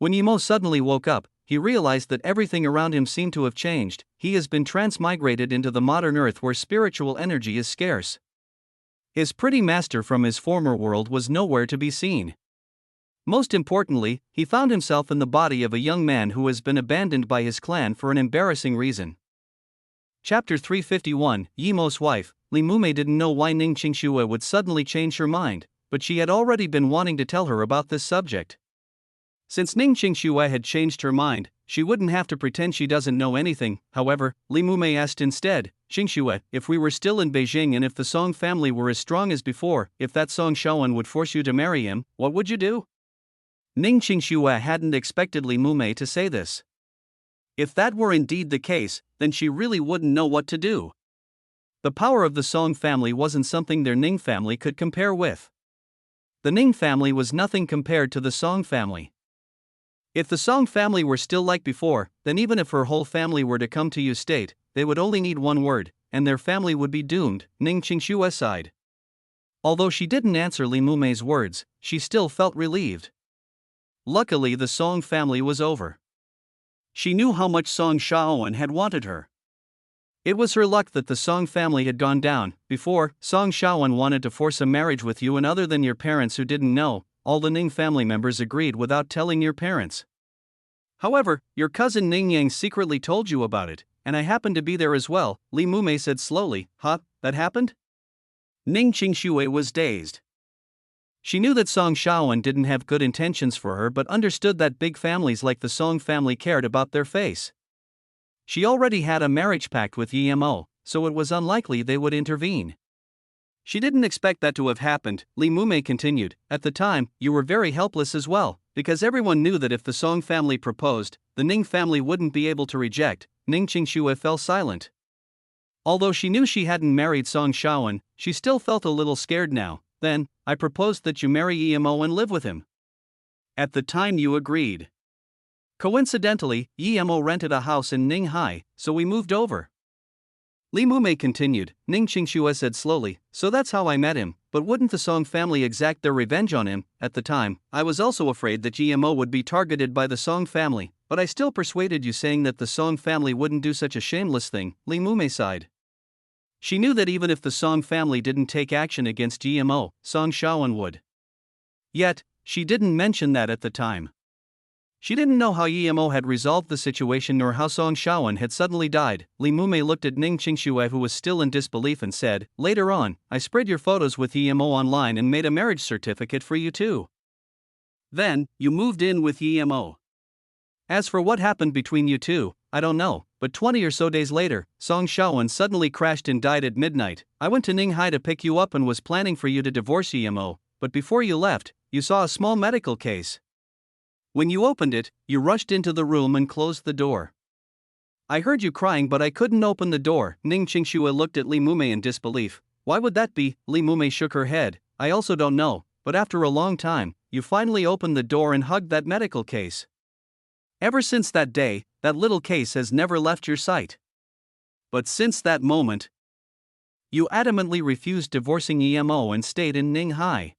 When Yimo suddenly woke up, he realized that everything around him seemed to have changed. He has been transmigrated into the modern earth where spiritual energy is scarce. His pretty master from his former world was nowhere to be seen. Most importantly, he found himself in the body of a young man who has been abandoned by his clan for an embarrassing reason. Chapter 351, Yimo's wife. Li Mume didn't know why Ning Qingxue would suddenly change her mind, but she had already been wanting to tell her about this subject. Since Ning Qingxue had changed her mind, she wouldn't have to pretend she doesn't know anything. However, Li Mume asked instead, "Qingxue, if we were still in Beijing and if the Song family were as strong as before, if that Song Shaoan would force you to marry him, what would you do?" Ning Qingxue hadn't expected Li Mume to say this. If that were indeed the case, then she really wouldn't know what to do. The power of the Song family wasn't something their Ning family could compare with. The Ning family was nothing compared to the Song family. If the Song family were still like before, then even if her whole family were to come to you state, they would only need one word, and their family would be doomed, Ning Qingxue sighed. Although she didn't answer Li Mume's words, she still felt relieved. Luckily the Song family was over. She knew how much Song Shaoan had wanted her. It was her luck that the Song family had gone down. Before, Song Shaoan wanted to force a marriage with you, and other than your parents who didn't know, all the Ning family members agreed without telling your parents. However, your cousin Ning Yang secretly told you about it, and I happened to be there as well, Li Mume said slowly. Huh, that happened? Ning Qingxue was dazed. She knew that Song Shaoan didn't have good intentions for her, but understood that big families like the Song family cared about their face. She already had a marriage pact with Yimo, so it was unlikely they would intervene. She didn't expect that to have happened, Li Mume continued. At the time, you were very helpless as well, because everyone knew that if the Song family proposed, the Ning family wouldn't be able to reject. Ning Qingxue fell silent. Although she knew she hadn't married Song Shaoan, she still felt a little scared now. Then, I proposed that you marry Yimo and live with him. At the time you agreed. Coincidentally, Yimo rented a house in Ninghai, so we moved over. Li Mume continued. Ning Qingxue said slowly, so that's how I met him, but wouldn't the Song family exact their revenge on him? At the time, I was also afraid that Yimo would be targeted by the Song family, but I still persuaded you, saying that the Song family wouldn't do such a shameless thing, Li Mume sighed. She knew that even if the Song family didn't take action against Yimo, Song Shaoan would. Yet, she didn't mention that at the time. She didn't know how Yimo had resolved the situation nor how Song Shaoan had suddenly died. Li Mume looked at Ning Qingxue, who was still in disbelief, and said, later on, I spread your photos with Yimo online and made a marriage certificate for you too. Then, you moved in with Yimo. As for what happened between you two, I don't know, but 20 or so days later, Song Shaoan suddenly crashed and died at midnight. I went to Ninghai to pick you up and was planning for you to divorce Yimo, but before you left, you saw a small medical case. When you opened it, you rushed into the room and closed the door. I heard you crying, but I couldn't open the door. Ning Qingxue looked at Li Mume in disbelief. Why would that be? Li Mume shook her head. I also don't know, but after a long time, you finally opened the door and hugged that medical case. Ever since that day, that little case has never left your sight. But since that moment, you adamantly refused divorcing Yimo and stayed in Ninghai.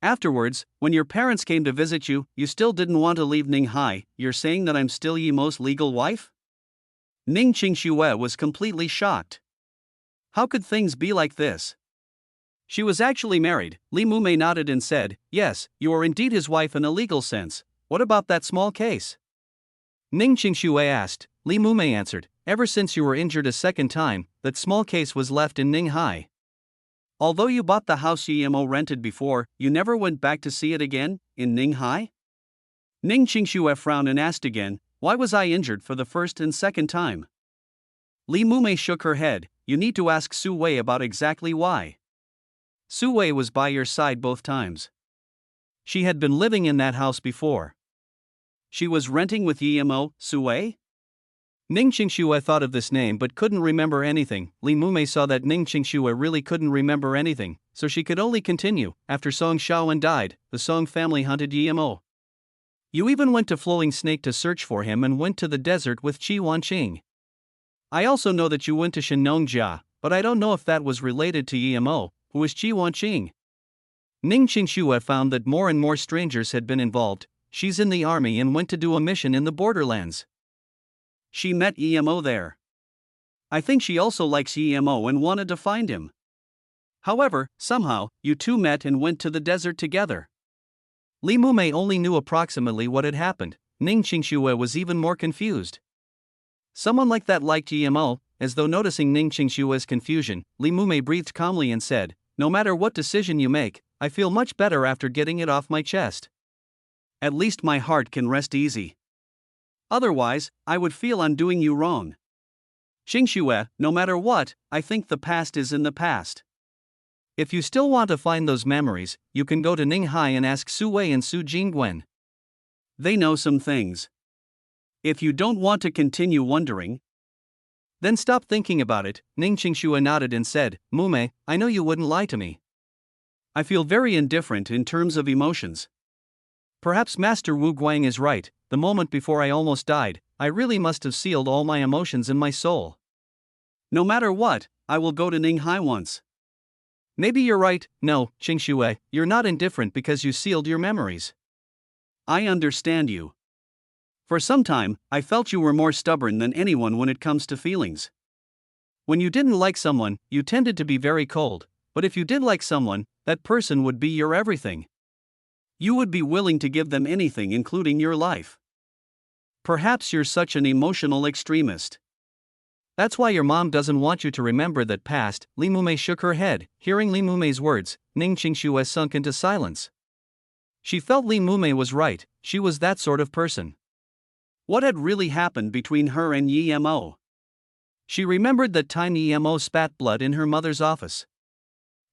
Afterwards, when your parents came to visit you, you still didn't want to leave Ninghai. You're saying that I'm still Yimo's legal wife? Ning Qingxue was completely shocked. How could things be like this? She was actually married. Li Mume nodded and said, yes, you are indeed his wife in a legal sense. What about that small case? Ning Qingxue asked. Li Mume answered, ever since you were injured a second time, that small case was left in Ninghai. Although you bought the house Yimo rented before, you never went back to see it again, in Ninghai? Ning Qingxue frowned and asked again, why was I injured for the first and second time? Li Mume shook her head. You need to ask Su Wei about exactly why. Su Wei was by your side both times. She had been living in that house before. She was renting with Yimo, Su Wei? Ning Qingxue thought of this name but couldn't remember anything. Li Mume saw that Ning Qingxue really couldn't remember anything, so she could only continue. After Song Shaoan died, the Song family hunted Yimo. You even went to Flowing Snake to search for him and went to the desert with Qi Wanqing. I also know that you went to Shenongjia, but I don't know if that was related to Yimo, who is Qi Wanqing. Ning Qingxue found that more and more strangers had been involved. she's in the army and went to do a mission in the borderlands. She met EMO there. I think she also likes EMO and wanted to find him. However, somehow, you two met and went to the desert together. Li Mumei only knew approximately what had happened. Ning Qingxue was even more confused. Someone like that liked EMO. As though noticing Ning Qingxue's confusion, Li Mumei breathed calmly and said, "No matter what decision you make, I feel much better after getting it off my chest. At least my heart can rest easy. Otherwise, I would feel I'm doing you wrong. Qingxue, no matter what, I think the past is in the past. If you still want to find those memories, you can go to Ninghai and ask Su Wei and Su Jingguan. They know some things. If you don't want to continue wondering, then stop thinking about it." Ning Qingxue nodded and said, "Mumei, I know you wouldn't lie to me. I feel very indifferent in terms of emotions. Perhaps Master Wu Guang is right. The moment before I almost died, I really must have sealed all my emotions in my soul. No matter what, I will go to Ninghai once." "Maybe you're right." "No, Qingxue, you're not indifferent because you sealed your memories. I understand you. For some time, I felt you were more stubborn than anyone when it comes to feelings. When you didn't like someone, you tended to be very cold, but if you did like someone, that person would be your everything. You would be willing to give them anything, including your life. Perhaps you're such an emotional extremist. That's why your mom doesn't want you to remember that past." Li Mumei shook her head. Hearing Li Mumei's words, Ning Qingxue sunk into silence. She felt Li Mumei was right. She was that sort of person. What had really happened between her and EMO? She remembered that time EMO spat blood in her mother's office.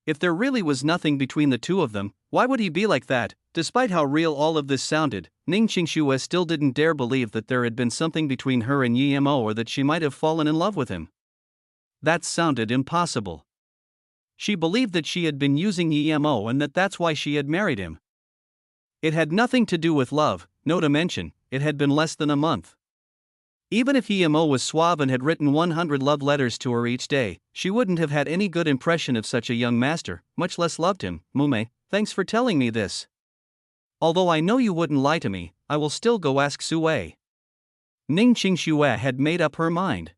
If there really was nothing between the two of them, why would he be like that? Despite how real all of this sounded, Ning Qingxue still didn't dare believe that there had been something between her and EMO or that she might have fallen in love with him. That sounded impossible. She believed that she had been using EMO and that's why she had married him. It had nothing to do with love, no to mention, it had been less than a month. Even if EMO was suave and had written 100 love letters to her each day, she wouldn't have had any good impression of such a young master, much less loved him. "Mumei, thanks for telling me this. Although I know you wouldn't lie to me, I will still go ask Su Wei." Ning Qingxue had made up her mind.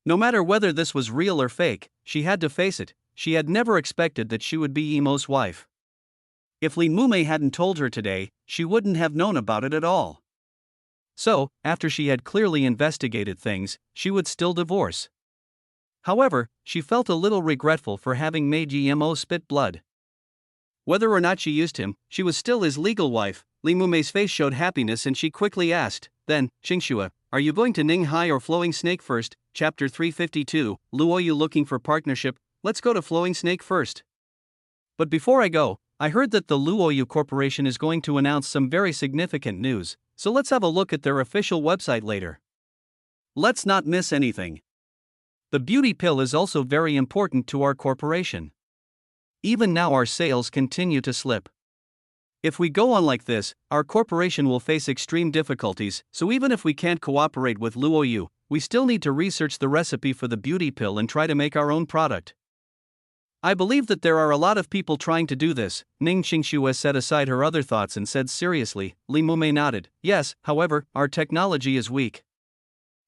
No matter whether this was real or fake, she had to face it. She had never expected that she would be EMO's wife. If Li Mumei hadn't told her today, she wouldn't have known about it at all. So, after she had clearly investigated things, she would still divorce. However, she felt a little regretful for having made EMO spit blood. Whether or not she used him, she was still his legal wife. Li Mumei's face showed happiness and she quickly asked, "Then, Qingxue, are you going to Ninghai or Flowing Snake first?" Chapter 352, Luo Yu looking for partnership. Let's go to Flowing Snake first. But before I go, I heard that the Luoyu Corporation is going to announce some very significant news, so let's have a look at their official website later. Let's not miss anything. The beauty pill is also very important to our corporation. Even now our sales continue to slip. If we go on like this, our corporation will face extreme difficulties, so even if we can't cooperate with Luoyu, we still need to research the recipe for the beauty pill and try to make our own product. I believe that there are a lot of people trying to do this. Ning Qingxue set aside her other thoughts and said seriously. Li Mumei nodded. Yes, however, our technology is weak.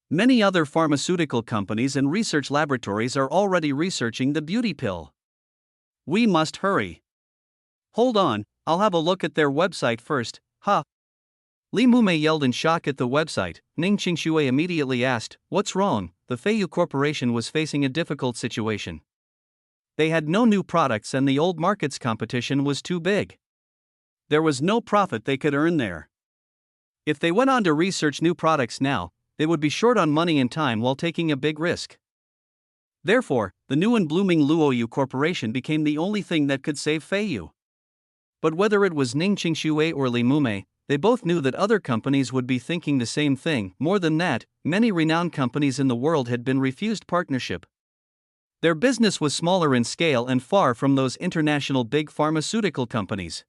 Many other pharmaceutical companies and research laboratories are already researching the beauty pill. We must hurry. Hold on, I'll have a look at their website first. Ha! Li Mumei yelled in shock at the website. Ning Qingxue immediately asked, "What's wrong?" The Feiyu Corporation was facing a difficult situation. They had no new products and the old market's competition was too big. There was no profit they could earn there. If they went on to research new products now, they would be short on money and time while taking a big risk. Therefore, the new and blooming Luoyu Corporation became the only thing that could save Feiyu. But whether it was Ning Qingxue or Li Mumei, they both knew that other companies would be thinking the same thing. More than that, many renowned companies in the world had been refused partnership. Their business was smaller in scale and far from those international big pharmaceutical companies.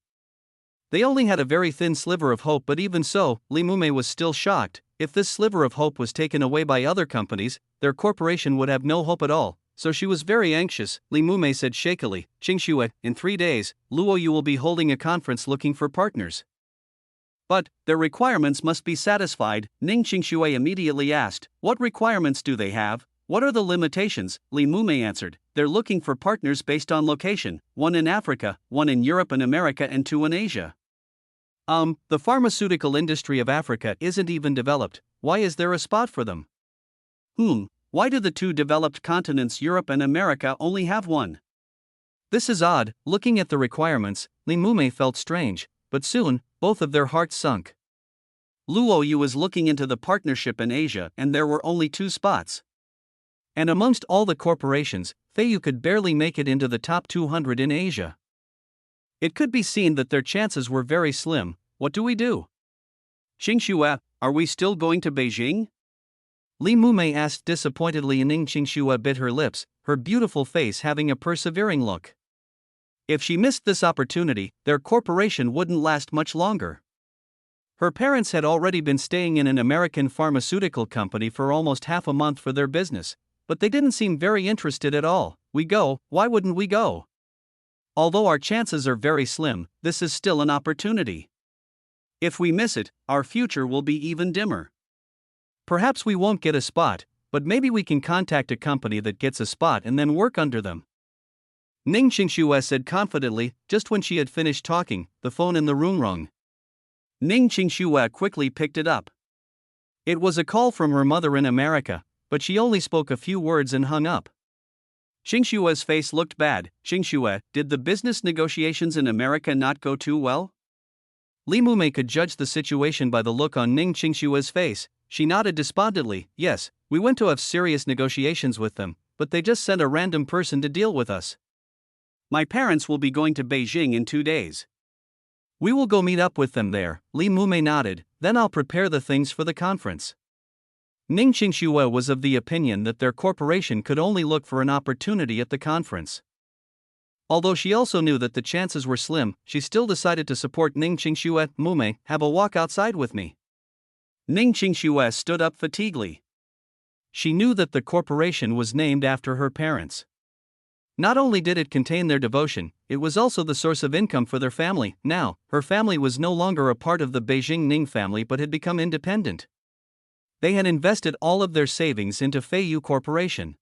They only had a very thin sliver of hope, but even so, Li Mumei was still shocked. If this sliver of hope was taken away by other companies, their corporation would have no hope at all, so she was very anxious. Li Mumei said shakily, "Qingxue, in 3 days, Luoyu will be holding a conference looking for partners. But, their requirements must be satisfied, Ning Qingshui immediately asked. What requirements do they have? What are the limitations? Li Mumei answered. They're looking for partners based on location, one in Africa, one in Europe and America and two in Asia. The pharmaceutical industry of Africa isn't even developed, why is there a spot for them? Why do the two developed continents Europe and America only have one? This is odd. Looking at the requirements, Li Mumei felt strange, but soon, both of their hearts sunk. Luo Yu was looking into the partnership in Asia and there were only 2 spots. And amongst all the corporations, Feiyu could barely make it into the top 200 in Asia. It could be seen that their chances were very slim. What do we do? Qingshui, are we still going to Beijing? Li Mumei asked disappointedly, and Ning Qingshui bit her lips, her beautiful face having a persevering look. If she missed this opportunity, their corporation wouldn't last much longer. Her parents had already been staying in an American pharmaceutical company for almost half a month for their business, but they didn't seem very interested at all. We go, why wouldn't we go? Although our chances are very slim, this is still an opportunity. If we miss it, our future will be even dimmer. Perhaps we won't get a spot, but maybe we can contact a company that gets a spot and then work under them. Ning Qingshui said confidently. Just when she had finished talking, the phone in the room rang. Ning Qingshui quickly picked it up. It was a call from her mother in America, but she only spoke a few words and hung up. Qingshui's face looked bad. Qingshui, did the business negotiations in America not go too well? Li Mumei could judge the situation by the look on Ning Qingshui's face. She nodded despondently. Yes, we went to have serious negotiations with them, but they just sent a random person to deal with us. My parents will be going to Beijing in 2 days. We will go meet up with them there. Li Mumei nodded. Then I'll prepare the things for the conference. Ning Qingshui was of the opinion that their corporation could only look for an opportunity at the conference. Although she also knew that the chances were slim, she still decided to support Ning Qingshui. Mumei, have a walk outside with me. Ning Qingshui stood up fatiguely. She knew that the corporation was named after her parents. Not only did it contain their devotion, it was also the source of income for their family. Now, her family was no longer a part of the Beijing Ning family but had become independent. They had invested all of their savings into Feiyu Corporation.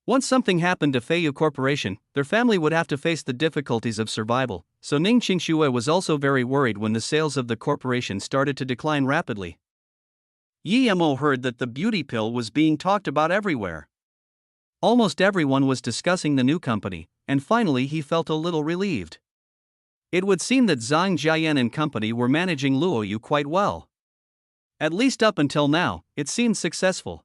Once something happened to Feiyu Corporation, their family would have to face the difficulties of survival, so Ning Qingshui was also very worried when the sales of the corporation started to decline rapidly. Yi Mo heard that the beauty pill was being talked about everywhere. Almost everyone was discussing the new company, and finally he felt a little relieved. It would seem that Zhang Jiayan and company were managing Luo Yu quite well. At least up until now, it seemed successful.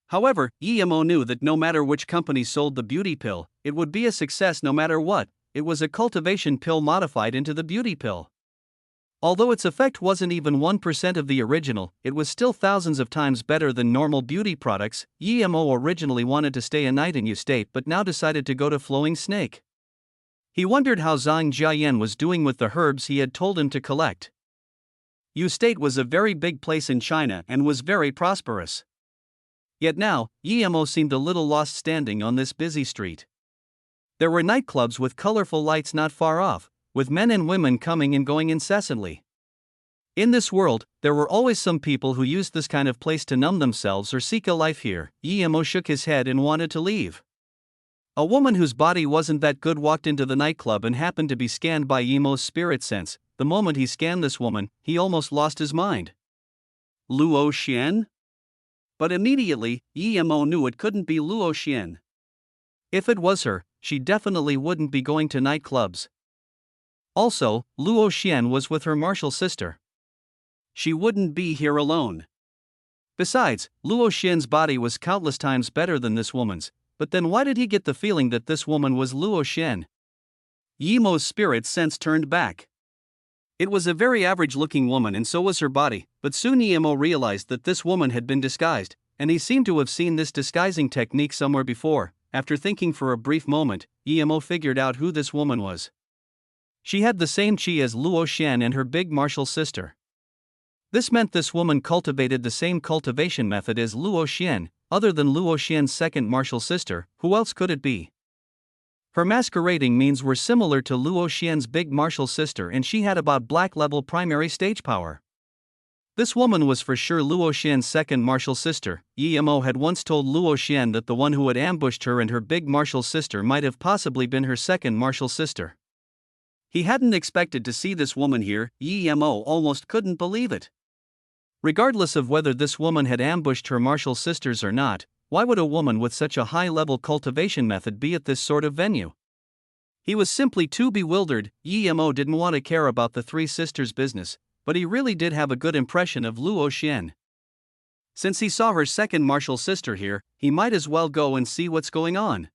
However, Yi Mo knew that no matter which company sold the beauty pill, it would be a success no matter what. It was a cultivation pill modified into the beauty pill. Although its effect wasn't even 1% of the original, it was still thousands of times better than normal beauty products. Yi Mo originally wanted to stay a night in Yu State but now decided to go to Flowing Snake. He wondered how Zhang Jiayan was doing with the herbs he had told him to collect. Yu State was a very big place in China and was very prosperous. Yet now, Yi Mo seemed a little lost standing on this busy street. There were nightclubs with colorful lights not far off, with men and women coming and going incessantly. In this world, there were always some people who used this kind of place to numb themselves or seek a life here. Yi Mo shook his head and wanted to leave. A woman whose body wasn't that good walked into the nightclub and happened to be scanned by Yi Mo's spirit sense. The moment he scanned this woman, he almost lost his mind. Luo Xian? But immediately, Yi Mo knew it couldn't be Luo Xian. If it was her, she definitely wouldn't be going to nightclubs. Also, Luo Xian was with her martial sister. She wouldn't be here alone. Besides, Luo Xian's body was countless times better than this woman's, but then why did he get the feeling that this woman was Luo Xian? Yi Mo's spirit sense turned back. It was a very average-looking woman and so was her body, but soon Yi Mo realized that this woman had been disguised, and he seemed to have seen this disguising technique somewhere before. After thinking for a brief moment, Yi Mo figured out who this woman was. She had the same chi as Luo Xian and her big martial sister. This meant this woman cultivated the same cultivation method as Luo Xian. Other than Luo Xian's second martial sister, who else could it be? Her masquerading means were similar to Luo Xian's big martial sister, and she had about black level primary stage power. This woman was for sure Luo Xian's second martial sister. Yimo had once told Luo Xian that the one who had ambushed her and her big martial sister might have possibly been her second martial sister. He hadn't expected to see this woman here. Yimo almost couldn't believe it. Regardless of whether this woman had ambushed her martial sisters or not, why would a woman with such a high-level cultivation method be at this sort of venue? He was simply too bewildered. Yimo didn't want to care about the three sisters' business, but he really did have a good impression of Luo Xian. Since he saw her second martial sister here, he might as well go and see what's going on.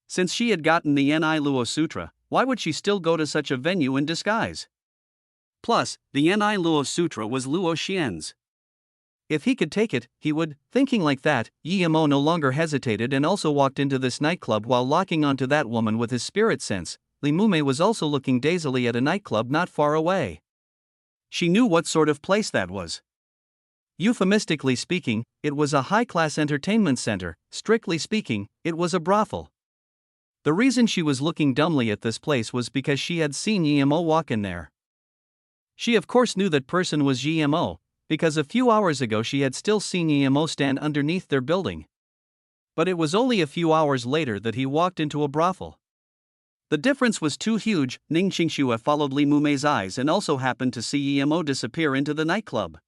Since she had gotten the Ni Luo Sutra, why would she still go to such a venue in disguise? Plus, the Ni Luo Sutra was Luo Xian's. If he could take it, he would. Thinking like that, Yimo no longer hesitated and also walked into this nightclub while locking onto that woman with his spirit sense. Li Mume was also looking dazedly at a nightclub not far away. She knew what sort of place that was. Euphemistically speaking, it was a high-class entertainment center. Strictly speaking, it was a brothel. The reason she was looking dumbly at this place was because she had seen Yimo walk in there. She of course knew that person was Yimo, because a few hours ago she had still seen Yimo stand underneath their building. But it was only a few hours later that he walked into a brothel. The difference was too huge. Ning Qingxue followed Li Mume's eyes and also happened to see Yimo disappear into the nightclub.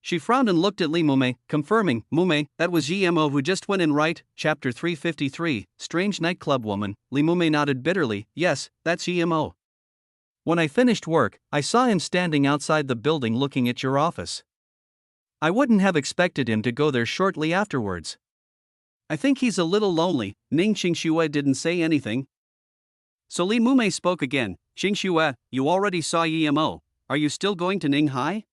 She frowned and looked at Li Mume, confirming, "Mume, that was Yimo who just went in, right?" Chapter 353, Strange Nightclub Woman. Li Mume nodded bitterly, "Yes, that's Yimo. When I finished work, I saw him standing outside the building looking at your office. I wouldn't have expected him to go there shortly afterwards. I think he's a little lonely." Ning Qingxue didn't say anything. So Li Mume spoke again, "Qingxue, you already saw Yimo. Are you still going to Ninghai?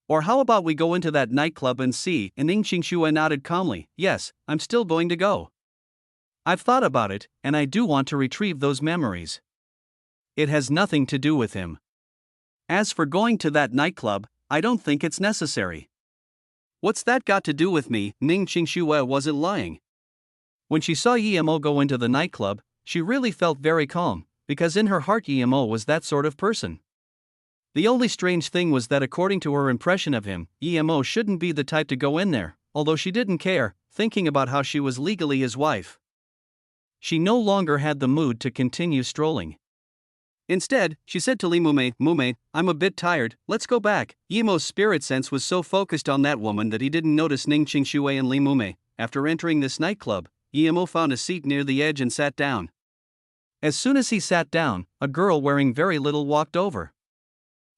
Or how about we go into that nightclub and see?" And Ning Qingxue nodded calmly, "Yes, I'm still going to go. I've thought about it, and I do want to retrieve those memories. It has nothing to do with him. As for going to that nightclub, I don't think it's necessary." "What's that got to do with me?" Ning Qingxue wasn't lying. When she saw Yimo go into the nightclub, she really felt very calm, because in her heart Yimo was that sort of person. The only strange thing was that according to her impression of him, Yimo shouldn't be the type to go in there, although she didn't care, thinking about how she was legally his wife. She no longer had the mood to continue strolling. Instead, she said to Li Mume, "Mume, I'm a bit tired, let's go back." Yimo's spirit sense was so focused on that woman that he didn't notice Ning Qingxue and Li Mume. After entering this nightclub, Yimo found a seat near the edge and sat down. As soon as he sat down, a girl wearing very little walked over.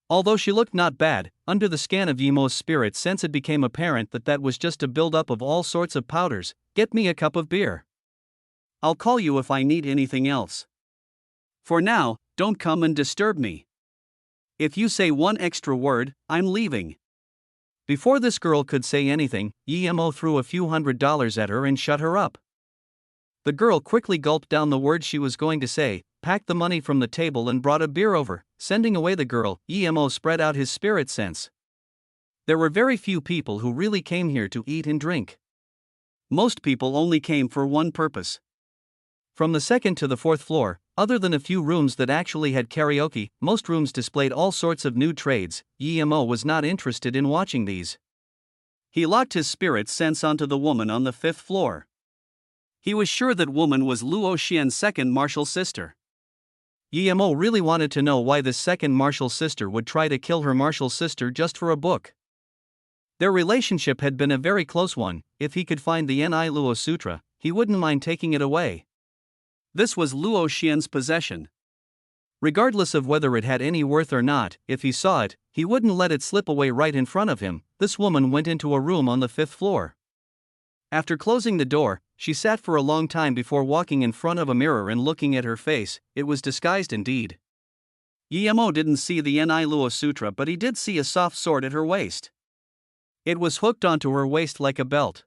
Although she looked not bad, under the scan of Yimo's spirit sense it became apparent that that was just a build-up of all sorts of powders. "Get me a cup of beer. I'll call you if I need anything else. For now, don't come and disturb me. If you say one extra word, I'm leaving." Before this girl could say anything, Yimo threw a few $100s at her and shut her up. The girl quickly gulped down the words she was going to say, packed the money from the table and brought a beer over. Sending away the girl, Yimo spread out his spirit sense. There were very few people who really came here to eat and drink. Most people only came for one purpose. From the second to the fourth floor, other than a few rooms that actually had karaoke, most rooms displayed all sorts of new trades. Yimo was not interested in watching these. He locked his spirit sense onto the woman on the fifth floor. He was sure that woman was Luo Xian's second martial sister. Yimo really wanted to know why this second martial sister would try to kill her martial sister just for a book. Their relationship had been a very close one. If he could find the Ni Luo Sutra, he wouldn't mind taking it away. This was Luo Xian's possession. Regardless of whether it had any worth or not, if he saw it, he wouldn't let it slip away right in front of him. This woman went into a room on the fifth floor. After closing the door, she sat for a long time before walking in front of a mirror and looking at her face. It was disguised indeed. Yimo didn't see the Ni Luo Sutra, but he did see a soft sword at her waist. It was hooked onto her waist like a belt.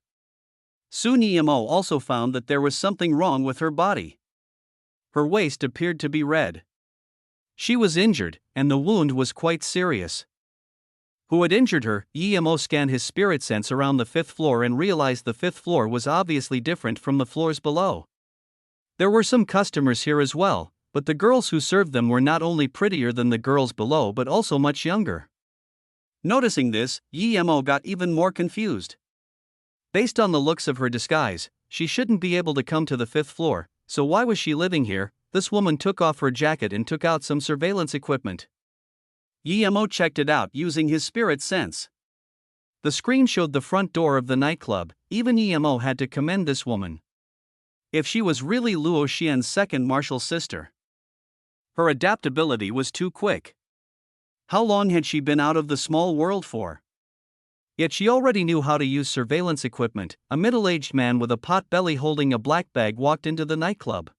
Soon Yimo also found that there was something wrong with her body. Her waist appeared to be red. She was injured, and the wound was quite serious. Who had injured her? Yimo scanned his spirit sense around the fifth floor and realized the fifth floor was obviously different from the floors below. There were some customers here as well, but the girls who served them were not only prettier than the girls below but also much younger. Noticing this, Yemo got even more confused. Based on the looks of her disguise, she shouldn't be able to come to the 5th floor, so why was she living here? This woman took off her jacket and took out some surveillance equipment. Yemo checked it out using his spirit sense. The screen showed the front door of the nightclub. Even Yemo had to commend this woman. If she was really Luo Xian's second martial sister. Her adaptability was too quick. How long had she been out of the small world for? Yet she already knew how to use surveillance equipment. A middle-aged man with a pot belly holding a black bag walked into the nightclub.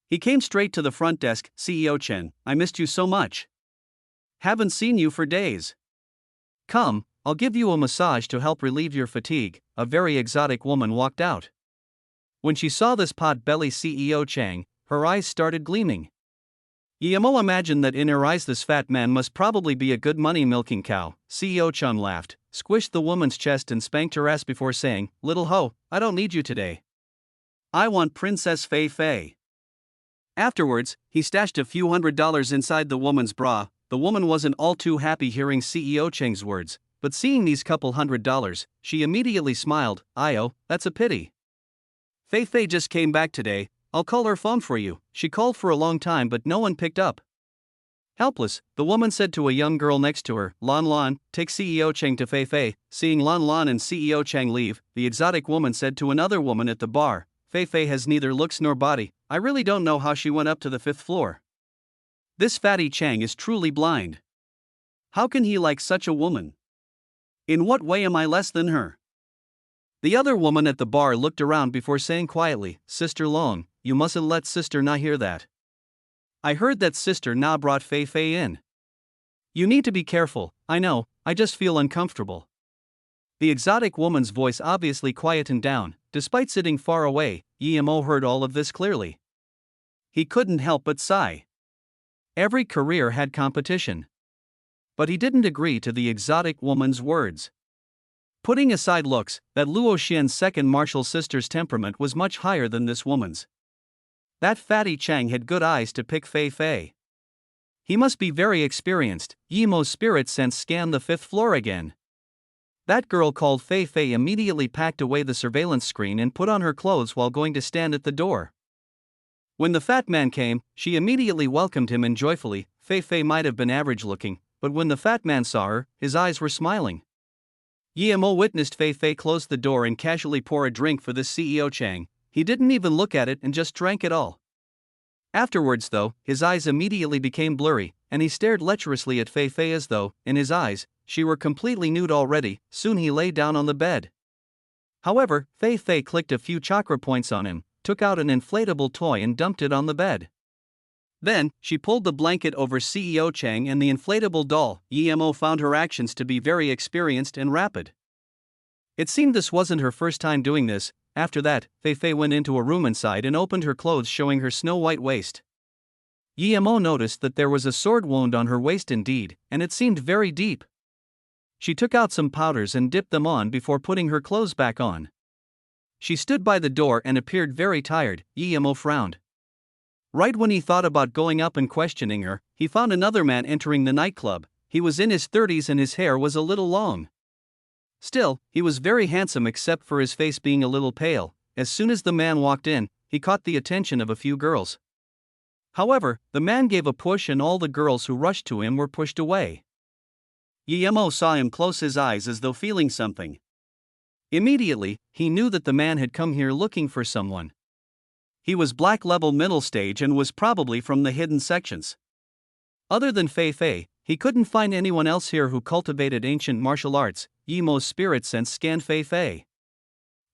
He came straight to the front desk. CEO Chen, I missed you so much. Haven't seen you for days. Come, I'll give you a massage to help relieve your fatigue. A very exotic woman walked out. When she saw this pot-belly CEO Chang, her eyes started gleaming. Yemo imagined that in her eyes this fat man must probably be a good money-milking cow. CEO Chun laughed, squished the woman's chest and spanked her ass before saying, "Little hoe, I don't need you today. I want Princess Fei Fei." Afterwards, he stashed a few $100s inside the woman's bra. The woman wasn't all too happy hearing CEO Cheng's words, but seeing these couple $100, she immediately smiled. "Io, that's a pity. Fei Fei just came back today. I'll call her phone for you." She called for a long time but no one picked up. Helpless, the woman said to a young girl next to her, "Lan Lan, take CEO Cheng to Fei Fei." Seeing Lan Lan and CEO Cheng leave, the exotic woman said to another woman at the bar, "Fei Fei has neither looks nor body. I really don't know how she went up to the 5th floor. This fatty Chang is truly blind. How can he like such a woman? In what way am I less than her?" The other woman at the bar looked around before saying quietly, "Sister Long, you mustn't let Sister Na hear that. I heard that Sister Na brought Fei Fei in. You need to be careful." "I know, I just feel uncomfortable." The exotic woman's voice obviously quietened down. Despite sitting far away, Yemo heard all of this clearly. He couldn't help but sigh. Every career had competition. But he didn't agree to the exotic woman's words. Putting aside looks, that Luo Xian's second martial sister's temperament was much higher than this woman's. That fatty Chang had good eyes to pick Fei Fei. He must be very experienced. Yemo's spirit sense scanned the 5th floor again. That girl called Fei Fei immediately packed away the surveillance screen and put on her clothes while going to stand at the door. When the fat man came, she immediately welcomed him and joyfully. Fei Fei might have been average looking, but when the fat man saw her, his eyes were smiling. Yemo witnessed Fei Fei close the door and casually pour a drink for the CEO Chang. He didn't even look at it and just drank it all. Afterwards though, his eyes immediately became blurry, and he stared lecherously at Fei Fei as though, in his eyes, she were completely nude already. Soon he lay down on the bed. However, Fei Fei clicked a few chakra points on him, took out an inflatable toy and dumped it on the bed. Then, she pulled the blanket over CEO Chang and the inflatable doll. Yemo found her actions to be very experienced and rapid. It seemed this wasn't her first time doing this. After that, Fei Fei went into a room inside and opened her clothes showing her snow-white waist. Yemo noticed that there was a sword wound on her waist indeed, and it seemed very deep. She took out some powders and dipped them on before putting her clothes back on. She stood by the door and appeared very tired. Yemo frowned. Right when he thought about going up and questioning her, he found another man entering the nightclub. He was in his 30s and his hair was a little long. Still, he was very handsome except for his face being a little pale. As soon as the man walked in, he caught the attention of a few girls. However, the man gave a push and all the girls who rushed to him were pushed away. Yemo saw him close his eyes as though feeling something. Immediately, he knew that the man had come here looking for someone. He was black level middle stage and was probably from the hidden sections. Other than Fei Fei, he couldn't find anyone else here who cultivated ancient martial arts. Yemo's spirit sense scanned Fei Fei.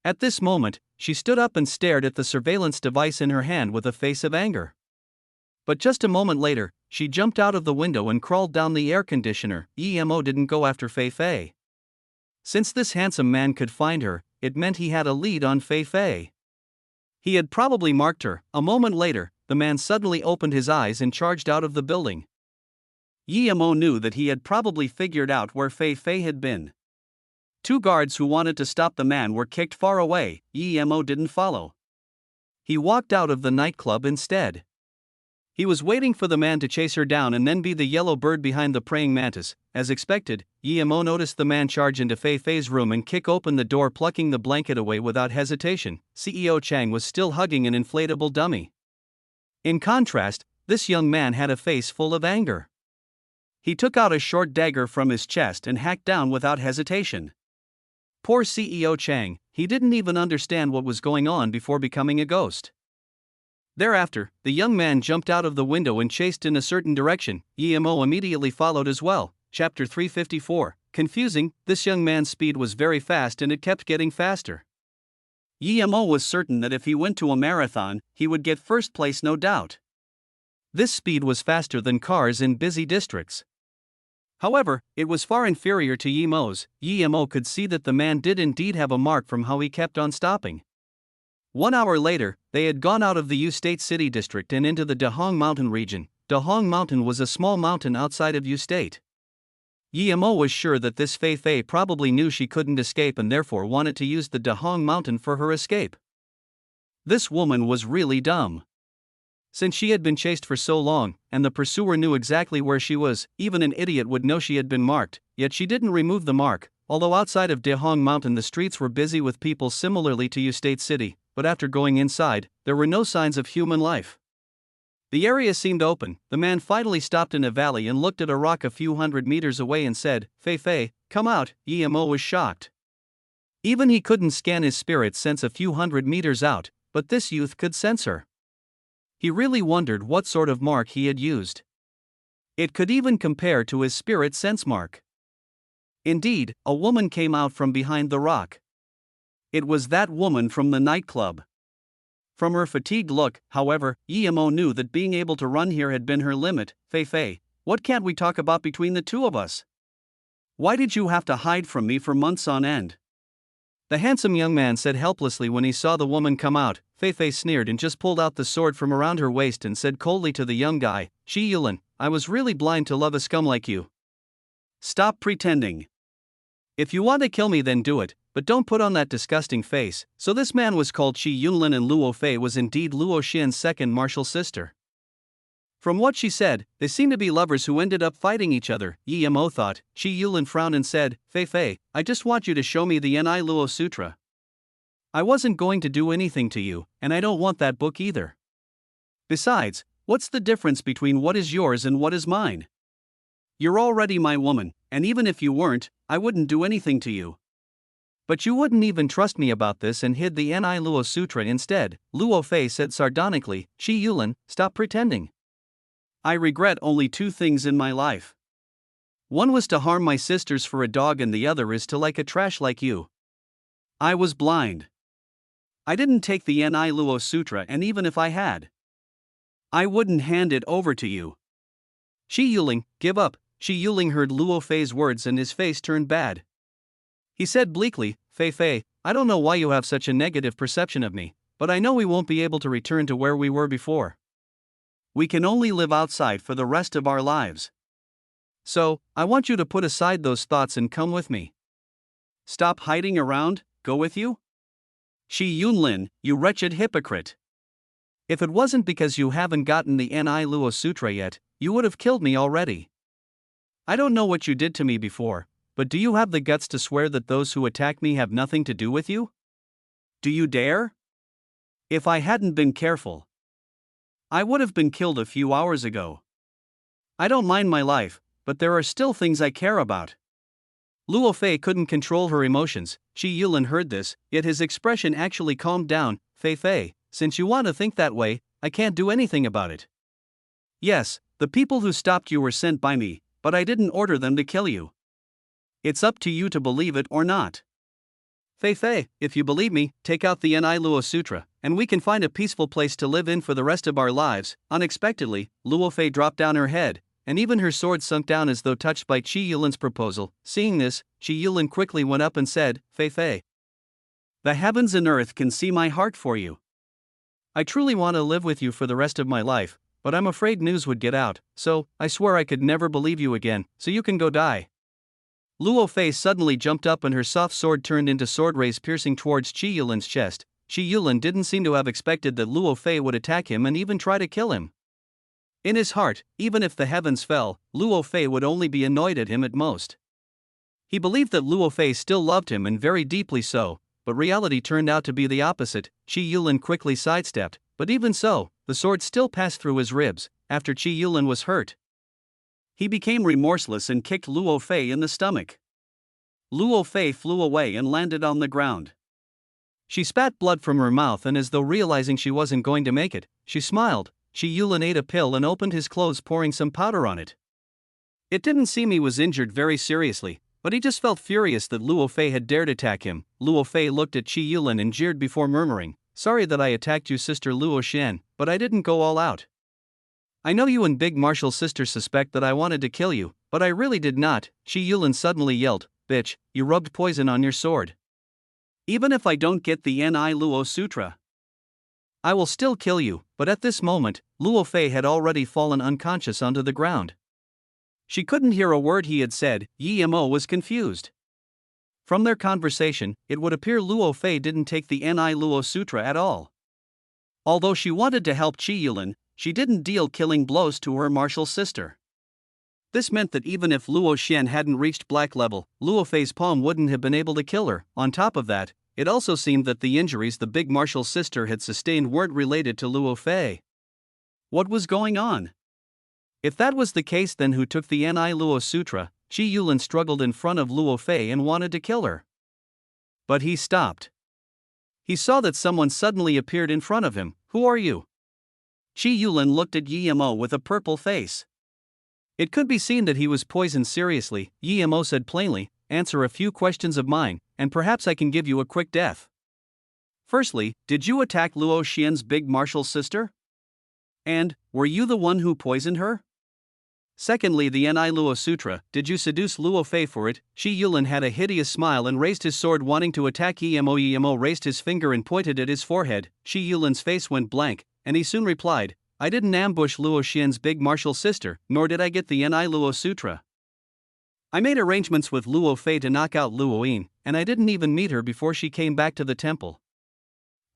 At this moment, she stood up and stared at the surveillance device in her hand with a face of anger. But just a moment later, she jumped out of the window and crawled down the air conditioner. Yemo didn't go after Fei Fei. Since this handsome man could find her, it meant he had a lead on Fei Fei. He had probably marked her. A moment later, the man suddenly opened his eyes and charged out of the building. Yemo knew that he had probably figured out where Fei Fei had been. Two guards who wanted to stop the man were kicked far away. Yemo didn't follow. He walked out of the nightclub instead. He was waiting for the man to chase her down and then be the yellow bird behind the praying mantis. As expected, Yemo noticed the man charge into Fei Fei's room and kick open the door, plucking the blanket away without hesitation. CEO Chang was still hugging an inflatable dummy. In contrast, this young man had a face full of anger. He took out a short dagger from his chest and hacked down without hesitation. Poor CEO Chang, he didn't even understand what was going on before becoming a ghost. Thereafter, the young man jumped out of the window and chased in a certain direction. Yemo immediately followed as well. Chapter 354. Confusing, this young man's speed was very fast and it kept getting faster. Yemo was certain that if he went to a marathon, he would get first place, no doubt. This speed was faster than cars in busy districts. However, it was far inferior to Yemo's. Yemo could see that the man did indeed have a mark from how he kept on stopping. 1 hour later, they had gone out of the U State City District and into the Dahong Mountain region. Dahong Mountain was a small mountain outside of U State. Yemo was sure that this Fei Fei probably knew she couldn't escape and therefore wanted to use the Dahong Mountain for her escape. This woman was really dumb. Since she had been chased for so long, and the pursuer knew exactly where she was, even an idiot would know she had been marked, yet she didn't remove the mark. Although outside of Dahong Mountain the streets were busy with people similarly to U State City, but after going inside, there were no signs of human life. The area seemed open. The man finally stopped in a valley and looked at a rock a few hundred meters away and said, "Fei Fei, come out." Yemo was shocked. Even he couldn't scan his spirit sense a few hundred meters out, but this youth could sense her. He really wondered what sort of mark he had used. It could even compare to his spirit sense mark. Indeed, a woman came out from behind the rock. It was that woman from the nightclub. From her fatigued look, however, Yemo knew that being able to run here had been her limit. "Fei Fei, what can't we talk about between the two of us? Why did you have to hide from me for months on end?" The handsome young man said helplessly when he saw the woman come out. Fei Fei sneered and just pulled out the sword from around her waist and said coldly to the young guy, "Shi Yulin, I was really blind to love a scum like you. Stop pretending. If you want to kill me then do it, but don't put on that disgusting face." So this man was called Shi Yunlin and Luo Fei was indeed Luo Xin's second martial sister. From what she said, they seemed to be lovers who ended up fighting each other. Yemo thought. Shi Yulin frowned and said, "Fei Fei, I just want you to show me the Ni Luo Sutra. I wasn't going to do anything to you, and I don't want that book either. Besides, what's the difference between what is yours and what is mine? You're already my woman, and even if you weren't, I wouldn't do anything to you. But you wouldn't even trust me about this and hid the Ni Luo Sutra instead." Luo Fei said sardonically, "Shi Yulin, stop pretending. I regret only 2 things in my life. One was to harm my sisters for a dog and the other is to like a trash like you. I was blind. I didn't take the Ni Luo Sutra, and even if I had, I wouldn't hand it over to you." "Shi Yuling, give up." Shi Yuling heard Luo Fei's words and his face turned bad. He said bleakly, "Fei Fei, I don't know why you have such a negative perception of me, but I know we won't be able to return to where we were before. We can only live outside for the rest of our lives. So, I want you to put aside those thoughts and come with me. Stop hiding around, go with you? Shi Yunlin, you wretched hypocrite. If it wasn't because you haven't gotten the Ni Luo Sutra yet, you would have killed me already. I don't know what you did to me before, but do you have the guts to swear that those who attack me have nothing to do with you? Do you dare? If I hadn't been careful, I would have been killed a few hours ago. I don't mind my life, but there are still things I care about." Luo Fei couldn't control her emotions. Shi Yulin heard this, yet his expression actually calmed down. "Fei Fei, since you want to think that way, I can't do anything about it. Yes, the people who stopped you were sent by me, but I didn't order them to kill you. It's up to you to believe it or not. Fei Fei, if you believe me, take out the Ni Luo Sutra, and we can find a peaceful place to live in for the rest of our lives." Unexpectedly, Luo Fei dropped down her head, and even her sword sunk down as though touched by Shi Yulin's proposal. Seeing this, Shi Yulin quickly went up and said, "Fei Fei, the heavens and earth can see my heart for you. I truly want to live with you for the rest of my life, but I'm afraid news would get out, so I swear I could never believe you again, so you can go die." Luo Fei suddenly jumped up and her soft sword turned into sword rays piercing towards Shi Yulin's chest. Qi Yulin didn't seem to have expected that Luo Fei would attack him and even try to kill him. In his heart, even if the heavens fell, Luo Fei would only be annoyed at him at most. He believed that Luo Fei still loved him and very deeply so, but reality turned out to be the opposite. Qi Yulin quickly sidestepped, but even so, the sword still passed through his ribs. After Qi Yulin was hurt, he became remorseless and kicked Luo Fei in the stomach. Luo Fei flew away and landed on the ground. She spat blood from her mouth, and as though realizing she wasn't going to make it, she smiled. Qi Yulin ate a pill and opened his clothes, pouring some powder on it. It didn't seem he was injured very seriously, but he just felt furious that Luo Fei had dared attack him. Luo Fei looked at Qi Yulin and jeered before murmuring, "Sorry that I attacked you, Sister Luo Xian, but I didn't go all out. I know you and Big Martial's sister suspect that I wanted to kill you, but I really did not." Qi Yulin suddenly yelled, "Bitch, you rubbed poison on your sword. Even if I don't get the Ni Luo Sutra, I will still kill you." But at this moment, Luo Fei had already fallen unconscious onto the ground. She couldn't hear a word he had said. Yi Mo was confused. From their conversation, it would appear Luo Fei didn't take the Ni Luo Sutra at all. Although she wanted to help Qi Yulin, she didn't deal killing blows to her martial sister. This meant that even if Luo Xian hadn't reached black level, Luo Fei's palm wouldn't have been able to kill her. On top of that, it also seemed that the injuries the big martial sister had sustained weren't related to Luo Fei. What was going on? If that was the case, then who took the Ni Luo Sutra? Qi Yulin struggled in front of Luo Fei and wanted to kill her. But he stopped. He saw that someone suddenly appeared in front of him. "Who are you?" Qi Yulin looked at Yi Mo with a purple face. It could be seen that he was poisoned seriously. Yi Mo said plainly, "Answer a few questions of mine, and perhaps I can give you a quick death. Firstly, did you attack Luo Xian's big martial sister? And, were you the one who poisoned her? Secondly, the Ni Luo Sutra, did you seduce Luo Fei for it?" Qi Yulin had a hideous smile and raised his sword, wanting to attack Yi Mo. Yi Mo raised his finger and pointed at his forehead. Qi Yulin's face went blank, and he soon replied, "I didn't ambush Luo Xian's big martial sister, nor did I get the Ni Luo Sutra. I made arrangements with Luo Fei to knock out Luo Yin, and I didn't even meet her before she came back to the temple.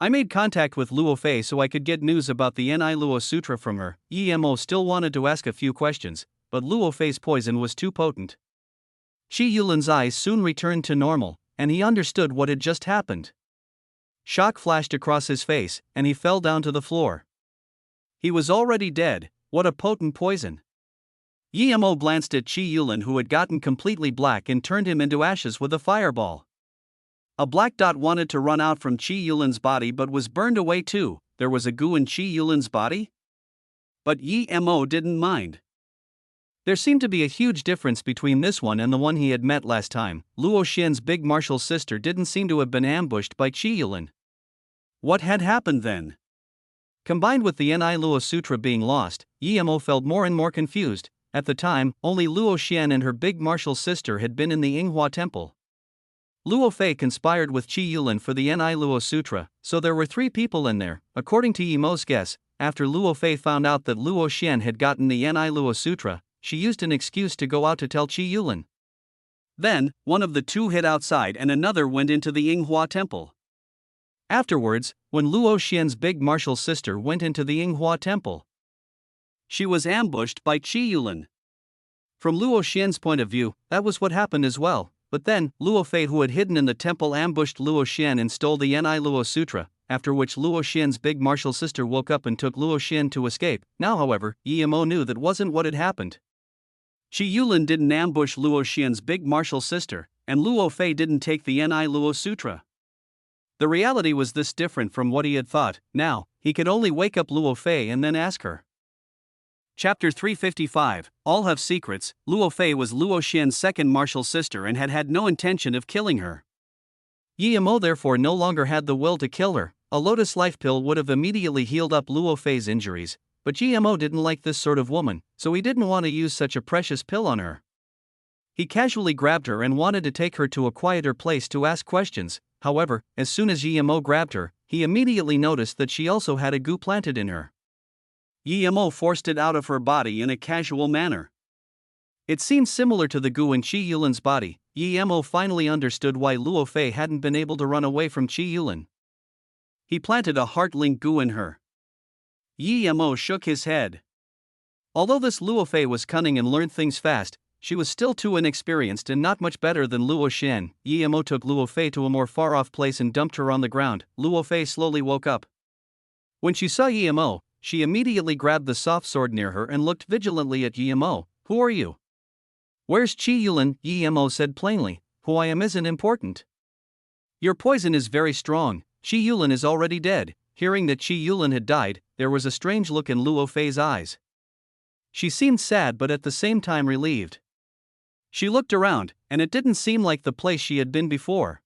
I made contact with Luo Fei so I could get news about the Ni Luo Sutra from her." Yi Mo still wanted to ask a few questions, but Luo Fei's poison was too potent. Qi Yulin's eyes soon returned to normal, and he understood what had just happened. Shock flashed across his face, and he fell down to the floor. He was already dead. What a potent poison! Yi Mo glanced at Qi Yulin, who had gotten completely black, and turned him into ashes with a fireball. A black dot wanted to run out from Qi Yulin's body but was burned away too. There was a goo in Qi Yulin's body? But Yi Mo didn't mind. There seemed to be a huge difference between this one and the one he had met last time. Luo Xian's big martial sister didn't seem to have been ambushed by Qi Yulin. What had happened then? Combined with the Ni Luo Sutra being lost, Yi Mo felt more and more confused. At the time, only Luo Xian and her big martial sister had been in the Yinghua temple. Luo Fei conspired with Qi Yulin for the Ni Luo Sutra, so there were 3 people in there. According to Yi Mo's guess, after Luo Fei found out that Luo Xian had gotten the Ni Luo Sutra, she used an excuse to go out to tell Qi Yulin. Then, one of the 2 hid outside and another went into the Yinghua temple. Afterwards, when Luo Xian's big martial sister went into the Yinghua temple, she was ambushed by Qi Yulin. From Luo Xian's point of view, that was what happened as well. But then, Luo Fei, who had hidden in the temple, ambushed Luo Xian and stole the Ni Luo Sutra, after which Luo Xian's big martial sister woke up and took Luo Xian to escape. Now however, Yi Mo knew that wasn't what had happened. Qi Yulin didn't ambush Luo Xian's big martial sister, and Luo Fei didn't take the Ni Luo Sutra. The reality was this different from what he had thought. Now, he could only wake up Luo Fei and then ask her. Chapter 355, All Have Secrets. Luo Fei was Luo Xian's second martial sister and had no intention of killing her. Yi Mo therefore no longer had the will to kill her. A lotus life pill would have immediately healed up Luo Fei's injuries, but Yi Mo didn't like this sort of woman, so he didn't want to use such a precious pill on her. He casually grabbed her and wanted to take her to a quieter place to ask questions. However, as soon as Yi Mo grabbed her, he immediately noticed that she also had a goo planted in her. Yi Mo forced it out of her body in a casual manner. It seemed similar to the goo in Qi Yulin's body. Yi Mo finally understood why Luo Fei hadn't been able to run away from Qi Yulin. He planted a heart-link goo in her. Yi Mo shook his head. Although this Luo Fei was cunning and learned things fast, she was still too inexperienced and not much better than Luo Xian. Yi Mo took Luo Fei to a more far-off place and dumped her on the ground. Luo Fei slowly woke up. When she saw Yi Mo, she immediately grabbed the soft sword near her and looked vigilantly at Yi Mo. Who are you? Where's Qi Yulin? Yi Mo said plainly. Who I am isn't important. Your poison is very strong. Qi Yulin is already dead. Hearing that Qi Yulin had died, there was a strange look in Luo Fei's eyes. She seemed sad but at the same time relieved. She looked around, and it didn't seem like the place she had been before.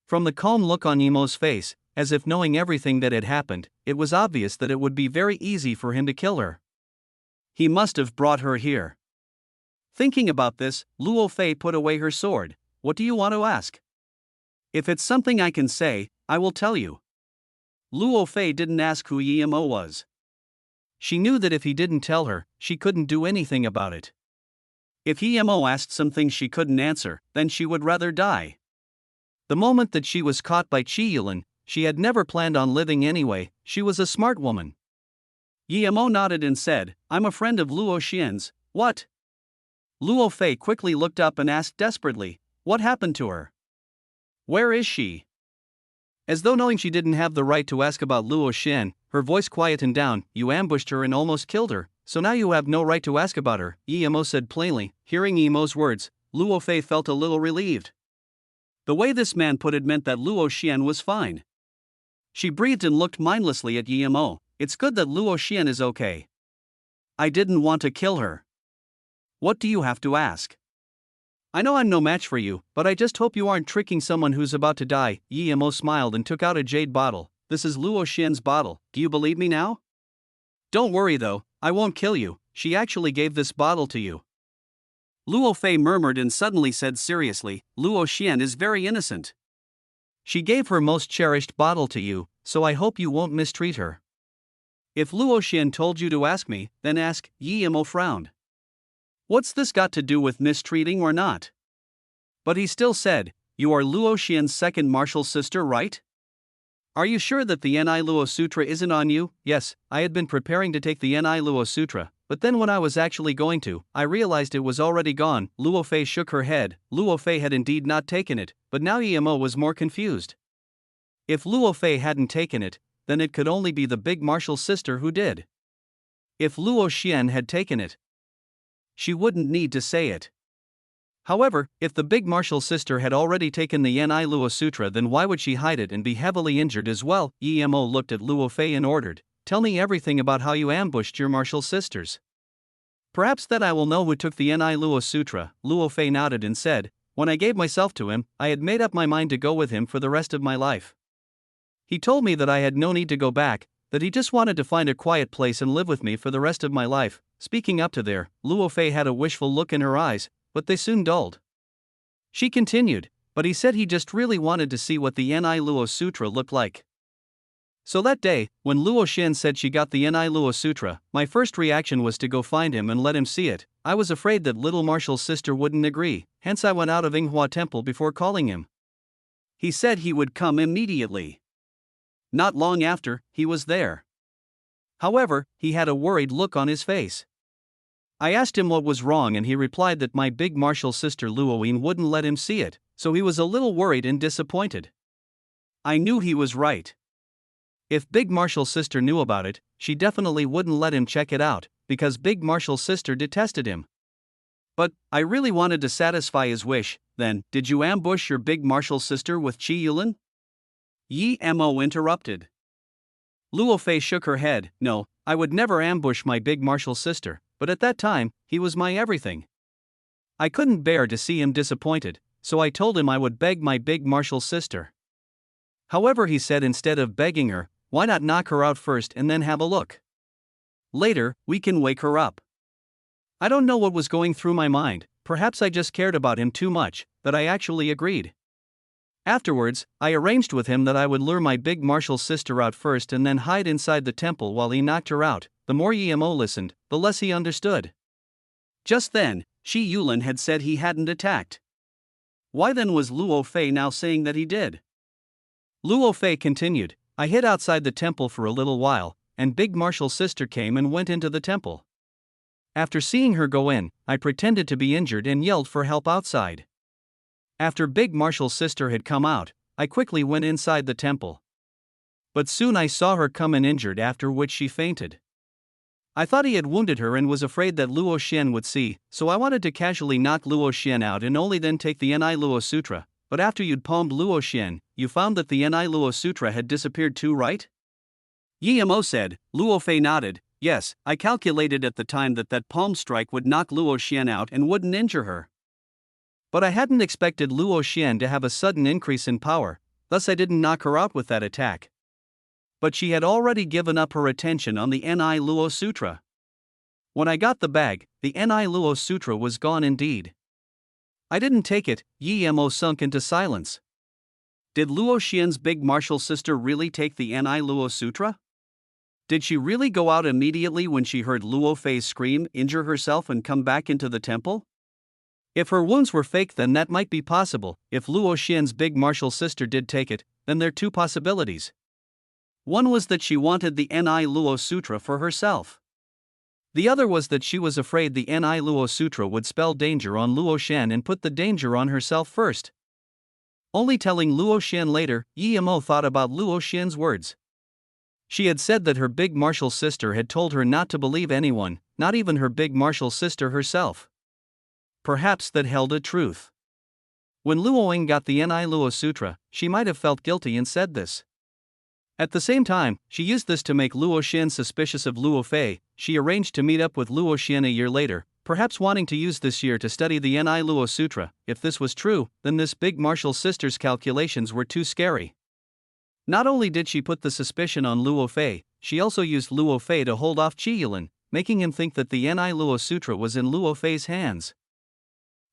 From the calm look on Yi Mo's face, as if knowing everything that had happened, it was obvious that it would be very easy for him to kill her. He must have brought her here. Thinking about this, Luo Fei put away her sword. What do you want to ask? If it's something I can say, I will tell you. Luo Fei didn't ask who Yi Mo was. She knew that if he didn't tell her, she couldn't do anything about it. If Yi Mo asked some things she couldn't answer, then she would rather die. The moment that she was caught by Qi Yulin, she had never planned on living anyway. She was a smart woman. Yi Mo nodded and said, I'm a friend of Luo Xian's. What? Luo Fei quickly looked up and asked desperately, what happened to her? Where is she? As though knowing she didn't have the right to ask about Luo Xian, her voice quietened down. You ambushed her and almost killed her, so now you have no right to ask about her, Yi Mo said plainly. Hearing Yi Mo's words, Luo Fei felt a little relieved. The way this man put it meant that Luo Xian was fine. She breathed and looked mindlessly at Yi Mo. It's good that Luo Xian is okay. I didn't want to kill her. What do you have to ask? I know I'm no match for you, but I just hope you aren't tricking someone who's about to die. Yi Mo smiled and took out a jade bottle. This is Luo Xian's bottle. Do you believe me now? Don't worry though, I won't kill you. She actually gave this bottle to you. Luo Fei murmured and suddenly said seriously, Luo Xian is very innocent. She gave her most cherished bottle to you, so I hope you won't mistreat her. If Luo Xian told you to ask me, then ask. Yi Mo frowned. What's this got to do with mistreating or not? But he still said, you are Luo Xian's second martial sister, right? Are you sure that the Ni Luo Sutra isn't on you? Yes, I had been preparing to take the Ni Luo Sutra, but then when I was actually going to, I realized it was already gone. Luo Fei shook her head. Luo Fei had indeed not taken it, but now Yi Mo was more confused. If Luo Fei hadn't taken it, then it could only be the big martial sister who did. If Luo Xian had taken it, she wouldn't need to say it. However, if the big martial sister had already taken the Ni Luo Sutra, then why would she hide it and be heavily injured as well? Yi Mo looked at Luo Fei and ordered, tell me everything about how you ambushed your martial sisters. Perhaps that I will know who took the Ni Luo Sutra. Luo Fei nodded and said, when I gave myself to him, I had made up my mind to go with him for the rest of my life. He told me that I had no need to go back, that he just wanted to find a quiet place and live with me for the rest of my life. Speaking up to there, Luo Fei had a wishful look in her eyes, but they soon dulled. She continued, but he said he just really wanted to see what the Ni Luo Sutra looked like. So that day, when Luo Xian said she got the Ni Luo Sutra, my first reaction was to go find him and let him see it. I was afraid that little Martial's sister wouldn't agree, hence I went out of Yinghua Temple before calling him. He said he would come immediately. Not long after, he was there. However, he had a worried look on his face. I asked him what was wrong and he replied that my big martial sister Luoyin wouldn't let him see it, so he was a little worried and disappointed. I knew he was right. If Big Martial's sister knew about it, she definitely wouldn't let him check it out, because Big Martial's sister detested him. But, I really wanted to satisfy his wish. Then, did you ambush your Big Martial's sister with Qi Yulin? Yi Mo interrupted. Luo Fei shook her head. No, I would never ambush my Big Martial's sister, but at that time, he was my everything. I couldn't bear to see him disappointed, so I told him I would beg my Big Martial's sister. However, he said instead of begging her, why not knock her out first and then have a look? Later, we can wake her up. I don't know what was going through my mind, perhaps I just cared about him too much, that I actually agreed. Afterwards, I arranged with him that I would lure my Big Martial's sister out first and then hide inside the temple while he knocked her out. The more Yi Mo listened, the less he understood. Just then, Qi Yulin had said he hadn't attacked. Why then was Luo Fei now saying that he did? Luo Fei continued, I hid outside the temple for a little while, and Big Marshall's sister came and went into the temple. After seeing her go in, I pretended to be injured and yelled for help outside. After Big Marshall's sister had come out, I quickly went inside the temple. But soon I saw her come in injured, after which she fainted. I thought he had wounded her and was afraid that Luo Xian would see, so I wanted to casually knock Luo Xian out and only then take the Ni Luo Sutra, but after you'd palmed Luo Xian, you found that the Ni Luo Sutra had disappeared too, right? Yi Mo said. Luo Fei nodded. Yes, I calculated at the time that palm strike would knock Luo Xian out and wouldn't injure her. But I hadn't expected Luo Xian to have a sudden increase in power, thus I didn't knock her out with that attack. But she had already given up her attention on the Ni Luo Sutra. When I got the bag, the Ni Luo Sutra was gone indeed. I didn't take it. Yi Mo sunk into silence. Did Luo Xian's Big Marshal sister really take the Ni Luo Sutra? Did she really go out immediately when she heard Luo Fei scream, injure herself and come back into the temple? If her wounds were fake, then that might be possible. If Luo Xian's Big Marshal sister did take it, then there are two possibilities. One was that she wanted the Ni Luo Sutra for herself. The other was that she was afraid the Ni Luo Sutra would spell danger on Luo Xian and put the danger on herself first. Only telling Luo Xian later, Yi Mo thought about Luo Xian's words. She had said that her Big Marshal sister had told her not to believe anyone, not even her Big Marshal sister herself. Perhaps that held a truth. When Luo Ying got the Ni Luo Sutra, she might have felt guilty and said this. At the same time, she used this to make Luo Xian suspicious of Luo Fei. She arranged to meet up with Luo Xian a year later, perhaps wanting to use this year to study the Ni Luo Sutra. If this was true, then this Big Marshal sister's calculations were too scary. Not only did she put the suspicion on Luo Fei, she also used Luo Fei to hold off Qi Yulin, making him think that the Ni Luo Sutra was in Luo Fei's hands.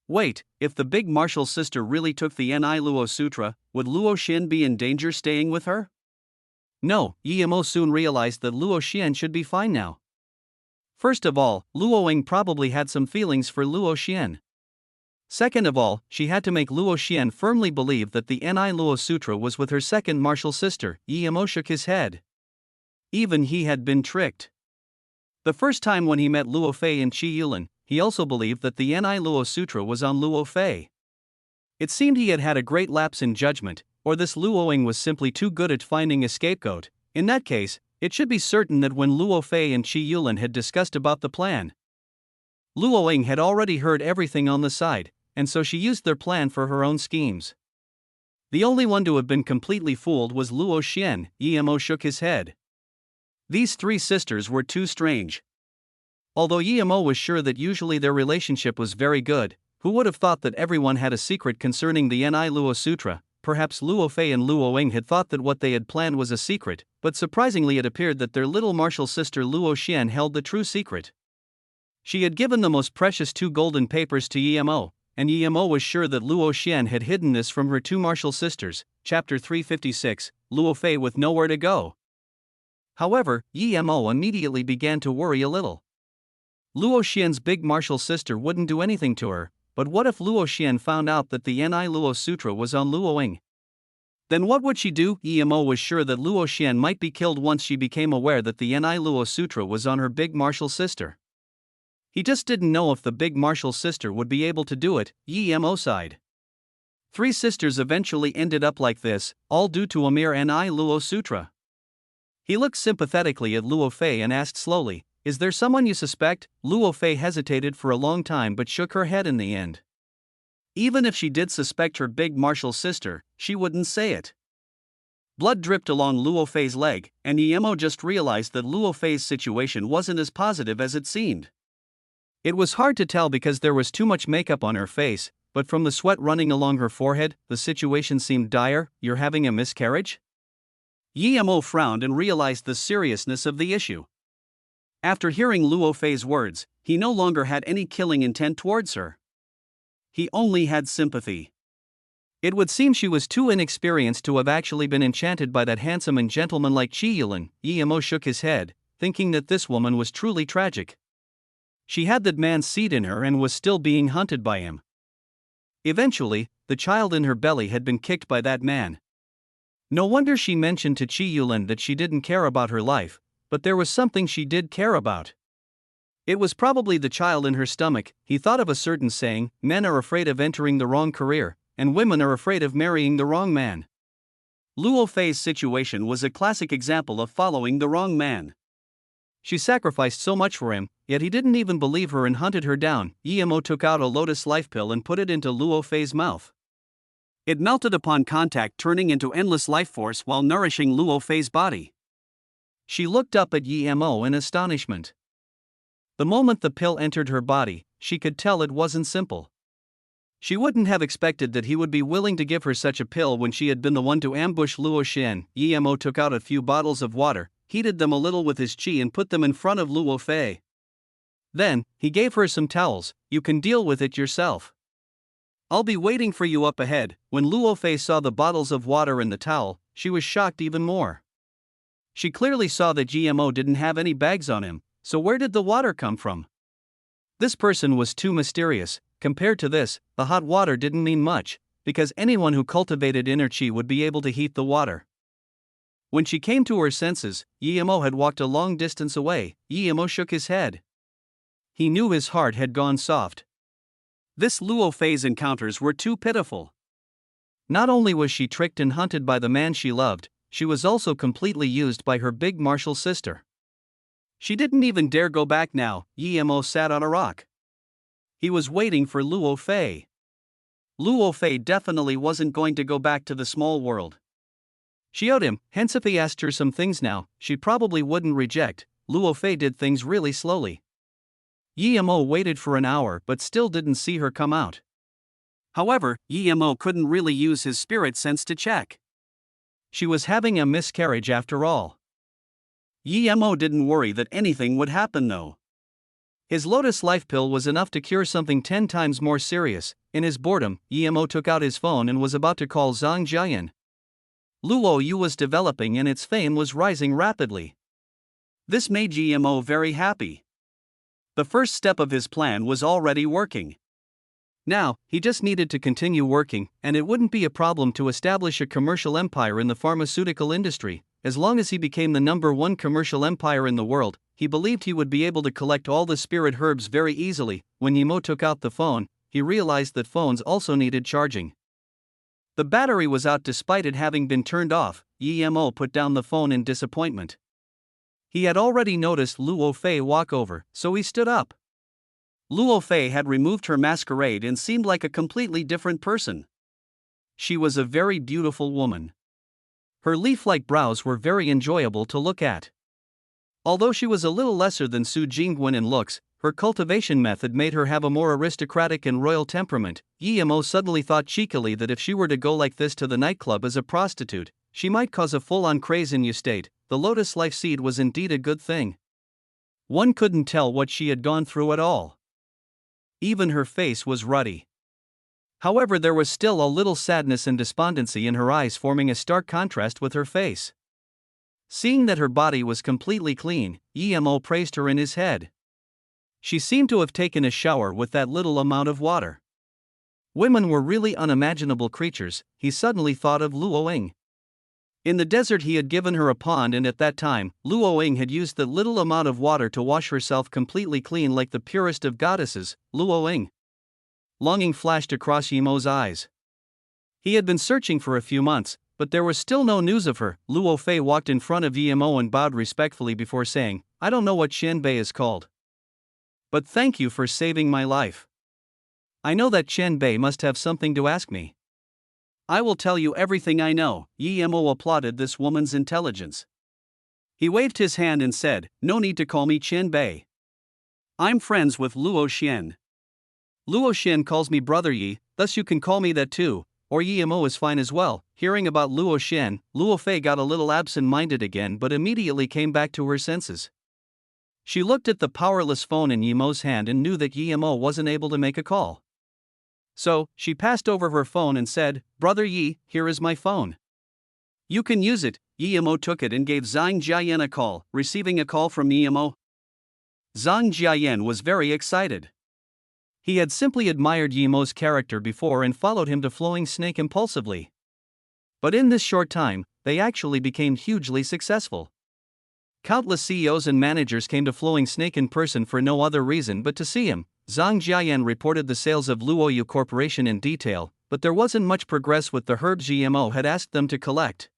Wait, if the Big Marshal sister really took the Ni Luo Sutra, would Luo Xian be in danger staying with her? No, Yi Mo soon realized that Luo Xian should be fine now. First of all, Luo Ying probably had some feelings for Luo Xian. Second of all, she had to make Luo Xian firmly believe that the Ni Luo Sutra was with her second martial sister. Yi Mo shook his head. Even he had been tricked. The first time when he met Luo Fei and Qi Yulin, he also believed that the Ni Luo Sutra was on Luo Fei. It seemed he had had a great lapse in judgment, or this Luo Ying was simply too good at finding a scapegoat. In that case, it should be certain that when Luo Fei and Qi Yulin had discussed about the plan, Luo Ying had already heard everything on the side, and so she used their plan for her own schemes. The only one to have been completely fooled was Luo Xian. Yi Mo shook his head. These three sisters were too strange. Although Yi Mo was sure that usually their relationship was very good, who would have thought that everyone had a secret concerning the Ni Luo Sutra? Perhaps Luo Fei and Luo Ying had thought that what they had planned was a secret, but surprisingly it appeared that their little martial sister Luo Xian held the true secret. She had given the most precious 2 golden papers to Yi Mo, and Yi Mo was sure that Luo Xian had hidden this from her 2 martial sisters. Chapter 356, Luo Fei with nowhere to go. However, Yi Mo immediately began to worry a little. Luo Xian's big martial sister wouldn't do anything to her, but what if Luo Xian found out that the Ni Luo Sutra was on Luo Ying? Then what would she do? Yi Mo was sure that Luo Xian might be killed once she became aware that the Ni Luo Sutra was on her big martial sister. He just didn't know if the big martial sister would be able to do it. Yi Mo sighed. 3 sisters eventually ended up like this, all due to a mere Ni Luo Sutra. He looked sympathetically at Luo Fei and asked slowly, "Is there someone you suspect?" Luo Fei hesitated for a long time but shook her head in the end. Even if she did suspect her big martial sister, she wouldn't say it. Blood dripped along Luo Fei's leg, and Yi Mo just realized that Luo Fei's situation wasn't as positive as it seemed. It was hard to tell because there was too much makeup on her face, but from the sweat running along her forehead, the situation seemed dire. "You're having a miscarriage?" Yi Mo frowned and realized the seriousness of the issue. After hearing Luo Fei's words, he no longer had any killing intent towards her. He only had sympathy. It would seem she was too inexperienced to have actually been enchanted by that handsome and gentlemanlike Qi Yulin. Yi Mo shook his head, thinking that this woman was truly tragic. She had that man's seed in her and was still being hunted by him. Eventually, the child in her belly had been kicked by that man. No wonder she mentioned to Chi Yulin that she didn't care about her life, but there was something she did care about. It was probably the child in her stomach. He thought of a certain saying: men are afraid of entering the wrong career, and women are afraid of marrying the wrong man. Luo Fei's situation was a classic example of following the wrong man. She sacrificed so much for him, yet he didn't even believe her and hunted her down. Yemo took out a lotus life pill and put it into Luo Fei's mouth. It melted upon contact, turning into endless life force while nourishing Luo Fei's body. She looked up at Yemo in astonishment. The moment the pill entered her body, she could tell it wasn't simple. She wouldn't have expected that he would be willing to give her such a pill when she had been the one to ambush Luo Xian. Yemo took out a few bottles of water, heated them a little with his qi and put them in front of Luo Fei. Then, he gave her some towels. You can deal with it yourself. I'll be waiting for you up ahead. When Luo Fei saw the bottles of water and the towel, she was shocked even more. She clearly saw that GMO didn't have any bags on him, so where did the water come from? This person was too mysterious. Compared to this, the hot water didn't mean much, because anyone who cultivated inner qi would be able to heat the water. When she came to her senses, Yemo had walked a long distance away. Yemo shook his head. He knew his heart had gone soft. This Luo Fei's encounters were too pitiful. Not only was she tricked and hunted by the man she loved, she was also completely used by her big martial sister. She didn't even dare go back now. Yemo sat on a rock. He was waiting for Luo Fei. Luo Fei definitely wasn't going to go back to the small world. She owed him, hence if he asked her some things now, she probably wouldn't reject. Luo Fei did things really slowly. Yemo waited for an hour but still didn't see her come out. However, Yemo couldn't really use his spirit sense to check. She was having a miscarriage after all. Yemo didn't worry that anything would happen though. His lotus life pill was enough to cure something 10 times more serious. In his boredom, Yemo took out his phone and was about to call Zhang Jiayan. Luo Yu was developing and its fame was rising rapidly. This made Yemo very happy. The first step of his plan was already working. Now, he just needed to continue working, and it wouldn't be a problem to establish a commercial empire in the pharmaceutical industry. As long as he became the #1 commercial empire in the world, he believed he would be able to collect all the spirit herbs very easily. When Yemo took out the phone, he realized that phones also needed charging. The battery was out despite it having been turned off. Yemo put down the phone in disappointment. He had already noticed Luo Fei walk over, so he stood up. Luo Fei had removed her masquerade and seemed like a completely different person. She was a very beautiful woman. Her leaf-like brows were very enjoyable to look at. Although she was a little lesser than Su Jingwen in looks, her cultivation method made her have a more aristocratic and royal temperament. Yemo suddenly thought cheekily that if she were to go like this to the nightclub as a prostitute, she might cause a full-on craze in Ustate. The lotus life seed was indeed a good thing. One couldn't tell what she had gone through at all. Even her face was ruddy. However, there was still a little sadness and despondency in her eyes, forming a stark contrast with her face. Seeing that her body was completely clean, Yemo praised her in his head. She seemed to have taken a shower with that little amount of water. Women were really unimaginable creatures. He suddenly thought of Luo Ying. In the desert he had given her a pond, and at that time, Luo Ying had used the little amount of water to wash herself completely clean like the purest of goddesses. Luo Ying. Longing flashed across Yemo's eyes. He had been searching for a few months, but there was still no news of her. Luo Fei walked in front of Yemo and bowed respectfully before saying, "I don't know what Qianbei is called. But thank you for saving my life. I know that Qianbei must have something to ask me. I will tell you everything I know." Yemo applauded this woman's intelligence. He waved his hand and said, "No need to call me Qianbei. I'm friends with Luo Xian. Luo Xian calls me Brother Yi, thus you can call me that too, or Yemo is fine as well." Hearing about Luo Xian, Luo Fei got a little absent-minded again but immediately came back to her senses. She looked at the powerless phone in Yemo's hand and knew that Yemo wasn't able to make a call. So, she passed over her phone and said, "Brother Yi, here is my phone. You can use it." Yemo took it and gave Zhang Jiayan a call. Receiving a call from Yemo, Zhang Jiayan was very excited. He had simply admired Yemo's character before and followed him to Flowing Snake impulsively. But in this short time, they actually became hugely successful. Countless CEOs and managers came to Flowing Snake in person for no other reason but to see him. Zhang Jiayan reported the sales of Luoyu Corporation in detail, but there wasn't much progress with the herbs GMO had asked them to collect.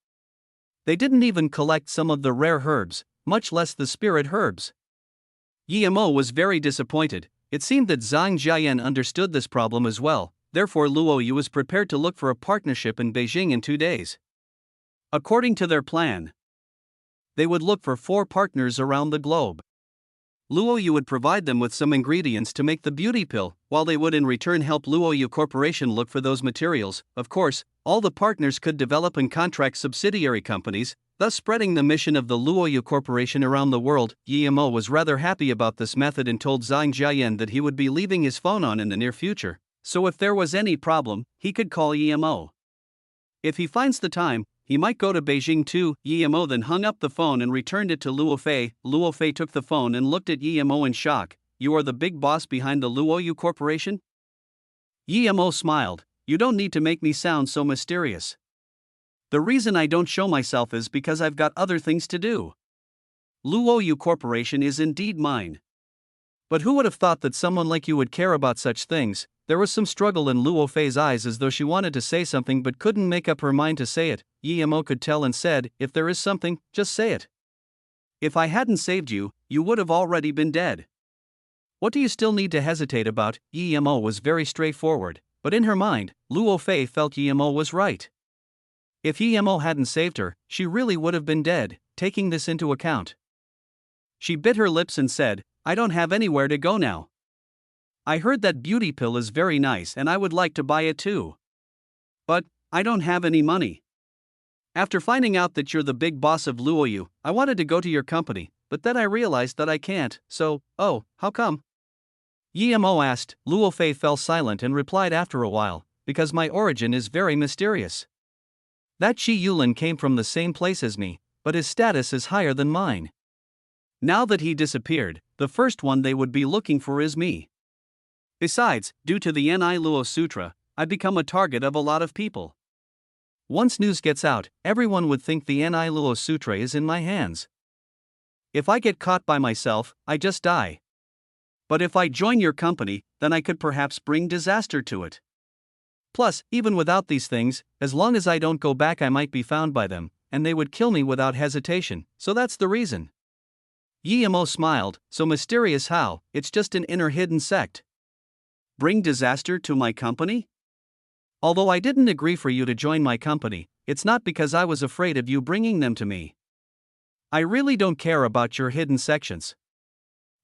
They didn't even collect some of the rare herbs, much less the spirit herbs. GMO was very disappointed. It seemed that Zhang Jiayan understood this problem as well, therefore Luoyu was prepared to look for a partnership in Beijing in 2 days. According to their plan, they would look for 4 partners around the globe. Luoyu would provide them with some ingredients to make the beauty pill, while they would in return help Luoyu Corporation look for those materials. Of course, all the partners could develop and contract subsidiary companies, thus spreading the mission of the Luoyu Corporation around the world. Yemo was rather happy about this method and told Zhang Jiayan that he would be leaving his phone on in the near future, so if there was any problem, he could call Yemo. If he finds the time, he might go to Beijing too. Yemo then hung up the phone and returned it to Luo Fei. Luo Fei took the phone and looked at Yemo in shock. "You are the big boss behind the Luoyu Corporation?" Yemo smiled. "You don't need to make me sound so mysterious. The reason I don't show myself is because I've got other things to do. Luoyu Corporation is indeed mine. But who would have thought that someone like you would care about such things?" There was some struggle in Luo Fei's eyes as though she wanted to say something but couldn't make up her mind to say it. Yemo could tell and said, "If there is something, just say it. If I hadn't saved you, you would have already been dead. What do you still need to hesitate about?" Yemo was very straightforward, but in her mind, Luo Fei felt Yemo was right. If Yemo hadn't saved her, she really would have been dead. Taking this into account, she bit her lips and said, "I don't have anywhere to go now. I heard that beauty pill is very nice and I would like to buy it too. But I don't have any money. After finding out that you're the big boss of Luoyu, I wanted to go to your company, but then I realized that I can't, so, oh, how come?" Yemo asked. Luo Fei fell silent and replied after a while, "Because my origin is very mysterious. That Qi Yulin came from the same place as me, but his status is higher than mine. Now that he disappeared, the first one they would be looking for is me. Besides, due to the Ni Luo Sutra, I become a target of a lot of people. Once news gets out, everyone would think the Ni Luo Sutra is in my hands. If I get caught by myself, I just die. But if I join your company, then I could perhaps bring disaster to it. Plus, even without these things, as long as I don't go back, I might be found by them, and they would kill me without hesitation, so that's the reason." Yemo smiled. "So mysterious how? It's just an inner hidden sect. Bring disaster to my company? Although I didn't agree for you to join my company, it's not because I was afraid of you bringing them to me. I really don't care about your hidden sections.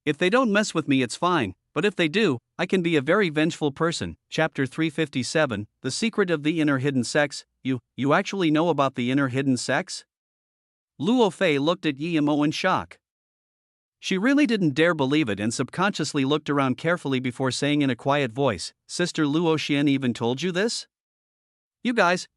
If they don't mess with me, it's fine, but if they do, I can be a very vengeful person." Chapter 357, The Secret of the Inner Hidden Sects. You actually know about the inner hidden sects?" Luo Fei looked at Yemo in shock. She really didn't dare believe it and subconsciously looked around carefully before saying in a quiet voice, "Sister Luo Xian even told you this?" You guys,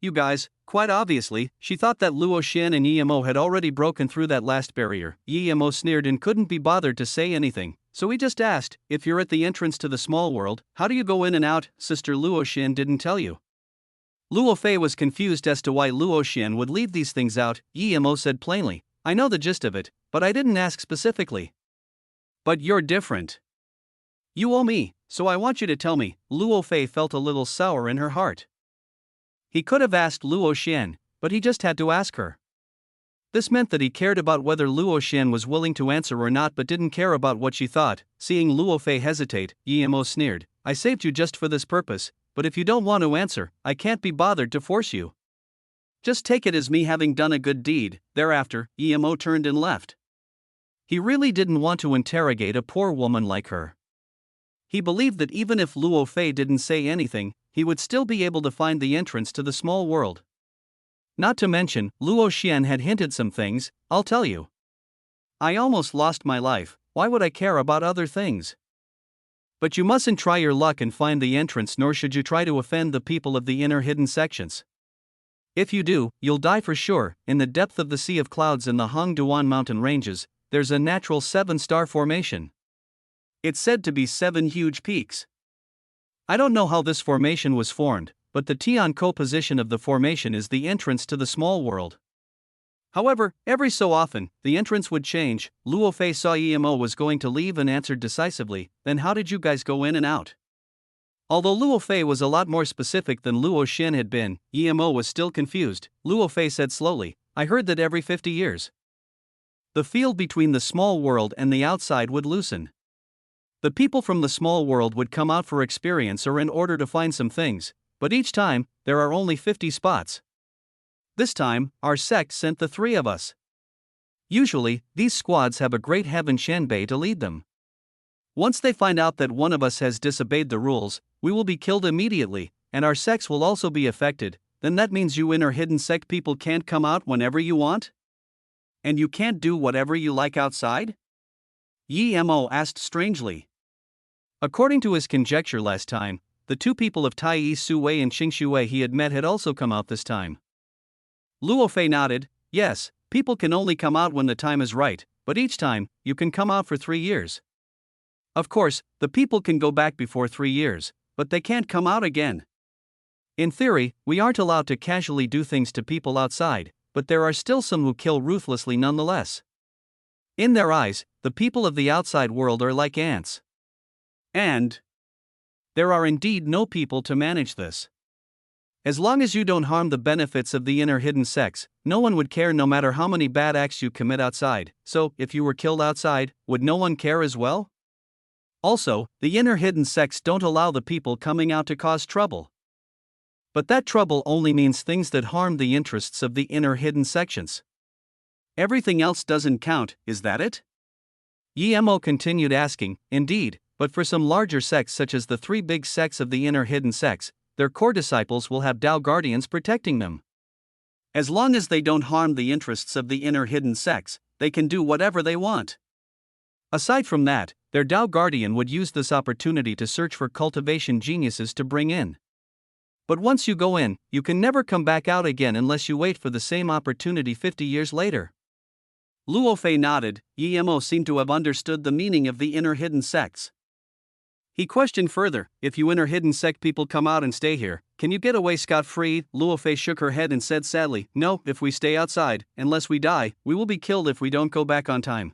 quite obviously, she thought that Luo Xian and Yemo had already broken through that last barrier. Yemo sneered and couldn't be bothered to say anything, so he just asked, "If you're at the entrance to the small world, how do you go in and out? Sister Luo Xian didn't tell you." Luo Fei was confused as to why Luo Xian would leave these things out. Yemo said plainly, "I know the gist of it, but I didn't ask specifically." "But you're different. You owe me, so I want you to tell me." Luo Fei felt a little sour in her heart. He could have asked Luo Xian, but he just had to ask her. This meant that he cared about whether Luo Xian was willing to answer or not but didn't care about what she thought. Seeing Luo Fei hesitate, Yemo sneered, "I saved you just for this purpose, but if you don't want to answer, I can't be bothered to force you. Just take it as me having done a good deed." Thereafter, Yemo turned and left. He really didn't want to interrogate a poor woman like her. He believed that even if Luo Fei didn't say anything, he would still be able to find the entrance to the small world. Not to mention, Luo Xian had hinted some things. "I'll tell you. I almost lost my life, why would I care about other things? But you mustn't try your luck and find the entrance, nor should you try to offend the people of the inner hidden sections. If you do, you'll die for sure." In the depth of the Sea of Clouds in the Hongduan mountain ranges, there's a natural 7-star formation. It's said to be 7 huge peaks. I don't know how this formation was formed, but the Tiankou position of the formation is the entrance to the small world. However, every so often, the entrance would change. Luo Fei saw Emo was going to leave and answered decisively, "Then how did you guys go in and out?" Although Luo Fei was a lot more specific than Luo Xin had been, Emo was still confused. Luo Fei said slowly, "I heard that every 50 years, the field between the small world and the outside would loosen. The people from the small world would come out for experience or in order to find some things, but each time, there are only 50 spots. This time, our sect sent the 3 of us. Usually, these squads have a great heaven Shanbei to lead them. Once they find out that one of us has disobeyed the rules, we will be killed immediately, and our sects will also be affected. Then that means you inner hidden sect people can't come out whenever you want? And you can't do whatever you like outside?" Yi Mo asked strangely. According to his conjecture last time, the 2 people of Tai Su Wei and Xing Shui he had met had also come out this time. Luo Fei nodded. "Yes, people can only come out when the time is right, but each time, you can come out for 3 years. Of course, the people can go back before 3 years, but they can't come out again. In theory, we aren't allowed to casually do things to people outside, but there are still some who kill ruthlessly nonetheless. In their eyes, the people of the outside world are like ants. And there are indeed no people to manage this. As long as you don't harm the benefits of the inner hidden sects, no one would care no matter how many bad acts you commit outside. So, if you were killed outside, would no one care as well? Also, the inner hidden sects don't allow the people coming out to cause trouble. But that trouble only means things that harm the interests of the inner hidden sections. Everything else doesn't count, is that it?" Yi Mo continued asking. "Indeed, but for some larger sects such as the 3 big sects of the inner hidden sects, their core disciples will have Dao guardians protecting them. As long as they don't harm the interests of the inner hidden sects, they can do whatever they want. Aside from that, their Dao guardian would use this opportunity to search for cultivation geniuses to bring in. But once you go in, you can never come back out again unless you wait for the same opportunity 50 years later." Luo Fei nodded. Yi Mo seemed to have understood the meaning of the inner hidden sects. He questioned further, "If you inner hidden sect people come out and stay here, can you get away scot-free?" Luo Fei shook her head and said sadly, "No, if we stay outside, unless we die, we will be killed if we don't go back on time.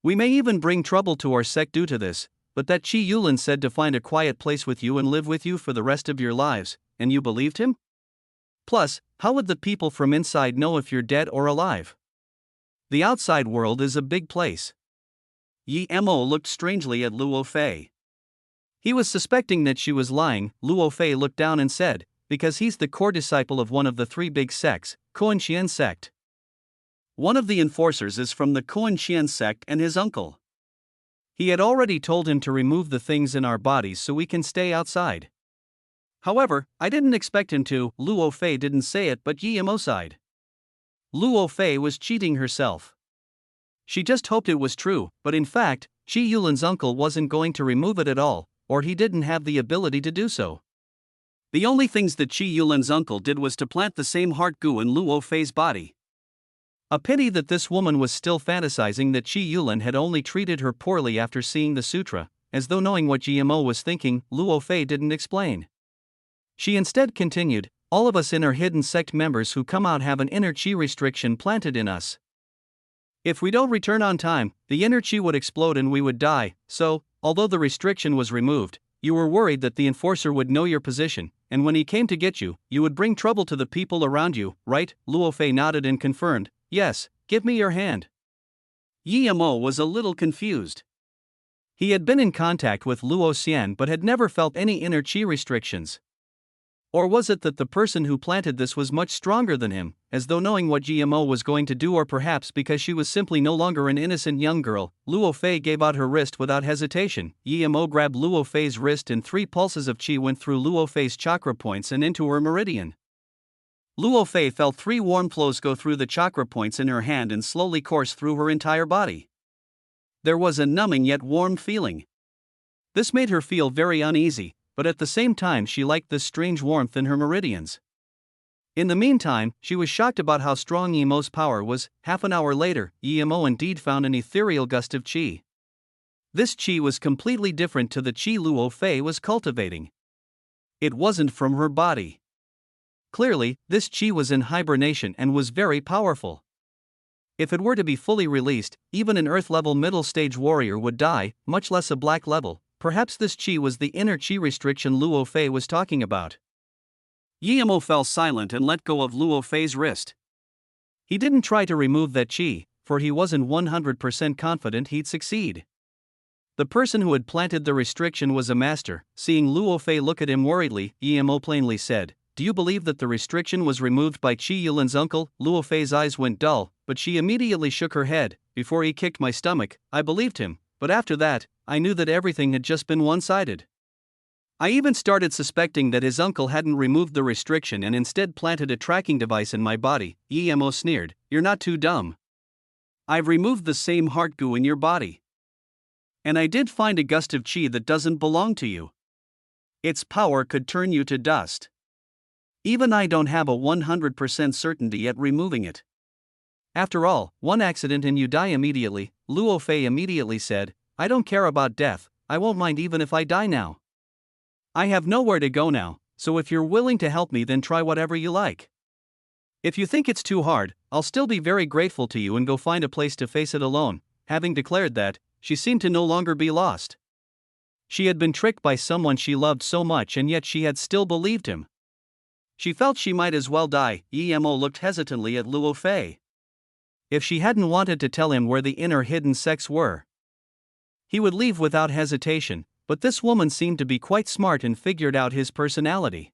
We may even bring trouble to our sect due to this, but that Qi Yulin said to find a quiet place with you and live with you for the rest of your lives, and you believed him? Plus, how would the people from inside know if you're dead or alive? The outside world is a big place." Yi Mo looked strangely at Luo Fei. He was suspecting that she was lying. Luo Fei looked down and said, "Because he's the core disciple of one of the 3 big sects, Koan sect. One of the enforcers is from the Koan sect and his uncle. He had already told him to remove the things in our bodies so we can stay outside. However, I didn't expect him to." Luo Fei didn't say it, but Yi Mo sighed. Luo Fei was cheating herself. She just hoped it was true, but in fact, Qi Yulin's uncle wasn't going to remove it at all, or he didn't have the ability to do so. The only things that Qi Yulin's uncle did was to plant the same heart goo in Luo Fei's body. A pity that this woman was still fantasizing that Qi Yulin had only treated her poorly after seeing the sutra, as though knowing what Yi Mo was thinking. Luo Fei didn't explain. She instead continued, "All of us inner hidden sect members who come out have an inner qi restriction planted in us. If we don't return on time, the inner qi would explode and we would die. So, although the restriction was removed, you were worried that the enforcer would know your position, and when he came to get you, you would bring trouble to the people around you, right?" Luo Fei nodded and confirmed, "Yes, give me your hand." Yi Mo was a little confused. He had been in contact with Luo Xian but had never felt any inner qi restrictions. Or was it that the person who planted this was much stronger than him, as though knowing what Yi Mo was going to do, or perhaps because she was simply no longer an innocent young girl? Luo Fei gave out her wrist without hesitation. Yi Mo grabbed Luo Fei's wrist and 3 pulses of qi went through Luo Fei's chakra points and into her meridian. Luo Fei felt 3 warm flows go through the chakra points in her hand and slowly course through her entire body. There was a numbing yet warm feeling. This made her feel very uneasy, but at the same time she liked this strange warmth in her meridians. In the meantime, she was shocked about how strong Yi Mo's power was. Half an hour later, Yi Mo indeed found an ethereal gust of qi. This qi was completely different to the qi Luo Fei was cultivating. It wasn't from her body. Clearly, this qi was in hibernation and was very powerful. If it were to be fully released, even an Earth-level middle-stage warrior would die, much less a black level. Perhaps this chi was the inner chi restriction Luo Fei was talking about. Yemo fell silent and let go of Luo Fei's wrist. He didn't try to remove that chi, for he wasn't 100% confident he'd succeed. The person who had planted the restriction was a master. Seeing Luo Fei look at him worriedly, Yemo plainly said, "Do you believe that the restriction was removed by Qi Yulin's uncle?" Luo Fei's eyes went dull, but she immediately shook her head. "Before he kicked my stomach, I believed him, but after that, I knew that everything had just been one-sided. I even started suspecting that his uncle hadn't removed the restriction and instead planted a tracking device in my body." Yemo sneered, "You're not too dumb. I've removed the same heart goo in your body. And I did find a gust of chi that doesn't belong to you. Its power could turn you to dust. Even I don't have a 100% certainty at removing it. After all, one accident and you die immediately." Luo Fei immediately said, "I don't care about death, I won't mind even if I die now. I have nowhere to go now, so if you're willing to help me then try whatever you like. If you think it's too hard, I'll still be very grateful to you and go find a place to face it alone." Having declared that, she seemed to no longer be lost. She had been tricked by someone she loved so much and yet she had still believed him. She felt she might as well die. Yemo looked hesitantly at Luo Fei. If she hadn't wanted to tell him where the inner hidden sects were, he would leave without hesitation, but this woman seemed to be quite smart and figured out his personality.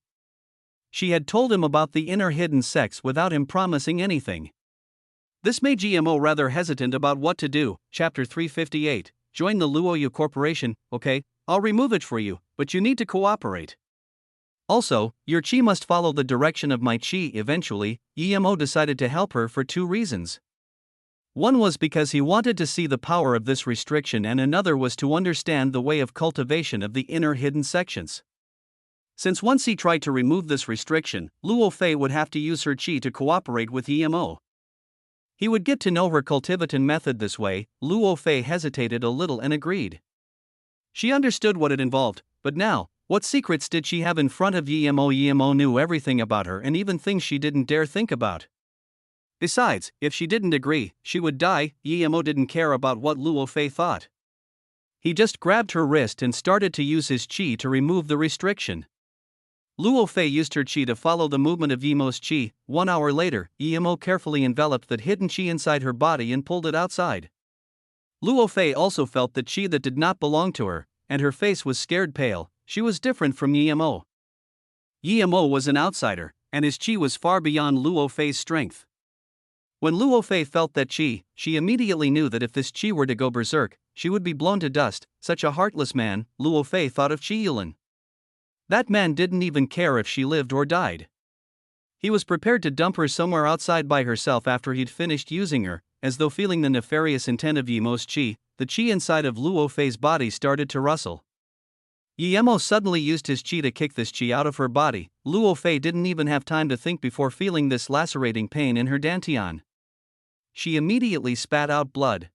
She had told him about the inner hidden sects without him promising anything. This made GMO rather hesitant about what to do. Chapter 358, Join the Luoyu Corporation. "Okay, I'll remove it for you, but you need to cooperate. Also, your chi must follow the direction of my chi." Eventually, Yemo decided to help her for two reasons. One was because he wanted to see the power of this restriction and another was to understand the way of cultivation of the inner hidden sections. Since once he tried to remove this restriction, Luo Fei would have to use her chi to cooperate with Yemo. He would get to know her cultivatin method this way. Luo Fei hesitated a little and agreed. She understood what it involved, but now, what secrets did she have in front of Yemo? Yemo knew everything about her and even things she didn't dare think about. Besides, if she didn't agree, she would die. Yemo didn't care about what Luo Fei thought. He just grabbed her wrist and started to use his chi to remove the restriction. Luo Fei used her chi to follow the movement of Yemo's chi. 1 hour later, Yemo carefully enveloped that hidden chi inside her body and pulled it outside. Luo Fei also felt the chi that did not belong to her, and her face was scared pale. She was different from Yemo. Yemo was an outsider, and his chi was far beyond Luo Fei's strength. When Luo Fei felt that chi, she immediately knew that if this chi were to go berserk, she would be blown to dust. Such a heartless man, Luo Fei thought of Qi Yulin. That man didn't even care if she lived or died. He was prepared to dump her somewhere outside by herself after he'd finished using her. As though feeling the nefarious intent of Yemo's chi, the chi inside of Luo Fei's body started to rustle. Yemo suddenly used his chi to kick this chi out of her body. Luo Fei didn't even have time to think before feeling this lacerating pain in her dantian. She immediately spat out blood.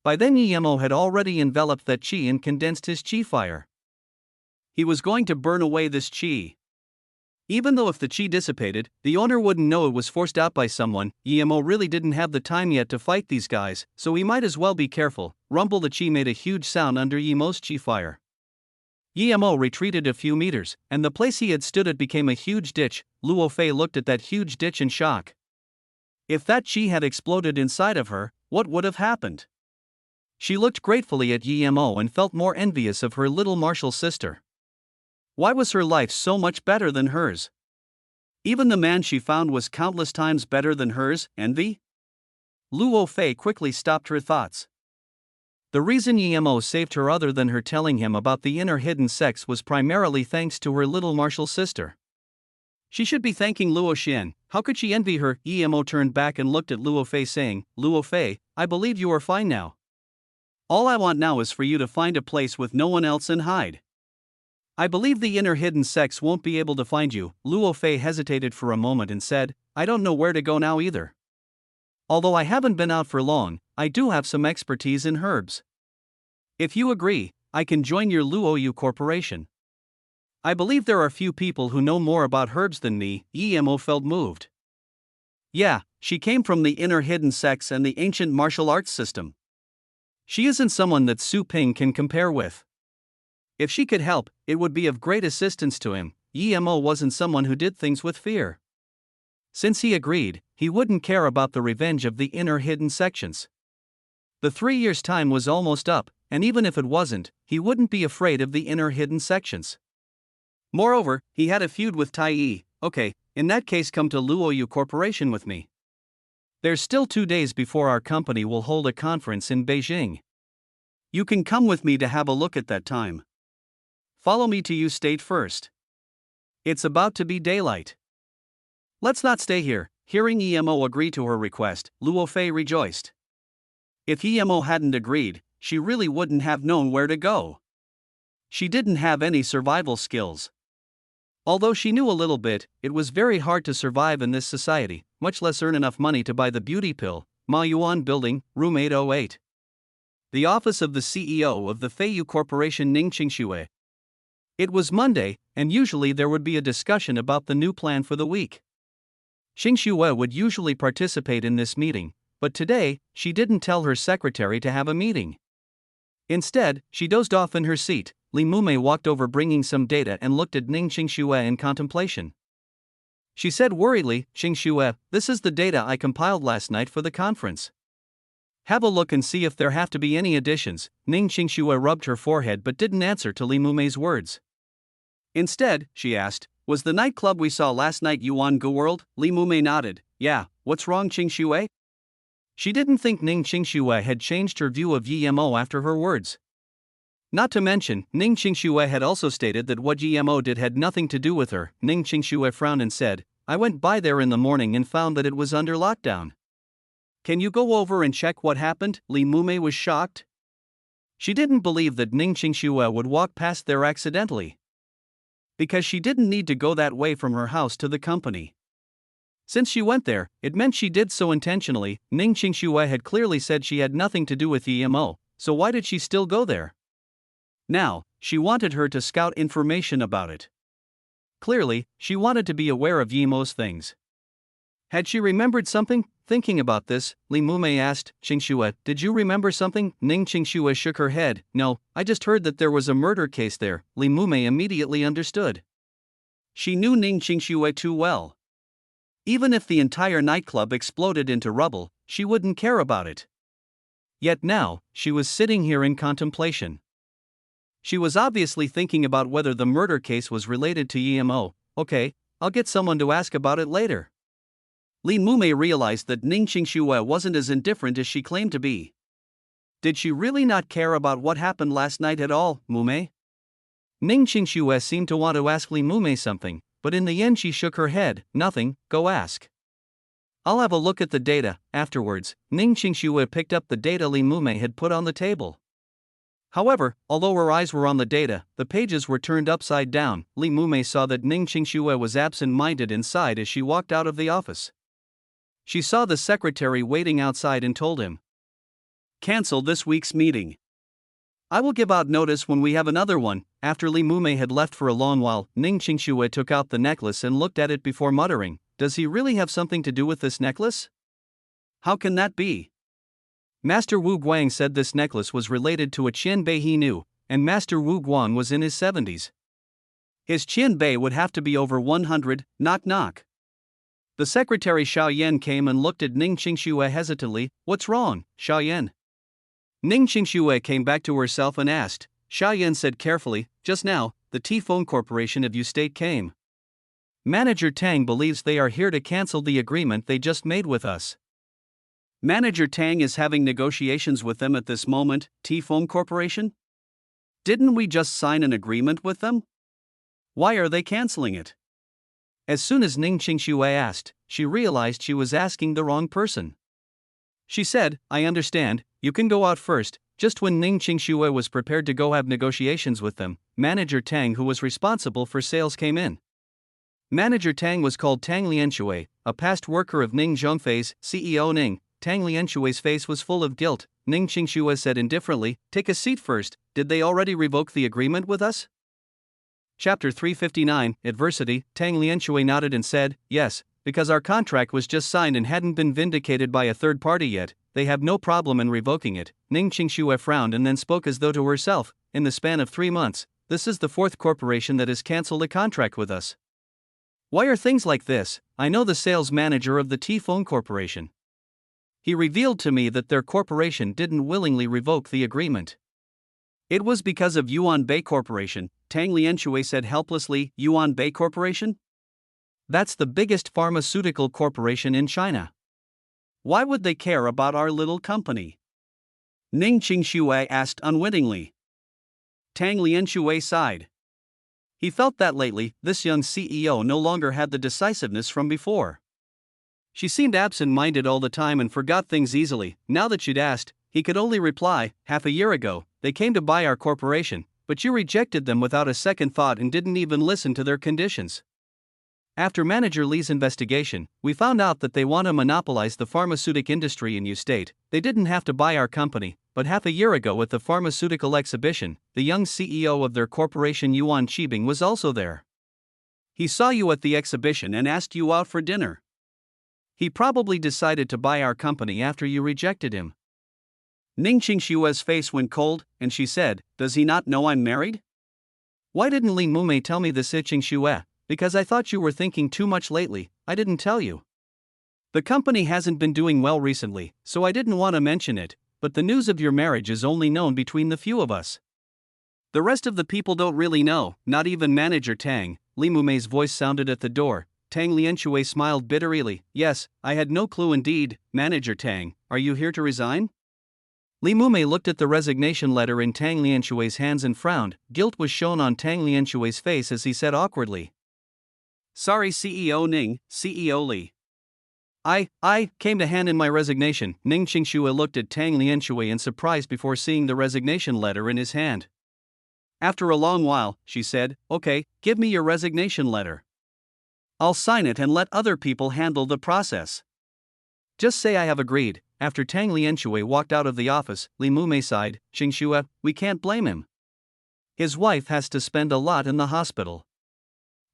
By then Yemo had already enveloped that chi and condensed his chi fire. He was going to burn away this chi. Even though if the chi dissipated, the owner wouldn't know it was forced out by someone, Yemo really didn't have the time yet to fight these guys, so he might as well be careful. Rumble. The chi made a huge sound under Yemo's chi fire. Yemo retreated a few meters, and the place he had stood at became a huge ditch. Luo Fei looked at that huge ditch in shock. If that chi had exploded inside of her, what would have happened? She looked gratefully at Yemo and felt more envious of her little martial sister. Why was her life so much better than hers? Even the man she found was countless times better than hers. Envy? Luo Fei quickly stopped her thoughts. The reason Yemo saved her other than her telling him about the inner hidden sex was primarily thanks to her little martial sister. She should be thanking Luo Xian. How could she envy her? Yemo turned back and looked at Luo Fei saying, "Luo Fei, I believe you are fine now. All I want now is for you to find a place with no one else and hide. I believe the inner hidden sex won't be able to find you." Luo Fei hesitated for a moment and said, "I don't know where to go now either. Although I haven't been out for long, I do have some expertise in herbs. If you agree, I can join your Luoyu Corporation. I believe there are few people who know more about herbs than me." Yemo felt moved. Yeah, she came from the inner hidden sects and the ancient martial arts system. She isn't someone that Su Ping can compare with. If she could help, it would be of great assistance to him. Yemo wasn't someone who did things with fear. Since he agreed, he wouldn't care about the revenge of the inner hidden sections. The 3 years' time was almost up, and even if it wasn't, he wouldn't be afraid of the inner hidden sections. Moreover, he had a feud with Tai Yi. Okay, in that case come to Luoyu Corporation with me. There's still 2 days before our company will hold a conference in Beijing. You can come with me to have a look at that time. Follow me to U State first. It's about to be daylight. Let's not stay here. Hearing Emo agree to her request, Luo Fei rejoiced. If Emo hadn't agreed, she really wouldn't have known where to go. She didn't have any survival skills. Although she knew a little bit, it was very hard to survive in this society, much less earn enough money to buy the beauty pill. Ma Yuan Building, Room 808. The office of the CEO of the Feiyu Corporation Ning Qingxue. It was Monday, and usually there would be a discussion about the new plan for the week. Qingxue would usually participate in this meeting, but today, she didn't tell her secretary to have a meeting. Instead, she dozed off in her seat. Li Mumei walked over bringing some data and looked at Ning Qingxue in contemplation. She said worriedly, "Qingxue, this is the data I compiled last night for the conference. Have a look and see if there have to be any additions." Ning Qingxue rubbed her forehead but didn't answer to Li Mumei's words. Instead, she asked, "Was the nightclub we saw last night Yuan Gu World?" Li Mumei nodded. "Yeah, what's wrong, Qingxue?" She didn't think Ning Qingxue had changed her view of Yemo after her words. Not to mention, Ning Qingxue had also stated that what Yemo did had nothing to do with her. Ning Qingxue frowned and said, "I went by there in the morning and found that it was under lockdown. Can you go over and check what happened?" Li Mumei was shocked. She didn't believe that Ning Qingxue would walk past there accidentally. Because she didn't need to go that way from her house to the company. Since she went there, it meant she did so intentionally. Ning Qingxue had clearly said she had nothing to do with Yemo, so why did she still go there? Now, she wanted her to scout information about it. Clearly, she wanted to be aware of Yemo's things. Had she remembered something? Thinking about this, Li Mumei asked, "Qingxue, did you remember something?" Ning Qingxue shook her head. "No, I just heard that there was a murder case there." Li Mumei immediately understood. She knew Ning Qingxue too well. Even if the entire nightclub exploded into rubble, she wouldn't care about it. Yet now, she was sitting here in contemplation. She was obviously thinking about whether the murder case was related to Yemo. Okay, I'll get someone to ask about it later. Li Mumei realized that Ning Qingxue wasn't as indifferent as she claimed to be. Did she really not care about what happened last night at all, Mumei? Ning Qingxue seemed to want to ask Li Mumei something, but in the end she shook her head. "Nothing, go ask. I'll have a look at the data." Afterwards, Ning Qingxue picked up the data Li Mumei had put on the table. However, although her eyes were on the data, the pages were turned upside down. Li Mumei saw that Ning Qingxue was absent-minded inside as she walked out of the office. She saw the secretary waiting outside and told him, "Cancel this week's meeting. I will give out notice when we have another one." After Li Mumei had left for a long while, Ning Qingxue took out the necklace and looked at it before muttering, "Does he really have something to do with this necklace? How can that be?" Master Wu Guang said this necklace was related to a Qianbei he knew, and Master Wu Guang was in his 70s. His Qianbei would have to be over 100, knock knock. The secretary Xiao Yan came and looked at Ning Qingxue hesitantly. "What's wrong, Xiao Yan?" Ning Qingxue came back to herself and asked. Xiao Yan said carefully, "Just now, the T-Phone Corporation of U State came. Manager Tang believes they are here to cancel the agreement they just made with us." Manager Tang is having negotiations with them at this moment, T-Phone Corporation? Didn't we just sign an agreement with them? Why are they canceling it? As soon as Ning Qingxue asked, she realized she was asking the wrong person. She said, "I understand, you can go out first." Just when Ning Qingxue was prepared to go have negotiations with them, Manager Tang, who was responsible for sales, came in. Manager Tang was called Tang Lianxue, a past worker of Ning Zhongfei's. CEO Ning. Tang Lianxue's face was full of guilt. Ning Qingxue said indifferently, "Take a seat first. Did they already revoke the agreement with us?" Chapter 359, Adversity. Tang Lianxue nodded and said, "Yes, because our contract was just signed and hadn't been vindicated by a third party yet, they have no problem in revoking it. Ning Qingxue frowned and then spoke as though to herself, in the span of 3 months, this is the fourth corporation that has cancelled a contract with us. Why are things like this? I know the sales manager of the T-Phone Corporation. He revealed to me that their corporation didn't willingly revoke the agreement. It was because of Yuan Bei Corporation, Tang Lianxue said helplessly. Yuan Bei Corporation? That's the biggest pharmaceutical corporation in China. Why would they care about our little company? Ning Qingxue asked unwittingly. Tang Lianxue sighed. He felt that lately, this young CEO no longer had the decisiveness from before. She seemed absent-minded all the time and forgot things easily. Now that she'd asked, he could only reply, half a year ago, they came to buy our corporation, but you rejected them without a second thought and didn't even listen to their conditions. After Manager Li's investigation, we found out that they want to monopolize the pharmaceutical industry in your state. They didn't have to buy our company, but half a year ago at the pharmaceutical exhibition, the young CEO of their corporation Yuan Qibing was also there. He saw you at the exhibition and asked you out for dinner. He probably decided to buy our company after you rejected him. Ning Qingshue's face went cold, and she said, does he not know I'm married? Why didn't Li Mumei tell me this? Qingxue, because I thought you were thinking too much lately, I didn't tell you. The company hasn't been doing well recently, so I didn't want to mention it, but the news of your marriage is only known between the few of us. The rest of the people don't really know, not even Manager Tang. Li Mumei's voice sounded at the door. Tang Lianxue smiled bitterly. Yes, I had no clue indeed. Manager Tang, are you here to resign? Li Mumei looked at the resignation letter in Tang Lianxue's hands and frowned. Guilt was shown on Tang Lianxue's face as he said awkwardly. Sorry CEO Ning, CEO Li. I came to hand in my resignation. Ning Qingxue looked at Tang Lianxue in surprise before seeing the resignation letter in his hand. After a long while, she said, okay, give me your resignation letter. I'll sign it and let other people handle the process. Just say I have agreed. After Tang Lianxue walked out of the office, Li Mumei sighed. Qingxue, we can't blame him. His wife has to spend a lot in the hospital.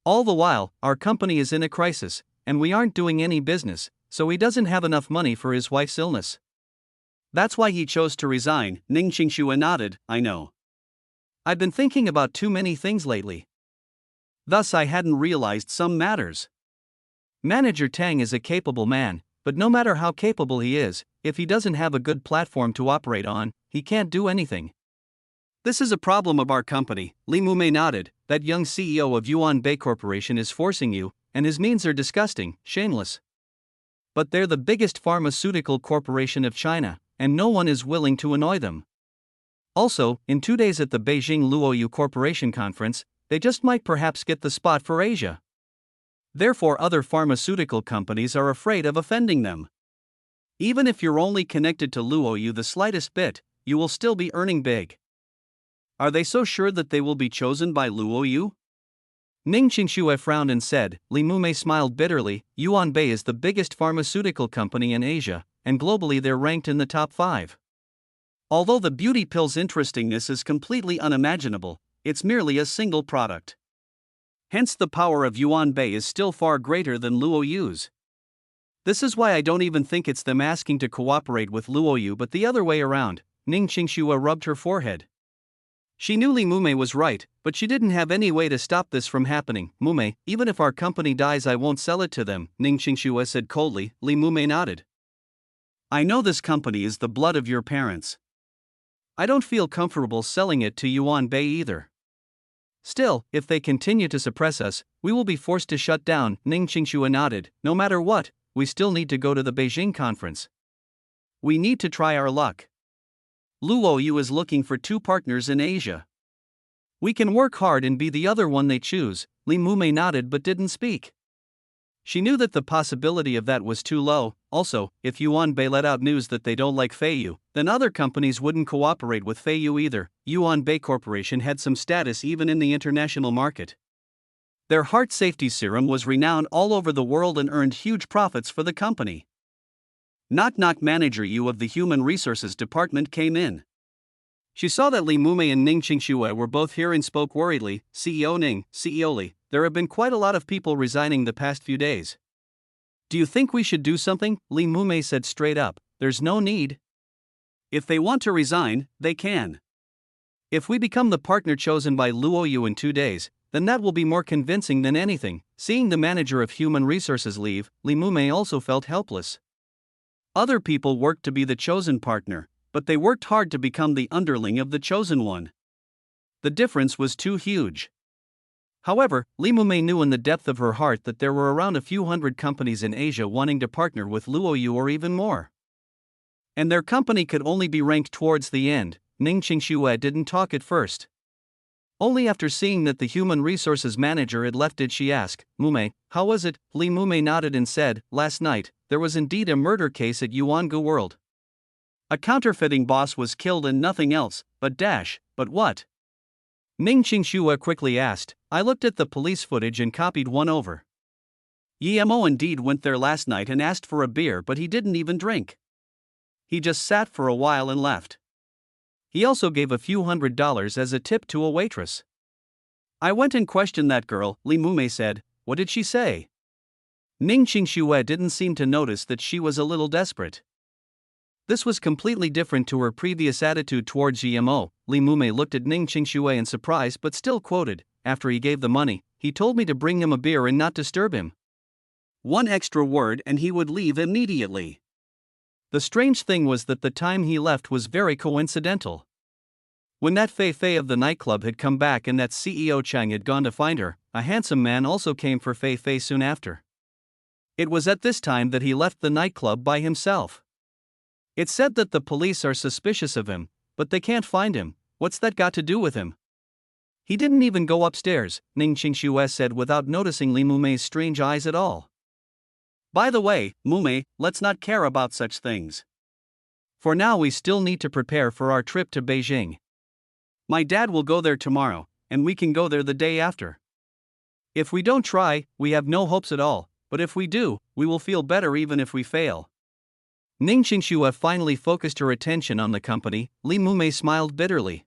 All the while, our company is in a crisis, and we aren't doing any business, so he doesn't have enough money for his wife's illness. That's why he chose to resign. Ning Qingxue nodded. I know. I've been thinking about too many things lately. Thus I hadn't realized some matters. Manager Tang is a capable man, but no matter how capable he is, if he doesn't have a good platform to operate on, he can't do anything. This is a problem of our company. Li Mumei nodded. That young CEO of Yuan Bei Corporation is forcing you, and his means are disgusting, shameless. But they're the biggest pharmaceutical corporation of China, and no one is willing to annoy them. Also, in 2 days at the Beijing Luoyu Corporation Conference, they just might perhaps get the spot for Asia. Therefore other pharmaceutical companies are afraid of offending them. Even if you're only connected to Luoyu the slightest bit, you will still be earning big. Are they so sure that they will be chosen by Luoyu? Ning Qingxue frowned and said. Li Mumei smiled bitterly. Yuan Bei is the biggest pharmaceutical company in Asia, and globally they're ranked in the top 5. Although the beauty pill's interestingness is completely unimaginable, it's merely a single product. Hence the power of Yuan Bei is still far greater than Luoyu's. This is why I don't even think it's them asking to cooperate with Luoyu but the other way around. Ning Qingxue rubbed her forehead. She knew Li Mumei was right, but she didn't have any way to stop this from happening. Mumei, even if our company dies I won't sell it to them, Ning Qingxue said coldly. Li Mumei nodded. I know this company is the blood of your parents. I don't feel comfortable selling it to Yuan Bei either. Still, if they continue to suppress us, we will be forced to shut down. Ning Qingxue nodded. No matter what, we still need to go to the Beijing conference. We need to try our luck. Luoyu is looking for 2 partners in Asia. We can work hard and be the other one they choose. Li Mumei nodded but didn't speak. She knew that the possibility of that was too low. Also, if Yuan Bei let out news that they don't like Feiyu, then other companies wouldn't cooperate with Feiyu either. Yuan Bei Corporation had some status even in the international market. Their heart safety serum was renowned all over the world and earned huge profits for the company. Knock Manager Yu of the Human Resources Department came in. She saw that Li Mumei and Ning Qingxue were both here and spoke worriedly. CEO Ning, CEO Li, there have been quite a lot of people resigning the past few days. Do you think we should do something? Lee Mume said straight up. There's no need. If they want to resign, they can. If we become the partner chosen by Luo Yu in 2 days, then that will be more convincing than anything. Seeing the manager of human resources leave, Lee Mume also felt helpless. Other people worked to be the chosen partner, but they worked hard to become the underling of the chosen one. The difference was too huge. However, Lee Mume knew in the depth of her heart that there were around a few hundred companies in Asia wanting to partner with Luo Yu or even more. And their company could only be ranked towards the end. Ning Qingxue didn't talk at first. Only after seeing that the human resources manager had left did she ask, Mume, how was it? Lee Mume nodded and said, last night, there was indeed a murder case at Yuangu World. A counterfeiting boss was killed and nothing else, but what? Ning Qingxue quickly asked. I looked at the police footage and copied one over. Yemo indeed went there last night and asked for a beer, but he didn't even drink. He just sat for a while and left. He also gave a few $100s as a tip to a waitress. I went and questioned that girl, Lee Mume said. What did she say? Ning Qingxue didn't seem to notice that she was a little desperate. This was completely different to her previous attitude towards GMO. Lee Mume looked at Ning Qingxue in surprise but still quoted, after he gave the money, he told me to bring him a beer and not disturb him. One extra word and he would leave immediately. The strange thing was that the time he left was very coincidental. When that Fei Fei of the nightclub had come back and that CEO Chang had gone to find her, a handsome man also came for Fei Fei soon after. It was at this time that he left the nightclub by himself. It's said that the police are suspicious of him, but they can't find him. What's that got to do with him? He didn't even go upstairs, Ning Qingxue said without noticing Lee Mume's strange eyes at all. By the way, Mume, let's not care about such things. For now we still need to prepare for our trip to Beijing. My dad will go there tomorrow, and we can go there the day after. If we don't try, we have no hopes at all, but if we do, we will feel better even if we fail. Ning Qingxue finally focused her attention on the company. Lee Mume smiled bitterly.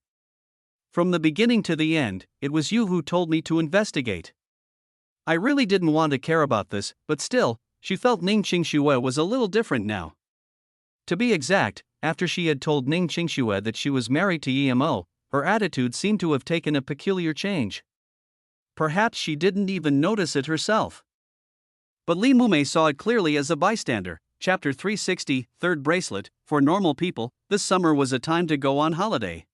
From the beginning to the end, it was you who told me to investigate. I really didn't want to care about this, but still, she felt Ning Qingxue was a little different now. To be exact, after she had told Ning Qingxue that she was married to EMO, her attitude seemed to have taken a peculiar change. Perhaps she didn't even notice it herself. But Lee Mume saw it clearly as a bystander. Chapter 360, Third Bracelet. For normal people, this summer was a time to go on holiday.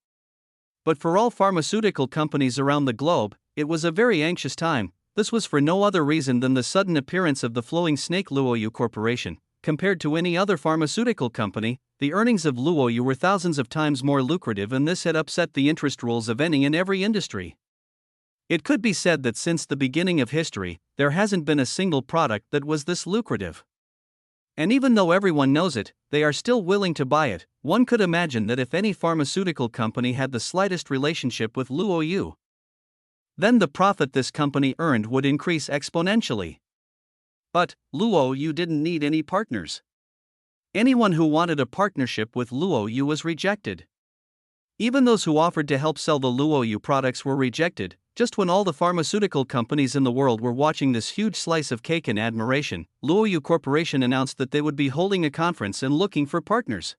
But for all pharmaceutical companies around the globe, it was a very anxious time. This was for no other reason than the sudden appearance of the flowing snake Luoyu Corporation. Compared to any other pharmaceutical company, the earnings of Luoyu were thousands of times more lucrative, and this had upset the interest rules of any and every industry. It could be said that since the beginning of history, there hasn't been a single product that was this lucrative. And even though everyone knows it, they are still willing to buy it. One could imagine that if any pharmaceutical company had the slightest relationship with Luoyu, then the profit this company earned would increase exponentially. But Luoyu didn't need any partners. Anyone who wanted a partnership with Luoyu was rejected. Even those who offered to help sell the Luoyu products were rejected. Just when all the pharmaceutical companies in the world were watching this huge slice of cake in admiration, Luoyu Corporation announced that they would be holding a conference and looking for partners.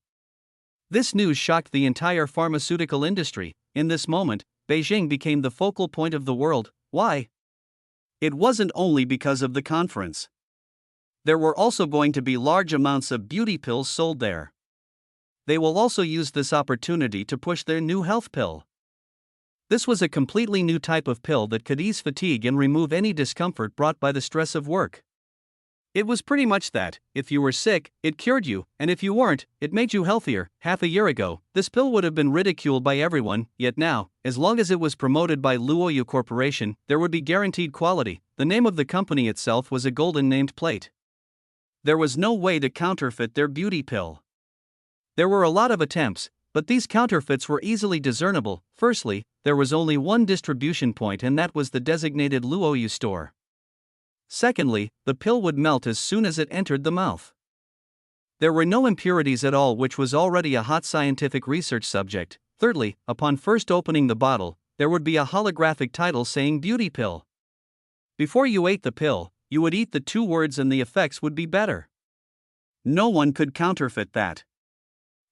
This news shocked the entire pharmaceutical industry. In this moment, Beijing became the focal point of the world. Why? It wasn't only because of the conference. There were also going to be large amounts of beauty pills sold there. They will also use this opportunity to push their new health pill. This was a completely new type of pill that could ease fatigue and remove any discomfort brought by the stress of work. It was pretty much that, if you were sick, it cured you, and if you weren't, it made you healthier. Half a year ago, this pill would have been ridiculed by everyone, yet now, as long as it was promoted by Luoyu Corporation, there would be guaranteed quality. The name of the company itself was a golden named plate. There was no way to counterfeit their beauty pill. There were a lot of attempts, but these counterfeits were easily discernible. Firstly, there was only one distribution point, and that was the designated Luoyu store. Secondly, the pill would melt as soon as it entered the mouth. There were no impurities at all, which was already a hot scientific research subject. Thirdly, upon first opening the bottle, there would be a holographic title saying beauty pill. Before you ate the pill, you would eat the two words and the effects would be better. No one could counterfeit that.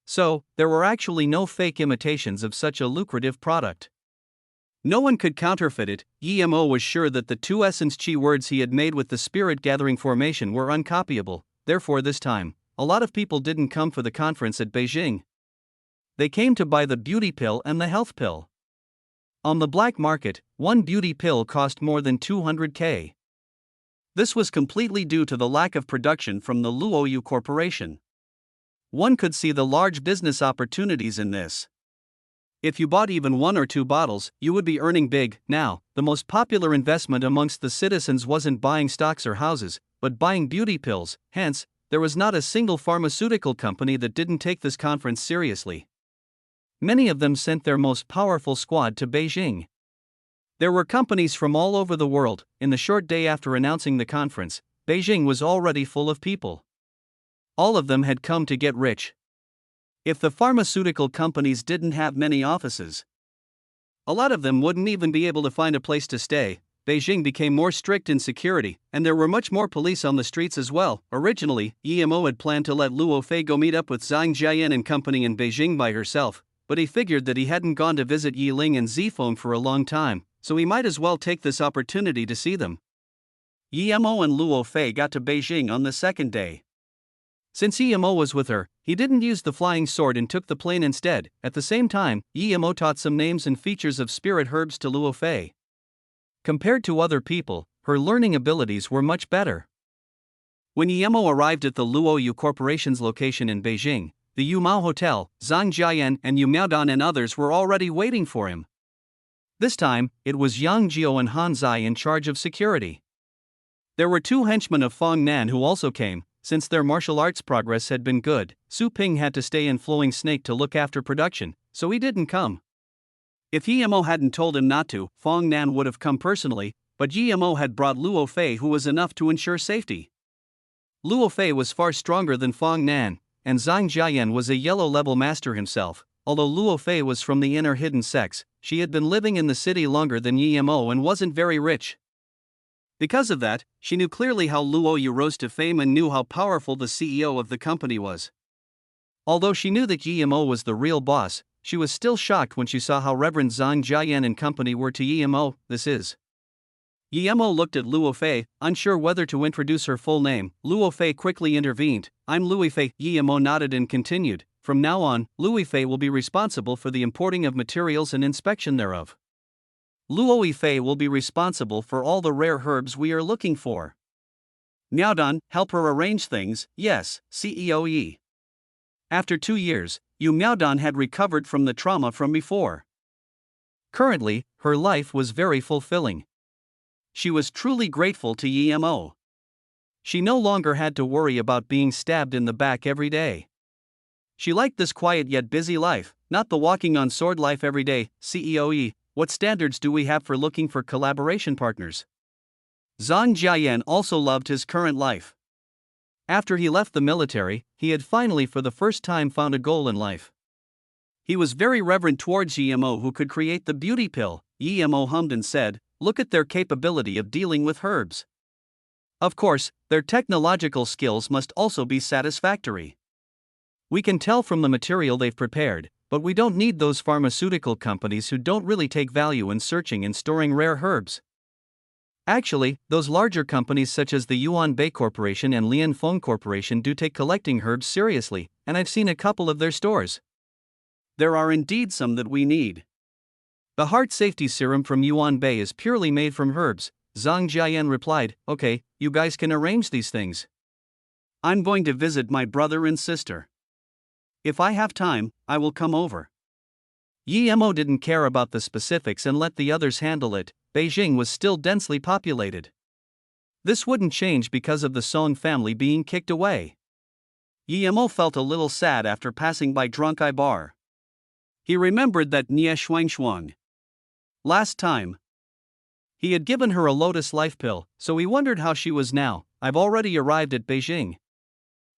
So, there were actually no fake imitations of such a lucrative product. No one could counterfeit it. EMO was sure that the two essence chi words he had made with the spirit gathering formation were uncopyable, therefore, this time, a lot of people didn't come for the conference at Beijing. They came to buy the beauty pill and the health pill. On the black market, one beauty pill cost more than 200K. This was completely due to the lack of production from the Luoyu Corporation. One could see the large business opportunities in this. If you bought even 1 or 2 bottles, you would be earning big. Now, the most popular investment amongst the citizens wasn't buying stocks or houses, but buying beauty pills. Hence, there was not a single pharmaceutical company that didn't take this conference seriously. Many of them sent their most powerful squad to Beijing. There were companies from all over the world. In the short day after announcing the conference, Beijing was already full of people. All of them had come to get rich. If the pharmaceutical companies didn't have many offices, a lot of them wouldn't even be able to find a place to stay. Beijing became more strict in security, and there were much more police on the streets as well. Originally, EMO had planned to let Luo Fei go meet up with Zhang Jiayan and company in Beijing by herself, but he figured that he hadn't gone to visit Yi Ling and Zifeng for a long time, so he might as well take this opportunity to see them. EMO and Luo Fei got to Beijing on the second day. Since EMO was with her, he didn't use the flying sword and took the plane instead. At the same time, EMO taught some names and features of spirit herbs to Luo Fei. Compared to other people, her learning abilities were much better. When EMO arrived at the Luoyu Corporation's location in Beijing, the Yumao Hotel, Zhang Jiayan and Yu Miaodan and others were already waiting for him. This time, it was Yang Jiao and Han Zai in charge of security. There were 2 henchmen of Fong Nan who also came. Since their martial arts progress had been good, Su Ping had to stay in Flowing Snake to look after production, so he didn't come. If EMO hadn't told him not to, Fong Nan would have come personally, but EMO had brought Luo Fei, who was enough to ensure safety. Luo Fei was far stronger than Fong Nan, and Zhang Jiayan was a yellow-level master himself. Although Luo Fei was from the inner hidden sects, she had been living in the city longer than EMO and wasn't very rich. Because of that, she knew clearly how Luoyu rose to fame and knew how powerful the CEO of the company was. Although she knew that EMO was the real boss, she was still shocked when she saw how reverent Zhang Jiayan and company were to EMO. This is. EMO looked at Luo Fei, unsure whether to introduce her full name. Luo Fei quickly intervened. I'm Louis Fei. EMO nodded and continued. From now on, Louis Fei will be responsible for the importing of materials and inspection thereof. Luo Fei will be responsible for all the rare herbs we are looking for. Miaodan, help her arrange things. Yes, CEO Yi. After 2 years, Yu Miaodan had recovered from the trauma from before. Currently, her life was very fulfilling. She was truly grateful to EMO. She no longer had to worry about being stabbed in the back every day. She liked this quiet yet busy life, not the walking on sword life every day. CEO Yi. What standards do we have for looking for collaboration partners? Zhang Jiayan also loved his current life. After he left the military, he had finally for the first time found a goal in life. He was very reverent towards EMO, who could create the beauty pill. EMO hummed and said, look at their capability of dealing with herbs. Of course, their technological skills must also be satisfactory. We can tell from the material they've prepared, but we don't need those pharmaceutical companies who don't really take value in searching and storing rare herbs. Actually, those larger companies such as the Yuan Bei Corporation and Lian Feng Corporation do take collecting herbs seriously, and I've seen a couple of their stores. There are indeed some that we need. The heart safety serum from Yuan Bei is purely made from herbs. Zhang Jiayan replied, okay, you guys can arrange these things. I'm going to visit my brother and sister. If I have time, I will come over. EMO didn't care about the specifics and let the others handle it. Beijing was still densely populated. This wouldn't change because of the Song family being kicked away. EMO felt a little sad after passing by Drunk Eye Bar. He remembered that Nie Shuang last time. He had given her a Lotus Life pill, so he wondered how she was now. I've already arrived at Beijing.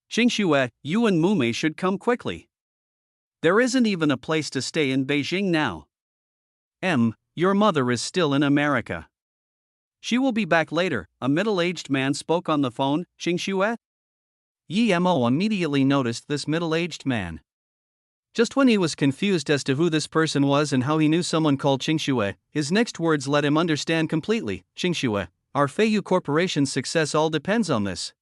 Xingxue, you and Mumei should come quickly. There isn't even a place to stay in Beijing now. Your mother is still in America. She will be back later, a middle-aged man spoke on the phone. Xingxue? Yi Mo immediately noticed this middle-aged man. Just when he was confused as to who this person was and how he knew someone called Xingxue, his next words let him understand completely. Xingxue, our Feiyu Corporation's success all depends on this.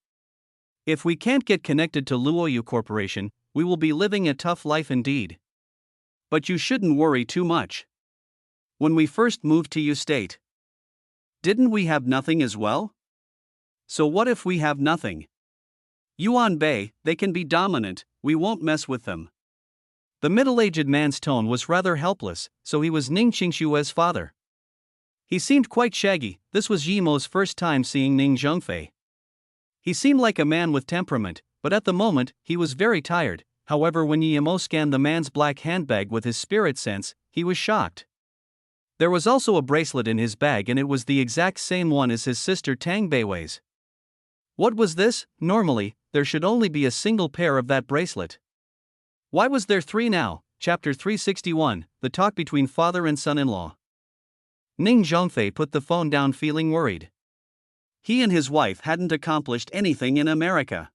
If we can't get connected to Luoyu Corporation, we will be living a tough life indeed. But you shouldn't worry too much. When we first moved to Yu State, didn't we have nothing as well? So what if we have nothing? Yuan Bei, they can be dominant, we won't mess with them. The middle-aged man's tone was rather helpless, so he was Ning Qingshue's father. He seemed quite shaggy. This was Yi Mo's first time seeing Ning Zhongfei. He seemed like a man with temperament, but at the moment, he was very tired. However, when Yi Mo scanned the man's black handbag with his spirit sense, he was shocked. There was also a bracelet in his bag, and it was the exact same one as his sister Tang Beiwei's. What was this? Normally, there should only be a single pair of that bracelet. Why was there three now? Chapter 361, The Talk Between Father and Son-in-Law. Ning Zhongfei put the phone down feeling worried. He and his wife hadn't accomplished anything in America.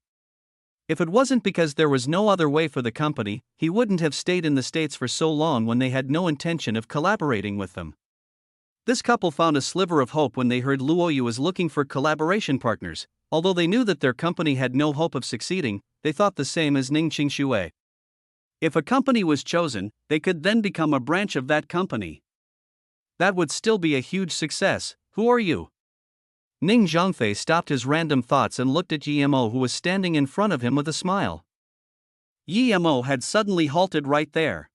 If it wasn't because there was no other way for the company, he wouldn't have stayed in the States for so long when they had no intention of collaborating with them. This couple found a sliver of hope when they heard Luoyu was looking for collaboration partners. Although they knew that their company had no hope of succeeding, they thought the same as Ning Qingshui. If a company was chosen, they could then become a branch of that company. That would still be a huge success. Who are you? Ning Zhongfei stopped his random thoughts and looked at Yi Mo, who was standing in front of him with a smile. Yi Mo had suddenly halted right there.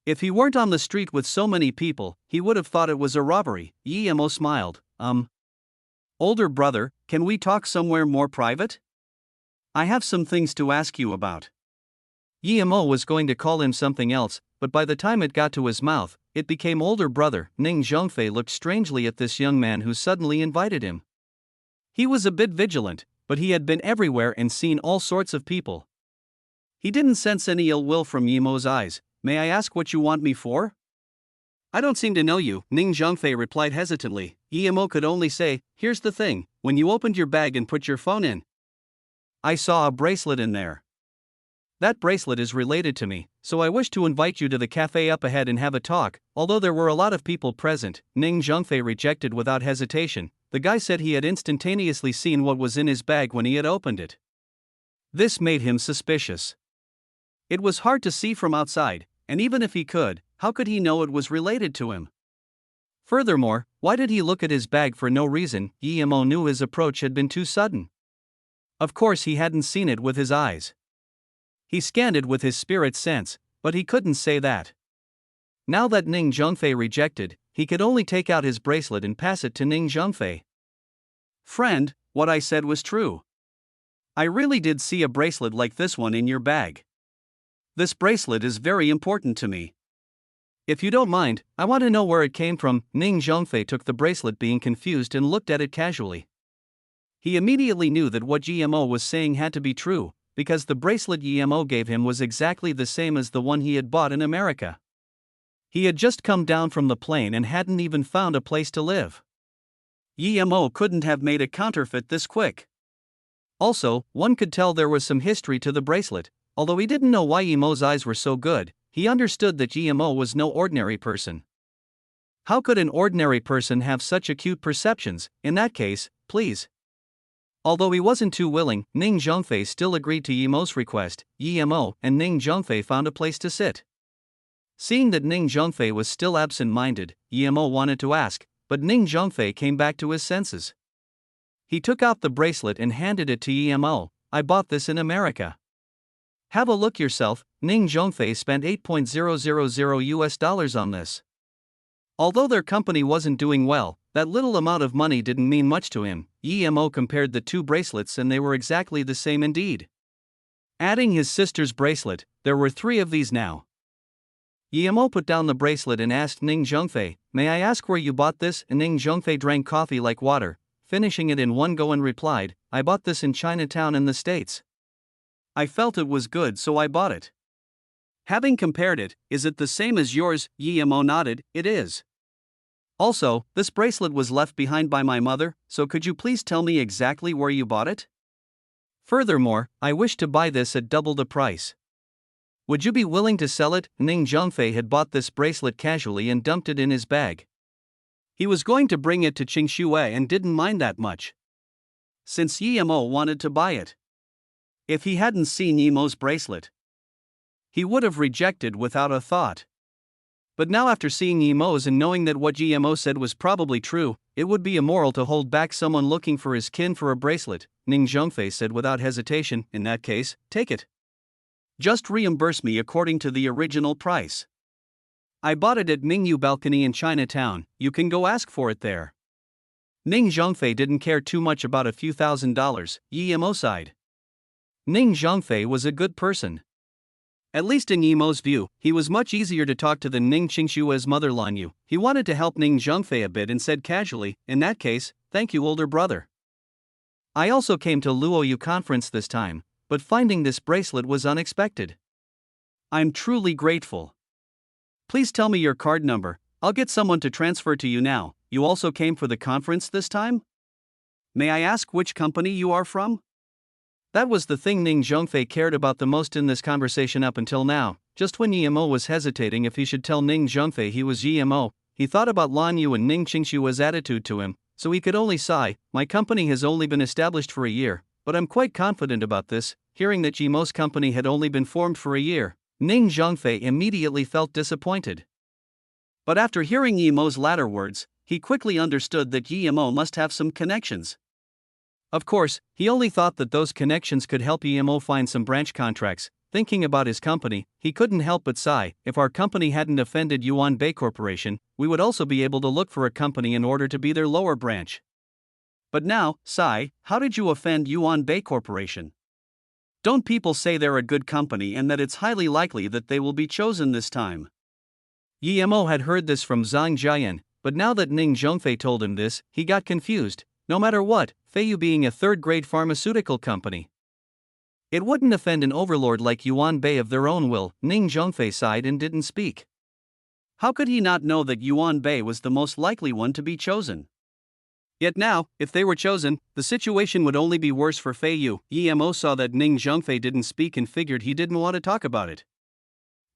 If he weren't on the street with so many people, he would have thought it was a robbery. Yi Mo smiled. Older brother, can we talk somewhere more private? I have some things to ask you about. Yi Mo was going to call him something else, but by the time it got to his mouth, it became older brother. Ning Zhongfei looked strangely at this young man who suddenly invited him. He was a bit vigilant, but he had been everywhere and seen all sorts of people. He didn't sense any ill will from Yi Mo's eyes. May I ask what you want me for? I don't seem to know you, Ning Zhongfei replied hesitantly. Yi Mo could only say, here's the thing, when you opened your bag and put your phone in, I saw a bracelet in there. That bracelet is related to me, so I wish to invite you to the cafe up ahead and have a talk. Although there were a lot of people present, Ning Zhongfei rejected without hesitation. The guy said he had instantaneously seen what was in his bag when he had opened it. This made him suspicious. It was hard to see from outside, and even if he could, how could he know it was related to him? Furthermore, why did he look at his bag for no reason? Yi Mo knew his approach had been too sudden. Of course he hadn't seen it with his eyes. He scanned it with his spirit sense, but he couldn't say that. Now that Ning Zhongfei rejected, he could only take out his bracelet and pass it to Ning Zhongfei. Friend, what I said was true. I really did see a bracelet like this one in your bag. This bracelet is very important to me. If you don't mind, I want to know where it came from. Ning Zhongfei took the bracelet, being confused, and looked at it casually. He immediately knew that what Yi Mo was saying had to be true, because the bracelet Yi Mo gave him was exactly the same as the one he had bought in America. He had just come down from the plane and hadn't even found a place to live. Yi Mo couldn't have made a counterfeit this quick. Also, one could tell there was some history to the bracelet. Although he didn't know why Yi Mo's eyes were so good, he understood that Yi Mo was no ordinary person. How could an ordinary person have such acute perceptions? In that case, please. Although he wasn't too willing, Ning Zhongfei still agreed to Yi Mo's request. Yi Mo and Ning Zhongfei found a place to sit. Seeing that Ning Zhongfei was still absent-minded, Yi Mo wanted to ask, but Ning Zhongfei came back to his senses. He took out the bracelet and handed it to Yi Mo. I bought this in America. Have a look yourself. Ning Zhongfei spent $8,000 on this. Although their company wasn't doing well, that little amount of money didn't mean much to him. Yi Mo compared the two bracelets and they were exactly the same indeed. Adding his sister's bracelet, there were three of these now. Yi Mo put down the bracelet and asked Ning Zhongfei, may I ask where you bought this? Ning Zhongfei drank coffee like water, finishing it in one go, and replied, I bought this in Chinatown in the States. I felt it was good, so I bought it. Having compared it, is it the same as yours? Yi Mo nodded, it is. Also, this bracelet was left behind by my mother, so could you please tell me exactly where you bought it? Furthermore, I wish to buy this at double the price. Would you be willing to sell it? Ning Zhongfei had bought this bracelet casually and dumped it in his bag. He was going to bring it to Qingxue and didn't mind that much, since Yimo wanted to buy it. If he hadn't seen Yimo's bracelet, he would have rejected without a thought. But now, after seeing Yimo's and knowing that what Yimo said was probably true, it would be immoral to hold back someone looking for his kin for a bracelet, Ning Zhongfei said without hesitation. In that case, take it. Just reimburse me according to the original price. I bought it at Mingyu Balcony in Chinatown, you can go ask for it there. Ning Zhongfei didn't care too much about a few $1,000s, Yimo sighed. Ning Zhongfei was a good person. At least in Yimo's view, he was much easier to talk to than Ning Qingshue's mother Lan Yu. He wanted to help Ning Zhongfei a bit and said casually, in that case, thank you older brother. I also came to Luoyu conference this time, but finding this bracelet was unexpected. I'm truly grateful. Please tell me your card number, I'll get someone to transfer to you now. You also came for the conference this time? May I ask which company you are from? That was the thing Ning Zhongfei cared about the most in this conversation up until now. Just when Yimo was hesitating if he should tell Ning Zhongfei he was Yimo, he thought about Lan Yu and Ning Qingshue's attitude to him, so he could only sigh. My company has only been established for a year, but I'm quite confident about this. Hearing that Yimo's company had only been formed for a year, Ning Zhongfei immediately felt disappointed. But after hearing Yimo's latter words, he quickly understood that Yimo must have some connections. Of course, he only thought that those connections could help Yimo find some branch contracts. Thinking about his company, he couldn't help but sigh. If our company hadn't offended Yuan Bei Corporation, we would also be able to look for a company in order to be their lower branch. But now, sigh, how did you offend Yuan Bei Corporation? Don't people say they're a good company and that it's highly likely that they will be chosen this time? Yimo had heard this from Zhang Jian, but now that Ning Zhongfei told him this, he got confused. No matter what, Feiyu being a third-grade pharmaceutical company, it wouldn't offend an overlord like Yuan Bei of their own will. Ning Zhongfei sighed and didn't speak. How could he not know that Yuan Bei was the most likely one to be chosen? Yet now, if they were chosen, the situation would only be worse for Feiyu. Yimo saw that Ning Zhongfei didn't speak and figured he didn't want to talk about it.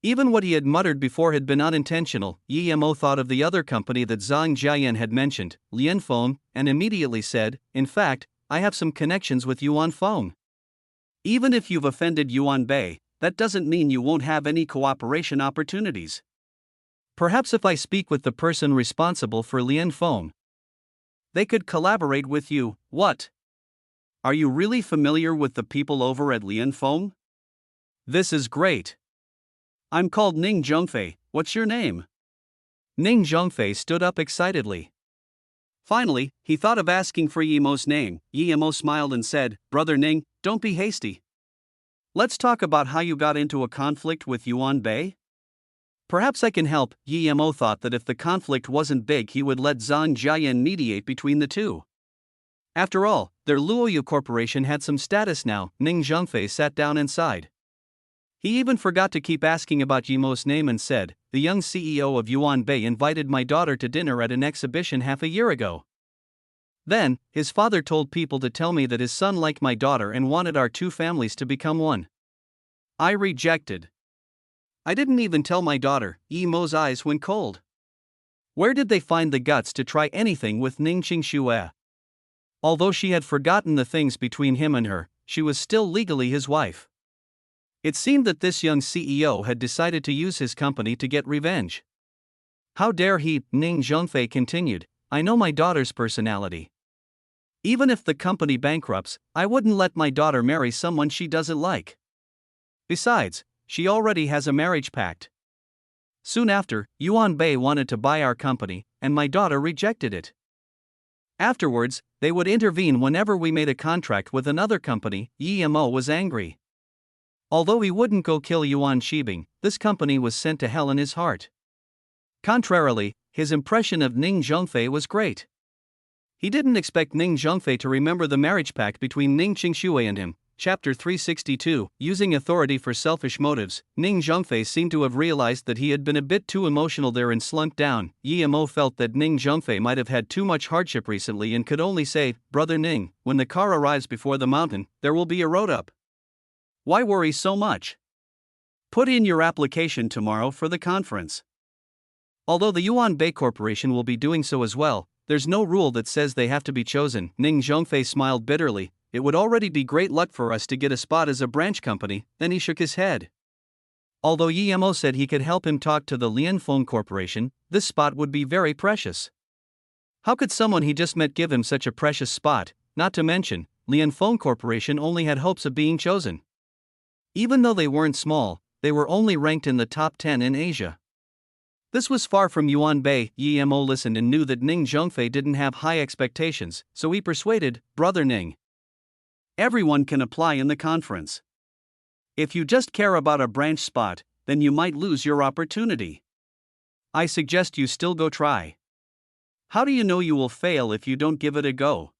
Even what he had muttered before had been unintentional. Yimo thought of the other company that Zhang Jian had mentioned, Lianfeng, and immediately said, in fact, I have some connections with Yuan Feng. Even if you've offended Yuan Bei, that doesn't mean you won't have any cooperation opportunities. Perhaps if I speak with the person responsible for Lianfeng, they could collaborate with you. What? Are you really familiar with the people over at Lianfeng? This is great. I'm called Ning Zhongfei, what's your name? Ning Zhongfei stood up excitedly. Finally, he thought of asking for Yimo's name. Yimo smiled and said, Brother Ning, don't be hasty. Let's talk about how you got into a conflict with Yuan Bei. Perhaps I can help. Yimo thought that if the conflict wasn't big he would let Zhang Jian mediate between the two. After all, their Luoyu Corporation had some status now. Ning Zhongfei sat down and sighed. He even forgot to keep asking about Yimo's name and said, the young CEO of Yuan Bei invited my daughter to dinner at an exhibition half a year ago. Then, his father told people to tell me that his son liked my daughter and wanted our two families to become one. I rejected. I didn't even tell my daughter. Yimo's eyes went cold. Where did they find the guts to try anything with Ning Qingxue? Although she had forgotten the things between him and her, she was still legally his wife. It seemed that this young CEO had decided to use his company to get revenge. How dare he? Ning Zhongfei continued. I know my daughter's personality. Even if the company bankrupts, I wouldn't let my daughter marry someone she doesn't like. Besides, she already has a marriage pact. Soon after, Yuan Bei wanted to buy our company, and my daughter rejected it. Afterwards, they would intervene whenever we made a contract with another company. Yimo was angry. Although he wouldn't go kill Yuan Shibing, this company was sent to hell in his heart. Contrarily, his impression of Ning Zhongfei was great. He didn't expect Ning Zhongfei to remember the marriage pact between Ning Qingxue and him. Chapter 362, Using Authority for Selfish Motives. Ning Zhengfei seemed to have realized that he had been a bit too emotional there and slunk down. Yi Mo felt that Ning Zhengfei might have had too much hardship recently and could only say, "Brother Ning, when the car arrives before the mountain, there will be a road up. Why worry so much? Put in your application tomorrow for the conference." Although the Yuan Bei Corporation will be doing so as well, there's no rule that says they have to be chosen. Ning Zhengfei smiled bitterly. It would already be great luck for us to get a spot as a branch company. Then he shook his head. Although Yi Mo said he could help him talk to the Lianfeng Corporation, this spot would be very precious. How could someone he just met give him such a precious spot? Not to mention, Lianfeng Corporation only had hopes of being chosen. Even though they weren't small, they were only ranked in the top 10 in Asia. This was far from Yuan Bei. Yi Mo listened and knew that Ning Zhengfei didn't have high expectations, so he persuaded, "Brother Ning, everyone can apply in the conference. If you just care about a branch spot, then you might lose your opportunity. I suggest you still go try. How do you know you will fail if you don't give it a go?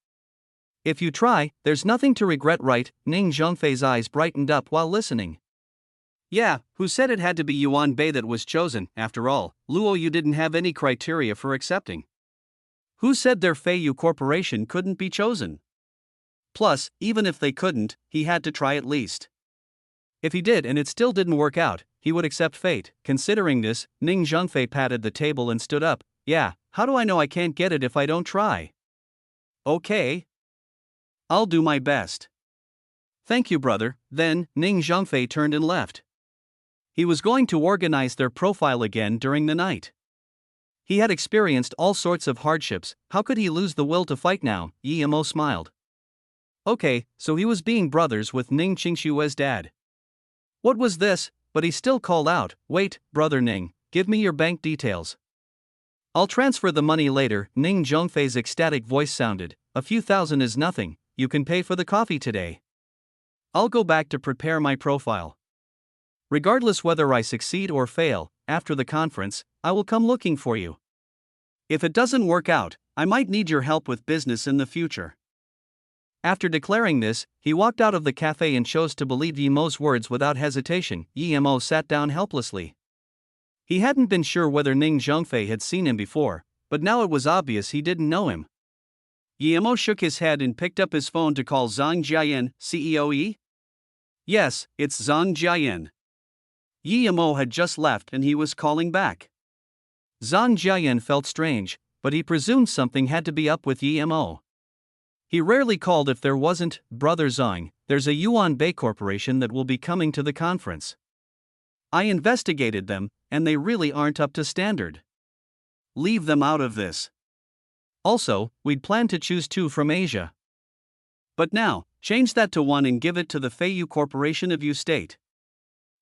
If you try, there's nothing to regret, right?" Ning Zhengfei's eyes brightened up while listening. "Yeah, who said it had to be Yuan Bei that was chosen? After all, Luo Yu didn't have any criteria for accepting. Who said their Feiyu Corporation couldn't be chosen? Plus, even if they couldn't, he had to try at least. If he did and it still didn't work out, he would accept fate." Considering this, Ning Zhengfei patted the table and stood up. "Yeah, how do I know I can't get it if I don't try? Okay. I'll do my best." "Thank you, brother." Then, Ning Zhengfei turned and left. He was going to organize their profile again during the night. He had experienced all sorts of hardships, how could he lose the will to fight now? Yi Mo smiled. Okay, so he was being brothers with Ning Qingshue's dad. What was this? But he still called out, "Wait, brother Ning, give me your bank details. I'll transfer the money later." Ning Zhengfei's ecstatic voice sounded, "A few thousand is nothing, you can pay for the coffee today. I'll go back to prepare my profile. Regardless whether I succeed or fail, after the conference, I will come looking for you. If it doesn't work out, I might need your help with business in the future." After declaring this, he walked out of the cafe and chose to believe Yi Mo's words without hesitation. Yi Mo sat down helplessly. He hadn't been sure whether Ning Zhengfei had seen him before, but now it was obvious he didn't know him. Yi Mo shook his head and picked up his phone to call Zhang Jiayan. "CEO? Yes, it's Zhang Jiayan." Yi Mo had just left and he was calling back. Zhang Jiayan felt strange, but he presumed something had to be up with Yi Mo. He rarely called if there wasn't. "Brother Zhang, there's a Yuan Bei Corporation that will be coming to the conference. I investigated them, and they really aren't up to standard. Leave them out of this. Also, we'd planned to choose 2 from Asia. But now, change that to 1 and give it to the Feiyu Corporation of Yu State.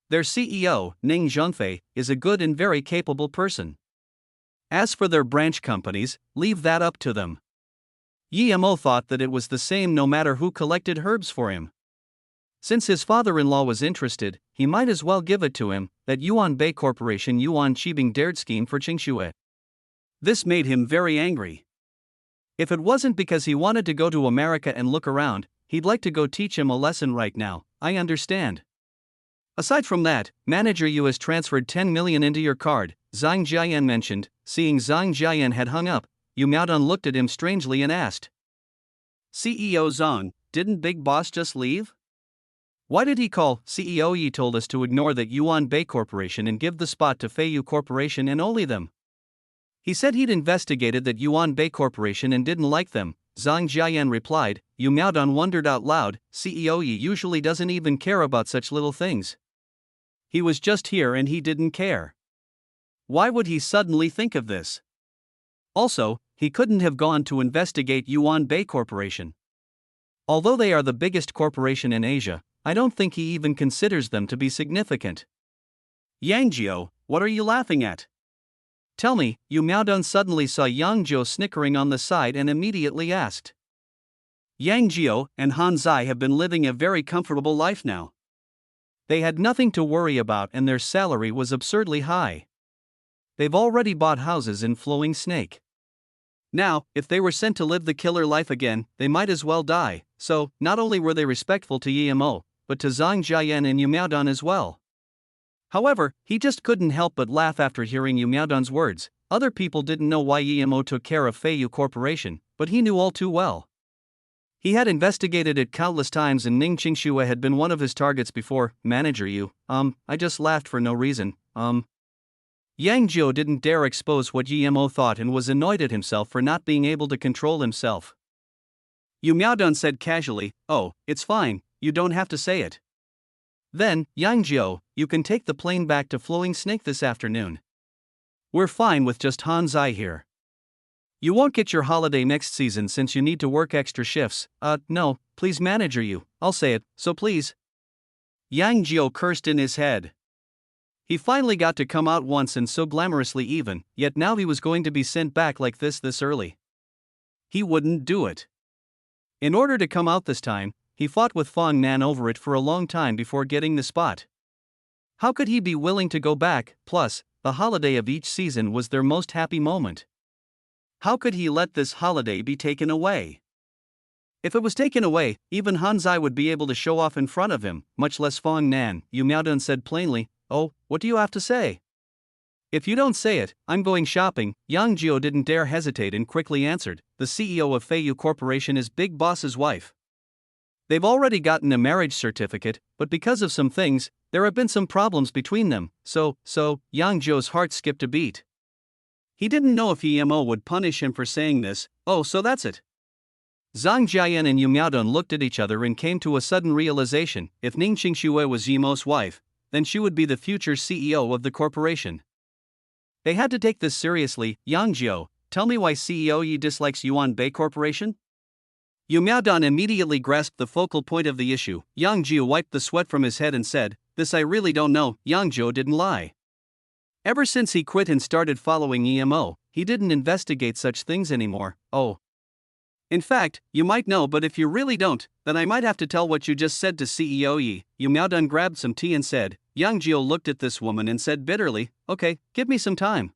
Their CEO, Ning Zhengfei, is a good and very capable person. As for their branch companies, leave that up to them." Yi Mo thought that it was the same no matter who collected herbs for him. Since his father-in-law was interested, he might as well give it to him. That Yuan Bei Corporation Yuan Qibing dared scheme for Qingxue. This made him very angry. If it wasn't because he wanted to go to America and look around, he'd like to go teach him a lesson right now. "I understand. Aside from that, Manager Yu has transferred 10 million into your card," Zhang Jiayan mentioned. Seeing Zhang Jiayan had hung up, Yu Miaodong looked at him strangely and asked, "CEO Zhang, didn't Big Boss just leave? Why did he call?" "CEO Yi told us to ignore that Yuan Bei Corporation and give the spot to Feiyu Corporation and only them. He said he'd investigated that Yuan Bei Corporation and didn't like them," Zhang Jiayan replied. Yu Miaodong wondered out loud, CEO Yi usually doesn't even care about such little things. He was just here and he didn't care. Why would he suddenly think of this? Also, he couldn't have gone to investigate Yuan Bei Corporation. Although they are the biggest corporation in Asia, I don't think he even considers them to be significant. "Yang Jiao, what are you laughing at? Tell me." Yu Miaodong suddenly saw Yang Jiao snickering on the side and immediately asked. Yang Jiao and Han Zai have been living a very comfortable life now. They had nothing to worry about and their salary was absurdly high. They've already bought houses in Flowing Snake. Now, if they were sent to live the killer life again, they might as well die. So, not only were they respectful to Emo, but to Zhang Jiayan and Yu Miaodan as well. However, he just couldn't help but laugh after hearing Yu Miaodan's words. Other people didn't know why Emo took care of Feiyu Corporation, but he knew all too well. He had investigated it countless times and Ning Qingxue had been one of his targets before. Manager Yu, I just laughed for no reason, Yang Jiu didn't dare expose what Emo thought and was annoyed at himself for not being able to control himself. Yu Miaodan said casually, "Oh, it's fine, you don't have to say it." Then, Yang Jiu, you can take the plane back to Flowing Snake this afternoon. We're fine with just Han Zai here. You won't get your holiday next season since you need to work extra shifts. No, please manager you, I'll say it, so please. Yang Jiu cursed in his head. He finally got to come out once and so glamorously even, yet now he was going to be sent back like this early. He wouldn't do it. In order to come out this time, he fought with Fong Nan over it for a long time before getting the spot. How could he be willing to go back? Plus, the holiday of each season was their most happy moment. How could he let this holiday be taken away? If it was taken away, even Han Zai would be able to show off in front of him, much less Fong Nan. Yu Miaodan said plainly, "Oh, what do you have to say?" "If you don't say it, I'm going shopping." Yang Jiu didn't dare hesitate and quickly answered, "The CEO of Feiyu Corporation is Big Boss's wife. They've already gotten a marriage certificate, but because of some things, there have been some problems between them, so, Yang Jiu's heart skipped a beat. He didn't know if Emo would punish him for saying this. "Oh, so that's it." Zhang Jiayan and Yu Miaodan looked at each other and came to a sudden realization: if Ning Qingxue was Emo's wife, then she would be the future CEO of the corporation. They had to take this seriously. "Yang Jiu, tell me why CEO Yi dislikes Yuan Bei Corporation?" Yu Miaodan immediately grasped the focal point of the issue. Yang Jiu wiped the sweat from his head and said, "This I really don't know." Yang Jiu didn't lie. Ever since he quit and started following Emo, he didn't investigate such things anymore. "Oh. In fact, you might know, but if you really don't, then I might have to tell what you just said to CEO Yi." Yu Miaodan grabbed some tea and said. Yang Jiu looked at this woman and said bitterly, "Okay, give me some time.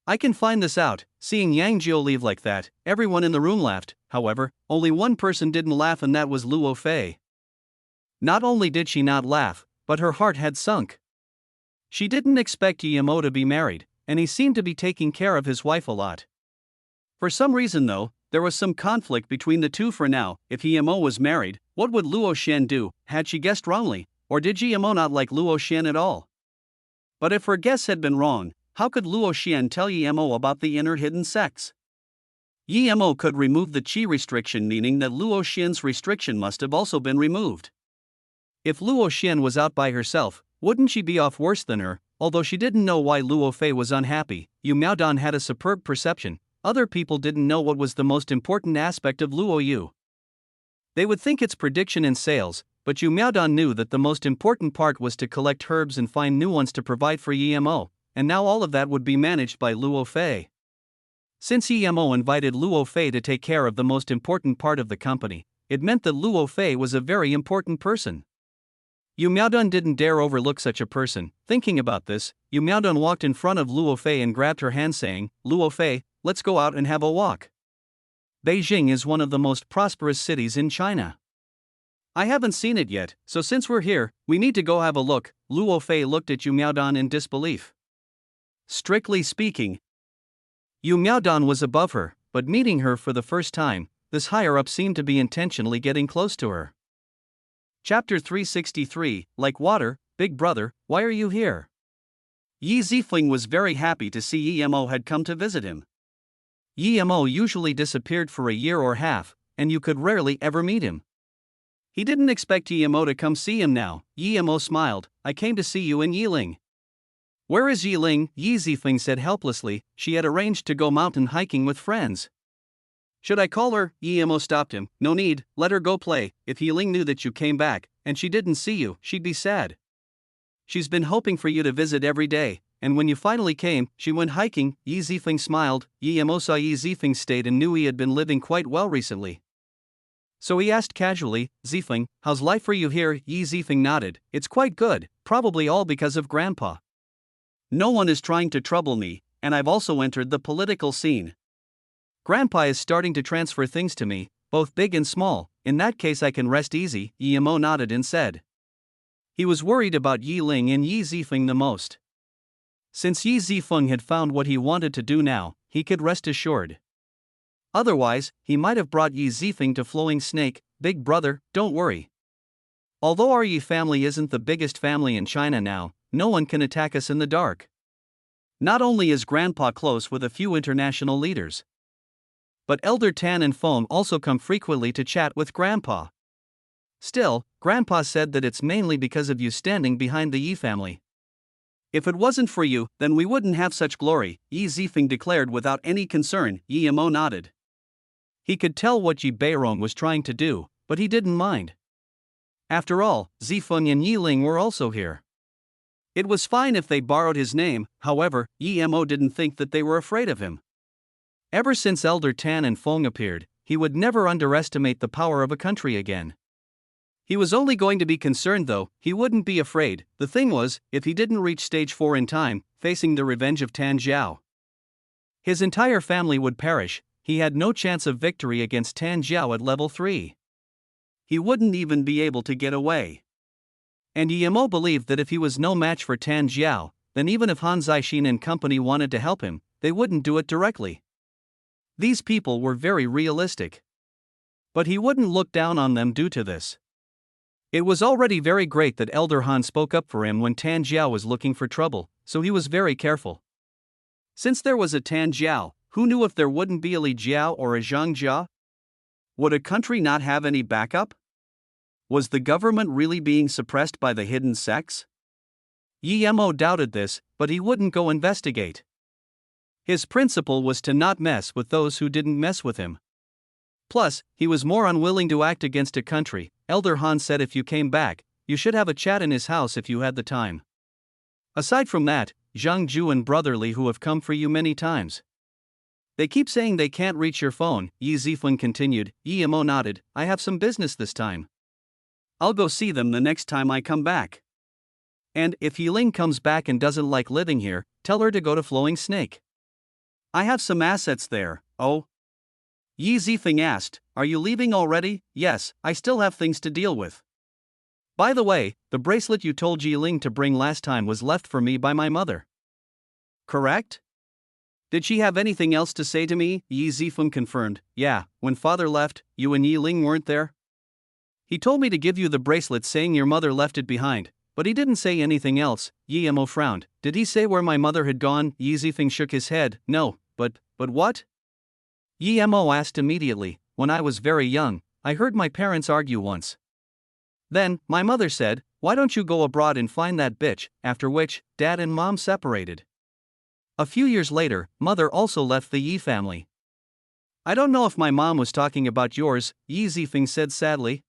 I can find this out." Seeing Yang Jiu leave like that, everyone in the room laughed. However, only one person didn't laugh, and that was Luo Fei. Not only did she not laugh, but her heart had sunk. She didn't expect Emo to be married, and he seemed to be taking care of his wife a lot. For some reason though, there was some conflict between the two for now. If Emo was married, what would Luo Xian do? Had she guessed wrongly, or did Emo not like Luo Xian at all? But if her guess had been wrong, how could Luo Xian tell Emo about the inner hidden sex? Emo could remove the qi restriction, meaning that Luo Xian's restriction must have also been removed. If Luo Xian was out by herself, wouldn't she be off worse than her? Although she didn't know why Luo Fei was unhappy, Yu Miaodan had a superb perception. Other people didn't know what was the most important aspect of Luo Yu. They would think it's prediction and sales, but Yu Miaodan knew that the most important part was to collect herbs and find new ones to provide for Emo, and now all of that would be managed by Luo Fei. Since Emo invited Luo Fei to take care of the most important part of the company, it meant that Luo Fei was a very important person. Yu Miaodan didn't dare overlook such a person. Thinking about this, Yu Miaodan walked in front of Luo Fei and grabbed her hand, saying, "Luo Fei, let's go out and have a walk. Beijing is one of the most prosperous cities in China. I haven't seen it yet, so since we're here, we need to go have a look." Luo Fei looked at Yu Miaodan in disbelief. Strictly speaking, Yu Miaodan was above her, but meeting her for the first time, this higher-up seemed to be intentionally getting close to her. Chapter 363, Like Water, Big Brother, Why Are You Here? Yi Zifeng was very happy to see Emo had come to visit him. Emo usually disappeared for a year or half, and you could rarely ever meet him. He didn't expect Emo to come see him now. Emo smiled. "I came to see you in Yiling." "Where is Yiling?" Yi Zifeng said helplessly. She had arranged to go mountain hiking with friends. "Should I call her?" Emo stopped him. "No need, let her go play. If Yiling knew that you came back, and she didn't see you, she'd be sad. She's been hoping for you to visit every day, and when you finally came, she went hiking." Yi Zifeng smiled. Emo saw Yi Zifeng's state and knew he had been living quite well recently. So he asked casually, "Zifeng, how's life for you here?" Yi Zifeng nodded. "It's quite good, probably all because of Grandpa. No one is trying to trouble me, and I've also entered the political scene. Grandpa is starting to transfer things to me, both big and small. In that case I can rest easy, Emo nodded and said. He was worried about Yi Ling and Yi Zifeng the most. Since Yi Zifeng had found what he wanted to do now, he could rest assured. Otherwise, he might have brought Yi Zifeng to Flowing Snake. Big brother, don't worry. Although our Yi family isn't the biggest family in China now, no one can attack us in the dark. Not only is Grandpa close with a few international leaders, but Elder Tan and Feng also come frequently to chat with Grandpa. Still, Grandpa said that it's mainly because of you standing behind the Yi family. If it wasn't for you, then we wouldn't have such glory, Yi Zifeng declared without any concern. Yi Mo nodded. He could tell what Yi Beirong was trying to do, but he didn't mind. After all, Zifeng and Yi Ling were also here. It was fine if they borrowed his name. However, Yi Mo didn't think that they were afraid of him. Ever since Elder Tan and Feng appeared, he would never underestimate the power of a country again. He was only going to be concerned though, he wouldn't be afraid. The thing was, if he didn't reach stage 4 in time, facing the revenge of Tan Zhao, his entire family would perish. He had no chance of victory against Tan Zhao at level 3. He wouldn't even be able to get away. And Yi Mo believed that if he was no match for Tan Zhao, then even if Han Zixin and company wanted to help him, they wouldn't do it directly. These people were very realistic. But he wouldn't look down on them due to this. It was already very great that Elder Han spoke up for him when Tan Zhao was looking for trouble, so he was very careful. Since there was a Tan Zhao, who knew if there wouldn't be a Li Jiao or a Zhang Jia? Would a country not have any backup? Was the government really being suppressed by the hidden sects? Yi Mo doubted this, but he wouldn't go investigate. His principle was to not mess with those who didn't mess with him. Plus, he was more unwilling to act against a country. Elder Han said if you came back, you should have a chat in his house if you had the time. Aside from that, Zhang Ju and Brother Li who have come for you many times. They keep saying they can't reach your phone, Yi Zifeng continued. Yi Mo nodded. I have some business this time. I'll go see them the next time I come back. And if Yi Ling comes back and doesn't like living here, tell her to go to Flowing Snake. I have some assets there. Oh? Yi Zifeng asked, are you leaving already? Yes, I still have things to deal with. By the way, the bracelet you told Yi Ling to bring last time was left for me by my mother. Correct? Did she have anything else to say to me? Yi Zifeng confirmed. Yeah, when father left, you and Yi Ling weren't there. He told me to give you the bracelet saying your mother left it behind, but he didn't say anything else. Yi Mo frowned. Did he say where my mother had gone? Yi Zifeng shook his head. No, but what? Yi Mo asked immediately. When I was very young, I heard my parents argue once. Then, my mother said, why don't you go abroad and find that bitch, after which, dad and mom separated. A few years later, mother also left the Yi family. I don't know if my mom was talking about yours, Yi Zifeng said sadly.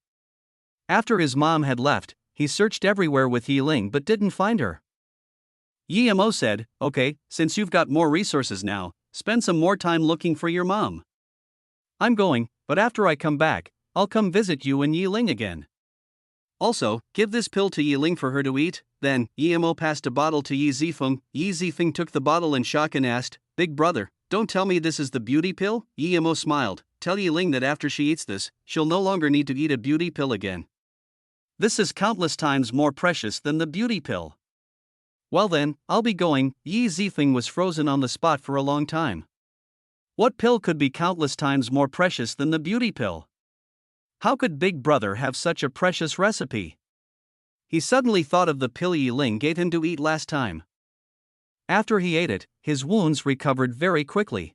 After his mom had left, he searched everywhere with Yi Ling but didn't find her. Yi Mo said, okay, since you've got more resources now, spend some more time looking for your mom. I'm going, but after I come back, I'll come visit you and Yi Ling again. Also, give this pill to Yi Ling for her to eat. Then, Yi Mo passed a bottle to Yi Zifeng. Yi Zifeng took the bottle in shock and asked, Big brother, don't tell me this is the beauty pill? Yi Mo smiled. Tell Yi Ling that after she eats this, she'll no longer need to eat a beauty pill again. This is countless times more precious than the beauty pill. Well then, I'll be going. Yi Zifeng was frozen on the spot for a long time. What pill could be countless times more precious than the beauty pill? How could Big Brother have such a precious recipe? He suddenly thought of the pill Yi Ling gave him to eat last time. After he ate it, his wounds recovered very quickly.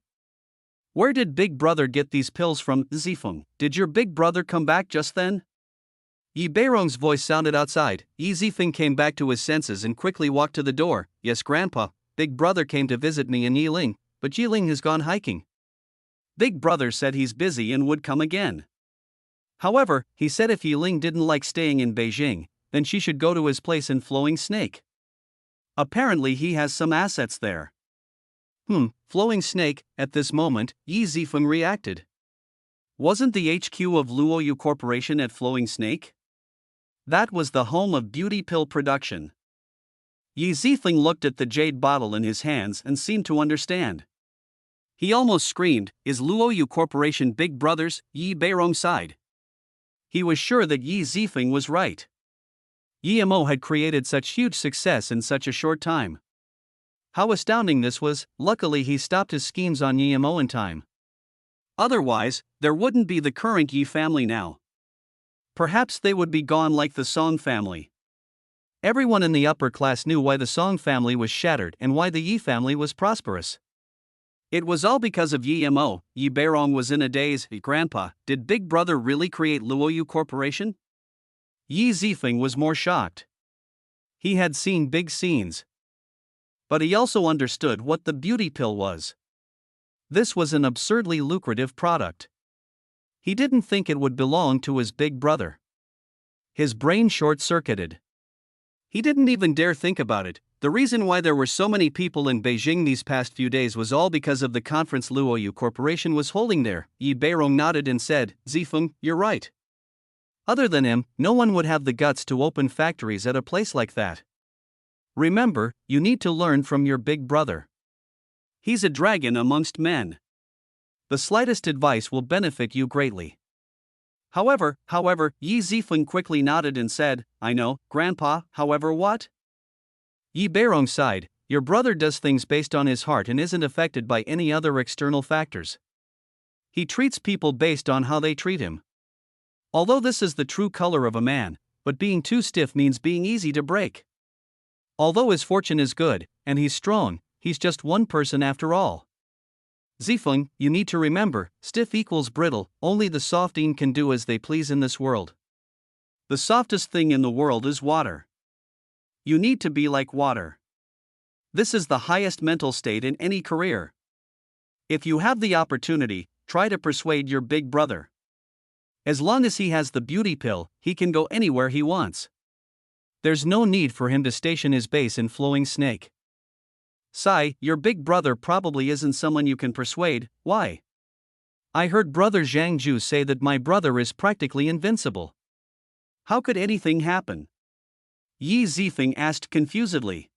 Where did Big Brother get these pills from? Zifeng, did your Big Brother come back just then? Yi Beirong's voice sounded outside. Yi Zifeng came back to his senses and quickly walked to the door. Yes, Grandpa, Big Brother came to visit me and Yi Ling, but Yi Ling has gone hiking. Big Brother said he's busy and would come again. However, he said if Yi Ling didn't like staying in Beijing, then she should go to his place in Flowing Snake. Apparently he has some assets there. Flowing Snake. At this moment, Yi Zifeng reacted. Wasn't the HQ of Luoyu Corporation at Flowing Snake? That was the home of beauty pill production. Yi Zifeng looked at the jade bottle in his hands and seemed to understand. He almost screamed, "Is Luoyu Corporation Big Brother's Yi Beirong side?" He was sure that Yi Zifeng was right. YMO had created such huge success in such a short time. How astounding this was! Luckily he stopped his schemes on YMO in time. Otherwise, there wouldn't be the current Yi family now. Perhaps they would be gone like the Song family. Everyone in the upper class knew why the Song family was shattered and why the Yi family was prosperous. It was all because of YMO. Yi Beirong was in a daze. "Grandpa, did Big Brother really create Luoyu Corporation?" Yi Zifeng was more shocked. He had seen big scenes. But he also understood what the beauty pill was. This was an absurdly lucrative product. He didn't think it would belong to his big brother. His brain short-circuited. He didn't even dare think about it. The reason why there were so many people in Beijing these past few days was all because of the conference Luoyu Corporation was holding there. Yi Beirong nodded and said, "Zifeng, you're right. Other than him, no one would have the guts to open factories at a place like that. Remember, you need to learn from your big brother. He's a dragon amongst men. The slightest advice will benefit you greatly." However, Yi Zifeng quickly nodded and said, "I know, Grandpa, however what?" Yi Beirong sighed. "Your brother does things based on his heart and isn't affected by any other external factors. He treats people based on how they treat him. Although this is the true color of a man, but being too stiff means being easy to break. Although his fortune is good, and he's strong, he's just one person after all. Zifeng, you need to remember, stiff equals brittle, only the softing can do as they please in this world. The softest thing in the world is water. You need to be like water. This is the highest mental state in any career. If you have the opportunity, try to persuade your big brother. As long as he has the beauty pill, he can go anywhere he wants. There's no need for him to station his base in Flowing Snake. Sai, your big brother probably isn't someone you can persuade. Why? I heard brother Zhang Ju say that my brother is practically invincible. How could anything happen?" Yi Zifeng asked confusedly.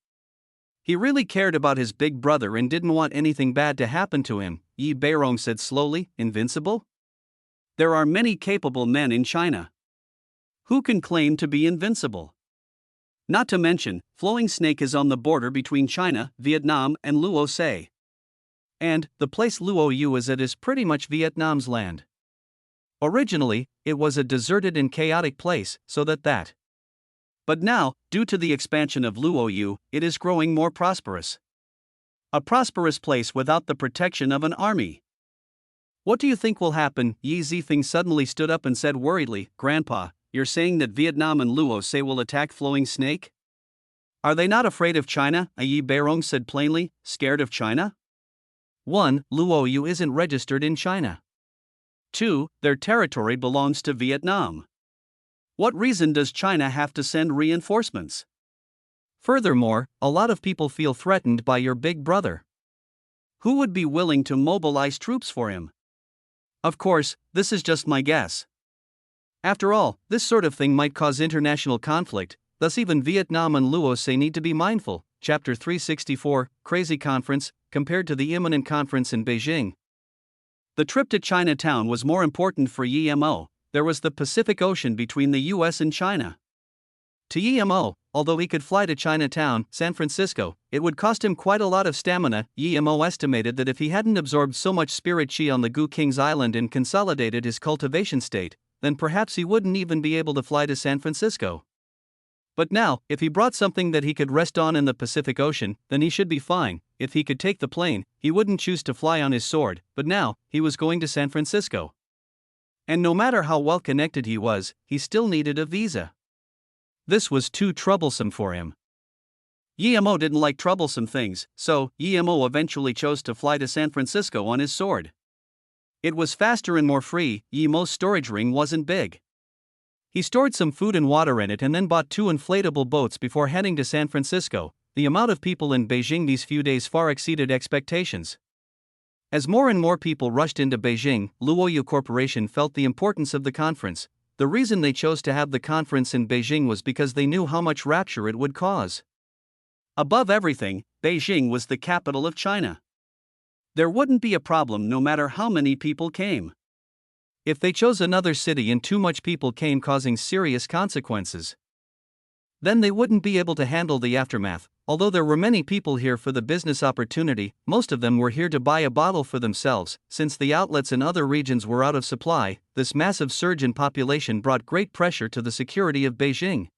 He really cared about his big brother and didn't want anything bad to happen to him. Yi Beirong said slowly, "Invincible? There are many capable men in China. Who can claim to be invincible? Not to mention, Flowing Snake is on the border between China, Vietnam, and Luo. And the place Luoyu is at is pretty much Vietnam's land. Originally, it was a deserted and chaotic place, But now, due to the expansion of Luoyu, it is growing more prosperous. A prosperous place without the protection of an army. What do you think will happen?" Yi Zifeng suddenly stood up and said worriedly, "Grandpa, you're saying that Vietnam and Luo will attack Flowing Snake? Are they not afraid of China?" Yi Beirong said plainly, "Scared of China? 1. Luoyu isn't registered in China. 2. Their territory belongs to Vietnam. What reason does China have to send reinforcements? Furthermore, a lot of people feel threatened by your big brother. Who would be willing to mobilize troops for him? Of course, this is just my guess. After all, this sort of thing might cause international conflict, thus even Vietnam and Luo need to be mindful." Chapter 364, Crazy Conference, compared to the imminent conference in Beijing. The trip to Chinatown was more important for YMO. There was the Pacific Ocean between the US and China. To YMO, although he could fly to Chinatown, San Francisco, it would cost him quite a lot of stamina. YMO estimated that if he hadn't absorbed so much spirit chi on the Gu King's Island and consolidated his cultivation state, then perhaps he wouldn't even be able to fly to San Francisco. But now, if he brought something that he could rest on in the Pacific Ocean, then he should be fine. If he could take the plane, he wouldn't choose to fly on his sword, but now, he was going to San Francisco. And no matter how well connected he was, he still needed a visa. This was too troublesome for him. YMO didn't like troublesome things, so YMO eventually chose to fly to San Francisco on his sword. It was faster and more free. YMO's storage ring wasn't big. He stored some food and water in it and then bought 2 inflatable boats before heading to San Francisco. The amount of people in Beijing these few days far exceeded expectations. As more and more people rushed into Beijing, Luoyu Corporation felt the importance of the conference. The reason they chose to have the conference in Beijing was because they knew how much rapture it would cause. Above everything, Beijing was the capital of China. There wouldn't be a problem no matter how many people came. If they chose another city and too much people came causing serious consequences, then they wouldn't be able to handle the aftermath. Although there were many people here for the business opportunity, most of them were here to buy a bottle for themselves. Since the outlets in other regions were out of supply, this massive surge in population brought great pressure to the security of Beijing.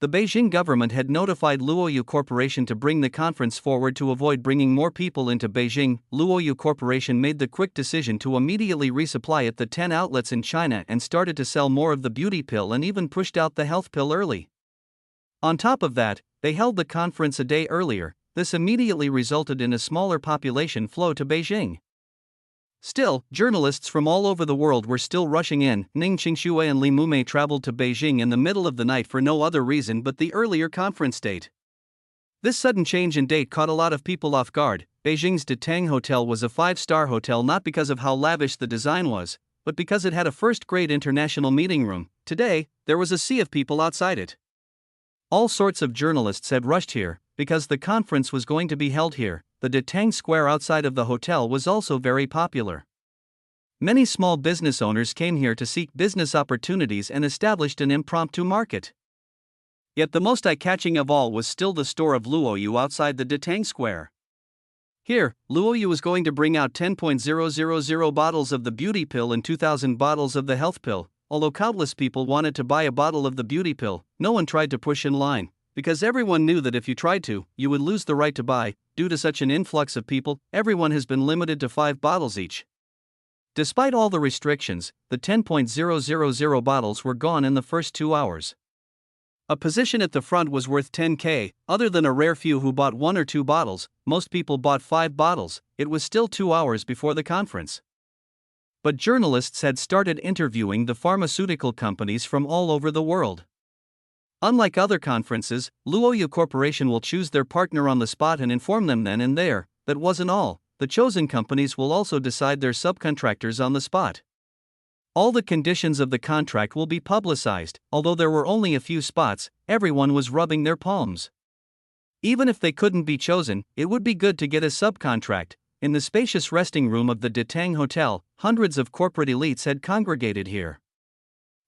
The Beijing government had notified Luoyu Corporation to bring the conference forward to avoid bringing more people into Beijing. Luoyu Corporation made the quick decision to immediately resupply at the 10 outlets in China and started to sell more of the beauty pill and even pushed out the health pill early. On top of that, they held the conference a day earlier. This immediately resulted in a smaller population flow to Beijing. Still, journalists from all over the world were still rushing in. Ning Qingshui and Li Mumei traveled to Beijing in the middle of the night for no other reason but the earlier conference date. This sudden change in date caught a lot of people off guard. Beijing's Detang Hotel was a 5-star hotel not because of how lavish the design was, but because it had a first-grade international meeting room. Today, there was a sea of people outside it. All sorts of journalists had rushed here, because the conference was going to be held here. The Detang Square outside of the hotel was also very popular. Many small business owners came here to seek business opportunities and established an impromptu market. Yet the most eye-catching of all was still the store of Luoyu outside the Detang Square. Here, Luoyu was going to bring out 10,000 bottles of the beauty pill and 2,000 bottles of the health pill. Although countless people wanted to buy a bottle of the beauty pill, no one tried to push in line, because everyone knew that if you tried to, you would lose the right to buy. Due to such an influx of people, everyone has been limited to 5 bottles each. Despite all the restrictions, the 10,000 bottles were gone in the first 2 hours. A position at the front was worth 10k. Other than a rare few who bought 1 or 2 bottles, most people bought 5 bottles. It was still 2 hours before the conference. But journalists had started interviewing the pharmaceutical companies from all over the world. Unlike other conferences, Luoyu Corporation will choose their partner on the spot and inform them then and there. That wasn't all. The chosen companies will also decide their subcontractors on the spot. All the conditions of the contract will be publicized. Although there were only a few spots, everyone was rubbing their palms. Even if they couldn't be chosen, it would be good to get a subcontract. In the spacious resting room of the Detang Hotel, hundreds of corporate elites had congregated here.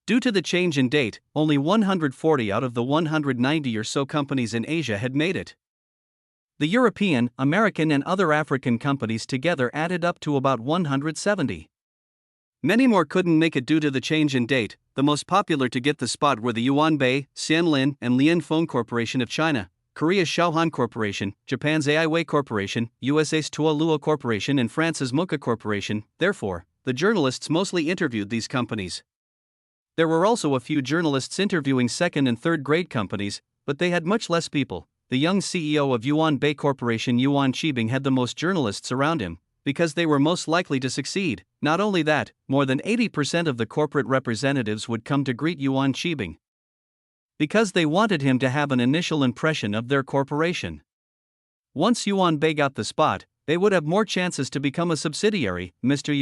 Due to the change in date, only 140 out of the 190 or so companies in Asia had made it. The European, American and other African companies together added up to about 170. Many more couldn't make it due to the change in date. The most popular to get the spot were the Yuanbei, Xianlin and Lian Phone Corporation of China, Korea's Shaohan Corporation, Japan's Aiwei Corporation, USA's Tua Luo Corporation and France's Mocha Corporation. Therefore, the journalists mostly interviewed these companies. There were also a few journalists interviewing second and third grade companies, but they had much less people. The young CEO of Yuanbei Corporation, Yuan Qibing, had the most journalists around him, because they were most likely to succeed. Not only that, more than 80% of the corporate representatives would come to greet Yuan Qibing, because they wanted him to have an initial impression of their corporation. Once Yuanbei got the spot, they would have more chances to become a subsidiary. Mr.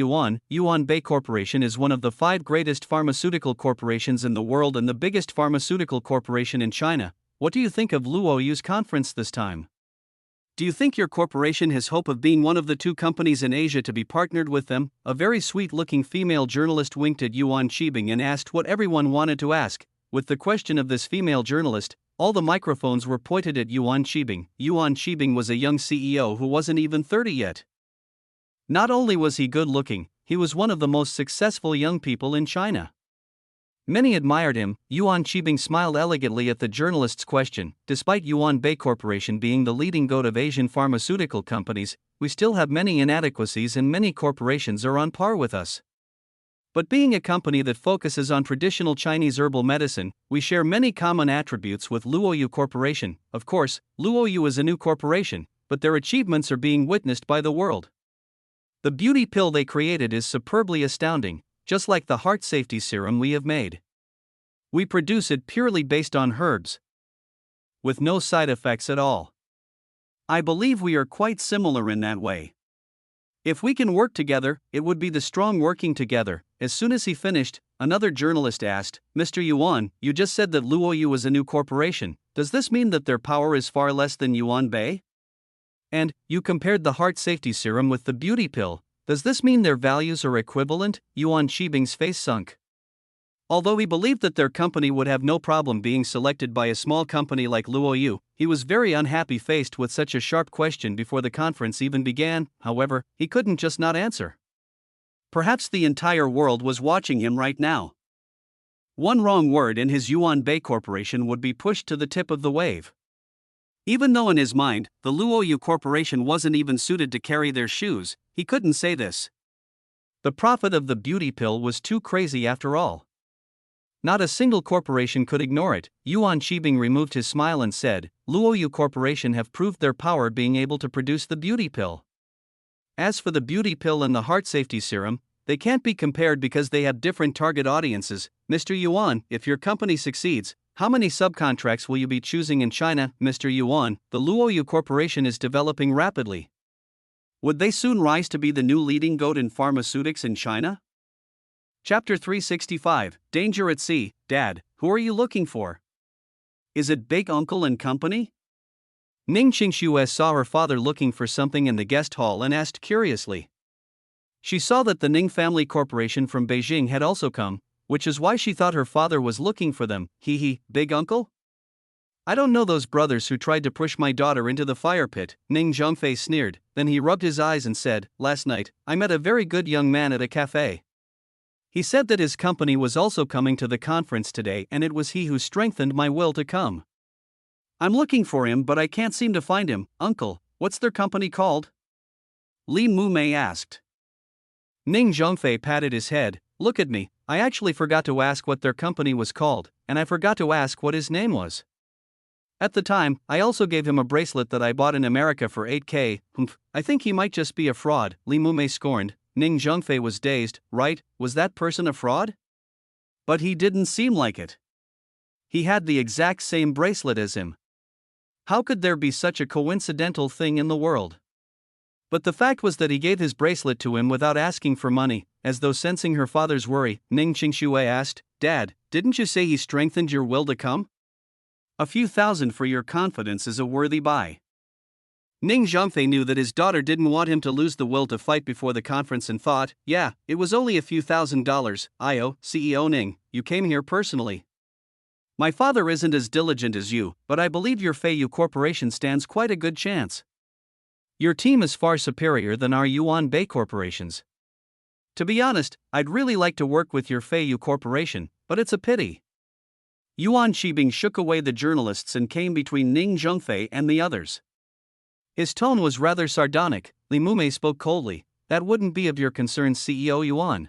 Yuanbei Corporation is one of the 5 greatest pharmaceutical corporations in the world and the biggest pharmaceutical corporation in China. What do you think of Luoyu's conference this time? Do you think your corporation has hope of being one of the 2 companies in Asia to be partnered with them? A very sweet-looking female journalist winked at Yuan Qibing and asked what everyone wanted to ask. With the question of this female journalist, all the microphones were pointed at Yuan Qibing. Yuan Qibing was a young CEO who wasn't even 30 yet. Not only was he good-looking, he was one of the most successful young people in China. Many admired him. Yuan Qibing smiled elegantly at the journalist's question. Despite Yuanbei Corporation being the leading goat of Asian pharmaceutical companies, we still have many inadequacies and many corporations are on par with us. But being a company that focuses on traditional Chinese herbal medicine, we share many common attributes with Luoyu Corporation. Of course, Luoyu is a new corporation, but their achievements are being witnessed by the world. The beauty pill they created is superbly astounding, just like the heart safety serum we have made. We produce it purely based on herbs, with no side effects at all. I believe we are quite similar in that way. If we can work together, it would be the strong working together. As soon as he finished, another journalist asked, Mr. Yuan, you just said that Luoyu was a new corporation. Does this mean that their power is far less than Yuanbei? And, you compared the heart safety serum with the beauty pill. Does this mean their values are equivalent? Yuan Shibing's face sunk. Although he believed that their company would have no problem being selected by a small company like Luoyu, he was very unhappy faced with such a sharp question before the conference even began. However, he couldn't just not answer. Perhaps the entire world was watching him right now. One wrong word and his Yuan Bei Corporation would be pushed to the tip of the wave. Even though in his mind, the Luoyu Corporation wasn't even suited to carry their shoes, he couldn't say this. The profit of the beauty pill was too crazy after all. Not a single corporation could ignore it. Yuan Shibing removed his smile and said, Luoyu Corporation have proved their power being able to produce the beauty pill. As for the beauty pill and the heart safety serum, they can't be compared because they have different target audiences. Mr. Yuan, if your company succeeds, how many subcontracts will you be choosing in China? Mr. Yuan, the Luoyu Corporation is developing rapidly. Would they soon rise to be the new leading goat in pharmaceutics in China? Chapter 365, Danger at Sea. Dad, who are you looking for? Is it Big Uncle and company? Ning Qingxue saw her father looking for something in the guest hall and asked curiously. She saw that the Ning family corporation from Beijing had also come, which is why she thought her father was looking for them. Big Uncle? I don't know those brothers who tried to push my daughter into the fire pit, Ning Zhongfei sneered. Then he rubbed his eyes and said, Last night, I met a very good young man at a cafe. He said that his company was also coming to the conference today and it was he who strengthened my will to come. I'm looking for him but I can't seem to find him. Uncle, what's their company called? Li Mumei asked. Ning Zhongfei patted his head. Look at me, I actually forgot to ask what their company was called, and I forgot to ask what his name was. At the time, I also gave him a bracelet that I bought in America for 8K. I think he might just be a fraud, Li Mumei scorned. Ning Zhongfei was dazed. Right, was that person a fraud? But he didn't seem like it. He had the exact same bracelet as him. How could there be such a coincidental thing in the world? But the fact was that he gave his bracelet to him without asking for money. As though sensing her father's worry, Ning Qingxue asked, Dad, didn't you say he strengthened your will to come? A few thousand for your confidence is a worthy buy. Ning Zhongfei knew that his daughter didn't want him to lose the will to fight before the conference and thought, yeah, it was only a few $1,000. Io, CEO Ning, you came here personally. My father isn't as diligent as you, but I believe your Feiyu Corporation stands quite a good chance. Your team is far superior than our Yuan Bei Corporations. To be honest, I'd really like to work with your Feiyu Corporation, but it's a pity. Yuan Shibing shook away the journalists and came between Ning Zhongfei and the others. His tone was rather sardonic. Li Mumei spoke coldly. That wouldn't be of your concern, CEO Yuan.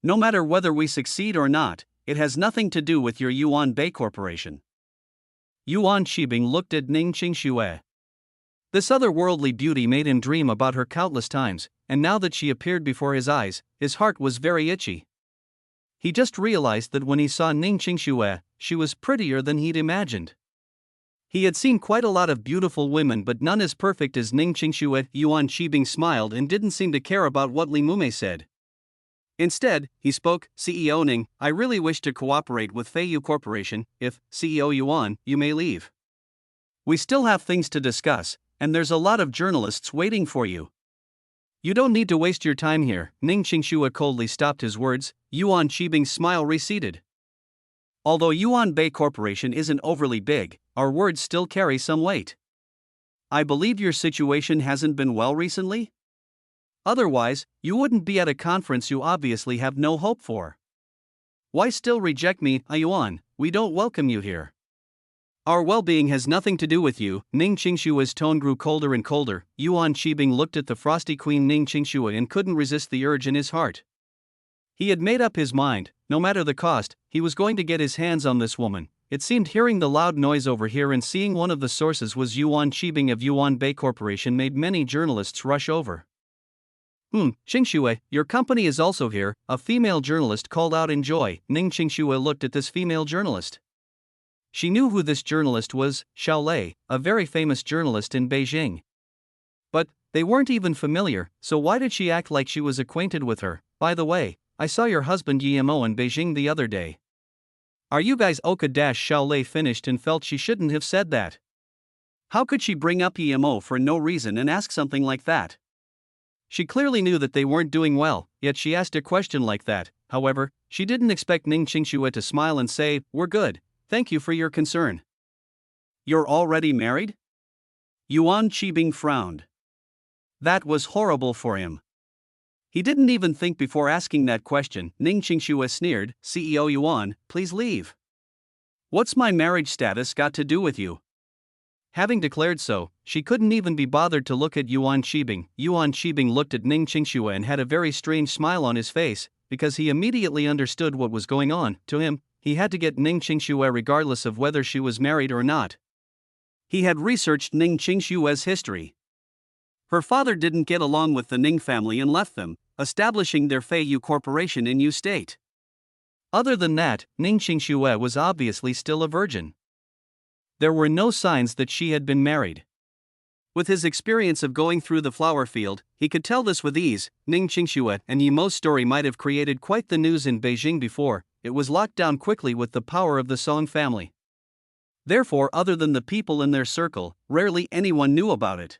No matter whether we succeed or not, it has nothing to do with your Yuan Bei Corporation. Yuan Shibing looked at Ning Qingxue. This otherworldly beauty made him dream about her countless times, and now that she appeared before his eyes, his heart was very itchy. He just realized that when he saw Ning Qingxue, she was prettier than he'd imagined. He had seen quite a lot of beautiful women but none as perfect as Ning Qingxue. Yuan Shibing smiled and didn't seem to care about what Li Mumei said. Instead, he spoke, CEO Ning, I really wish to cooperate with Feiyu Corporation. If, CEO Yuan, you may leave. We still have things to discuss, and there's a lot of journalists waiting for you. You don't need to waste your time here. Ning Qingxue coldly stopped his words. Yuan Shibing's smile receded. Although Yuan Bei Corporation isn't overly big, our words still carry some weight. I believe your situation hasn't been well recently? Otherwise, you wouldn't be at a conference you obviously have no hope for. Why still reject me, Yuan? We don't welcome you here. Our well-being has nothing to do with you. Ning Qingxue's tone grew colder and colder. Yuan Shibing looked at the frosty queen Ning Qingxue and couldn't resist the urge in his heart. He had made up his mind, no matter the cost, he was going to get his hands on this woman. It seemed hearing the loud noise over here and seeing one of the sources was Yuan Shibing of Yuan Bei Corporation made many journalists rush over. Qingxue, your company is also here, a female journalist called out in joy. Ning Qingxue looked at this female journalist. She knew who this journalist was, Xiao Lei, a very famous journalist in Beijing. But they weren't even familiar, so why did she act like she was acquainted with her? By the way, I saw your husband Yimo in Beijing the other day. Are you guys Xiao Lei finished and felt she shouldn't have said that. How could she bring up EMO for no reason and ask something like that? She clearly knew that they weren't doing well, yet she asked a question like that. However, she didn't expect Ning Qingxue to smile and say, "We're good, thank you for your concern." You're already married? Yuan Qibing frowned. That was horrible for him. He didn't even think before asking that question. Ning Qingxue sneered, "CEO Yuan, please leave. What's my marriage status got to do with you?" Having declared so, she couldn't even be bothered to look at Yuan Qibing. Yuan Qibing looked at Ning Qingxue and had a very strange smile on his face, because he immediately understood what was going on. To him, he had to get Ning Qingxue regardless of whether she was married or not. He had researched Ning Qingxue's history. Her father didn't get along with the Ning family and left them, establishing their Feiyu Corporation in Yu State. Other than that, Ning Qingxue was obviously still a virgin. There were no signs that she had been married. With his experience of going through the flower field, he could tell this with ease. Ning Qingxue and Yimo's story might have created quite the news in Beijing before it was locked down quickly with the power of the Song family. Therefore, other than the people in their circle, rarely anyone knew about it.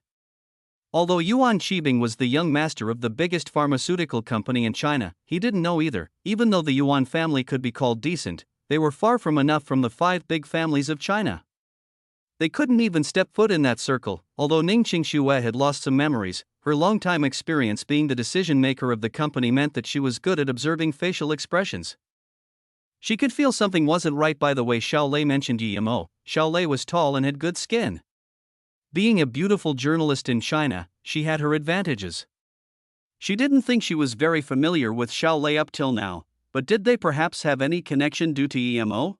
Although Yuan Qibing was the young master of the biggest pharmaceutical company in China, he didn't know either. Even though the Yuan family could be called decent, they were far from enough from the 5 big families of China. They couldn't even step foot in that circle. Although Ning Qingxue had lost some memories, her long-time experience being the decision-maker of the company meant that she was good at observing facial expressions. She could feel something wasn't right by the way Xiao Lei mentioned Yimo. Xiao Lei was tall and had good skin. Being a beautiful journalist in China, she had her advantages. She didn't think she was very familiar with Xiao Lei up till now, but did they perhaps have any connection due to EMO?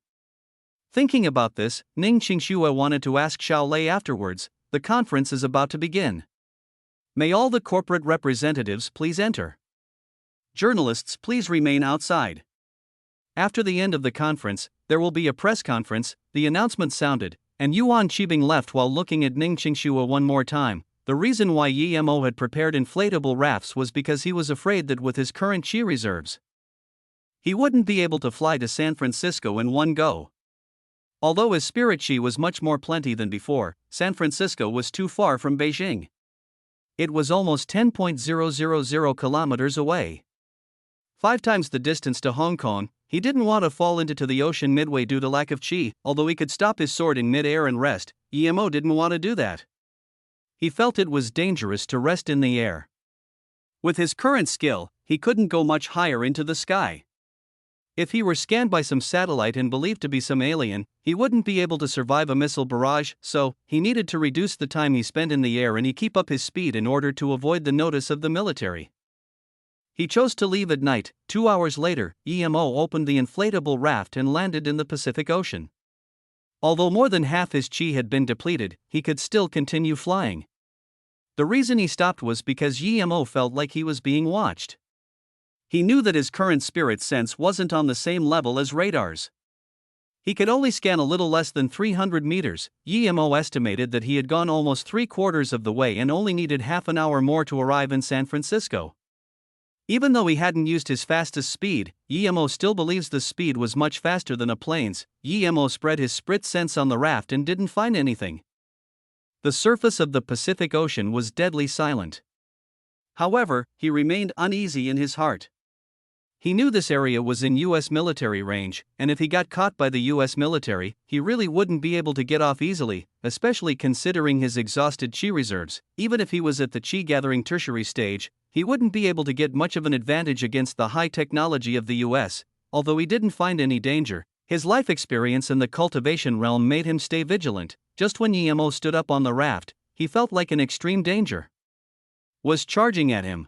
Thinking about this, Ning Qingxue wanted to ask Xiao Lei afterwards. The conference is about to begin. May all the corporate representatives please enter. Journalists, please remain outside. After the end of the conference, there will be a press conference. The announcement sounded, and Yuan Qibing left while looking at Ning Qingxue one more time. The reason why Yimo had prepared inflatable rafts was because he was afraid that with his current chi reserves, he wouldn't be able to fly to San Francisco in one go. Although his spirit chi was much more plenty than before, San Francisco was too far from Beijing. It was almost 10,000 kilometers away. 5 times the distance to Hong Kong. He didn't want to fall into the ocean midway due to lack of chi. Although he could stop his sword in mid-air and rest, Yimo didn't want to do that. He felt it was dangerous to rest in the air. With his current skill, he couldn't go much higher into the sky. If he were scanned by some satellite and believed to be some alien, he wouldn't be able to survive a missile barrage, so he needed to reduce the time he spent in the air and he keep up his speed in order to avoid the notice of the military. He chose to leave at night. 2 hours later, Yimo opened the inflatable raft and landed in the Pacific Ocean. Although more than half his chi had been depleted, he could still continue flying. The reason he stopped was because Yimo felt like he was being watched. He knew that his current spirit sense wasn't on the same level as radar's. He could only scan a little less than 300 meters. Yimo estimated that he had gone almost 3/4 of the way and only needed half an hour more to arrive in San Francisco. Even though he hadn't used his fastest speed, Yimo still believes the speed was much faster than a plane's. Yimo spread his sprit sense on the raft and didn't find anything. The surface of the Pacific Ocean was deadly silent. However, he remained uneasy in his heart. He knew this area was in U.S. military range, and if he got caught by the U.S. military, he really wouldn't be able to get off easily, especially considering his exhausted chi reserves. Even if he was at the chi-gathering tertiary stage, he wouldn't be able to get much of an advantage against the high technology of the U.S. Although he didn't find any danger, his life experience in the cultivation realm made him stay vigilant. Just when Yimo stood up on the raft, he felt like an extreme danger was charging at him.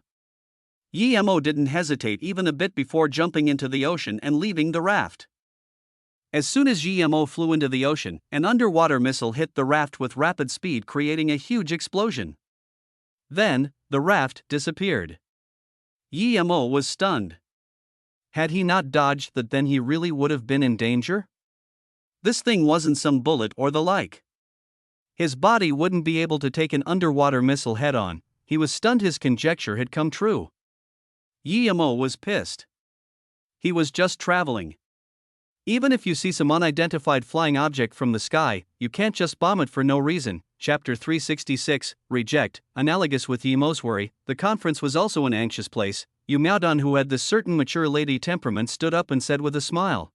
Yimo didn't hesitate even a bit before jumping into the ocean and leaving the raft. As soon as Yimo flew into the ocean, an underwater missile hit the raft with rapid speed, creating a huge explosion. Then, the raft disappeared. Yimo was stunned. Had he not dodged that, then he really would have been in danger? This thing wasn't some bullet or the like. His body wouldn't be able to take an underwater missile head-on. He was stunned. His conjecture had come true. Yimo was pissed. He was just traveling. Even if you see some unidentified flying object from the sky, you can't just bomb it for no reason. Chapter 366, Reject. Analogous with Yimo's worry, the conference was also an anxious place. Yu Miaodong, who had this certain mature lady temperament, stood up and said with a smile,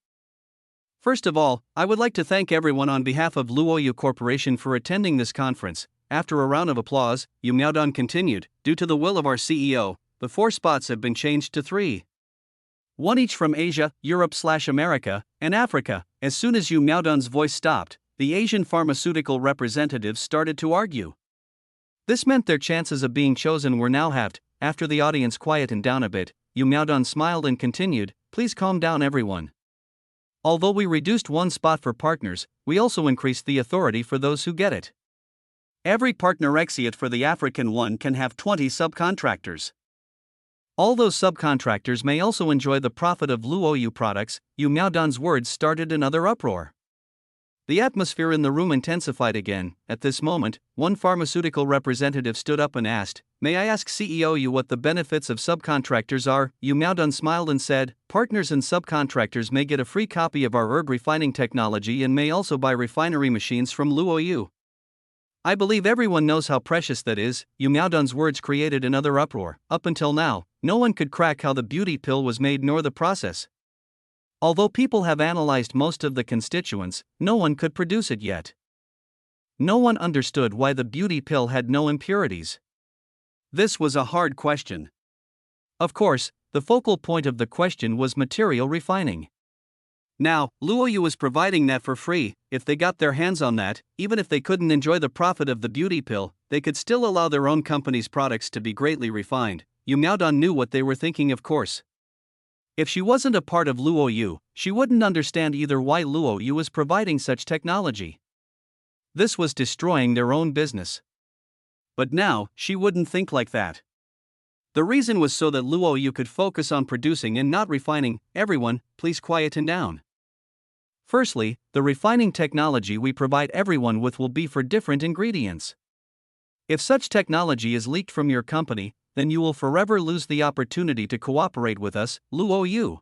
"First of all, I would like to thank everyone on behalf of Luoyu Corporation for attending this conference." After a round of applause, Yu Miaodong continued, "Due to the will of our CEO, the 4 spots have been changed to 3. One each from Asia, Europe/America, and Africa." As soon as Yu Miaodong's voice stopped, the Asian pharmaceutical representatives started to argue. This meant their chances of being chosen were now halved. After the audience quietened down a bit, Yu Miaodong smiled and continued, "Please calm down everyone. Although we reduced 1 spot for partners, we also increased the authority for those who get it. Every partner except for the African one can have 20 subcontractors. All those subcontractors may also enjoy the profit of Luoyu products." Yu Miaodong's words started another uproar. The atmosphere in the room intensified again. At this moment, one pharmaceutical representative stood up and asked, "May I ask CEO Yu what the benefits of subcontractors are?" Yu Miaodong smiled and said, "Partners and subcontractors may get a free copy of our herb refining technology and may also buy refinery machines from Luoyu. I believe everyone knows how precious that is." Yu Miaodong's words created another uproar. Up until now, no one could crack how the beauty pill was made nor the process. Although people have analyzed most of the constituents, no one could produce it yet. No one understood why the beauty pill had no impurities. This was a hard question. Of course, the focal point of the question was material refining. Now, Luoyu was providing that for free. If they got their hands on that, even if they couldn't enjoy the profit of the beauty pill, they could still allow their own company's products to be greatly refined. Yu Miaodong knew what they were thinking, of course. If she wasn't a part of Luoyu, she wouldn't understand either why Luoyu was providing such technology. This was destroying their own business. But now, she wouldn't think like that. The reason was so that Luoyu could focus on producing and not refining. Everyone, please quieten down. Firstly, the refining technology we provide everyone with will be for different ingredients. If such technology is leaked from your company, then you will forever lose the opportunity to cooperate with us, Luoyu.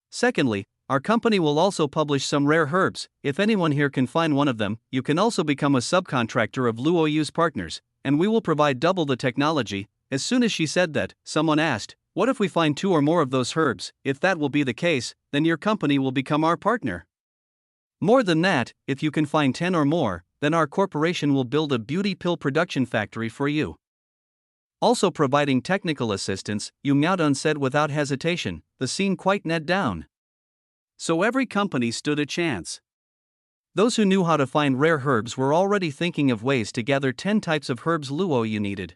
Secondly, our company will also publish some rare herbs. If anyone here can find one of them, you can also become a subcontractor of Luoyu's partners, and we will provide double the technology. As soon as she said that, someone asked, "What if we find 2 or more of those herbs?" "If that will be the case, then your company will become our partner. More than that, if you can find 10 or more, then our corporation will build a beauty pill production factory for you." Also providing technical assistance, Yu Miaodong said without hesitation, the scene quieted down. So every company stood a chance. Those who knew how to find rare herbs were already thinking of ways to gather 10 types of herbs Luoyu needed.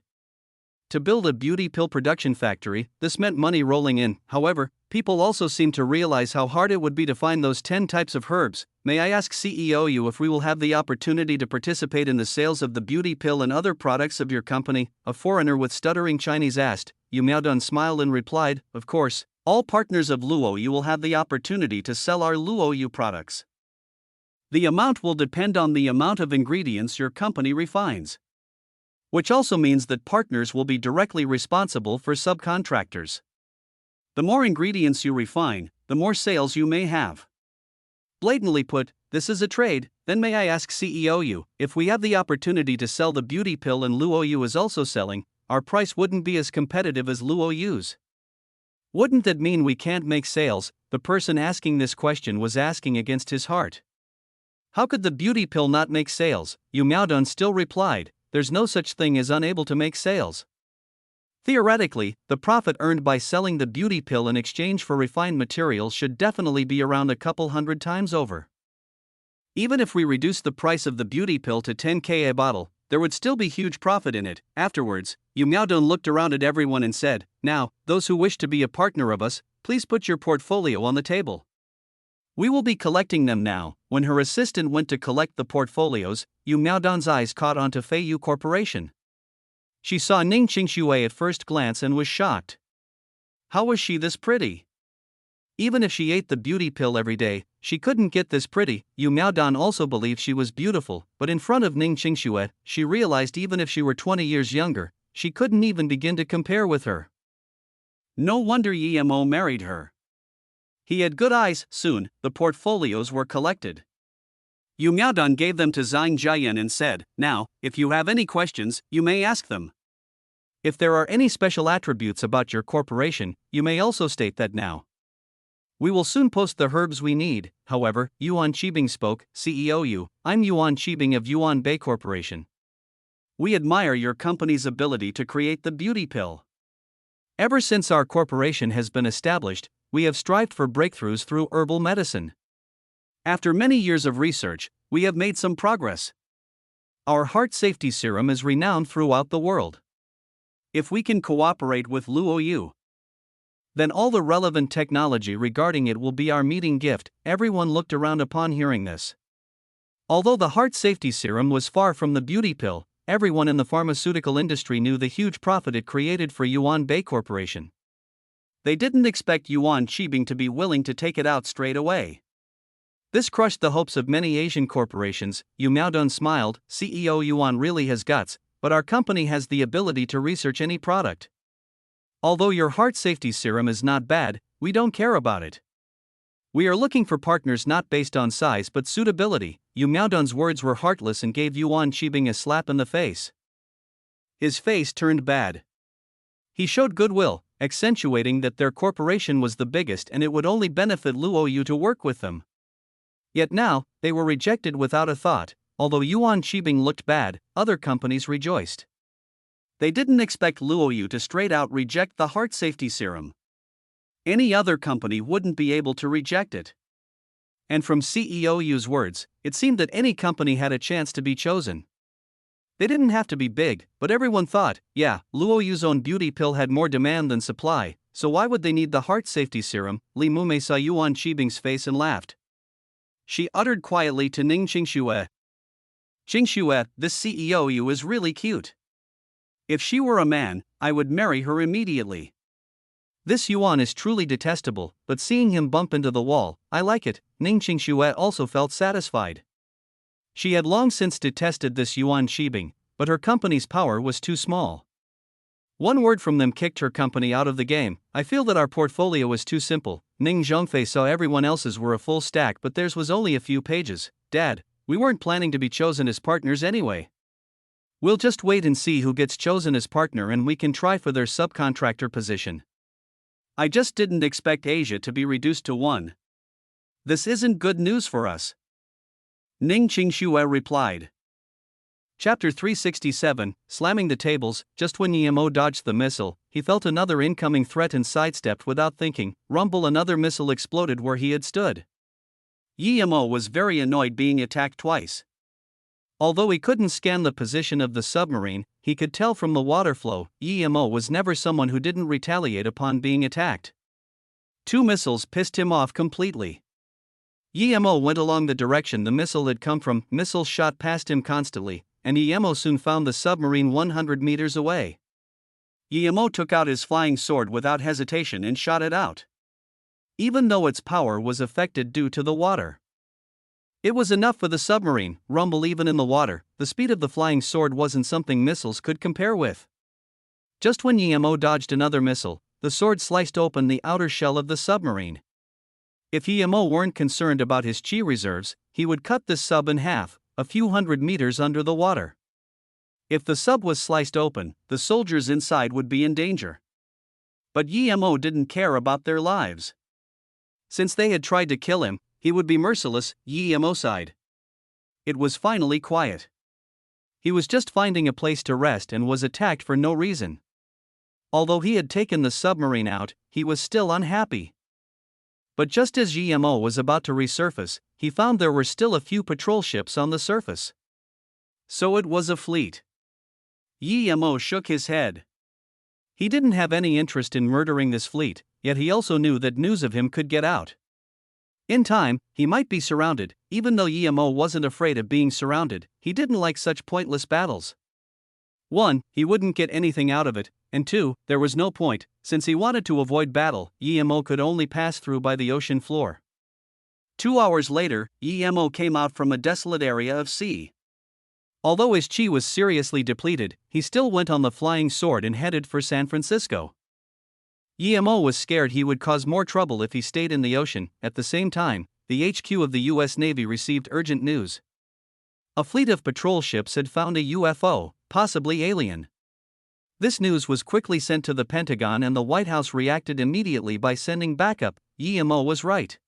To build a beauty pill production factory, this meant money rolling in. However, people also seemed to realize how hard it would be to find those 10 types of herbs. "May I ask CEO Yu if we will have the opportunity to participate in the sales of the beauty pill and other products of your company?" a foreigner with stuttering Chinese asked. Yu Miaodong smiled and replied, "Of course, all partners of Luoyu will have the opportunity to sell our Luoyu products. The amount will depend on the amount of ingredients your company refines. Which also means that partners will be directly responsible for subcontractors. The more ingredients you refine, the more sales you may have. Blatantly put, this is a trade." "Then may I ask CEO Yu, if we have the opportunity to sell the beauty pill and Luoyu is also selling, our price wouldn't be as competitive as Luoyu's? Wouldn't that mean we can't make sales?" The person asking this question was asking against his heart. How could the beauty pill not make sales? Yu Miaodong still replied, "There's no such thing as unable to make sales. Theoretically, the profit earned by selling the beauty pill in exchange for refined materials should definitely be around a couple hundred times over. Even if we reduce the price of the beauty pill to 10k a bottle, there would still be huge profit in it." Afterwards, Yu Miaodong looked around at everyone and said, "Now, those who wish to be a partner of us, please put your portfolio on the table. We will be collecting them now." When her assistant went to collect the portfolios, Yu Miaodong's eyes caught onto Feiyu Corporation. She saw Ning Qingxue at first glance and was shocked. How was she this pretty? Even if she ate the beauty pill every day, she couldn't get this pretty. Yu Miaodong also believed she was beautiful, but in front of Ning Qingxue, she realized even if she were 20 years younger, she couldn't even begin to compare with her. No wonder Yimo married her. He had good eyes. Soon, the portfolios were collected. Yu Miaodong gave them to Zhang Jiayan and said, "Now, if you have any questions, you may ask them. If there are any special attributes about your corporation, you may also state that now. We will soon post the herbs we need." However, Yuan Qibing spoke. "CEO Yu, I'm Yuan Qibing of Yuan Bay Corporation. We admire your company's ability to create the beauty pill. Ever since our corporation has been established, we have strived for breakthroughs through herbal medicine. After many years of research, we have made some progress. Our heart safety serum is renowned throughout the world. If we can cooperate with Luo Yu, then all the relevant technology regarding it will be our meeting gift." Everyone looked around upon hearing this. Although the heart safety serum was far from the beauty pill, everyone in the pharmaceutical industry knew the huge profit it created for Yuan Bay Corporation. They didn't expect Yuan Qibing to be willing to take it out straight away. This crushed the hopes of many Asian corporations. Yu Miaodong smiled. "CEO Yuan really has guts, but our company has the ability to research any product. Although your heart safety serum is not bad, we don't care about it. We are looking for partners not based on size but suitability." Yu Miaodong's words were heartless and gave Yuan Qibing a slap in the face. His face turned bad. He showed goodwill, accentuating that their corporation was the biggest and it would only benefit Luo Yu to work with them. Yet now, they were rejected without a thought. Although Yuan Qibing looked bad, other companies rejoiced. They didn't expect Luo Yu to straight out reject the heart safety serum. Any other company wouldn't be able to reject it. And from CEO Yu's words, it seemed that any company had a chance to be chosen. They didn't have to be big, but everyone thought, yeah, Luo Yu's own beauty pill had more demand than supply, so why would they need the heart safety serum? Li Mumei saw Yuan Qibing's face and laughed. She uttered quietly to Ning Qingxue, "Qingxue, this CEO Yu is really cute. If she were a man, I would marry her immediately." "This Yuan is truly detestable, but seeing him bump into the wall, I like it." Ning Qingxue also felt satisfied. She had long since detested this Yuan Qibing, but her company's power was too small. One word from them kicked her company out of the game. "I feel that our portfolio was too simple." Ning Zhongfei saw everyone else's were a full stack but theirs was only a few pages. "Dad, we weren't planning to be chosen as partners anyway. We'll just wait and see who gets chosen as partner and we can try for their subcontractor position." "I just didn't expect Asia to be reduced to one. This isn't good news for us," Ning Qingxue replied. Chapter 367, Slamming the Tables. Just when Yemo dodged the missile, he felt another incoming threat and sidestepped without thinking. Rumble, another missile exploded where he had stood. Yemo was very annoyed being attacked twice. Although he couldn't scan the position of the submarine, he could tell from the water flow. Yemo was never someone who didn't retaliate upon being attacked. Two missiles pissed him off completely. Yemo went along the direction the missile had come from. Missiles shot past him constantly, and Yemo soon found the submarine 100 meters away. Yemo took out his flying sword without hesitation and shot it out. Even though its power was affected due to the water, it was enough for the submarine. Rumble, even in the water, the speed of the flying sword wasn't something missiles could compare with. Just when Yemo dodged another missile, the sword sliced open the outer shell of the submarine. If Yemo weren't concerned about his chi reserves, he would cut this sub in half, a few hundred meters under the water. If the sub was sliced open, the soldiers inside would be in danger. But Yemo didn't care about their lives. Since they had tried to kill him, he would be merciless. Yemo sighed. It was finally quiet. He was just finding a place to rest and was attacked for no reason. Although he had taken the submarine out, he was still unhappy. But just as Yemo was about to resurface, he found there were still a few patrol ships on the surface. So it was a fleet. Yemo shook his head. He didn't have any interest in murdering this fleet, yet he also knew that news of him could get out. In time, he might be surrounded. Even though Yemo wasn't afraid of being surrounded, he didn't like such pointless battles. 1. He wouldn't get anything out of it, and 2. There was no point, since he wanted to avoid battle. Yemo could only pass through by the ocean floor. 2 hours later, Yemo came out from a desolate area of sea. Although his chi was seriously depleted, he still went on the flying sword and headed for San Francisco. Yemo was scared he would cause more trouble if he stayed in the ocean. At the same time, the HQ of the U.S. Navy received urgent news. A fleet of patrol ships had found a UFO, possibly alien. This news was quickly sent to the Pentagon and the White House reacted immediately by sending backup. Yemo was right.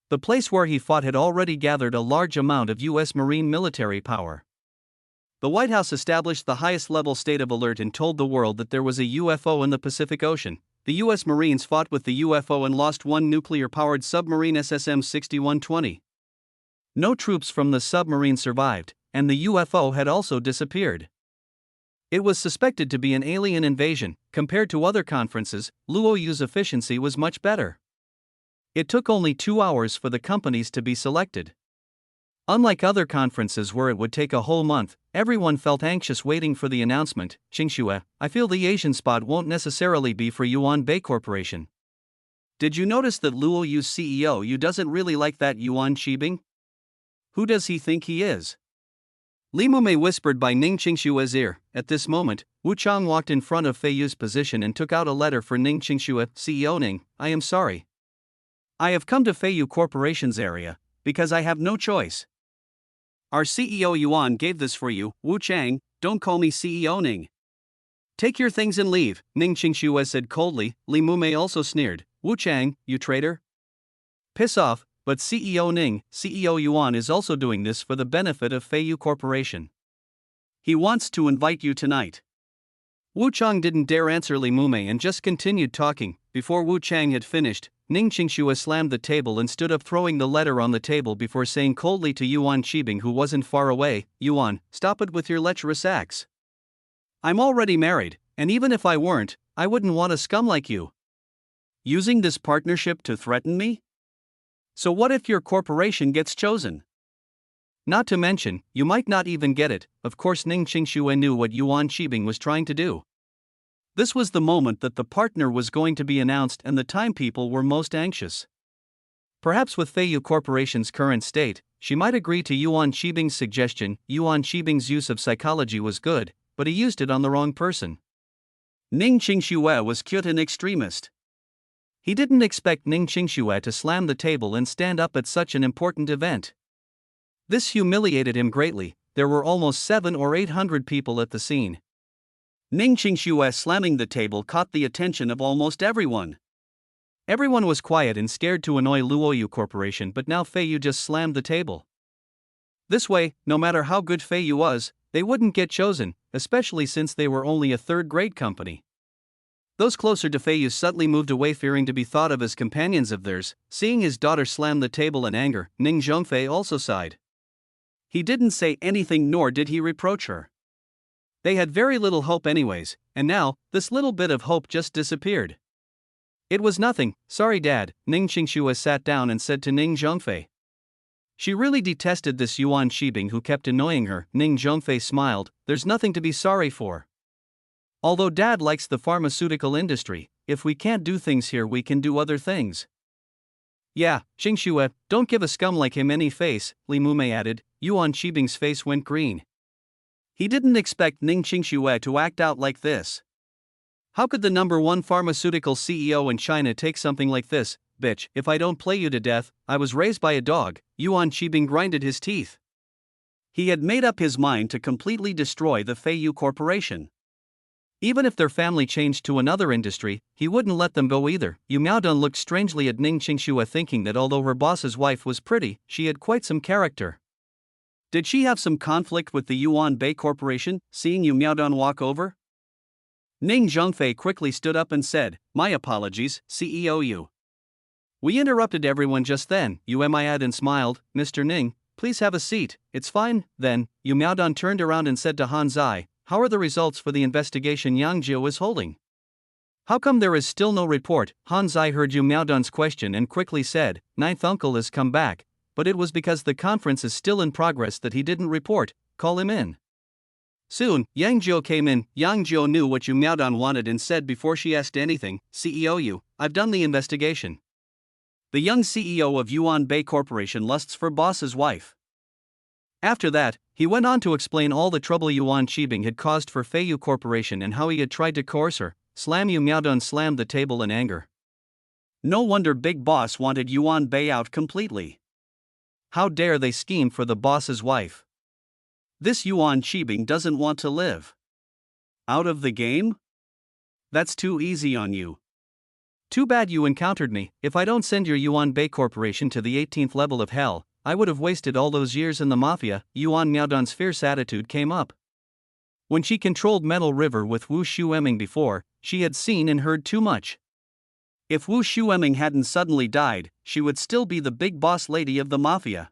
The place where he fought had already gathered a large amount of U.S. Marine military power. The White House established the highest level state of alert and told the world that there was a UFO in the Pacific Ocean. The U.S. Marines fought with the UFO and lost one nuclear-powered submarine SSM-6120. No troops from the submarine survived, and the UFO had also disappeared. It was suspected to be an alien invasion. Compared to other conferences, Luoyu's efficiency was much better. It took only 2 hours for the companies to be selected. Unlike other conferences where it would take a whole month, everyone felt anxious waiting for the announcement. Qingxue, I feel the Asian spot won't necessarily be for Yuan Bay Corporation. Did you notice that Luoyu's CEO Yu doesn't really like that Yuan Qibing? Who does he think he is? Li Mumei whispered by Ning Qingshue's ear. At this moment, Wu Chang walked in front of Fei Yu's position and took out a letter for Ning Qingshue. CEO Ning, I am sorry. I have come to Fei Yu Corporation's area, because I have no choice. Our CEO Yuan gave this for you, Wu Chang, don't call me CEO Ning. Take your things and leave, Ning Qingshue said coldly. Li Mumei also sneered. Wu Chang, you traitor? Piss off. But CEO Ning, CEO Yuan is also doing this for the benefit of Fei Yu Corporation. He wants to invite you tonight. Wu Chang didn't dare answer Li Mumei and just continued talking. Before Wu Chang had finished, Ning Qingshue slammed the table and stood up, throwing the letter on the table before saying coldly to Yuan Qibing, who wasn't far away, Yuan, stop it with your lecherous acts. I'm already married, and even if I weren't, I wouldn't want a scum like you. Using this partnership to threaten me? So what if your corporation gets chosen? Not to mention, you might not even get it. Of course, Ning Qingshue knew what Yuan Qibing was trying to do. This was the moment that the partner was going to be announced and the time people were most anxious. Perhaps with Fei Yu Corporation's current state, she might agree to Yuan Qibing's suggestion. Yuan Qibing's use of psychology was good, but he used it on the wrong person. Ning Qingshue was cute and extremist. He didn't expect Ning Qingshue to slam the table and stand up at such an important event. This humiliated him greatly. There were almost 700 or 800 people at the scene. Ning Qingshue slamming the table caught the attention of almost everyone. Everyone was quiet and scared to annoy Luoyu Corporation, but now Fei Yu just slammed the table. This way, no matter how good Fei Yu was, they wouldn't get chosen, especially since they were only a third-grade company. Those closer to Fei Yu subtly moved away, fearing to be thought of as companions of theirs. Seeing his daughter slam the table in anger, Ning Zhongfei also sighed. He didn't say anything, nor did he reproach her. They had very little hope anyways, and now, this little bit of hope just disappeared. It was nothing. Sorry Dad, Ning Qingshue sat down and said to Ning Zhongfei. She really detested this Yuan Qibing who kept annoying her. Ning Zhongfei smiled. There's nothing to be sorry for. Although Dad likes the pharmaceutical industry, if we can't do things here, we can do other things. Yeah, Qingshue, don't give a scum like him any face, Li Mumei added. Yuan Qibing's face went green. He didn't expect Ning Qingshue to act out like this. How could the #1 pharmaceutical CEO in China take something like this? Bitch, if I don't play you to death, I was raised by a dog. Yuan Qibing grinded his teeth. He had made up his mind to completely destroy the Fei Yu Corporation. Even if their family changed to another industry, he wouldn't let them go either. Yu Miaodong looked strangely at Ning Qingshue, thinking that although her boss's wife was pretty, she had quite some character. Did she have some conflict with the Yuan Bay Corporation? Seeing Yu Miaodong walk over, Ning Zhongfei quickly stood up and said, my apologies, CEO Yu. We interrupted everyone just then. Yu Miaodong and smiled. Mr. Ning, please have a seat. It's fine. Then, Yu Miaodong turned around and said to Han Zai, how are the results for the investigation Yang Jiu is holding? How come there is still no report? Han Zai heard Yu Miaodong's question and quickly said, Ninth Uncle has come back, but it was because the conference is still in progress that he didn't report. Call him in. Soon, Yang Jiu came in. Yang Jiu knew what Yu Miaodong wanted and said before she asked anything, CEO Yu, I've done the investigation. The young CEO of Yuan Bay Corporation lusts for boss's wife. After that, he went on to explain all the trouble Yuan Qibing had caused for Fei Yu Corporation and how he had tried to coerce her. Yu Miaodong slammed the table in anger. No wonder Big Boss wanted Yuan Bay out completely. How dare they scheme for the boss's wife? This Yuan Qibing doesn't want to live. Out of the game? That's too easy on you. Too bad you encountered me. If I don't send your Yuan Bay Corporation to the 18th level of hell, I would have wasted all those years in the mafia. Yuan Miaodon's fierce attitude came up. When she controlled Metal River with Wu Shueming before, she had seen and heard too much. If Wu Shueming hadn't suddenly died, she would still be the big boss lady of the mafia.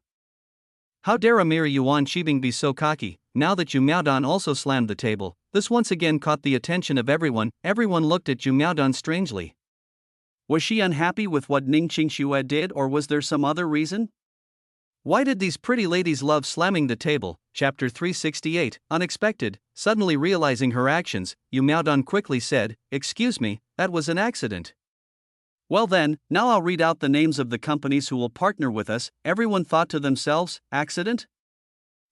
How dare a mere Yuan Qibing be so cocky? Now that Yu Miaodon also slammed the table, this once again caught the attention of everyone. Everyone looked at Yu Miaodon strangely. Was she unhappy with what Ning Qingxue did, or was there some other reason? Why did these pretty ladies love slamming the table? Chapter 368, Unexpected. Suddenly realizing her actions, Yu Miaodon quickly said, "Excuse me, that was an accident." Well then, now I'll read out the names of the companies who will partner with us. Everyone thought to themselves, accident?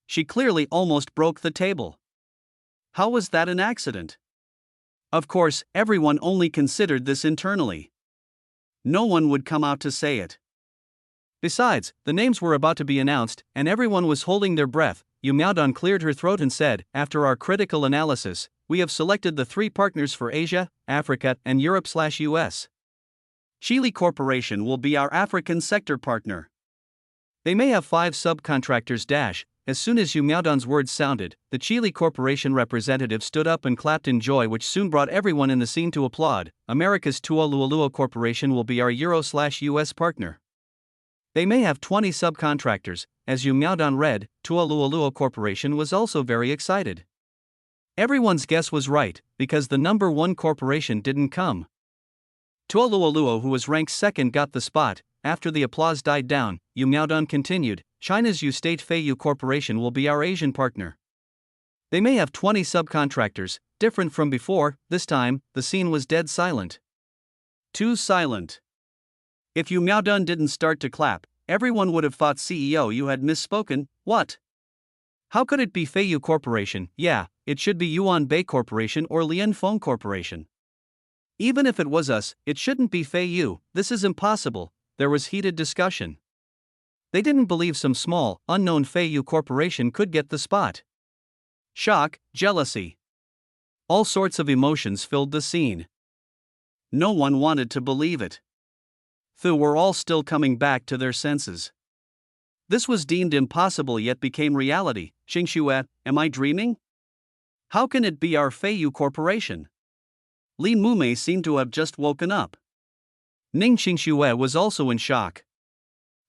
She clearly almost broke the table. How was that an accident? Of course, everyone only considered this internally. No one would come out to say it. Besides, the names were about to be announced, and everyone was holding their breath. Yu Miaodon cleared her throat and said, "After our critical analysis, we have selected the 3 partners for Asia, Africa, and Europe/US. Geely Corporation will be our African sector partner. They may have 5 subcontractors. As soon as Yu Miaodon's words sounded, the Geely Corporation representative stood up and clapped in joy, which soon brought everyone in the scene to applaud. America's Tualualuo Corporation will be our Euro/US partner. They may have 20 subcontractors. As Yu Miaodon read, Tualualuo Corporation was also very excited. Everyone's guess was right, because the number 1 corporation didn't come. Tualualuo, who was ranked second, got the spot. After the applause died down, Yu Miaodon continued, China's U State Feiyu Corporation will be our Asian partner. They may have 20 subcontractors. Different from before, this time, the scene was dead silent. Too silent. If Yu Miaodon didn't start to clap, everyone would have thought CEO you had misspoken. What? How could it be Feiyu Corporation? Yeah, it should be Yuan Bay Corporation or Lianfeng Corporation. Even if it was us, it shouldn't be Feiyu. This is impossible. There was heated discussion. They didn't believe some small, unknown Feiyu Corporation could get the spot. Shock, jealousy. All sorts of emotions filled the scene. No one wanted to believe it. They were all still coming back to their senses. This was deemed impossible yet became reality. Qingxue, am I dreaming? How can it be our Feiyu Corporation? Li Mumei seemed to have just woken up. Ning Qingxue was also in shock.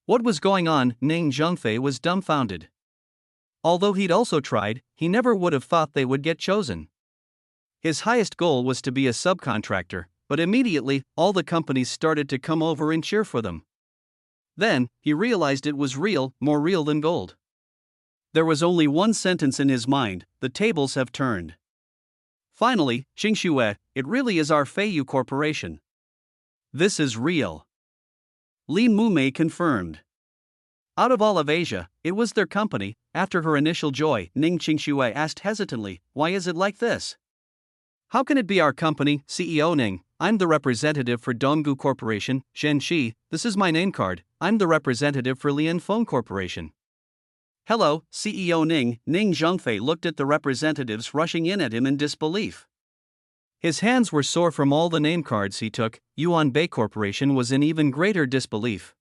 What was going on? Ning Zhengfei was dumbfounded. Although he'd also tried, he never would have thought they would get chosen. His highest goal was to be a subcontractor, but immediately, all the companies started to come over and cheer for them. Then, he realized it was real, more real than gold. There was only one sentence in his mind: the tables have turned. Finally, Qingxue, it really is our Feiyu Corporation. This is real. Li Mumei confirmed. Out of all of Asia, it was their company. After her initial joy, Ning Qingxue asked hesitantly, why is it like this? How can it be our company? CEO Ning, I'm the representative for Donggu Corporation. Shen Shi, this is my name card. I'm the representative for Lianfeng Corporation. Hello, CEO Ning. Ning Zhengfei looked at the representatives rushing in at him in disbelief. His hands were sore from all the name cards he took. Yuan Bay Corporation was in even greater disbelief.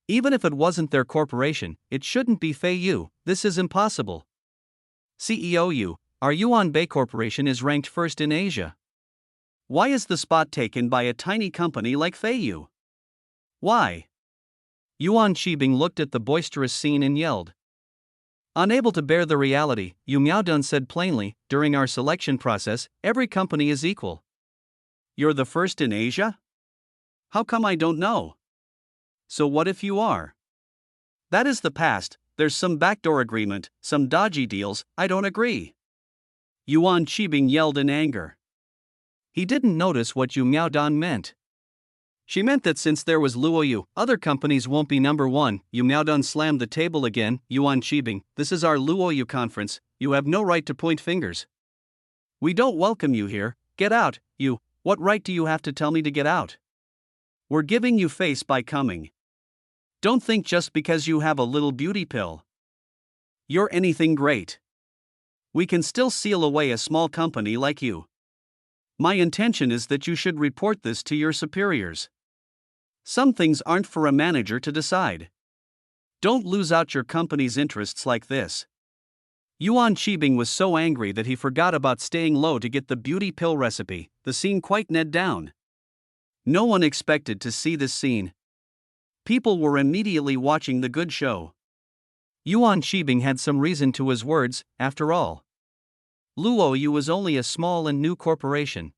Even if it wasn't their corporation, it shouldn't be Feiyu. This is impossible. CEO Yu, our Yuan Bay Corporation is ranked first in Asia. Why is the spot taken by a tiny company like Feiyu? Why? Yuan Qibing looked at the boisterous scene and yelled. Unable to bear the reality, Yu Miaodon said plainly, during our selection process, every company is equal. You're the first in Asia? How come I don't know? So what if you are? That is the past. There's some backdoor agreement, some dodgy deals. I don't agree. Yuan Qibing yelled in anger. He didn't notice what Yu Miaodon meant. She meant that since there was Luoyu, other companies won't be number 1. Yu Miaodon slammed the table again. Yuan Qibing, this is our Luoyu conference. You have no right to point fingers. We don't welcome you here. Get out, you. What right do you have to tell me to get out? We're giving you face by coming. Don't think just because you have a little beauty pill you're anything great. We can still seal away a small company like you. My intention is that you should report this to your superiors. Some things aren't for a manager to decide. Don't lose out your company's interests like this. Yuan Qibing was so angry that he forgot about staying low to get the beauty pill recipe. The scene quieted down. No one expected to see this scene. People were immediately watching the good show. Yuan Qibing had some reason to his words, after all. Luoyu was only a small and new corporation.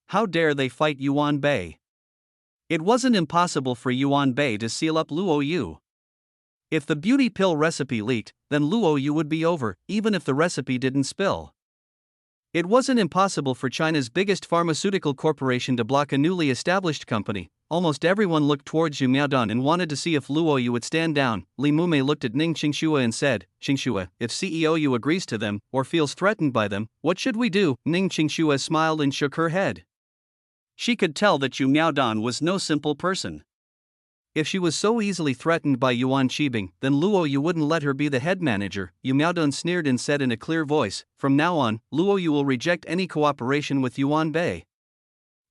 How dare they fight Yuan Bei? It wasn't impossible for Yuan Bei to seal up Luoyu. If the beauty pill recipe leaked, then Luoyu would be over, even if the recipe didn't spill. It wasn't impossible for China's biggest pharmaceutical corporation to block a newly established company. Almost everyone looked towards Yu Miaodong and wanted to see if Luoyu would stand down. Li Mumei looked at Ning Qingxue and said, "Qingxue, if CEO Yu agrees to them, or feels threatened by them, what should we do?" Ning Qingxue smiled and shook her head. She could tell that Yu Miaodong was no simple person. If she was so easily threatened by Yuan Qibing, then Luoyu wouldn't let her be the head manager. Yu Miaodong sneered and said in a clear voice, "From now on, Luoyu will reject any cooperation with Yuan Bei.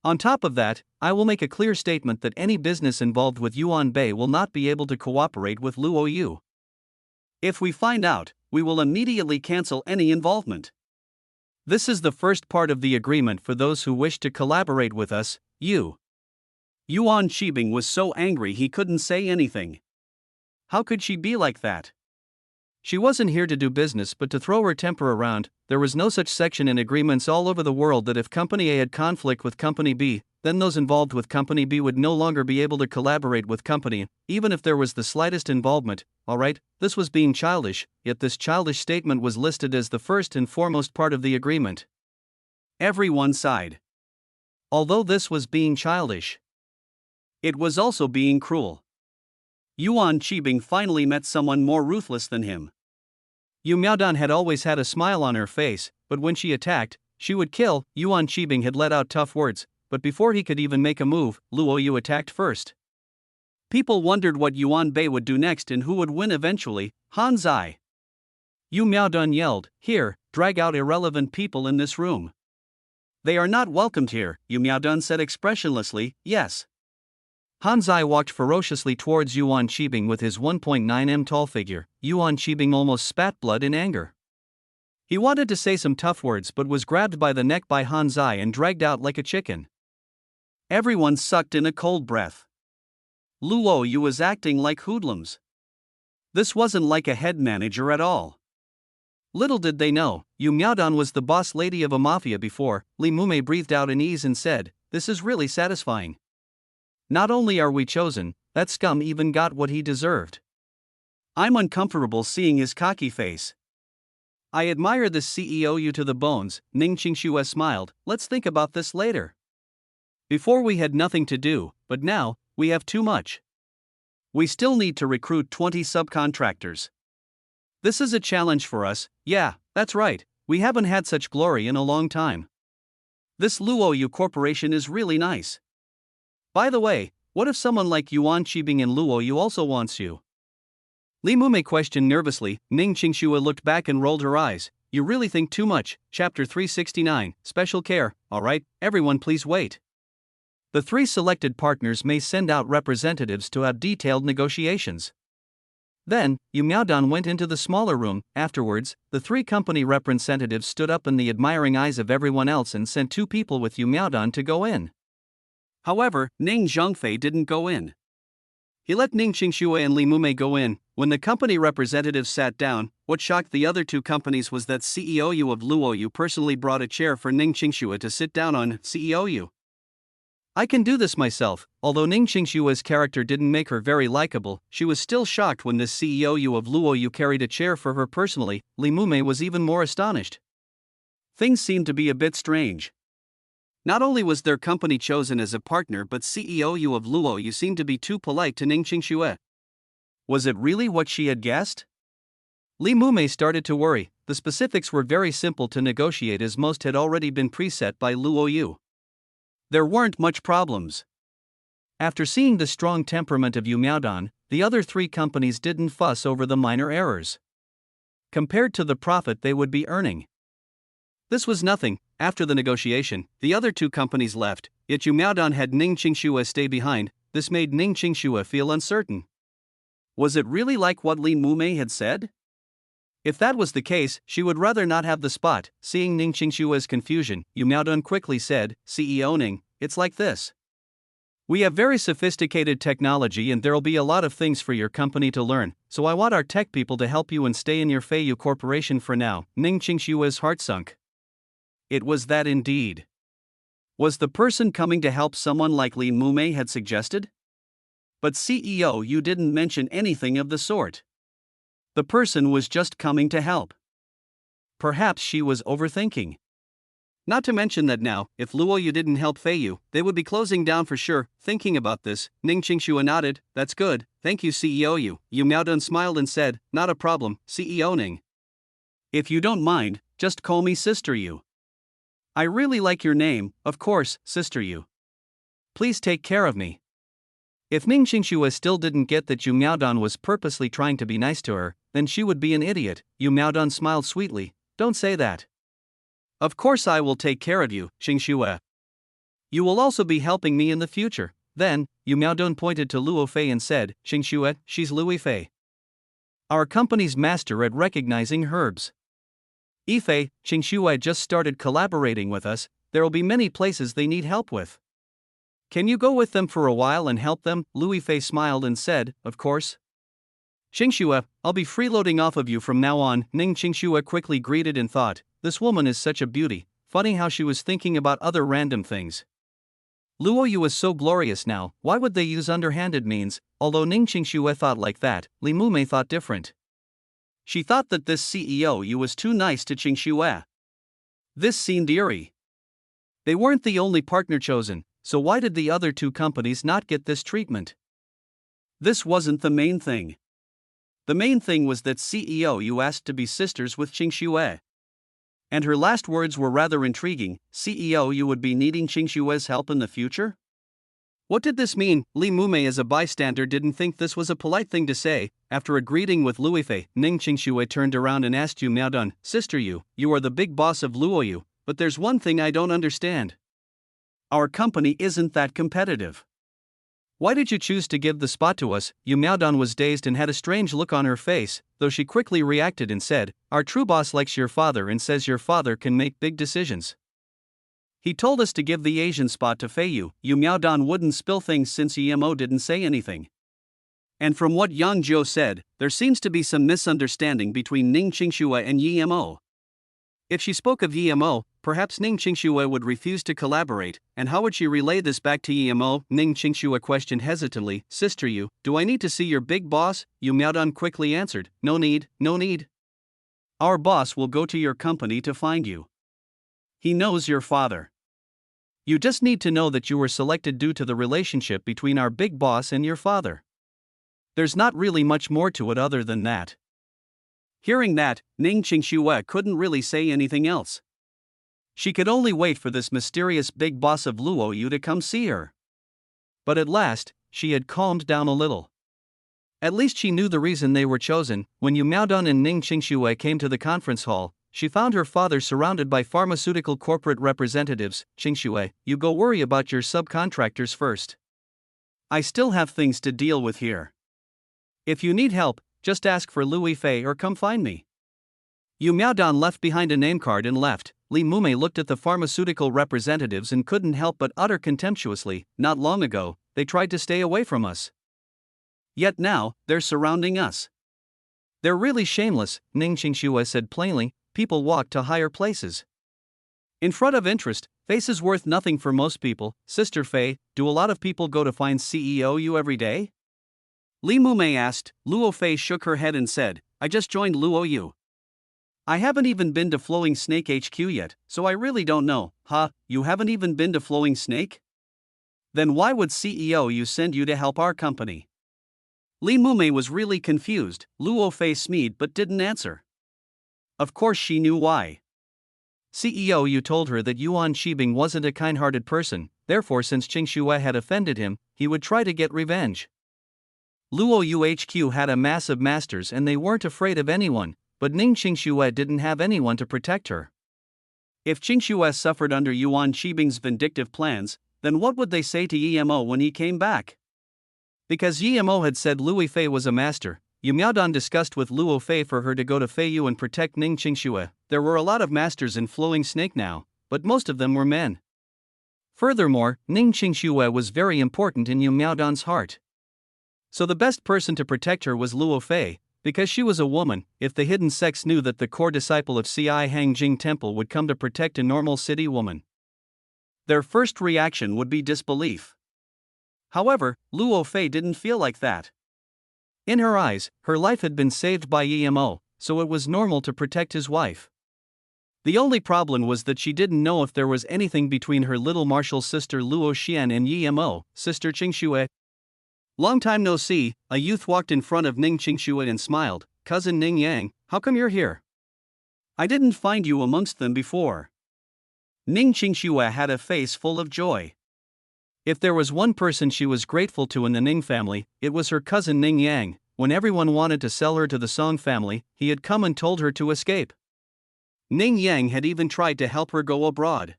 On top of that, I will make a clear statement that any business involved with Yuan Bei will not be able to cooperate with Luoyu. If we find out, we will immediately cancel any involvement. This is the first part of the agreement for those who wish to collaborate with us, you." Yuan Qibing was so angry he couldn't say anything. How could she be like that? She wasn't here to do business but to throw her temper around. There was no such section in agreements all over the world that if Company A had conflict with Company B, then those involved with Company B would no longer be able to collaborate with Company A, even if there was the slightest involvement. Alright, this was being childish, yet this childish statement was listed as the first and foremost part of the agreement. Everyone sighed. Although this was being childish, it was also being cruel. Yuan Qibing finally met someone more ruthless than him. Yu Miaodong had always had a smile on her face, but when she attacked, she would kill. Yuan Qibing had let out tough words, but before he could even make a move, Luoyu attacked first. People wondered what Yuan Bei would do next and who would win eventually. Han Zai. Yu Miaodong yelled, "Here, drag out irrelevant people in this room." "They are not welcomed here," Yu Miaodong said expressionlessly. "Yes." Han Zai walked ferociously towards Yuan Qibing with his 1.9 m tall figure. Yuan Qibing almost spat blood in anger. He wanted to say some tough words but was grabbed by the neck by Han Zai and dragged out like a chicken. Everyone sucked in a cold breath. Luoyu was acting like hoodlums. This wasn't like a head manager at all. Little did they know, Yu Miaodong was the boss lady of a mafia before. Li Mumei breathed out in ease and said, "This is really satisfying. Not only are we chosen, that scum even got what he deserved. I'm uncomfortable seeing his cocky face. I admire this CEO you to the bones." Ning Qingxue smiled. "Let's think about this later. Before we had nothing to do, but now, we have too much. We still need to recruit 20 subcontractors. This is a challenge for us." "Yeah, that's right, we haven't had such glory in a long time. This Luoyu Corporation is really nice. By the way, what if someone like Yuan Qibing and Luoyu also wants you?" Li Mumei questioned nervously. Ning Qingxue looked back and rolled her eyes. "You really think too much." Chapter 369, Special Care. "Alright, everyone please wait. The 3 selected partners may send out representatives to have detailed negotiations." Then, Yu Miaodong went into the smaller room. Afterwards, the 3 company representatives stood up in the admiring eyes of everyone else and sent 2 people with Yu Miaodong to go in. However, Ning Zhongfei didn't go in. He let Ning Qingxue and Li Mumei go in. When the company representatives sat down, what shocked the other 2 companies was that CEO Yu of Luoyu personally brought a chair for Ning Qingxue to sit down on. "CEO Yu, I can do this myself." Although Ning Qingxue's character didn't make her very likable, she was still shocked when this CEO Yu of Luoyu carried a chair for her personally. Li Mumei was even more astonished. Things seemed to be a bit strange. Not only was their company chosen as a partner, but CEO Yu of Luoyu seemed to be too polite to Ning Qingxue. Was it really what she had guessed? Li Mumei started to worry. The specifics were very simple to negotiate as most had already been preset by Luoyu. There weren't much problems. After seeing the strong temperament of Yu Miaodong, the other 3 companies didn't fuss over the minor errors. compared to the profit they would be earning. This was nothing. After the negotiation, the other two companies left, yet Yu Miaodong had Ning Qingxue stay behind. This made Ning Qingxue feel uncertain. Was it really like what Li Mumei had said? If that was the case, she would rather not have the spot. Seeing Ning Qingxue's confusion, Yu Miaodong quickly said, CEO Ning, it's like this. We have very sophisticated technology and there'll be a lot of things for your company to learn, so I want our tech people to help you and stay in your Feiyu Corporation for now. Ning Qingxue's heart sunk. It was that indeed. Was the person coming to help someone like Li Mumei had suggested? But CEO, you didn't mention anything of the sort. The person was just coming to help. Perhaps she was overthinking. Not to mention that now, if Luo Yu didn't help Feiyu, they would be closing down for sure. Thinking about this, Ning Qingxue nodded. That's good, thank you CEO Yu. Yu Miaodong smiled and said, not a problem, CEO Ning. If you don't mind, just call me Sister Yu. I really like your name, of course, Sister Yu. Please take care of me. If Ning Qingxue still didn't get that Yu Miaodong was purposely trying to be nice to her, then she would be an idiot. Yu Miaodong smiled sweetly. Don't say that. Of course I will take care of you, Qingxue. You will also be helping me in the future. Then, Yu Miaodong pointed to Luo Fei and said, Qingxue, she's Louis Fei, our company's master at recognizing herbs. Yifei, Qingxue just started collaborating with us, there'll be many places they need help with. Can you go with them for a while and help them? Louis Fei smiled and said, of course. Qingxue, I'll be freeloading off of you from now on. Ning Qingxue quickly greeted and thought, this woman is such a beauty. Funny how she was thinking about other random things. Luo Yu is so glorious now, why would they use underhanded means? Although Ning Qingxue thought like that, Li Mumei thought different. She thought that this CEO Yu was too nice to Qingxue. This seemed eerie. They weren't the only partner chosen, so why did the other two companies not get this treatment? This wasn't the main thing. The main thing was that CEO Yu asked to be sisters with Qingxue. And her last words were rather intriguing. CEO Yu would be needing Qingxue's help in the future? What did this mean? Li Mumei as a bystander didn't think this was a polite thing to say. After a greeting with Louis Fei, Ning Qingxue turned around and asked Yu Miaodong, Sister Yu, you are the big boss of Luo Yu, but there's one thing I don't understand. Our company isn't that competitive. Why did you choose to give the spot to us? Yu Miaodong was dazed and had a strange look on her face, though she quickly reacted and said, our true boss likes your father and says your father can make big decisions. He told us to give the Asian spot to Feiyu. Yu Miaodong wouldn't spill things since Emo didn't say anything. And from what Yang Zhou said, there seems to be some misunderstanding between Ning Qingxue and Emo. If she spoke of Emo, perhaps Ning Qingxue would refuse to collaborate, and how would she relay this back to Emo? Ning Qingxue questioned hesitantly, Sister Yu, do I need to see your big boss? Yu Miaodong quickly answered, no need, no need. Our boss will go to your company to find you. He knows your father. You just need to know that you were selected due to the relationship between our big boss and your father. There's not really much more to it other than that. Hearing that, Ning Qingxue couldn't really say anything else. She could only wait for this mysterious big boss of Luo Yu to come see her. But at last, she had calmed down a little. At least she knew the reason they were chosen. When Yu Miaodong and Ning Qingxue came to the conference hall, she found her father surrounded by pharmaceutical corporate representatives. Qingxue, you go worry about your subcontractors first. I still have things to deal with here. If you need help, just ask for Louis Fei or come find me. Yu Miaodong left behind a name card and left. Li Mumei looked at the pharmaceutical representatives and couldn't help but utter contemptuously, not long ago, they tried to stay away from us. Yet now, they're surrounding us. They're really shameless, Ning Qingxue said plainly. People walk to higher places. In front of interest, face is worth nothing for most people. Sister Fei, do a lot of people go to find CEO Yu every day? Li Mumei asked. Luo Fei shook her head and said, I just joined Luo Yu. I haven't even been to Flowing Snake HQ yet, so I really don't know. Huh, you haven't even been to Flowing Snake? Then why would CEO Yu send you to help our company? Li Mumei was really confused. Luo Fei smeed but didn't answer. Of course she knew why. CEO Yu told her that Yuan Shibing wasn't a kind-hearted person, therefore since Qingxue had offended him, he would try to get revenge. Luo Yu HQ had a mass of masters and they weren't afraid of anyone. but Ning Qingxue didn't have anyone to protect her. If Qingxue suffered under Yuan Shibing's vindictive plans, then what would they say to Yemo when he came back? Because Yemo had said Luo Fei was a master, Yu Miaodan discussed with Luo Fei for her to go to Feiyu and protect Ning Qingxue. There were a lot of masters in Flowing Snake now, but most of them were men. Furthermore, Ning Qingxue was very important in Yu Miaodan's heart. So the best person to protect her was Luo Fei, because she was a woman. If the hidden sects knew that the core disciple of Ci Hangjing Temple would come to protect a normal city woman, their first reaction would be disbelief. However, Luo Fei didn't feel like that. In her eyes, her life had been saved by Yemo, so it was normal to protect his wife. The only problem was that she didn't know if there was anything between her little martial sister Luo Xian and Yemo, sister Qingxue. Long time no see, a youth walked in front of Ning Qingxue and smiled. Cousin Ning Yang, how come you're here? I didn't find you amongst them before. Ning Qingxue had a face full of joy. If there was one person she was grateful to in the Ning family, it was her cousin Ning Yang. When everyone wanted to sell her to the Song family, he had come and told her to escape. Ning Yang had even tried to help her go abroad.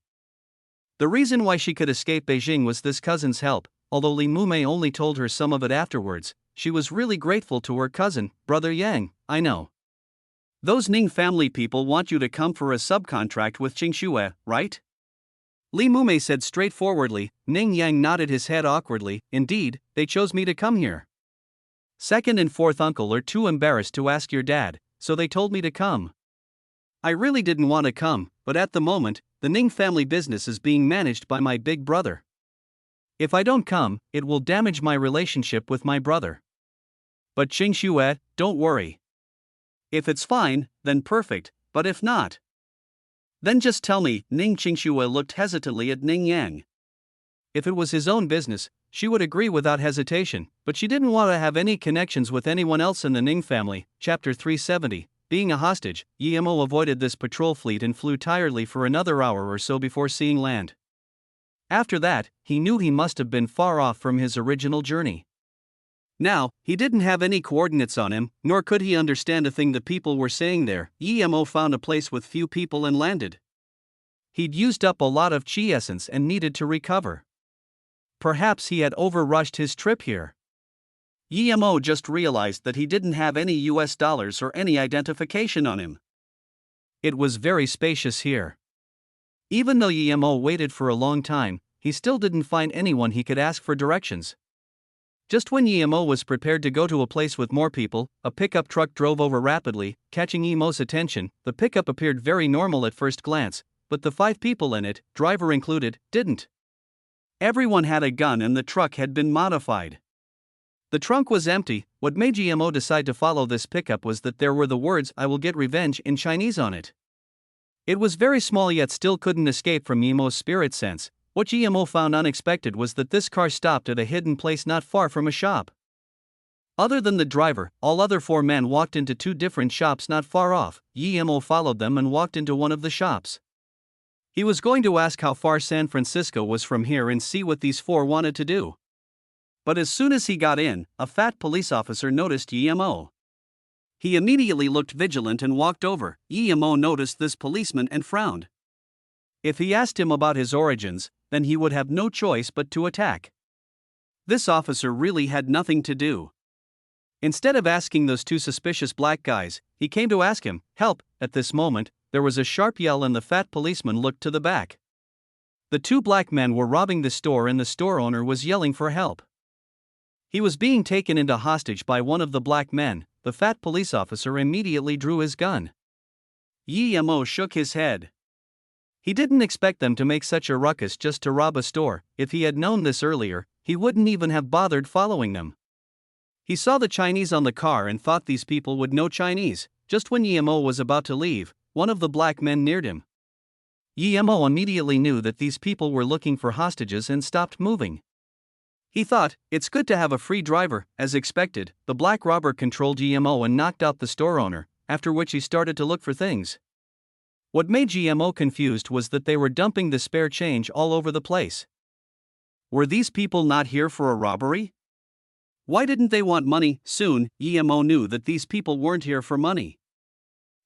The reason why she could escape Beijing was this cousin's help. Although Li Mumei only told her some of it afterwards, she was really grateful to her cousin, Brother Yang. I know. Those Ning family people want you to come for a subcontract with Qingxue, right? Li Mumei said straightforwardly. Ning Yang nodded his head awkwardly. Indeed, they chose me to come here. Second and fourth uncle are too embarrassed to ask your dad, so they told me to come. I really didn't want to come, but at the moment, the Ning family business is being managed by my big brother. If I don't come, it will damage my relationship with my brother. But Qingxue, don't worry. If it's fine, then perfect, but if not, then just tell me. Ning Qingxue looked hesitantly at Ning Yang. If it was his own business, she would agree without hesitation, but she didn't want to have any connections with anyone else in the Ning family. Chapter 370. Being a hostage, Yemo avoided this patrol fleet and flew tiredly for another hour or so before seeing land. After that, he knew he must have been far off from his original journey. Now, he didn't have any coordinates on him, nor could he understand a thing the people were saying there. Yemo found a place with few people and landed. He'd used up a lot of chi essence and needed to recover. Perhaps he had overrushed his trip here. Yemo just realized that he didn't have any US dollars or any identification on him. It was very spacious here. Even though Yemo waited for a long time, he still didn't find anyone he could ask for directions. Just when Yemo was prepared to go to a place with more people, a pickup truck drove over rapidly, catching Yemo's attention. The pickup appeared very normal at first glance, but the 5 people in it, driver included, didn't. Everyone had a gun and the truck had been modified. The trunk was empty. What made Yemo decide to follow this pickup was that there were the words "I will get revenge" in Chinese on it. It was very small yet still couldn't escape from Yemo's spirit sense. What Yemo found unexpected was that this car stopped at a hidden place not far from a shop. Other than the driver, all other 4 men walked into 2 different shops not far off. Yemo followed them and walked into one of the shops. He was going to ask how far San Francisco was from here and see what these 4 wanted to do. But as soon as he got in, a fat police officer noticed Yemo. He immediately looked vigilant and walked over. Yemo noticed this policeman and frowned. If he asked him about his origins, then he would have no choice but to attack. This officer really had nothing to do. Instead of asking those 2 suspicious black guys, he came to ask him, help. At this moment, there was a sharp yell and the fat policeman looked to the back. The 2 black men were robbing the store and the store owner was yelling for help. He was being taken into hostage by one of the black men. The fat police officer immediately drew his gun. Yemo shook his head. He didn't expect them to make such a ruckus just to rob a store. If he had known this earlier, he wouldn't even have bothered following them. He saw the Chinese on the car and thought these people would know Chinese. Just when Yemo was about to leave, one of the black men neared him. Yemo immediately knew that these people were looking for hostages and stopped moving. He thought, it's good to have a free driver. As expected, the black robber controlled Yemo and knocked out the store owner, after which he started to look for things. What made Yemo confused was that they were dumping the spare change all over the place. Were these people not here for a robbery? Why didn't they want money? Soon, Yemo knew that these people weren't here for money.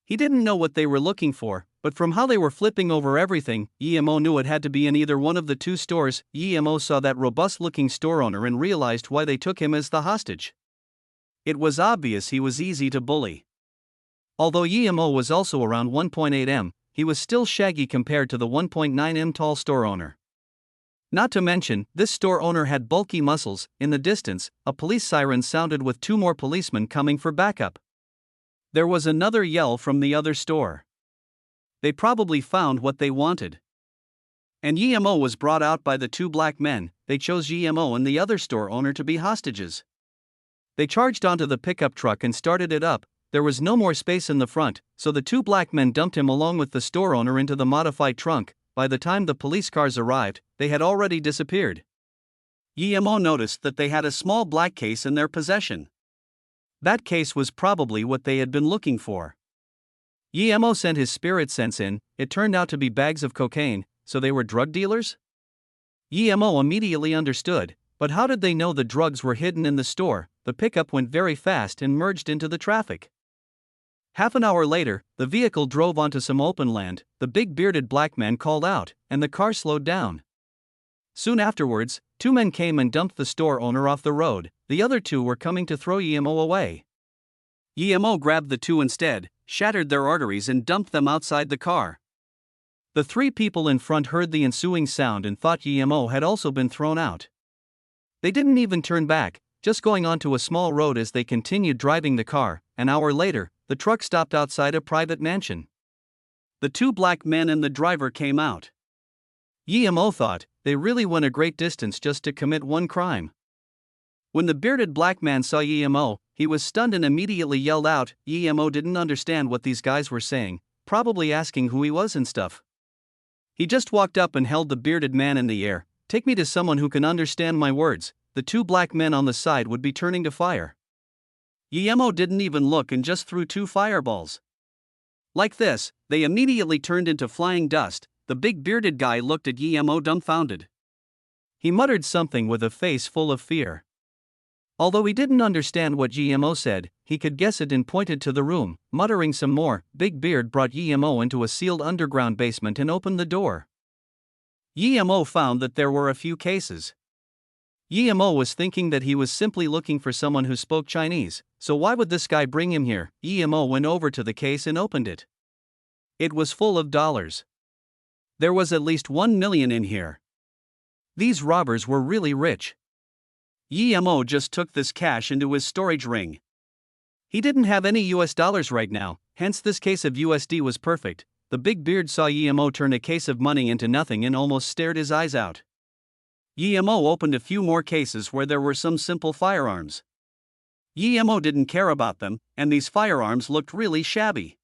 He didn't know what they were looking for, but from how they were flipping over everything, Yemo knew it had to be in either one of the two stores. Yemo saw that robust-looking store owner and realized why they took him as the hostage. It was obvious he was easy to bully. Although Yemo was also around 1.8 m, he was still shaggy compared to the 1.9 m tall store owner. Not to mention, this store owner had bulky muscles. In the distance, a police siren sounded with 2 more policemen coming for backup. There was another yell from the other store. They probably found what they wanted. And Yemo was brought out by the 2 black men. They chose Yemo and the other store owner to be hostages. They charged onto the pickup truck and started it up. There was no more space in the front, so the 2 black men dumped him along with the store owner into the modified trunk. By the time the police cars arrived, they had already disappeared. Yemo noticed that they had a small black case in their possession. That case was probably what they had been looking for. Yemo sent his spirit sense in. It turned out to be bags of cocaine, so they were drug dealers? Yemo immediately understood, but how did they know the drugs were hidden in the store? The pickup went very fast and merged into the traffic. Half an hour later, the vehicle drove onto some open land. The big bearded black man called out, and the car slowed down. Soon afterwards, 2 men came and dumped the store owner off the road. The other 2 were coming to throw Yemo away. Yemo grabbed the 2 instead, shattered their arteries and dumped them outside the car. The 3 people in front heard the ensuing sound and thought Yemo had also been thrown out. They didn't even turn back, just going onto a small road as they continued driving the car. An hour later, the truck stopped outside a private mansion. The 2 black men and the driver came out. Yemo thought, they really went a great distance just to commit one crime. When the bearded black man saw Yemo, he was stunned and immediately yelled out. Yemo didn't understand what these guys were saying, probably asking who he was and stuff. He just walked up and held the bearded man in the air. Take me to someone who can understand my words. The 2 black men on the side would be turning to fire. Yemo didn't even look and just threw 2 fireballs. Like this, they immediately turned into flying dust. The big bearded guy looked at Yemo dumbfounded. He muttered something with a face full of fear. Although he didn't understand what Yemo said, he could guess it and pointed to the room. Muttering some more, Big Beard brought Yemo into a sealed underground basement and opened the door. Yemo found that there were a few cases. Yemo was thinking that he was simply looking for someone who spoke Chinese, so why would this guy bring him here? Yemo went over to the case and opened it. It was full of dollars. There was at least 1 million in here. These robbers were really rich. Yemo just took this cash into his storage ring. He didn't have any US dollars right now, hence this case of USD was perfect. The big beard saw Yemo turn a case of money into nothing and almost stared his eyes out. Yemo opened a few more cases where there were some simple firearms. Yemo didn't care about them, and these firearms looked really shabby.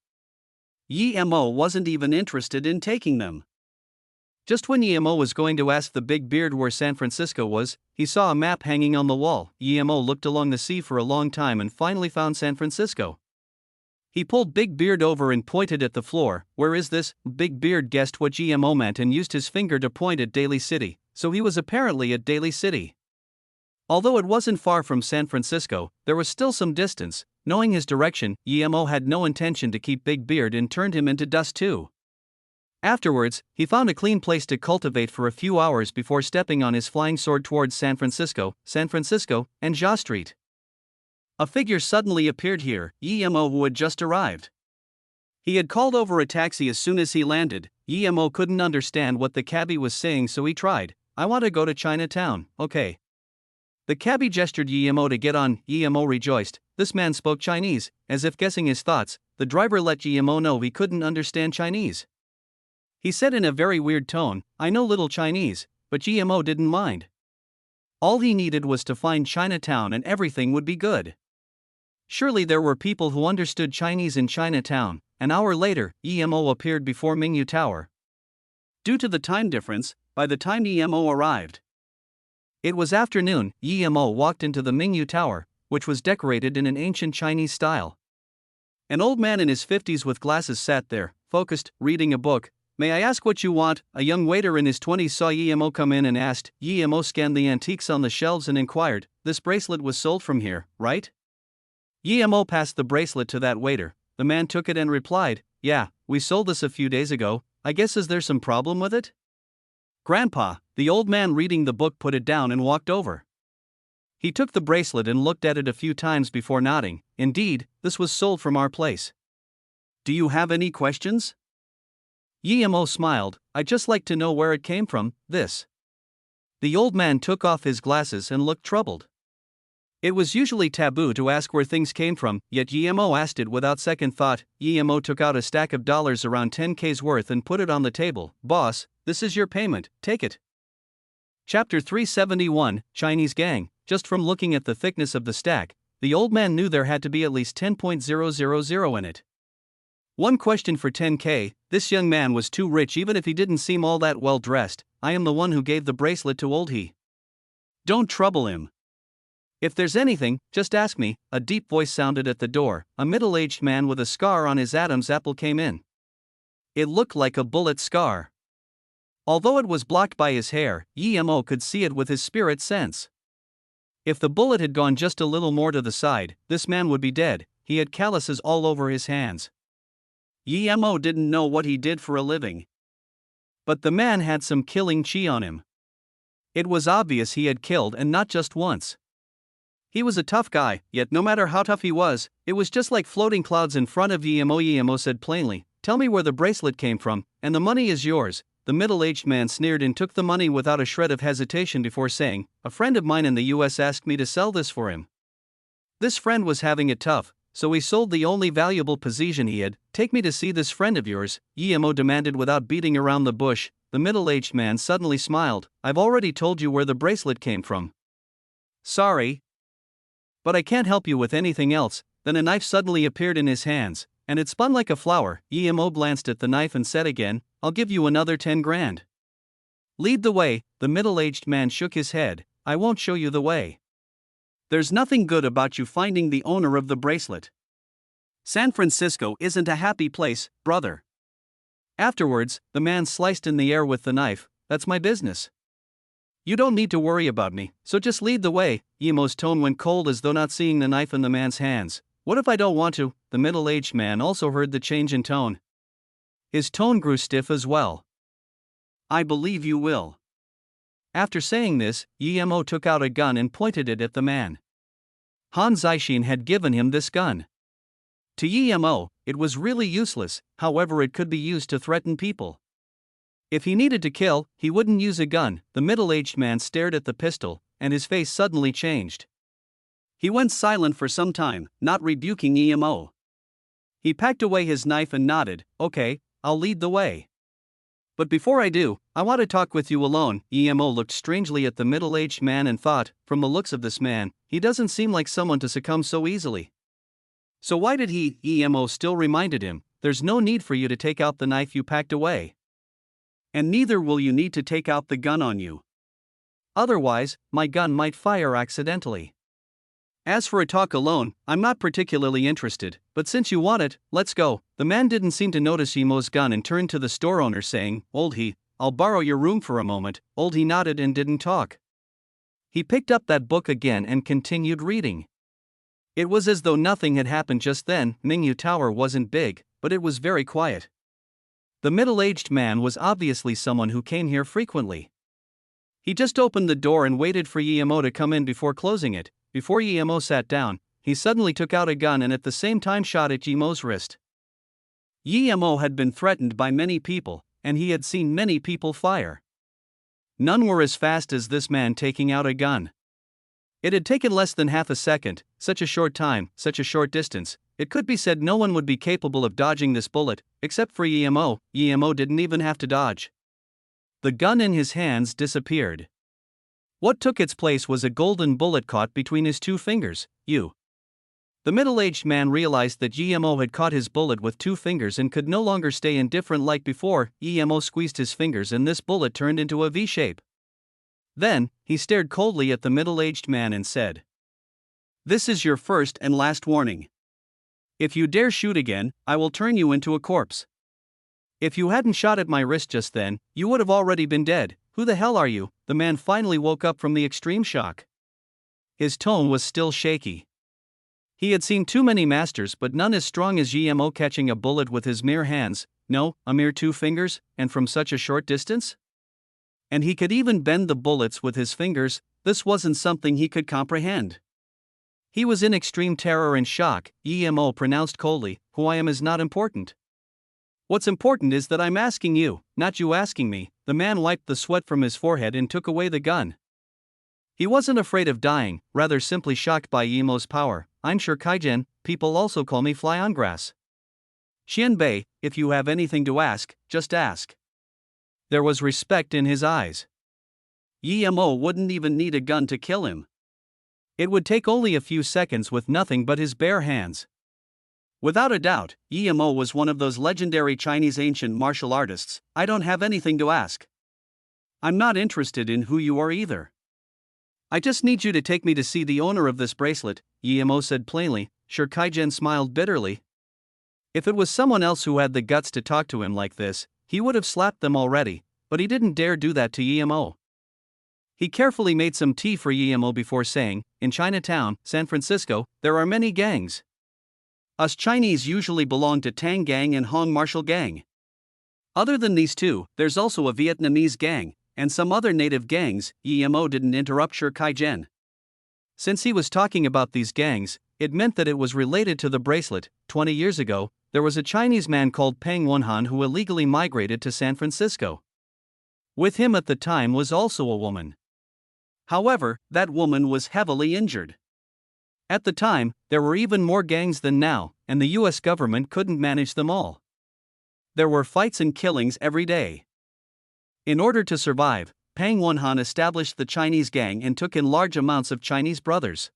Yemo wasn't even interested in taking them. Just when Yemo was going to ask the big beard where San Francisco was, he saw a map hanging on the wall. Yemo looked along the sea for a long time and finally found San Francisco. He pulled Big Beard over and pointed at the floor. Where is this? Big Beard guessed what Yemo meant and used his finger to point at Daly City, so he was apparently at Daly City. Although it wasn't far from San Francisco, there was still some distance. Knowing his direction, Yemo had no intention to keep Big Beard and turned him into dust too. Afterwards, he found a clean place to cultivate for a few hours before stepping on his flying sword towards San Francisco, and Jia Street. A figure suddenly appeared here, Yemo, who had just arrived. He had called over a taxi as soon as he landed. Yemo couldn't understand what the cabbie was saying, so he tried. I want to go to Chinatown, okay. The cabbie gestured Yemo to get on. Yemo rejoiced. This man spoke Chinese, as if guessing his thoughts. The driver let Yemo know he couldn't understand Chinese. He said in a very weird tone, I know little Chinese, but Yemo didn't mind. All he needed was to find Chinatown and everything would be good. Surely there were people who understood Chinese in Chinatown. An hour later, Yemo appeared before Mingyu Tower. Due to the time difference, by the time Yemo arrived, it was afternoon. Yemo walked into the Mingyu Tower, which was decorated in an ancient Chinese style. An old man in his 50s with glasses sat there, focused, reading a book. May I ask what you want? A young waiter in his 20s saw Yemo come in and asked. Yemo scanned the antiques on the shelves and inquired, this bracelet was sold from here, right? Yemo passed the bracelet to that waiter. the man took it and replied, "Yeah, we sold this a few days ago. I guess is there some problem with it?" Grandpa, the old man reading the book, put it down and walked over. He took the bracelet and looked at it a few times before nodding. "Indeed, this was sold from our place. Do you have any questions?" Yemo smiled. "I'd just like to know where it came from, this." The old man took off his glasses and looked troubled. It was usually taboo to ask where things came from, yet Yemo asked it without second thought. Yemo took out a stack of dollars around 10K's worth and put it on the table. "Boss, this is your payment, take it." Chapter 371, Chinese Gang. Just from looking at the thickness of the stack, the old man knew there had to be at least 10.000 in it. One question for 10K, this young man was too rich even if he didn't seem all that well dressed. "I am the one who gave the bracelet to old he. Don't trouble him. If there's anything, just ask me." A deep voice sounded at the door. A middle-aged man with a scar on his Adam's apple came in. It looked like a bullet scar. Although it was blocked by his hair, Yemo could see it with his spirit sense. If the bullet had gone just a little more to the side, this man would be dead. He had calluses all over his hands. Yemo didn't know what he did for a living. But the man had some killing chi on him. It was obvious he had killed, and not just once. He was a tough guy, yet no matter how tough he was, it was just like floating clouds in front of Yemo. Yemo said plainly, "Tell me where the bracelet came from, and the money is yours." The middle-aged man sneered and took the money without a shred of hesitation before saying, "A friend of mine in the US asked me to sell this for him. This friend was having it tough, so he sold the only valuable possession he had. Take me to see this friend of yours," Yemo demanded without beating around the bush. The middle-aged man suddenly smiled. "I've already told you where the bracelet came from." "Sorry, but I can't help you with anything else." Then a knife suddenly appeared in his hands, and it spun like a flower. Yemo glanced at the knife and said again, "I'll give you another 10 grand. Lead the way." The middle-aged man shook his head. "I won't show you the way. There's nothing good about you finding the owner of the bracelet. San Francisco isn't a happy place, brother." Afterwards, the man sliced in the air with the knife. "That's my business. You don't need to worry about me, so just lead the way." Yemo's tone went cold as though not seeing the knife in the man's hands. "What if I don't want to?" The middle-aged man also heard the change in tone. His tone grew stiff as well. "I believe you will." After saying this, Yemo took out a gun and pointed it at the man. Han Zixin had given him this gun. To Yemo, it was really useless, however it could be used to threaten people. If he needed to kill, he wouldn't use a gun. The middle-aged man stared at the pistol, and his face suddenly changed. He went silent for some time, not rebuking Yemo. He packed away his knife and nodded. "Okay, I'll lead the way. But before I do, I want to talk with you alone." Yemo looked strangely at the middle-aged man and thought, from the looks of this man, he doesn't seem like someone to succumb so easily. So why did he? Yemo still reminded him, "There's no need for you to take out the knife you packed away. And neither will you need to take out the gun on you. Otherwise, my gun might fire accidentally. As for a talk alone, I'm not particularly interested, but since you want it, let's go." The man didn't seem to notice Yemo's gun and turned to the store owner saying, "Old he, I'll borrow your room for a moment." Old he nodded and didn't talk. He picked up that book again and continued reading. It was as though nothing had happened just then. Mingyu Tower wasn't big, but it was very quiet. The middle-aged man was obviously someone who came here frequently. He just opened the door and waited for Yemo to come in before closing it. Before Yemo sat down, he suddenly took out a gun and at the same time shot at Yemo's wrist. Yemo had been threatened by many people, and he had seen many people fire. None were as fast as this man taking out a gun. It had taken less than half a second, such a short time, such a short distance. It could be said no one would be capable of dodging this bullet, except for Yemo. Yemo didn't even have to dodge. The gun in his hands disappeared. What took its place was a golden bullet caught between his two fingers. The middle-aged man realized that Yemo had caught his bullet with 2 fingers and could no longer stay indifferent like before. Yemo squeezed his fingers and this bullet turned into a V shape. Then, he stared coldly at the middle-aged man and said, "This is your first and last warning. If you dare shoot again, I will turn you into a corpse. If you hadn't shot at my wrist just then, you would have already been dead." "Who the hell are you?" The man finally woke up from the extreme shock. His tone was still shaky. He had seen too many masters, but none as strong as Yemo catching a bullet with his mere hands, no, a mere 2 fingers, and from such a short distance? And he could even bend the bullets with his fingers. This wasn't something he could comprehend. He was in extreme terror and shock. Yemo pronounced coldly, "Who I am is not important. What's important is that I'm asking you, not you asking me." The man wiped the sweat from his forehead and took away the gun. He wasn't afraid of dying, rather simply shocked by Yemo's power. "I'm sure Kaijen, people also call me Fly on Grass. Xianbei, if you have anything to ask, just ask." There was respect in his eyes. Yemo wouldn't even need a gun to kill him. It would take only a few seconds with nothing but his bare hands. Without a doubt, Yemo was one of those legendary Chinese ancient martial artists. "I don't have anything to ask. I'm not interested in who you are either. I just need you to take me to see the owner of this bracelet," Yemo said plainly. Sure, Kaijen smiled bitterly. If it was someone else who had the guts to talk to him like this, he would have slapped them already, but he didn't dare do that to Yemo. He carefully made some tea for Yemo before saying, "In Chinatown, San Francisco, there are many gangs. Us Chinese usually belong to Tang Gang and Hong Martial Gang. Other than these two, there's also a Vietnamese gang, and some other native gangs." Yemo didn't interrupt Sure Kaijen. Since he was talking about these gangs, it meant that it was related to the bracelet. 20 years ago, there was a Chinese man called Peng Wenhan who illegally migrated to San Francisco. With him at the time was also a woman. However, that woman was heavily injured. At the time, there were even more gangs than now, and the US government couldn't manage them all. There were fights and killings every day. In order to survive, Peng Wenhan established the Chinese gang and took in large amounts of Chinese brothers.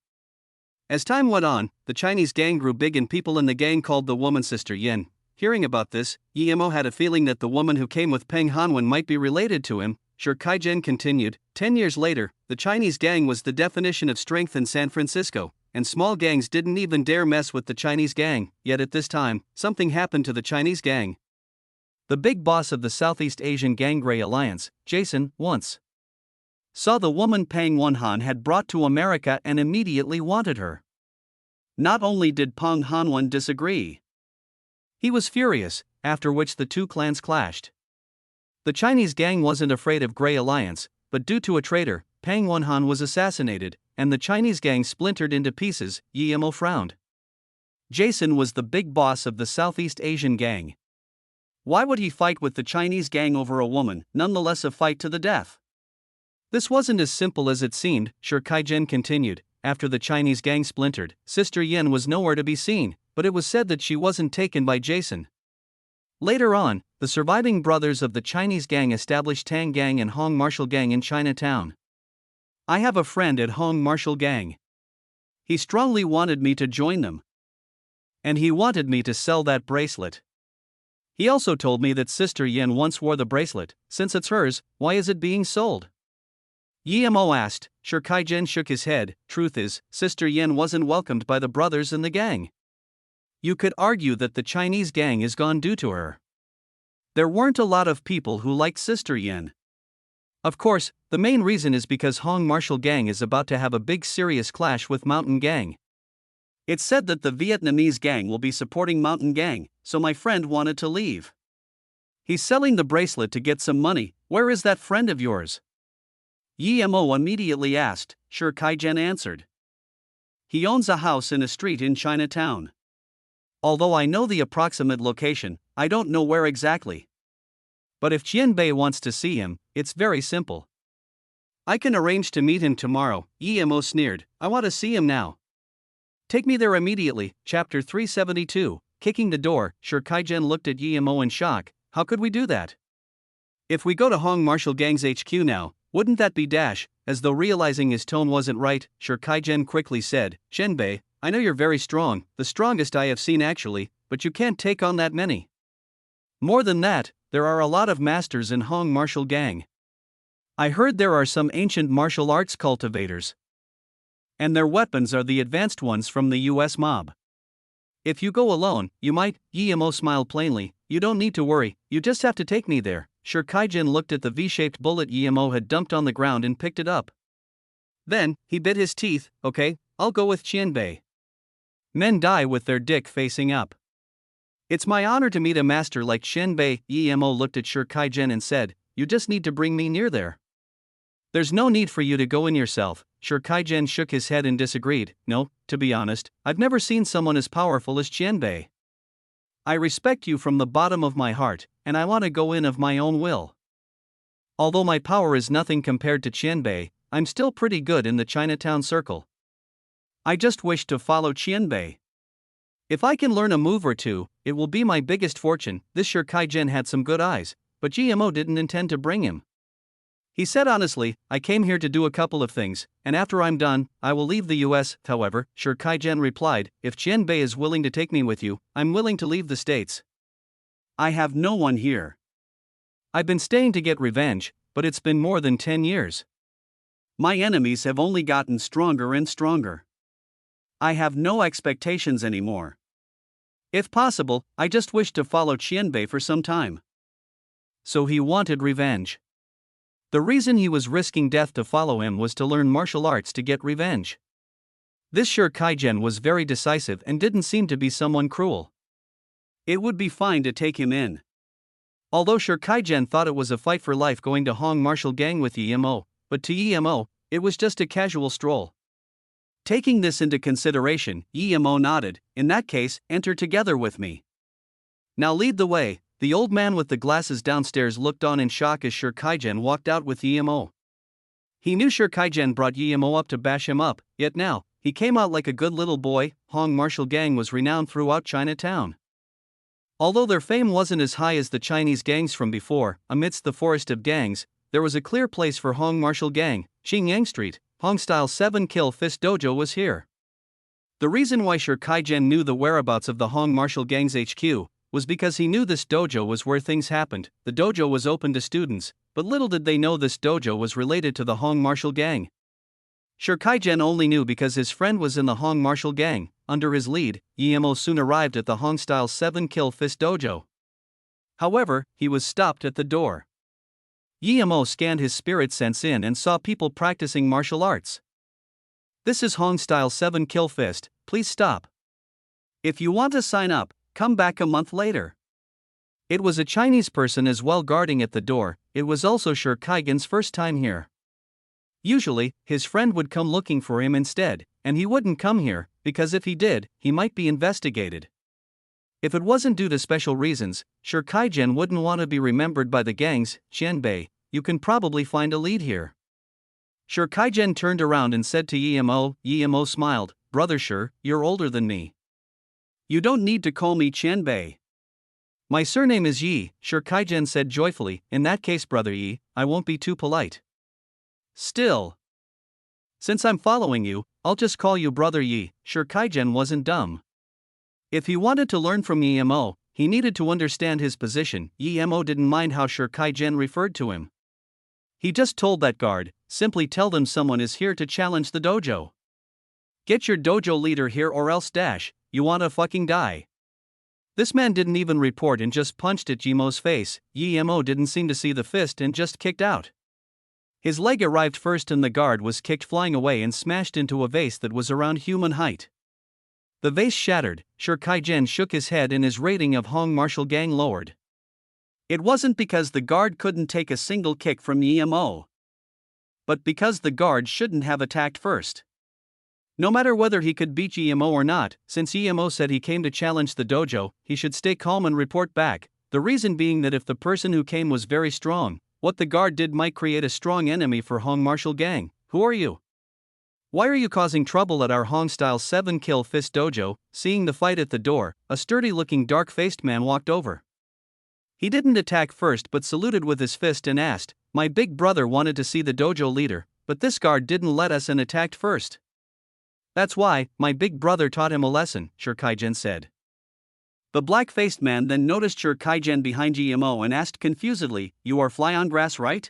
As time went on, the Chinese gang grew big and people in the gang called the woman Sister Yin. Hearing about this, Yemo had a feeling that the woman who came with Peng Hanwen might be related to him. Sure Kaijen continued, 10 years later, the Chinese gang was the definition of strength in San Francisco, and small gangs didn't even dare mess with the Chinese gang. Yet at this time, something happened to the Chinese gang. The big boss of the Southeast Asian Gang Grey Alliance, Jason, once saw the woman Peng Wenhan had brought to America and immediately wanted her. Not only did Peng Hanwen disagree, he was furious, after which the two clans clashed. The Chinese gang wasn't afraid of Grey Alliance, but due to a traitor, Peng Wenhan was assassinated, and the Chinese gang splintered into pieces. Yemo frowned. Jason was the big boss of the Southeast Asian gang. Why would he fight with the Chinese gang over a woman, nonetheless a fight to the death? This wasn't as simple as it seemed. Sure Kaijen continued. After the Chinese gang splintered, Sister Yin was nowhere to be seen, but it was said that she wasn't taken by Jason. Later on, the surviving brothers of the Chinese gang established Tang Gang and Hong Martial Gang in Chinatown. I have a friend at Hong Martial Gang. He strongly wanted me to join them. And he wanted me to sell that bracelet. He also told me that Sister Yin once wore the bracelet. Since it's hers, why is it being sold? Yemo asked. Sure Kaijen shook his head. Truth is, Sister Yin wasn't welcomed by the brothers in the gang. You could argue that the Chinese gang is gone due to her. There weren't a lot of people who liked Sister Yin. Of course, the main reason is because Hong Martial Gang is about to have a big serious clash with Mountain Gang. It's said that the Vietnamese gang will be supporting Mountain Gang, so my friend wanted to leave. He's selling the bracelet to get some money. Where is that friend of yours? Yemo immediately asked. Sure Kaijen answered. He owns a house in a street in Chinatown. Although I know the approximate location, I don't know where exactly. But if Qianbei wants to see him, it's very simple. I can arrange to meet him tomorrow. Yemo sneered. I want to see him now. Take me there immediately. Chapter 372, Kicking the Door. Sure Kaijen looked at Yemo in shock. How could we do that? If we go to Hong Martial Gang's HQ now, wouldn't that be dash? As though realizing his tone wasn't right, Sure Kaijen quickly said, Qianbei, I know you're very strong, the strongest I have seen actually, but you can't take on that many. More than that, there are a lot of masters in Hong Martial Gang. I heard there are some ancient martial arts cultivators. And their weapons are the advanced ones from the US mob. If you go alone, you might. Yemo smiled plainly. You don't need to worry, you just have to take me there. Sure Kaijen looked at the V-shaped bullet Yemo had dumped on the ground and picked it up. Then, he bit his teeth. Okay, I'll go with Qianbei. Men die with their dick facing up. It's my honor to meet a master like Qianbei. Emo looked at Shi Kaijian and said, "You just need to bring me near there." "There's no need for you to go in yourself." Shi Kaijian shook his head and disagreed. "No, to be honest, I've never seen someone as powerful as Qianbei. I respect you from the bottom of my heart, and I want to go in of my own will. Although my power is nothing compared to Qianbei, I'm still pretty good in the Chinatown circle. I just wish to follow Qianbei. If I can learn a move or two, it will be my biggest fortune." This Shi Kaijian had some good eyes, but GMO didn't intend to bring him. He said honestly, "I came here to do a couple of things, and after I'm done, I will leave the US." However, Shi Kaijian replied, "If Qianbei is willing to take me with you, I'm willing to leave the States. I have no one here. I've been staying to get revenge, but it's been more than 10 years. My enemies have only gotten stronger and stronger. I have no expectations anymore. If possible, I just wish to follow Qianbei for some time." So he wanted revenge. The reason he was risking death to follow him was to learn martial arts to get revenge. This Shi Kaijian was very decisive and didn't seem to be someone cruel. It would be fine to take him in. Although Shi Kaijian thought it was a fight for life going to Hong Martial Gang with Emo, but to Emo, it was just a casual stroll. Taking this into consideration, Emo nodded. "In that case, enter together with me. Now lead the way." The old man with the glasses downstairs looked on in shock as Shi Kaijian walked out with Emo. He knew Shi Kaijian brought Emo up to bash him up, yet now, he came out like a good little boy. Hong Martial Gang was renowned throughout Chinatown. Although their fame wasn't as high as the Chinese gangs from before, amidst the forest of gangs, there was a clear place for Hong Martial Gang. Qingyang Street, Hong Style 7 Kill Fist Dojo was here. The reason why Shi Kaijian knew the whereabouts of the Hong Martial Gang's HQ was because he knew this dojo was where things happened. The dojo was open to students, but little did they know this dojo was related to the Hong Martial Gang. Shi Kaijian only knew because his friend was in the Hong Martial Gang. Under his lead, Emo soon arrived at the Hong Style 7 Kill Fist Dojo. However, he was stopped at the door. Emo scanned his spirit sense in and saw people practicing martial arts. "This is Hong Style 7 Kill Fist, please stop. If you want to sign up, come back a month later." It was a Chinese person as well guarding at the door. It was also Shi Kaijian's first time here. Usually, his friend would come looking for him instead, and he wouldn't come here, because if he did, he might be investigated. If it wasn't due to special reasons, Shi Kaijian wouldn't want to be remembered by the gangs. "Qianbei, you can probably find a lead here." Shi Kaijian turned around and said to Emo. Emo smiled. "Brother Shi, you're older than me. You don't need to call me Qianbei. My surname is Yi," Shi Kaijian said joyfully. "In that case, brother Yi, I won't be too polite. Still, since I'm following you, I'll just call you brother Yi." Shi Kaijian wasn't dumb. If he wanted to learn from Emo, he needed to understand his position. Emo didn't mind how Shi Kaijian referred to him. He just told that guard, "Simply tell them someone is here to challenge the dojo. Get your dojo leader here or else you wanna fucking die." This man didn't even report and just punched at Emo's face. Emo didn't seem to see the fist and just kicked out. His leg arrived first and the guard was kicked flying away and smashed into a vase that was around human height. The vase shattered. Shi Kaijian shook his head and his rating of Hong Martial Gang lowered. It wasn't because the guard couldn't take a single kick from Emo, but because the guard shouldn't have attacked first. No matter whether he could beat Emo or not, since Emo said he came to challenge the dojo, he should stay calm and report back. The reason being that if the person who came was very strong, what the guard did might create a strong enemy for Hong Martial Gang. "Who are you? Why are you causing trouble at our Hong Style 7 Kill Fist Dojo?" Seeing the fight at the door, a sturdy-looking dark-faced man walked over. He didn't attack first but saluted with his fist and asked, "My big brother wanted to see the dojo leader, but this guard didn't let us and attacked first. That's why, my big brother taught him a lesson," Shi Kaijian said. The black-faced man then noticed Shi Kaijian behind Emo and asked confusedly, "You are Fly on Grass, right?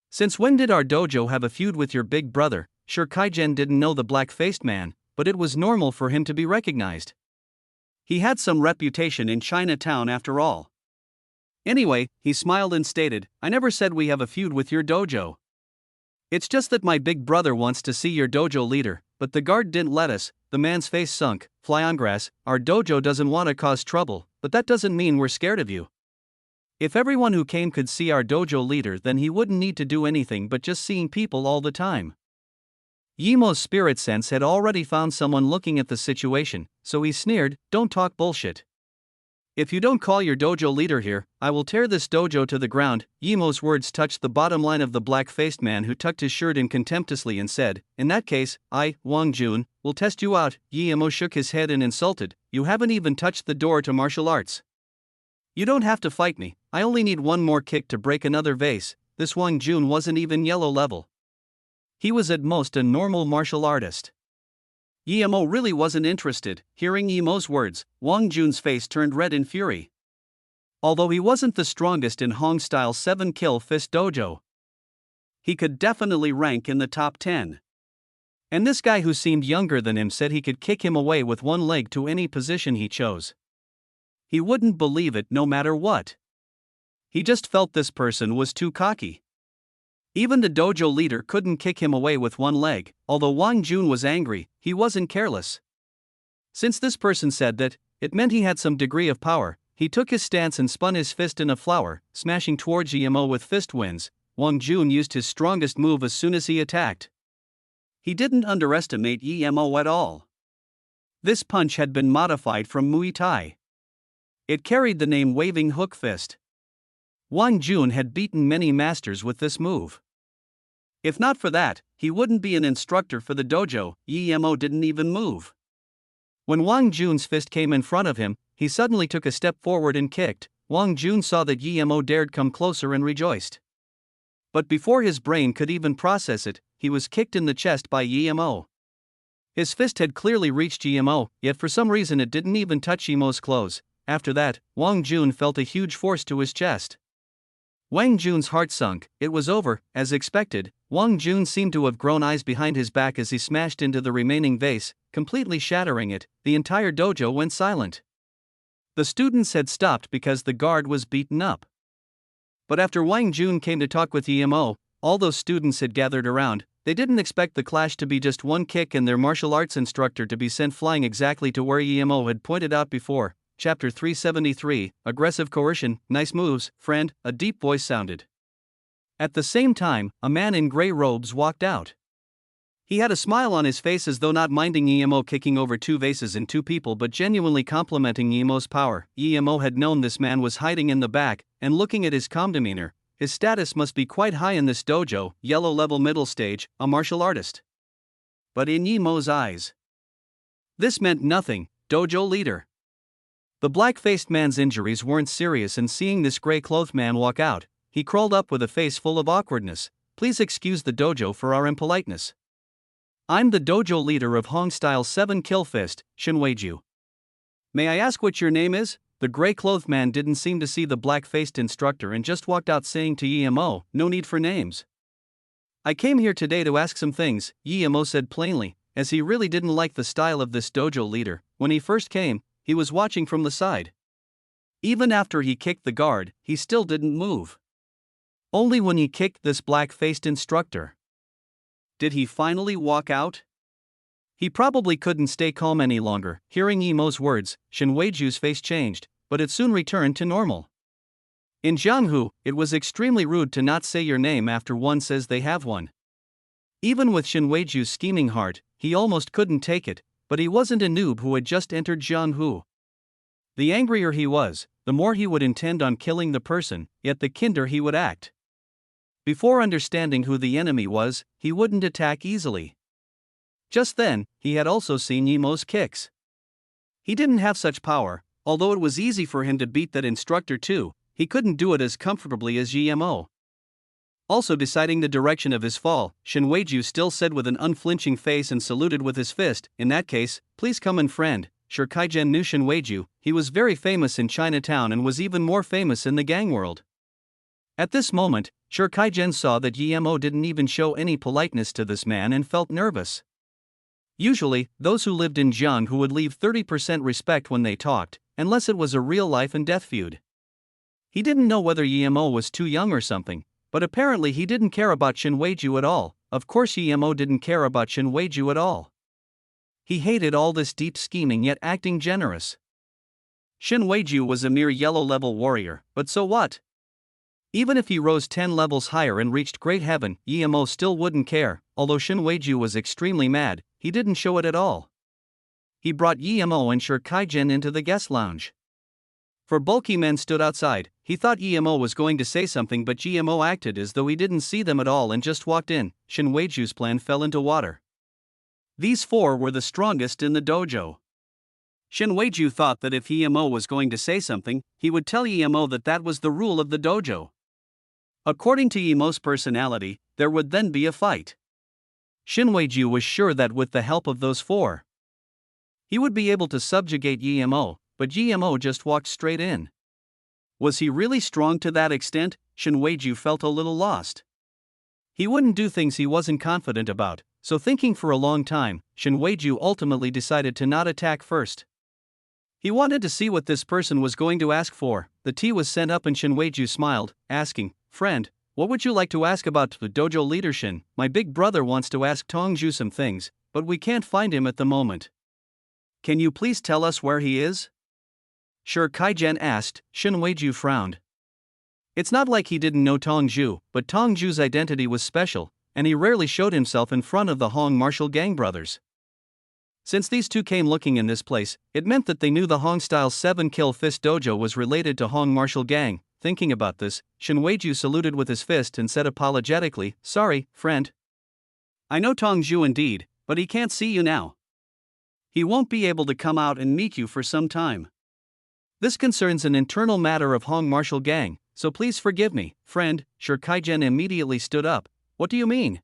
Since when did our dojo have a feud with your big brother?" Shi Kaijian didn't know the black-faced man, but it was normal for him to be recognized. He had some reputation in Chinatown after all. Anyway, he smiled and stated, "I never said we have a feud with your dojo. It's just that my big brother wants to see your dojo leader, but the guard didn't let us. The man's face sunk. Fly on grass. Our dojo doesn't want to cause trouble, but that doesn't mean we're scared of you. If everyone who came could see our dojo leader, then he wouldn't need to do anything but just seeing people all the time. Yimo's spirit sense had already found someone looking at the situation, so he sneered, "Don't talk bullshit. If you don't call your dojo leader here, I will tear this dojo to the ground." Yimo's words touched the bottom line of the black-faced man, who tucked his shirt in contemptuously and said, "In that case, I, Wang Jun, will test you out." Yimo shook his head and insulted, "You haven't even touched the door to martial arts. You don't have to fight me, I only need one more kick to break another vase." This Wang Jun wasn't even yellow level. He was at most a normal martial artist. Yimo really wasn't interested. Hearing Yimo's words, Wang Jun's face turned red in fury. Although he wasn't the strongest in Hong-style 7-kill fist dojo, he could definitely rank in the top 10. And this guy who seemed younger than him said he could kick him away with one leg to any position he chose. He wouldn't believe it no matter what. He just felt this person was too cocky. Even the dojo leader couldn't kick him away with one leg. Although Wang Jun was angry, he wasn't careless. Since this person said that, it meant he had some degree of power. He took his stance and spun his fist in a flower, smashing towards Yimo with fist winds. Wang Jun used his strongest move as soon as he attacked. He didn't underestimate Yimo at all. This punch had been modified from Muay Thai. It carried the name Waving Hook Fist. Wang Jun had beaten many masters with this move. If not for that, he wouldn't be an instructor for the dojo. Yimo didn't even move. When Wang Jun's fist came in front of him, he suddenly took a step forward and kicked. Wang Jun saw that Yimo dared come closer and rejoiced. But before his brain could even process it, he was kicked in the chest by Yimo. His fist had clearly reached Yimo, yet for some reason it didn't even touch Yimo's clothes. After that, Wang Jun felt a huge force to his chest. Wang Jun's heart sunk. It was over. As expected, Wang Jun seemed to have grown eyes behind his back as he smashed into the remaining vase, completely shattering it. The entire dojo went silent. The students had stopped because the guard was beaten up. But after Wang Jun came to talk with Yimo, all those students had gathered around. They didn't expect the clash to be just one kick and their martial arts instructor to be sent flying exactly to where Yimo had pointed out before. Chapter 373, Aggressive Coercion. "Nice moves, friend," a deep voice sounded. At the same time, a man in gray robes walked out. He had a smile on his face, as though not minding Yimo kicking over 2 vases and 2 people, but genuinely complimenting Yimo's power. Yimo had known this man was hiding in the back, and looking at his calm demeanor, his status must be quite high in this dojo. Yellow level middle stage, a martial artist. But in Yimo's eyes, this meant nothing. Dojo leader. The black-faced man's injuries weren't serious, and seeing this gray-clothed man walk out, he crawled up with a face full of awkwardness. "Please excuse the dojo for our impoliteness. I'm the dojo leader of Hong-style 7-kill fist, Shinweiju. May I ask what your name is?" The gray-clothed man didn't seem to see the black-faced instructor and just walked out, saying to Yimo, "No need for names. I came here today to ask some things," Yimo said plainly, as he really didn't like the style of this dojo leader. When he first came, he was watching from the side. Even after he kicked the guard, he still didn't move. Only when he kicked this black-faced instructor did he finally walk out. He probably couldn't stay calm any longer. Hearing Yimo's words, Shinweiju's face changed, but it soon returned to normal. In Jianghu, it was extremely rude to not say your name after one says they have one. Even with Shinweiju's scheming heart, he almost couldn't take it. But he wasn't a noob who had just entered Jianghu. The angrier he was, the more he would intend on killing the person, yet the kinder he would act. Before understanding who the enemy was, he wouldn't attack easily. Just then, he had also seen Yimo's kicks. He didn't have such power. Although it was easy for him to beat that instructor too, he couldn't do it as comfortably as Yimo. Also deciding the direction of his fall, Shinweiju still said with an unflinching face and saluted with his fist, "In that case, please come in, friend." Sure, Kaijen knew Shinweiju. He was very famous in Chinatown and was even more famous in the gang world. At this moment, Sure Kaijen saw that Yimo didn't even show any politeness to this man and felt nervous. Usually, those who lived in Jianghu would leave 30% respect when they talked, unless it was a real life and death feud. He didn't know whether Yimo was too young or something, but apparently he didn't care about Shinweiju at all. of course Yemo didn't care about Shin Weiju at all. He hated all this deep scheming yet acting generous. Shin Weiju was a mere yellow-level warrior, but so what? Even if he rose 10 levels higher and reached great heaven, Yemo still wouldn't care. Although Shin Weiju was extremely mad, he didn't show it at all. He brought Yemo and Sure Kaijin into the guest lounge. For bulky men stood outside. He thought Yemo was going to say something, but Yemo acted as though he didn't see them at all and just walked in. Shin Weiju's plan fell into water. These four were the strongest in the dojo. Shin Weiju thought that if Yemo was going to say something, he would tell Yemo that that was the rule of the dojo. According to Yemo's personality, there would then be a fight. Shin Weiju was sure that with the help of those four, he would be able to subjugate Yemo, but Yemo just walked straight in. Was he really strong to that extent? Shin Weiju felt a little lost. He wouldn't do things he wasn't confident about, so thinking for a long time, Shin Weiju ultimately decided to not attack first. He wanted to see what this person was going to ask for. The tea was sent up and Shin Weiju smiled, asking, "Friend, what would you like to ask about the dojo leader Shin? My big brother wants to ask Tongju some things, but we can't find him at the moment. Can you please tell us where he is?" Sure Kaijin asked. Shin Weiju frowned. It's not like he didn't know Tongju, but Tongju's identity was special, and he rarely showed himself in front of the Hong martial gang brothers. Since these two came looking in this place, it meant that they knew the Hong-style 7-kill fist dojo was related to Hong martial gang. Thinking about this, Shin Weiju saluted with his fist and said apologetically, "Sorry, friend. I know Tongju indeed, but he can't see you now. He won't be able to come out and meet you for some time. This concerns an internal matter of Hong martial gang, so please forgive me, friend." Sure Kaijin immediately stood up. "What do you mean?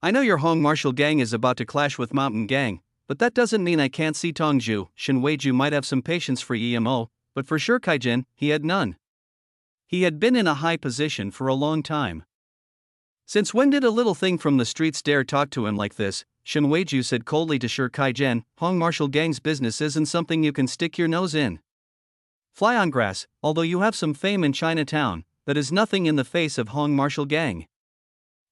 I know your Hong martial gang is about to clash with Mountain Gang, but that doesn't mean I can't see Tongju." Shin Weiju might have some patience for Yemo, but for Sure Kaijin, he had none. He had been in a high position for a long time. "Since when did a little thing from the streets dare talk to him like this?" Shin Weiju said coldly to Sure Kaijin. "Hong martial gang's business isn't something you can stick your nose in. Fly on grass, although you have some fame in Chinatown, that is nothing in the face of Hong martial gang.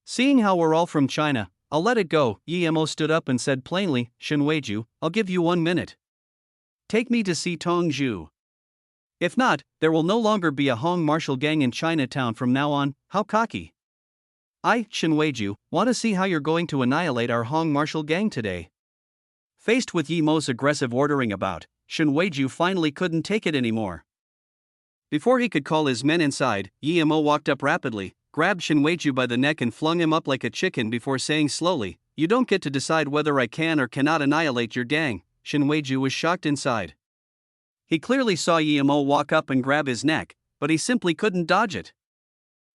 Seeing how we're all from China, I'll let it go." Yemo stood up and said plainly, "Shin Weiju, I'll give you 1 minute. Take me to see Tongju. If not, there will no longer be a Hong martial gang in Chinatown from now on." How cocky. "I, Shin Weiju, want to see how you're going to annihilate our Hong martial gang today." Faced with Yemo's aggressive ordering about, Shin Weiju finally couldn't take it anymore. Before he could call his men inside, Yemo walked up rapidly, grabbed Shin Weiju by the neck and flung him up like a chicken before saying slowly, "You don't get to decide whether I can or cannot annihilate your gang." Shin Weiju was shocked inside. He clearly saw Yemo walk up and grab his neck, but he simply couldn't dodge it.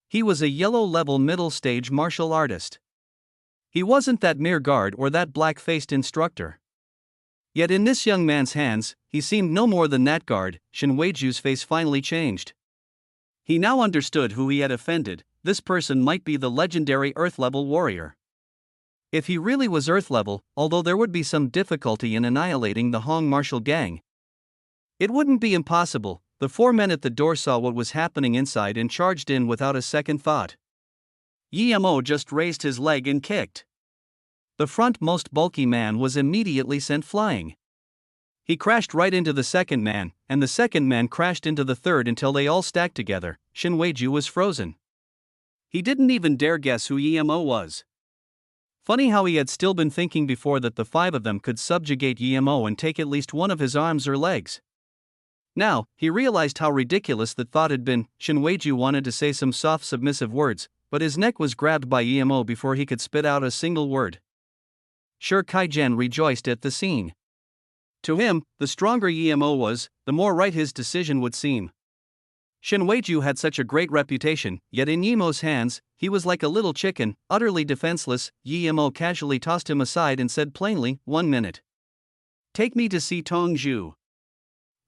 He was a yellow-level middle-stage martial artist. He wasn't that mere guard or that black-faced instructor. Yet in this young man's hands, he seemed no more than that guard. Shin Weiju's face finally changed. He now understood who he had offended. This person might be the legendary Earth-level warrior. If he really was Earth-level, although there would be some difficulty in annihilating the Hong martial gang, it wouldn't be impossible. The four men at the door saw what was happening inside and charged in without a second thought. Yemo just raised his leg and kicked. The front most bulky man was immediately sent flying. He crashed right into the second man, and the second man crashed into the third until they all stacked together. Shin Weiju was frozen. He didn't even dare guess who Yemo was. Funny how he had still been thinking before that the five of them could subjugate Yemo and take at least one of his arms or legs. Now, he realized how ridiculous that thought had been. Shin Weiju wanted to say some soft submissive words, but his neck was grabbed by Yemo before he could spit out a single word. Sure Kaijin rejoiced at the scene. To him, the stronger Yemo was, the more right his decision would seem. Shin Weiju had such a great reputation, yet in Yemo's hands, he was like a little chicken, utterly defenseless. Yemo casually tossed him aside and said plainly, "1 minute. Take me to see Tongju.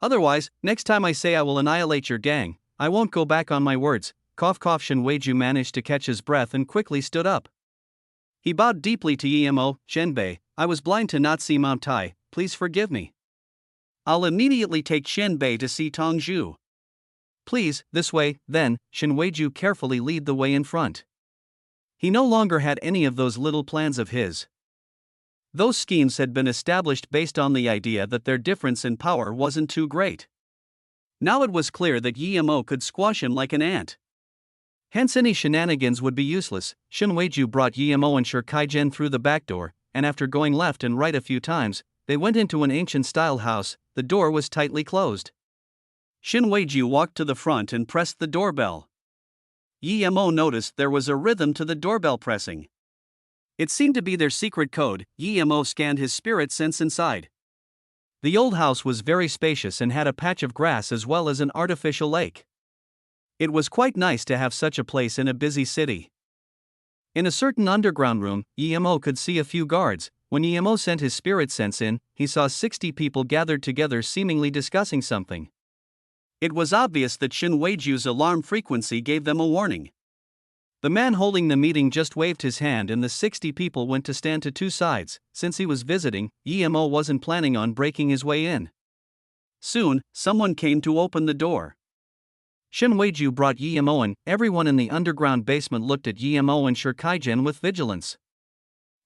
Otherwise, next time I say I will annihilate your gang, I won't go back on my words." Cough cough. Shin Weiju managed to catch his breath and quickly stood up. He bowed deeply to Yemo. "Shenbei, I was blind to not see Mount Tai, please forgive me. I'll immediately take Shenbei to see Tongju." "Please, this way, then." Shin Weiju carefully led the way in front. He no longer had any of those little plans of his. Those schemes had been established based on the idea that their difference in power wasn't too great. Now it was clear that Yi Mo could squash him like an ant. Hence any shenanigans would be useless. Shin Weiju brought Yi Mo and Shi Kaijian through the back door, and after going left and right a few times, they went into an ancient-style house. The door was tightly closed. Shin Weiju walked to the front and pressed the doorbell. Yi Mo noticed there was a rhythm to the doorbell pressing. It seemed to be their secret code. Yi Mo scanned his spirit sense inside. The old house was very spacious and had a patch of grass as well as an artificial lake. It was quite nice to have such a place in a busy city. In a certain underground room, Yi Mo could see a few guards. When Yi Mo sent his spirit sense in, he saw 60 people gathered together seemingly discussing something. It was obvious that Shin Weiju's alarm frequency gave them a warning. The man holding the meeting just waved his hand and the 60 people went to stand to two sides. Since he was visiting, Yi Mo wasn't planning on breaking his way in. Soon, someone came to open the door. Shin Weiju brought Yi Mo in. Everyone in the underground basement looked at Yi Mo and Shi Kaijian with vigilance.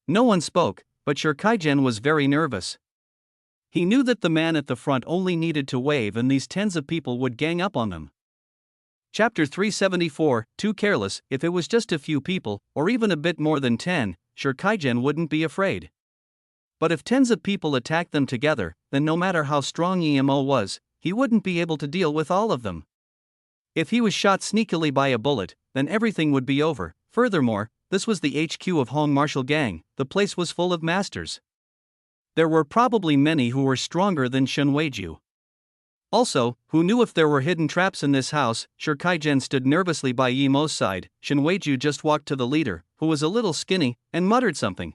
No one spoke, but Shi Kaijian was very nervous. He knew that the man at the front only needed to wave and these tens of people would gang up on them. Chapter 374, Too careless. If it was just a few people, or even a bit more than 10, Shi Kaijian wouldn't be afraid. But if tens of people attacked them together, then no matter how strong Yi Mo was, he wouldn't be able to deal with all of them. If he was shot sneakily by a bullet, then everything would be over. Furthermore, this was the HQ of Hong Martial Gang. The place was full of masters. There were probably many who were stronger than Shin Weiju. Also, who knew if there were hidden traps in this house? Shi Kaijian stood nervously by Yi Mo's side. Shin Weiju just walked to the leader, who was a little skinny, and muttered something.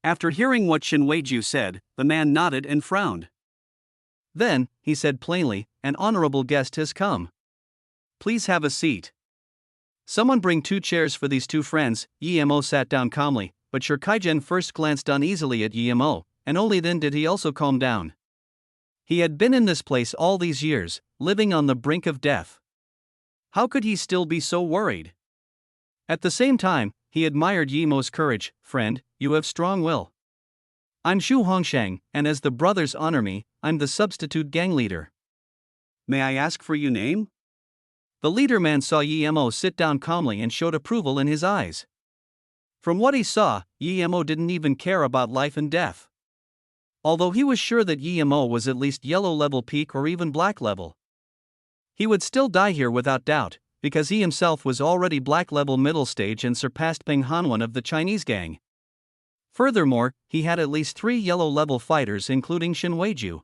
After hearing what Shin Weiju said, the man nodded and frowned. Then, he said plainly, "An honorable guest has come. Please have a seat. Someone bring 2 chairs for these 2 friends." Yi Mo sat down calmly, but Shi Kaijian first glanced uneasily at Yi Mo, and only then did he also calm down. He had been in this place all these years, living on the brink of death. How could he still be so worried? At the same time, he admired Yi Mo's courage. "Friend, you have strong will. I'm Xu Hongshang, and as the brothers honor me, I'm the substitute gang leader." "May I ask for your name?" The leader man saw Yi Mo sit down calmly and showed approval in his eyes. From what he saw, Yi Mo didn't even care about life and death. Although he was sure that Yi Mo was at least yellow level peak or even black level. He would still die here without doubt, because he himself was already black level middle stage and surpassed Peng Hanwan of the Chinese gang. Furthermore, he had at least 3 yellow level fighters including Shin Weiju.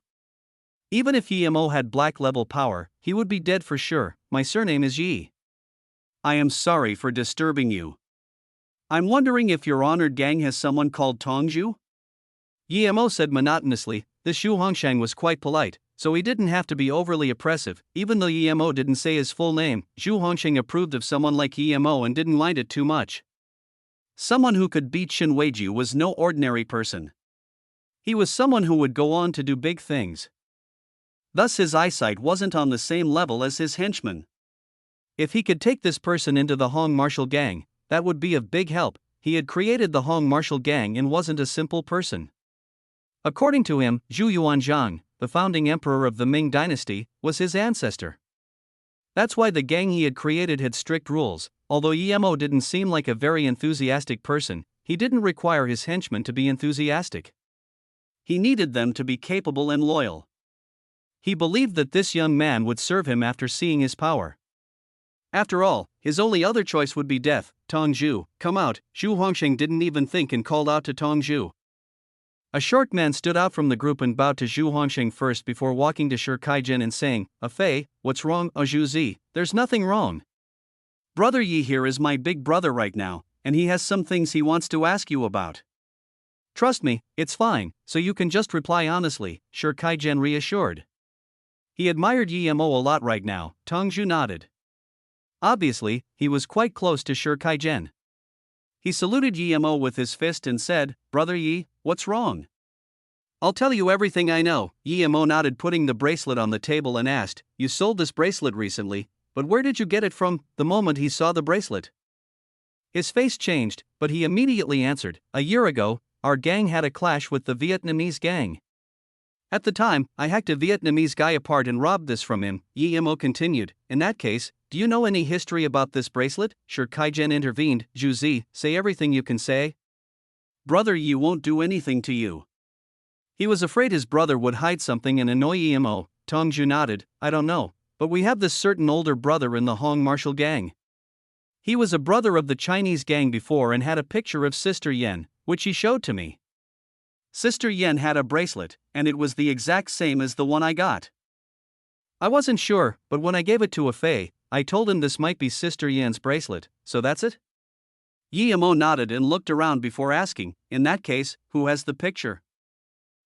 Even if Yi Mo had black level power, he would be dead for sure. "My surname is Yi. I am sorry for disturbing you. I'm wondering if your honored gang has someone called Tongju?" Yi Mo said monotonously. This Xu Hongshang was quite polite, so he didn't have to be overly oppressive. Even though Yi Mo didn't say his full name, Xu Hongshang approved of someone like Yi Mo and didn't mind it too much. Someone who could beat Shin Weiju was no ordinary person. He was someone who would go on to do big things. Thus his eyesight wasn't on the same level as his henchman. If he could take this person into the Hong Martial Gang, that would be of big help. He had created the Hong Martial Gang and wasn't a simple person. According to him, Zhu Yuanzhang, the founding emperor of the Ming dynasty, was his ancestor. That's why the gang he had created had strict rules. Although Yi Mo didn't seem like a very enthusiastic person, he didn't require his henchmen to be enthusiastic. He needed them to be capable and loyal. He believed that this young man would serve him after seeing his power. After all, his only other choice would be death. "Tongju, come out." Xu Hongsheng didn't even think and called out to Tongju. A short man stood out from the group and bowed to Xu Hongsheng first before walking to Shi Kaijian and saying, "Fei, what's wrong, Zhu Zi?" "There's nothing wrong. Brother Yi here is my big brother right now, and he has some things he wants to ask you about. Trust me, it's fine, so you can just reply honestly," Shi Kaijian reassured. He admired Yi Mo a lot right now. Tongju nodded. Obviously, he was quite close to Shi Kaijian. He saluted Yi Mo with his fist and said, "Brother Yi, what's wrong?" "I'll tell you everything I know." Yi Mo nodded, putting the bracelet on the table and asked, "You sold this bracelet recently, but where did you get it from?" The moment he saw the bracelet, His face changed, but he immediately answered, "A year ago, our gang had a clash with the Vietnamese gang. At the time, I hacked a Vietnamese guy apart and robbed this from him," Yemo continued. "In that case, do you know any history about this bracelet?" Sure, Kaijen intervened. "Zhu Zi, say everything you can say." "Brother, you won't do anything to you." He was afraid his brother would hide something and annoy Yemo. Tongju nodded. "I don't know, but we have this certain older brother in the Hong Martial gang. He was a brother of the Chinese gang before and had a picture of Sister Yen, which he showed to me. Sister Yen had a bracelet, and it was the exact same as the one I got." I wasn't sure, but when I gave it to Afei, I told him this might be Sister Yen's bracelet, so that's it?" Yemo nodded and looked around before asking, "In that case, who has the picture?"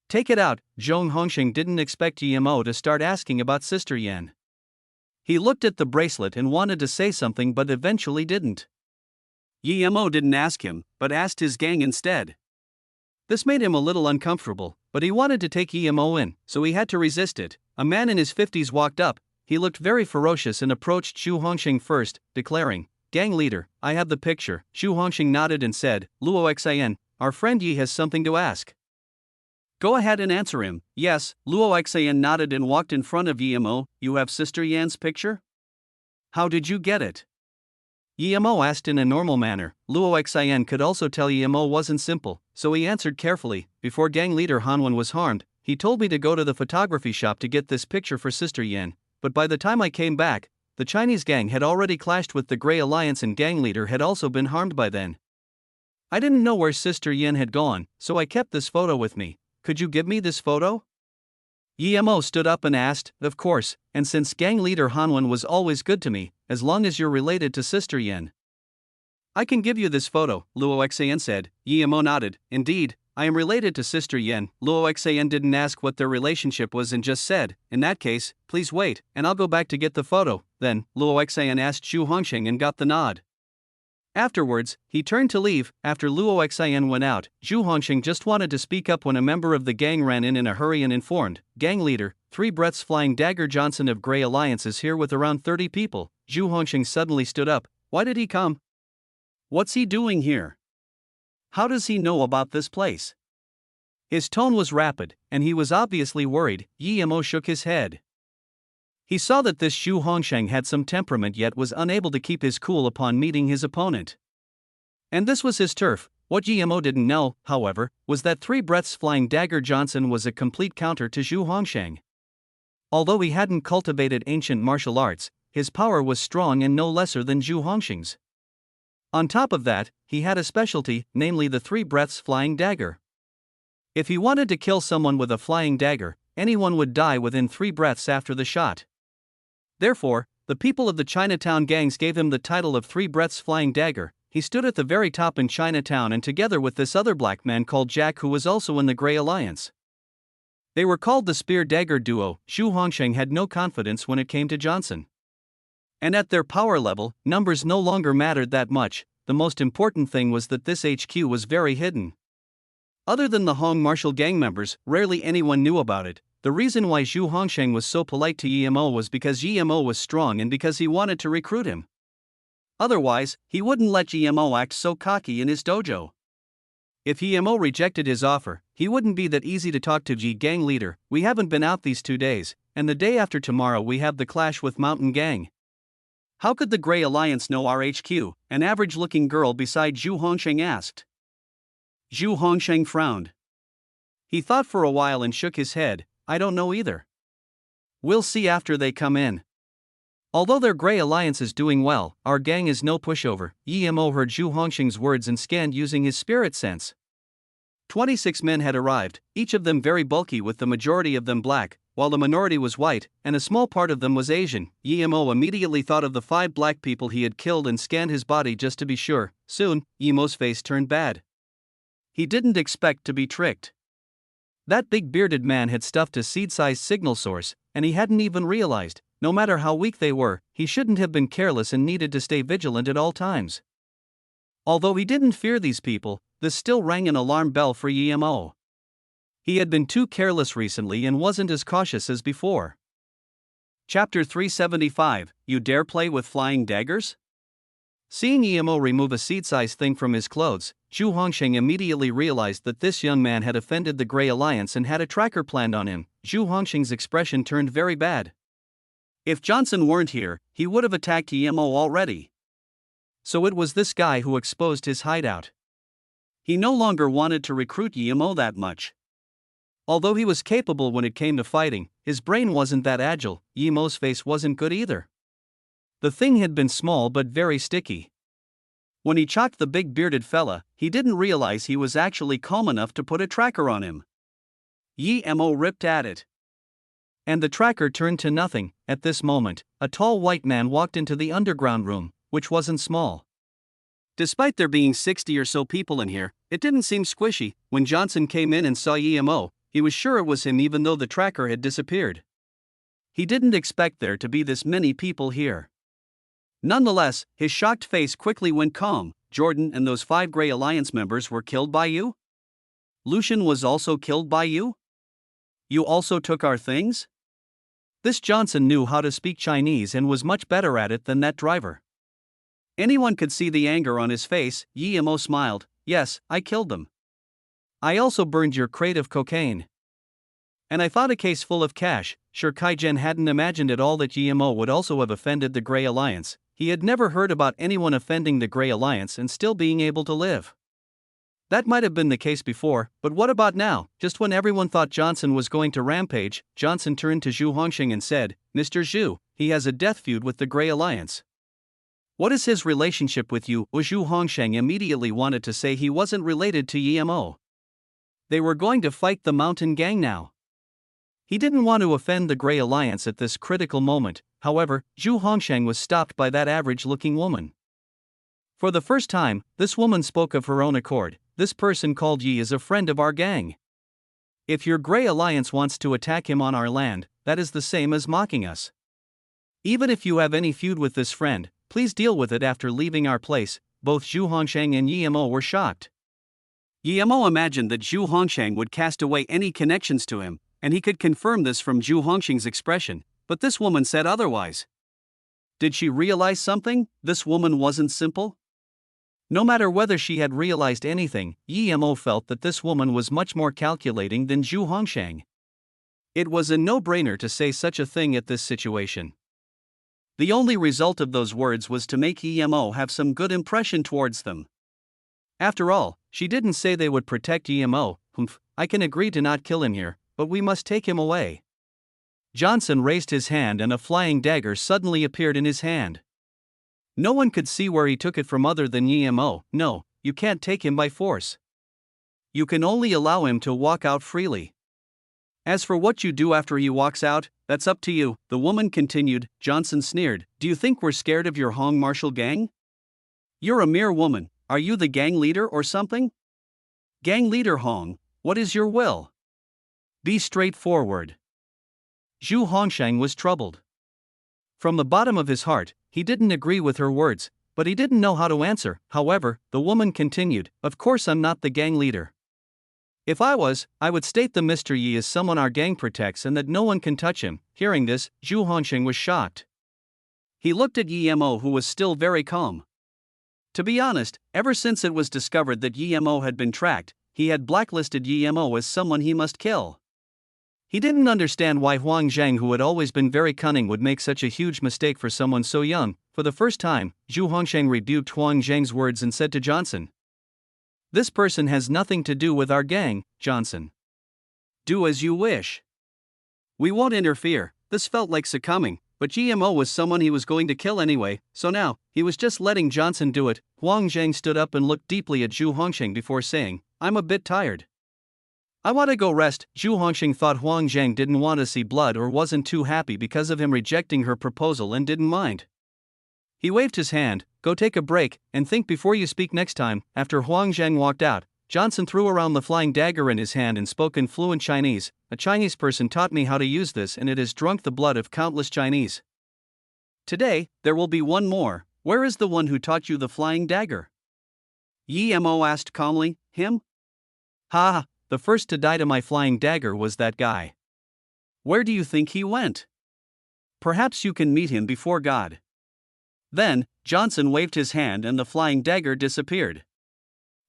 "Take it out." Zhong Hongxing didn't expect Yemo to start asking about Sister Yen. He looked at the bracelet and wanted to say something but eventually didn't. Yemo didn't ask him, but asked his gang instead. This made him a little uncomfortable, but he wanted to take Yemo in, so he had to resist it. A man in his 50s walked up. He looked very ferocious and approached Zhu Hongxing first, declaring, "Gang leader, I have the picture." Zhu Hongxing nodded and said, "Luo Xin, our friend Yi has something to ask." "Go ahead and answer him." "Yes." Luo Xin nodded and walked in front of Yemo. "You have Sister Yan's picture? How did you get it?" Yemo asked in a normal manner. Luo Xin could also tell Yemo wasn't simple, so he answered carefully. "Before gang leader Hanwen was harmed, he told me to go to the photography shop to get this picture for Sister Yan, but by the time I came back, the Chinese gang had already clashed with the Grey Alliance and gang leader had also been harmed by then. I didn't know where Sister Yan had gone, so I kept this photo with me. Could you give me this photo?" Yemo stood up and asked, "Of course, and since gang leader Hanwen was always good to me, as long as you're related to Sister Yen." "I can give you this photo," Luo Xin said. Yemo nodded. "Indeed, I am related to Sister Yen." Luo Xin didn't ask what their relationship was and just said, "In that case, please wait, and I'll go back to get the photo." Then, Luo Xin asked Zhu Hongxing and got the nod. Afterwards, he turned to leave. After Luo Xin went out, Zhu Hongxing just wanted to speak up when a member of the gang ran in a hurry and informed, "Gang leader, 3 breaths flying dagger Johnson of Grey Alliance is here with around 30 people." Zhu Hongxing suddenly stood up. "Why did he come? What's he doing here? How does he know about this place?" His tone was rapid, and he was obviously worried. Yemo shook his head. He saw that this Zhu Hongxing had some temperament yet was unable to keep his cool upon meeting his opponent. And this was his turf. What Yemo didn't know, however, was that 3 breaths flying dagger Johnson was a complete counter to Zhu Hongxing. Although he hadn't cultivated ancient martial arts, his power was strong and no lesser than Zhu Hongxing's. On top of that, he had a specialty, namely the 3 breaths flying dagger. If he wanted to kill someone with a flying dagger, anyone would die within 3 breaths after the shot. Therefore, the people of the Chinatown gangs gave him the title of 3 breaths flying dagger. He stood at the very top in Chinatown and together with this other black man called Jack who was also in the Grey Alliance. They were called the Spear Dagger Duo. Zhu Hongxing had no confidence when it came to Johnson. And at their power level, numbers no longer mattered that much. The most important thing was that this HQ was very hidden. Other than the Hong Martial gang members, rarely anyone knew about it. The reason why Zhu Hongxing was so polite to Yemo was because Yemo was strong and because he wanted to recruit him. Otherwise, he wouldn't let Yemo act so cocky in his dojo. If Yemo rejected his offer, he wouldn't be that easy to talk to. Gang leader, we haven't been out these 2 days, and the day after tomorrow we have the clash with Mountain Gang. How could the Grey Alliance know our HQ? An average-looking girl beside Zhu Hongxing asked. Zhu Hongxing frowned. He thought for a while and shook his head. "I don't know either. We'll see after they come in. Although their Grey Alliance is doing well, our gang is no pushover." Yemo heard Zhu Hongxing's words and scanned using his spirit sense. 26 men had arrived, each of them very bulky with the majority of them black, while the minority was white, and a small part of them was Asian. Yemo immediately thought of the 5 black people he had killed and scanned his body just to be sure. Soon, Yemo's face turned bad. He didn't expect to be tricked. That big bearded man had stuffed a seed-sized signal source, and he hadn't even realized. No matter how weak they were, he shouldn't have been careless and needed to stay vigilant at all times. Although he didn't fear these people, this still rang an alarm bell for Yemo. He had been too careless recently and wasn't as cautious as before. Chapter 375, You Dare Play with Flying Daggers? Seeing Emo remove a seed-sized thing from his clothes, Zhu Hongsheng immediately realized that this young man had offended the Grey Alliance and had a tracker planned on him. Zhu Hongsheng's expression turned very bad. If Johnson weren't here, he would have attacked Emo already. So it was this guy who exposed his hideout. He no longer wanted to recruit Emo that much. Although he was capable when it came to fighting, his brain wasn't that agile. Emo's face wasn't good either. The thing had been small but very sticky. When he chalked the big bearded fella, he didn't realize he was actually calm enough to put a tracker on him. Emo ripped at it. And the tracker turned to nothing. At this moment, a tall white man walked into the underground room, which wasn't small. Despite there being 60 or so people in here, it didn't seem squishy. When Johnson came in and saw Emo, he was sure it was him even though the tracker had disappeared. He didn't expect there to be this many people here. Nonetheless, his shocked face quickly went calm. Jordan and those 5 Grey Alliance members were killed by you? Lucian was also killed by you? You also took our things? This Johnson knew how to speak Chinese and was much better at it than that driver. Anyone could see the anger on his face. Emo smiled. Yes, I killed them. I also burned your crate of cocaine. And I found a case full of cash. Sure, Kaijen hadn't imagined at all that Emo would also have offended the Grey Alliance. He had never heard about anyone offending the Grey Alliance and still being able to live. That might have been the case before, but what about now? Just when everyone thought Johnson was going to rampage, Johnson turned to Zhu Hongsheng and said, Mr. Zhu, he has a death feud with the Grey Alliance. What is his relationship with you? Zhu Hongsheng immediately wanted to say he wasn't related to Emo. They were going to fight the mountain gang now. He didn't want to offend the Grey Alliance at this critical moment. However, Zhu Hongsheng was stopped by that average-looking woman. For the first time, this woman spoke of her own accord. This person called Yi is a friend of our gang. If your Grey Alliance wants to attack him on our land, that is the same as mocking us. Even if you have any feud with this friend, please deal with it after leaving our place. Both Zhu Hongsheng and Emo were shocked. Emo imagined that Zhu Hongsheng would cast away any connections to him, and he could confirm this from Zhu Hongsheng's expression, but this woman said otherwise. Did she realize something? This woman wasn't simple? No matter whether she had realized anything, Emo felt that this woman was much more calculating than Zhu Hongsheng. It was a no-brainer to say such a thing at this situation. The only result of those words was to make Emo have some good impression towards them. After all, she didn't say they would protect Emo. I can agree to not kill him here, but we must take him away. Johnson raised his hand and a flying dagger suddenly appeared in his hand. No one could see where he took it from other than Emo. No, you can't take him by force. You can only allow him to walk out freely. As for what you do after he walks out, that's up to you, the woman continued. Johnson sneered. Do you think we're scared of your Hong Marshal gang? You're a mere woman. Are you the gang leader or something? Gang leader Hong, what is your will? Be straightforward. Zhu Hongsheng was troubled. From the bottom of his heart, he didn't agree with her words, but he didn't know how to answer. However, the woman continued, Of course I'm not the gang leader. If I was, I would state that Mr. Yi is someone our gang protects and that no one can touch him. Hearing this, Zhu Hongsheng was shocked. He looked at Emo, who was still very calm. To be honest, ever since it was discovered that Emo had been tracked, he had blacklisted Emo as someone he must kill. He didn't understand why Huang Zhang, who had always been very cunning, would make such a huge mistake for someone so young. For the first time, Zhu Hongsheng rebuked Huang Zhang's words and said to Johnson, This person has nothing to do with our gang, Johnson. Do as you wish. We won't interfere. This felt like succumbing, but Emo was someone he was going to kill anyway, so now, he was just letting Johnson do it. Huang Zhang stood up and looked deeply at Zhu Hongsheng before saying, I'm a bit tired. I want to go rest. Zhu Hongsheng thought Huang Zhang didn't want to see blood or wasn't too happy because of him rejecting her proposal and didn't mind. He waved his hand, Go take a break, and think before you speak next time. After Huang Zhang walked out, Johnson threw around the flying dagger in his hand and spoke in fluent Chinese. A Chinese person taught me how to use this and it has drunk the blood of countless Chinese. Today, there will be one more. Where is the one who taught you the flying dagger? Emo asked calmly. Him? Ha! The first to die to my flying dagger was that guy. Where do you think he went? Perhaps you can meet him before God. Then, Johnson waved his hand and the flying dagger disappeared.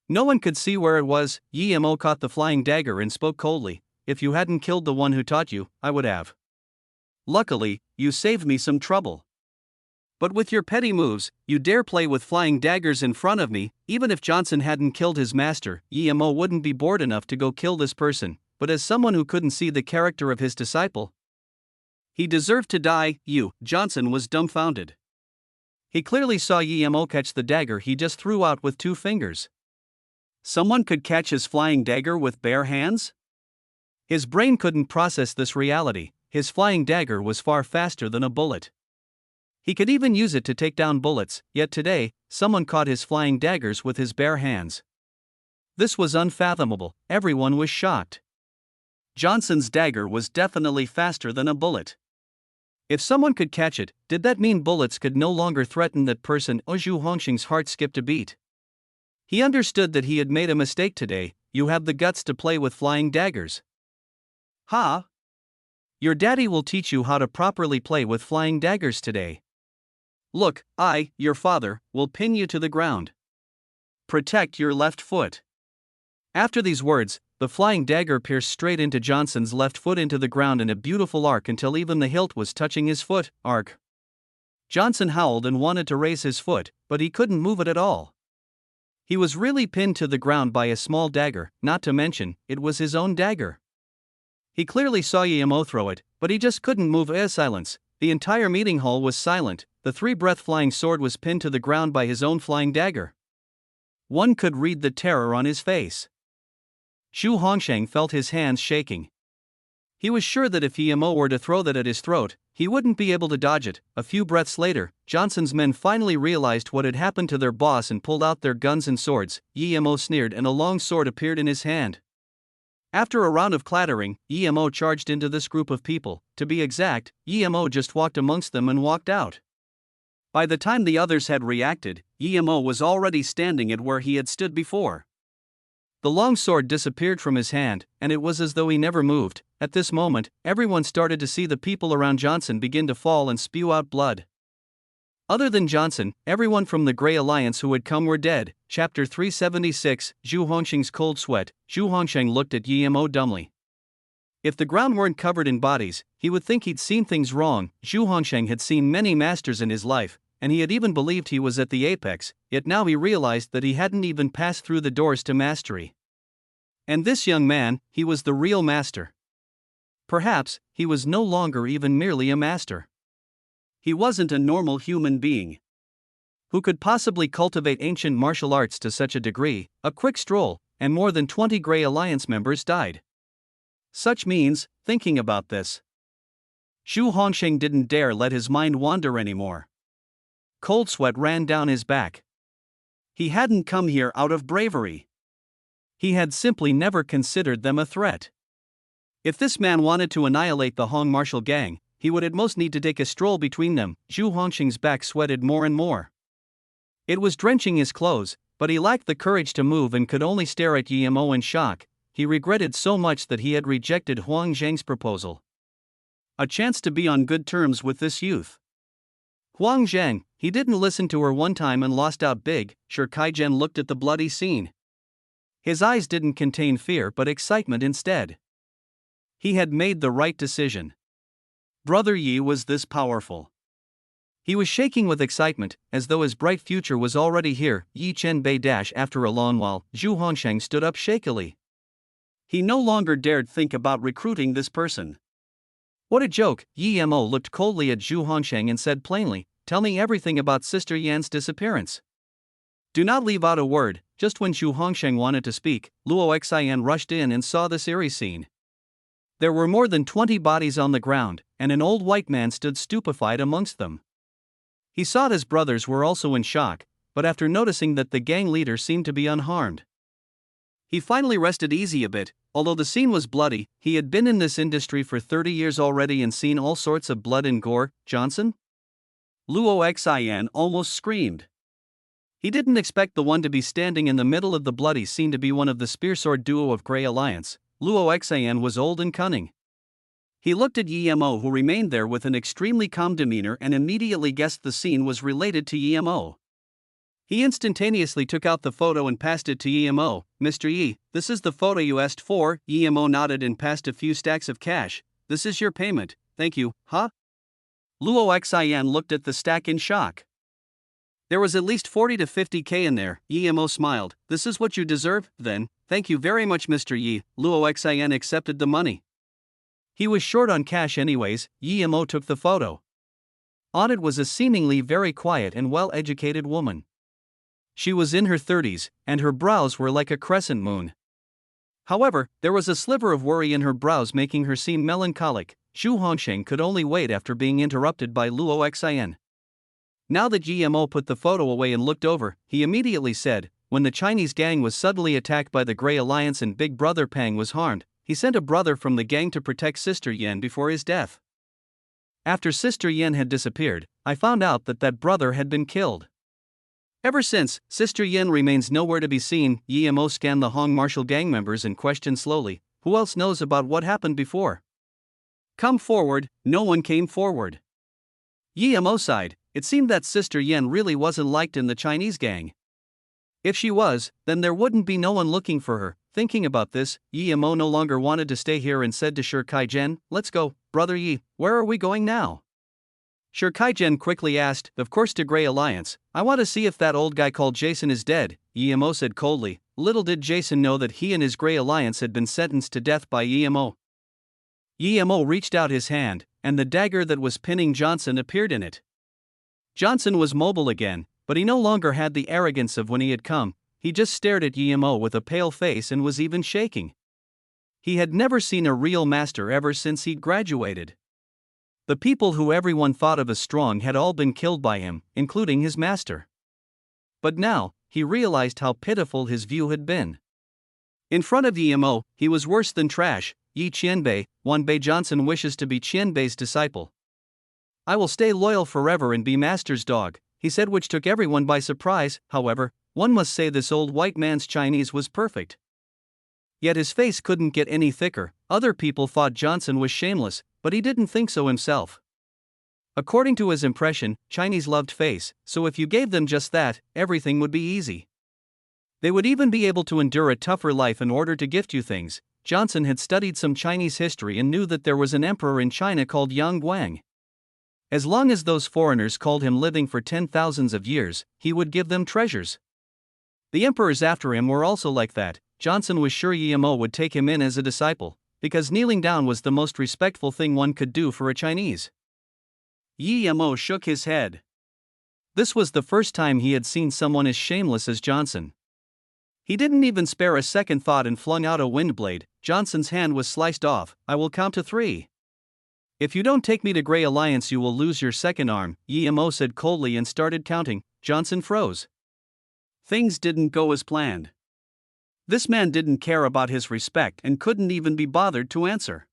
No one could see where it was. Yemo caught the flying dagger and spoke coldly. If you hadn't killed the one who taught you, I would have. Luckily, you saved me some trouble. But with your petty moves, you dare play with flying daggers in front of me. Even if Johnson hadn't killed his master, Yemo wouldn't be bored enough to go kill this person, but as someone who couldn't see the character of his disciple, he deserved to die. Johnson was dumbfounded. He clearly saw Yemo catch the dagger he just threw out with 2 fingers. Someone could catch his flying dagger with bare hands? His brain couldn't process this reality. His flying dagger was far faster than a bullet. He could even use it to take down bullets, yet today, someone caught his flying daggers with his bare hands. This was unfathomable. Everyone was shocked. Johnson's dagger was definitely faster than a bullet. If someone could catch it, did that mean bullets could no longer threaten that person? Zhu Hongxing's heart skipped a beat. He understood that he had made a mistake today. You have the guts to play with flying daggers. Ha! Your daddy will teach you how to properly play with flying daggers today. Look, I, your father, will pin you to the ground. Protect your left foot. After these words, the flying dagger pierced straight into Johnson's left foot into the ground in a beautiful arc until even the hilt was touching his foot. Arc. Johnson howled and wanted to raise his foot, but he couldn't move it at all. He was really pinned to the ground by a small dagger, not to mention, it was his own dagger. He clearly saw Yemo throw it, but he just couldn't move. Silence. The entire meeting hall was silent. The 3-breath flying sword was pinned to the ground by his own flying dagger. One could read the terror on his face. Zhu Hongxing felt his hands shaking. He was sure that if Yemo were to throw that at his throat, he wouldn't be able to dodge it. A few breaths later, Johnson's men finally realized what had happened to their boss and pulled out their guns and swords. Yemo sneered and a long sword appeared in his hand. After a round of clattering, Yemo charged into this group of people. To be exact, Yemo just walked amongst them and walked out. By the time the others had reacted, Yemo was already standing at where he had stood before. The long sword disappeared from his hand, and it was as though he never moved. At this moment, everyone started to see the people around Johnson begin to fall and spew out blood. Other than Johnson, everyone from the Grey Alliance who had come were dead. Chapter 376, Zhu Hongxing's Cold Sweat. Zhu Hongxing looked at Yemo dumbly. If the ground weren't covered in bodies, he would think he'd seen things wrong. Zhu Hongxing had seen many masters in his life, and he had even believed he was at the apex, yet now he realized that he hadn't even passed through the doors to mastery. And this young man, he was the real master. Perhaps, he was no longer even merely a master. He wasn't a normal human being. Who could possibly cultivate ancient martial arts to such a degree? A quick stroll, and more than 20 Grey Alliance members died. Such means, thinking about this, Zhu Hongxing didn't dare let his mind wander anymore. Cold sweat ran down his back. He hadn't come here out of bravery. He had simply never considered them a threat. If this man wanted to annihilate the Hong martial gang, he would at most need to take a stroll between them. Zhu Hongxing's back sweated more and more. It was drenching his clothes, but he lacked the courage to move and could only stare at Yemo in shock. He regretted so much that he had rejected Huang Zhang's proposal. A chance to be on good terms with this youth. Huang Zhang, he didn't listen to her one time and lost out big. Sure, Kaijian looked at the bloody scene. His eyes didn't contain fear but excitement instead. He had made the right decision. Brother Yi was this powerful. He was shaking with excitement, as though his bright future was already here. Yi Chen Bei dash. After a long while, Zhu Hongxing stood up shakily. He no longer dared think about recruiting this person. What a joke! Yi Mo looked coldly at Zhu Hongxing and said plainly, "Tell me everything about Sister Yan's disappearance. Do not leave out a word." Just when Zhu Hongxing wanted to speak, Luo Xian rushed in and saw this eerie scene. There were more than 20 bodies on the ground, and an old white man stood stupefied amongst them. He saw his brothers were also in shock, but after noticing that the gang leader seemed to be unharmed, he finally rested easy a bit. Although the scene was bloody, he had been in this industry for 30 years already and seen all sorts of blood and gore. Johnson? Luo Xian almost screamed. He didn't expect the one to be standing in the middle of the bloody scene to be one of the spearsword duo of Grey Alliance. Luo Xian was old and cunning. He looked at Emo, who remained there with an extremely calm demeanor, and immediately guessed the scene was related to Emo. He instantaneously took out the photo and passed it to Emo. "Mr. Yi, this is the photo you asked for." Emo nodded and passed a few stacks of cash. "This is your payment, thank you, huh?" Luo Xian looked at the stack in shock. There was at least 40 to 50k in there. Emo smiled. "This is what you deserve, then. Thank you very much, Mr. Yi." Luo Xian accepted the money. He was short on cash anyways. Emo took the photo. On it was a seemingly very quiet and well-educated woman. She was in her 30s, and her brows were like a crescent moon. However, there was a sliver of worry in her brows, making her seem melancholic. Zhu Hongsheng could only wait after being interrupted by Luo Xian. Now that Emo put the photo away and looked over, he immediately said, "When the Chinese gang was suddenly attacked by the Grey Alliance and Big Brother Pang was harmed, he sent a brother from the gang to protect Sister Yan before his death. After Sister Yan had disappeared, I found out that that brother had been killed. Ever since, Sister Yan remains nowhere to be seen." Emo scanned the Hong Martial gang members and questioned slowly, "Who else knows about what happened before?" "Come forward." No one came forward. Emo sighed. It seemed that Sister Yan really wasn't liked in the Chinese gang. If she was, then there wouldn't be no one looking for her. Thinking about this, Emo no longer wanted to stay here and said to Shi Kaijian, "Let's go, Brother Yi, where are we going now?" Shi Kaijian quickly asked, "Of course to Grey Alliance. I want to see if that old guy called Jason is dead." Emo said coldly. Little did Jason know that he and his Grey Alliance had been sentenced to death by Emo. Emo reached out his hand, and the dagger that was pinning Johnson appeared in it. Johnson was mobile again, but he no longer had the arrogance of when he had come. He just stared at Emo with a pale face and was even shaking. He had never seen a real master ever since he'd graduated. The people who everyone thought of as strong had all been killed by him, including his master. But now, he realized how pitiful his view had been. In front of Emo, he was worse than trash. "Yi Qianbei, Wanbei Johnson wishes to be Qianbei's disciple. I will stay loyal forever and be master's dog," he said, which took everyone by surprise. However, one must say this old white man's Chinese was perfect. Yet his face couldn't get any thicker. Other people thought Johnson was shameless, but he didn't think so himself. According to his impression, Chinese loved face, so if you gave them just that, everything would be easy. They would even be able to endure a tougher life in order to gift you things. Johnson had studied some Chinese history and knew that there was an emperor in China called Yang Guang. As long as those foreigners called him living for 10,000s of years, he would give them treasures. The emperors after him were also like that. Johnson was sure Emo would take him in as a disciple, because kneeling down was the most respectful thing one could do for a Chinese. Emo shook his head. This was the first time he had seen someone as shameless as Johnson. He didn't even spare a second thought and flung out a wind blade. Johnson's hand was sliced off. "I will count to 3. If you don't take me to Grey Alliance, you will lose your second arm," Emo said coldly and started counting. Johnson froze. Things didn't go as planned. This man didn't care about his respect and couldn't even be bothered to answer.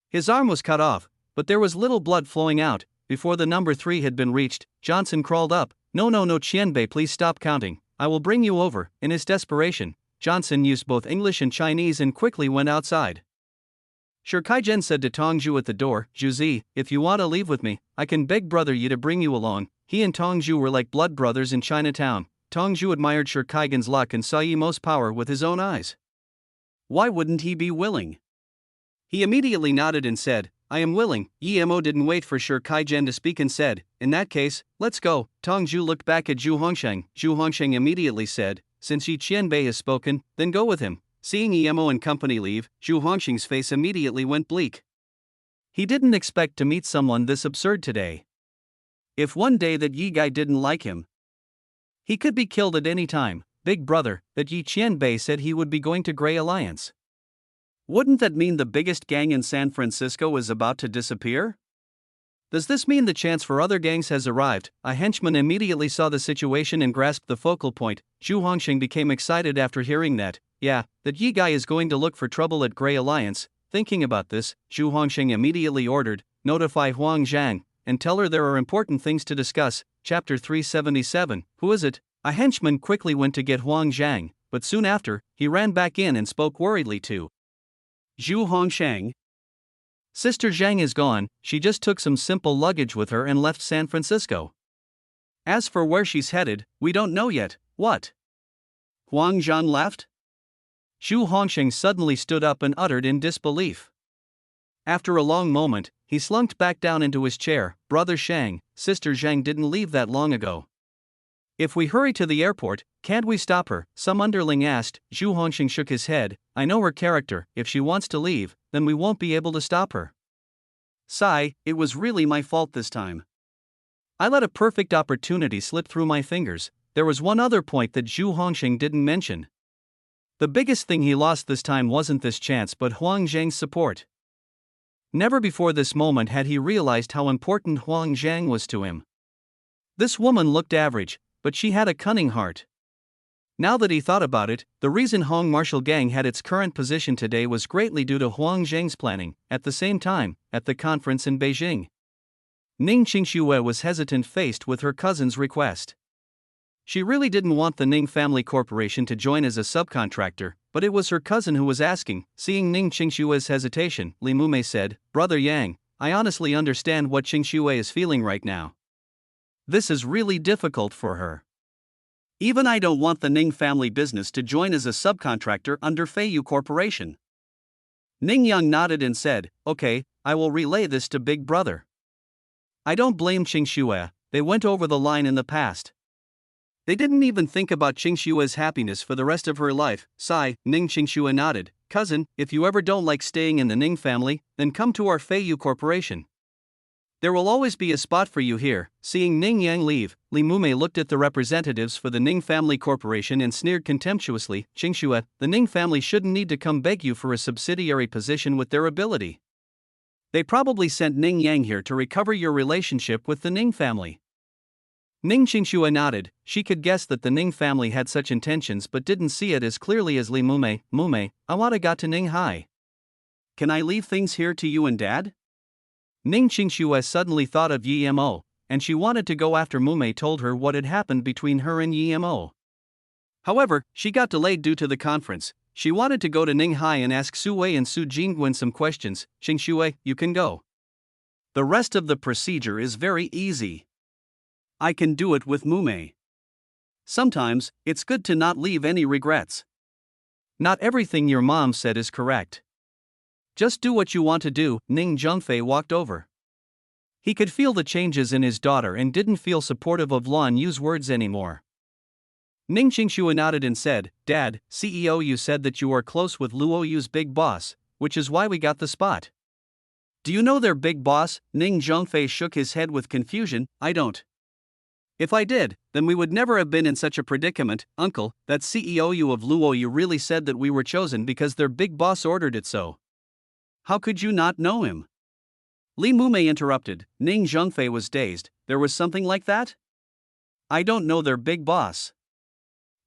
His arm was cut off, but there was little blood flowing out. Before the number 3 had been reached, Johnson crawled up. No, Qianbei, please stop counting. I will bring you over." In his desperation, Johnson used both English and Chinese and quickly went outside. Shi Kaijian said to Tongzhu at the door, "Zhuzi, if you want to leave with me, I can beg Brother Yi to bring you along." He and Tongzhu were like blood brothers in Chinatown. Tongzhu admired Shi Kaijian's luck and saw Emo's power with his own eyes. Why wouldn't he be willing? He immediately nodded and said, "I am willing." Emo didn't wait for Shi Kaijian to speak and said, "In that case, let's go." Tongzhu looked back at Zhu Hongsheng. Zhu Hongsheng immediately said, "Since Yi Qianbei has spoken, then go with him." Seeing Emo and company leave, Zhu Hongsheng's face immediately went bleak. He didn't expect to meet someone this absurd today. If one day that Yi guy didn't like him, he could be killed at any time. Big brother, that Yi Qianbei said he would be going to Grey Alliance. Wouldn't that mean the biggest gang in San Francisco is about to disappear? Does this mean the chance for other gangs has arrived? A henchman immediately saw the situation and grasped the focal point. Zhu Hongsheng became excited after hearing that. Yeah, that Yi guy is going to look for trouble at Grey Alliance. Thinking about this, Zhu Hongsheng immediately ordered, "Notify Huang Zhang, and tell her there are important things to discuss." Chapter 377, Who is it? A henchman quickly went to get Huang Zhang, but soon after, he ran back in and spoke worriedly to Zhu Hongsheng. Sister Zhang is gone, she just took some simple luggage with her and left San Francisco. As for where she's headed, we don't know yet. What? Huang Zhan left? Zhu Hongsheng suddenly stood up and uttered in disbelief. After a long moment, he slunked back down into his chair. Brother Shang, Sister Zhang didn't leave that long ago. If we hurry to the airport, can't we stop her? Some underling asked. Zhu Hongsheng shook his head. I know her character, if she wants to leave, then we won't be able to stop her. Sigh, it was really my fault this time. I let a perfect opportunity slip through my fingers. There was one other point that Zhu Hongsheng didn't mention. The biggest thing he lost this time wasn't this chance but Huang Zhang's support. Never before this moment had he realized how important Huang Zhang was to him. This woman looked average, but she had a cunning heart. Now that he thought about it, the reason Hong Martial Gang had its current position today was greatly due to Huang Zhang's planning. At the same time, at the conference in Beijing, Ning Qingxue was hesitant faced with her cousin's request. She really didn't want the Ning Family Corporation to join as a subcontractor, but it was her cousin who was asking. Seeing Ning Qingxue's hesitation, Li Mumei said, Brother Yang, I honestly understand what Qingxue is feeling right now. This is really difficult for her. Even I don't want the Ning family business to join as a subcontractor under Feiyu Corporation. Ning Yang nodded and said, Okay, I will relay this to Big Brother. I don't blame Qingxue, they went over the line in the past. They didn't even think about Qingxue's happiness for the rest of her life. Sigh, Ning Qingxue nodded. Cousin, if you ever don't like staying in the Ning family, then come to our Feiyu Corporation. There will always be a spot for you here. Seeing Ning Yang leave, Li Mumei looked at the representatives for the Ning Family Corporation and sneered contemptuously. Qingxue, the Ning family shouldn't need to come beg you for a subsidiary position with their ability. They probably sent Ning Yang here to recover your relationship with the Ning family. Ning Qingxue nodded. She could guess that the Ning family had such intentions but didn't see it as clearly as Li Mumei. Mumei, I wanna go to Ning Hai. Can I leave things here to you and Dad? Ning Qingxue suddenly thought of Yi Mo, and she wanted to go after Mumei told her what had happened between her and Yi Mo. However, she got delayed due to the conference. She wanted to go to Ning Hai and ask Su Wei and Su Jingwen some questions. Qingxue, you can go. The rest of the procedure is very easy. I can do it with Mumei. Sometimes, it's good to not leave any regrets. Not everything your mom said is correct. Just do what you want to do. Ning Zhongfei walked over. He could feel the changes in his daughter and didn't feel supportive of Lan Yu's words anymore. Ning Qingxue nodded and said, Dad, CEO you said that you are close with Luo Yu's big boss, which is why we got the spot. Do you know their big boss? Ning Zhongfei shook his head with confusion. I don't. If I did, then we would never have been in such a predicament. Uncle, that CEO you of Luo Yu really said that we were chosen because their big boss ordered it so. How could you not know him? Li Mumei interrupted. Ning Zhongfei was dazed. There was something like that? I don't know their big boss.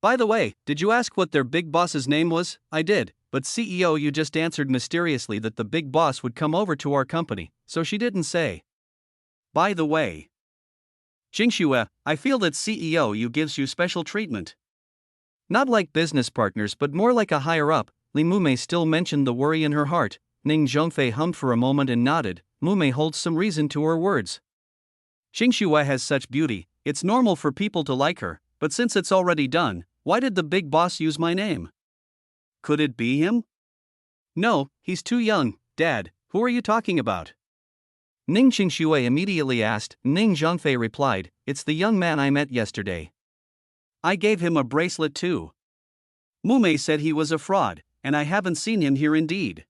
By the way, did you ask what their big boss's name was? I did, but CEO you just answered mysteriously that the big boss would come over to our company, so she didn't say. By the way, Qingxue, I feel that CEO you gives you special treatment. Not like business partners but more like a higher up. Li Mumei still mentioned the worry in her heart. Ning Zhongfei hummed for a moment and nodded. Mumei holds some reason to her words. Qingxue has such beauty, it's normal for people to like her, but since it's already done, why did the big boss use my name? Could it be him? No, he's too young. Dad, who are you talking about? Ning Qingxue immediately asked. Ning Zhongfei replied, It's the young man I met yesterday. I gave him a bracelet too. Mumei said he was a fraud, and I haven't seen him here indeed.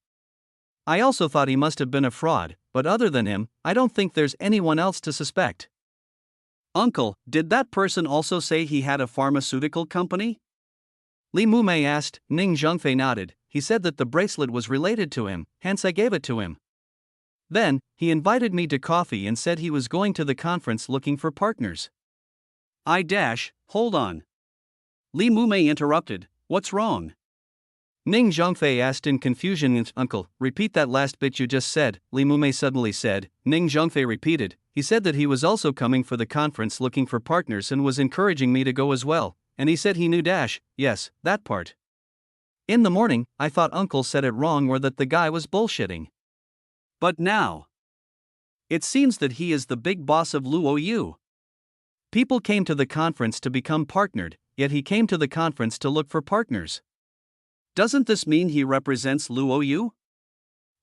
I also thought he must have been a fraud, but other than him, I don't think there's anyone else to suspect. Uncle, did that person also say he had a pharmaceutical company? Li Mumei asked. Ning Zhongfei nodded. He said that the bracelet was related to him, hence I gave it to him. Then, he invited me to coffee and said he was going to the conference looking for partners. Hold on. Li Mumei interrupted. What's wrong? Ning Zhongfei asked in confusion. Uncle, repeat that last bit you just said, Li Mumei suddenly said. Ning Zhongfei repeated. He said that he was also coming for the conference looking for partners and was encouraging me to go as well, and he said he knew yes, that part. In the morning, I thought Uncle said it wrong or that the guy was bullshitting. But now, it seems that he is the big boss of Luo Yu. People came to the conference to become partnered, yet he came to the conference to look for partners. Doesn't this mean he represents Luo Yu?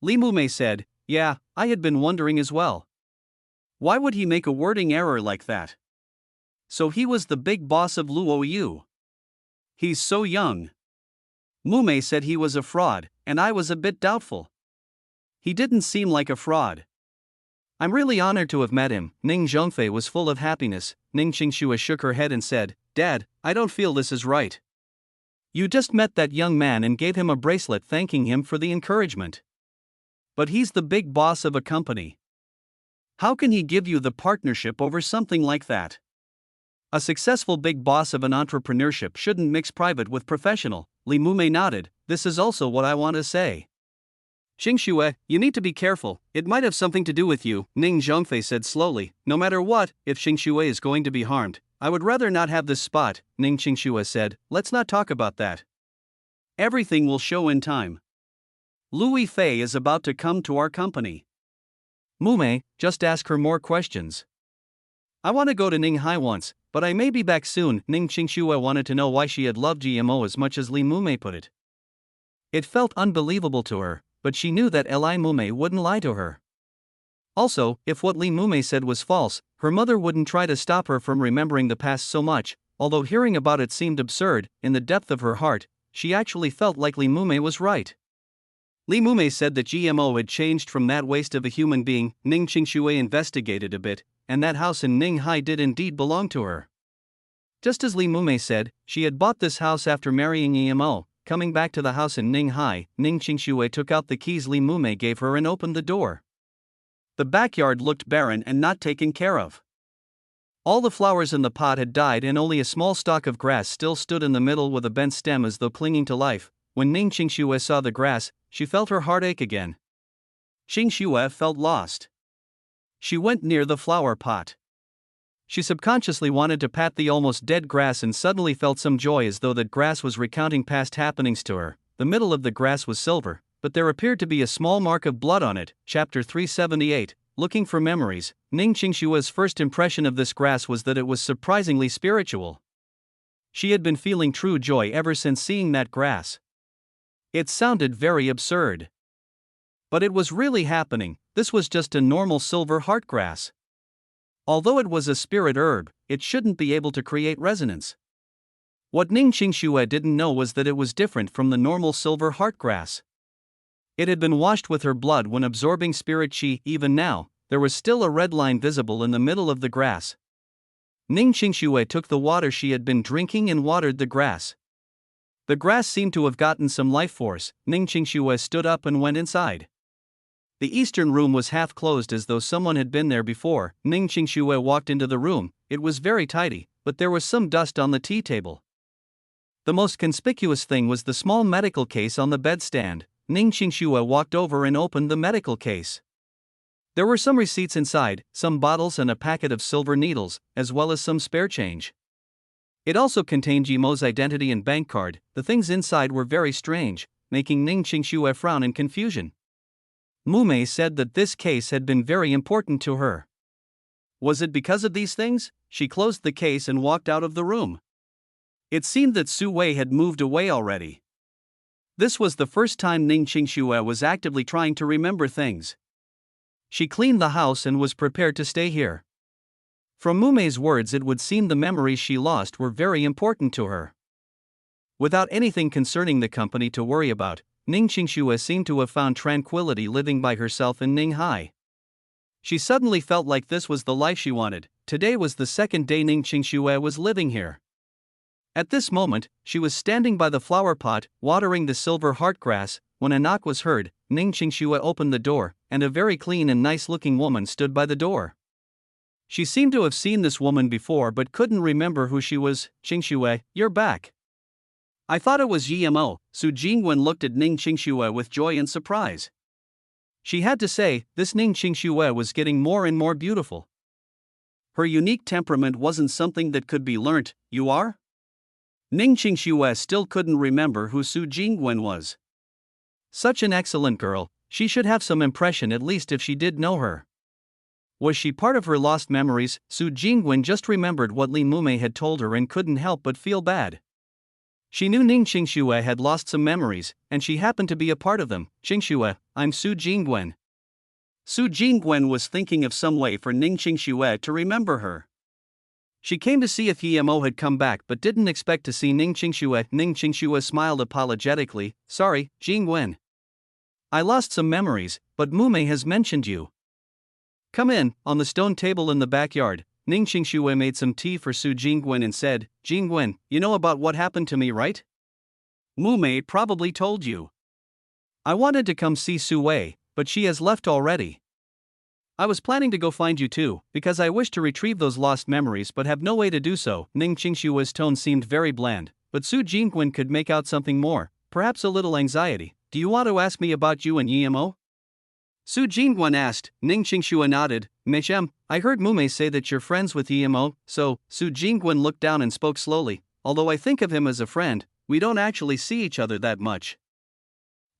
Li Mumei said, yeah, I had been wondering as well. Why would he make a wording error like that? So he was the big boss of Luo Yu. He's so young. Mumei said he was a fraud, and I was a bit doubtful. He didn't seem like a fraud. I'm really honored to have met him. Ning Zhongfei was full of happiness. Ning Qingxue shook her head and said, Dad, I don't feel this is right. You just met that young man and gave him a bracelet thanking him for the encouragement. But he's the big boss of a company. How can he give you the partnership over something like that? A successful big boss of an entrepreneurship shouldn't mix private with professional. Li Mumei nodded, this is also what I want to say. Qingxue, you need to be careful, it might have something to do with you, Ning Zhongfei said slowly. No matter what, if Qingxue is going to be harmed, I would rather not have this spot, Ning Qingxue said, let's not talk about that. Everything will show in time. Louis Fei is about to come to our company. Mumei, just ask her more questions. I want to go to Ninghai once, but I may be back soon. Ning Qingxue wanted to know why she had loved GMO as much as Li Mumei put it. It felt unbelievable to her, but she knew that Li Mumei wouldn't lie to her. Also, if what Li Mumei said was false, her mother wouldn't try to stop her from remembering the past so much. Although hearing about it seemed absurd, in the depth of her heart, she actually felt like Li Mumei was right. Li Mumei said that GMO had changed from that waste of a human being. Ning Qingxue investigated a bit, and that house in Ninghai did indeed belong to her. Just as Li Mumei said, she had bought this house after marrying EMO. Coming back to the house in Ninghai, Ning Qingxue took out the keys Li Mumei gave her and opened the door. The backyard looked barren and not taken care of. All the flowers in the pot had died and only a small stalk of grass still stood in the middle with a bent stem as though clinging to life. When Ning Qingxue saw the grass, she felt her heart ache again. Qingxue felt lost. She went near the flower pot. She subconsciously wanted to pat the almost dead grass and suddenly felt some joy as though that grass was recounting past happenings to her. The middle of the grass was silver, but there appeared to be a small mark of blood on it. Chapter 378, Looking for Memories. Ning Qingxue's first impression of this grass was that it was surprisingly spiritual. She had been feeling true joy ever since seeing that grass. It sounded very absurd. But it was really happening. This was just a normal silver heart grass. Although it was a spirit herb, it shouldn't be able to create resonance. What Ning Qingxue didn't know was that it was different from the normal silver heart grass. It had been washed with her blood when absorbing spirit qi. Even now, there was still a red line visible in the middle of the grass. Ning Qingxue took the water she had been drinking and watered the grass. The grass seemed to have gotten some life force. Ning Qingxue stood up and went inside. The eastern room was half closed as though someone had been there before. Ning Qingxue walked into the room. It was very tidy, but there was some dust on the tea table. The most conspicuous thing was the small medical case on the bedstand. Ning Qingxue walked over and opened the medical case. There were some receipts inside, some bottles and a packet of silver needles, as well as some spare change. It also contained Jimo's identity and bank card. The things inside were very strange, making Ning Qingxue frown in confusion. Mumei said that this case had been very important to her. Was it because of these things? She closed the case and walked out of the room. It seemed that Su Wei had moved away already. This was the first time Ning Qingxue was actively trying to remember things. She cleaned the house and was prepared to stay here. From Mumei's words, it would seem the memories she lost were very important to her. Without anything concerning the company to worry about, Ning Qingxue seemed to have found tranquility living by herself in Ninghai. She suddenly felt like this was the life she wanted. Today was the second day Ning Qingxue was living here. At this moment, she was standing by the flower pot, watering the silver heart grass, when a knock was heard. Ning Qingxue opened the door, and a very clean and nice-looking woman stood by the door. She seemed to have seen this woman before but couldn't remember who she was. Qingxue, you're back. I thought it was GMO. Su Jingwen looked at Ning Qingxue with joy and surprise. She had to say, this Ning Qingxue was getting more and more beautiful. Her unique temperament wasn't something that could be learnt. You are? Ning Qingxue still couldn't remember who Su Jingwen was. Such an excellent girl, She should have some impression at least if she did know her. Was she part of her lost memories? Su Jingwen just remembered what Li Mumei had told her and couldn't help but feel bad. She knew Ning Qingxue had lost some memories, and she happened to be a part of them. Qingxue, I'm Su Jingwen. Su Jingwen was thinking of some way for Ning Qingxue to remember her. She came to see if Yemo had come back but didn't expect to see Ning Qingxue. Ning Qingxue smiled apologetically. Sorry, Jingwen. I lost some memories, but Mumei has mentioned you. Come in. On the stone table in the backyard, Ning Qingxue made some tea for Su Jingwen and said, Jingwen, you know about what happened to me, right? Mumei probably told you. I wanted to come see Su Wei, but she has left already. I was planning to go find you too, because I wish to retrieve those lost memories but have no way to do so. Ning Qingxue's tone seemed very bland, but Su Jingwen could make out something more, perhaps a little anxiety. Do you want to ask me about you and Yemo? Su Jingwen asked. Ning Qingxue nodded. Meshem, I heard Mumei say that you're friends with Yemo, so. Su Jingwen looked down and spoke slowly. Although I think of him as a friend, we don't actually see each other that much.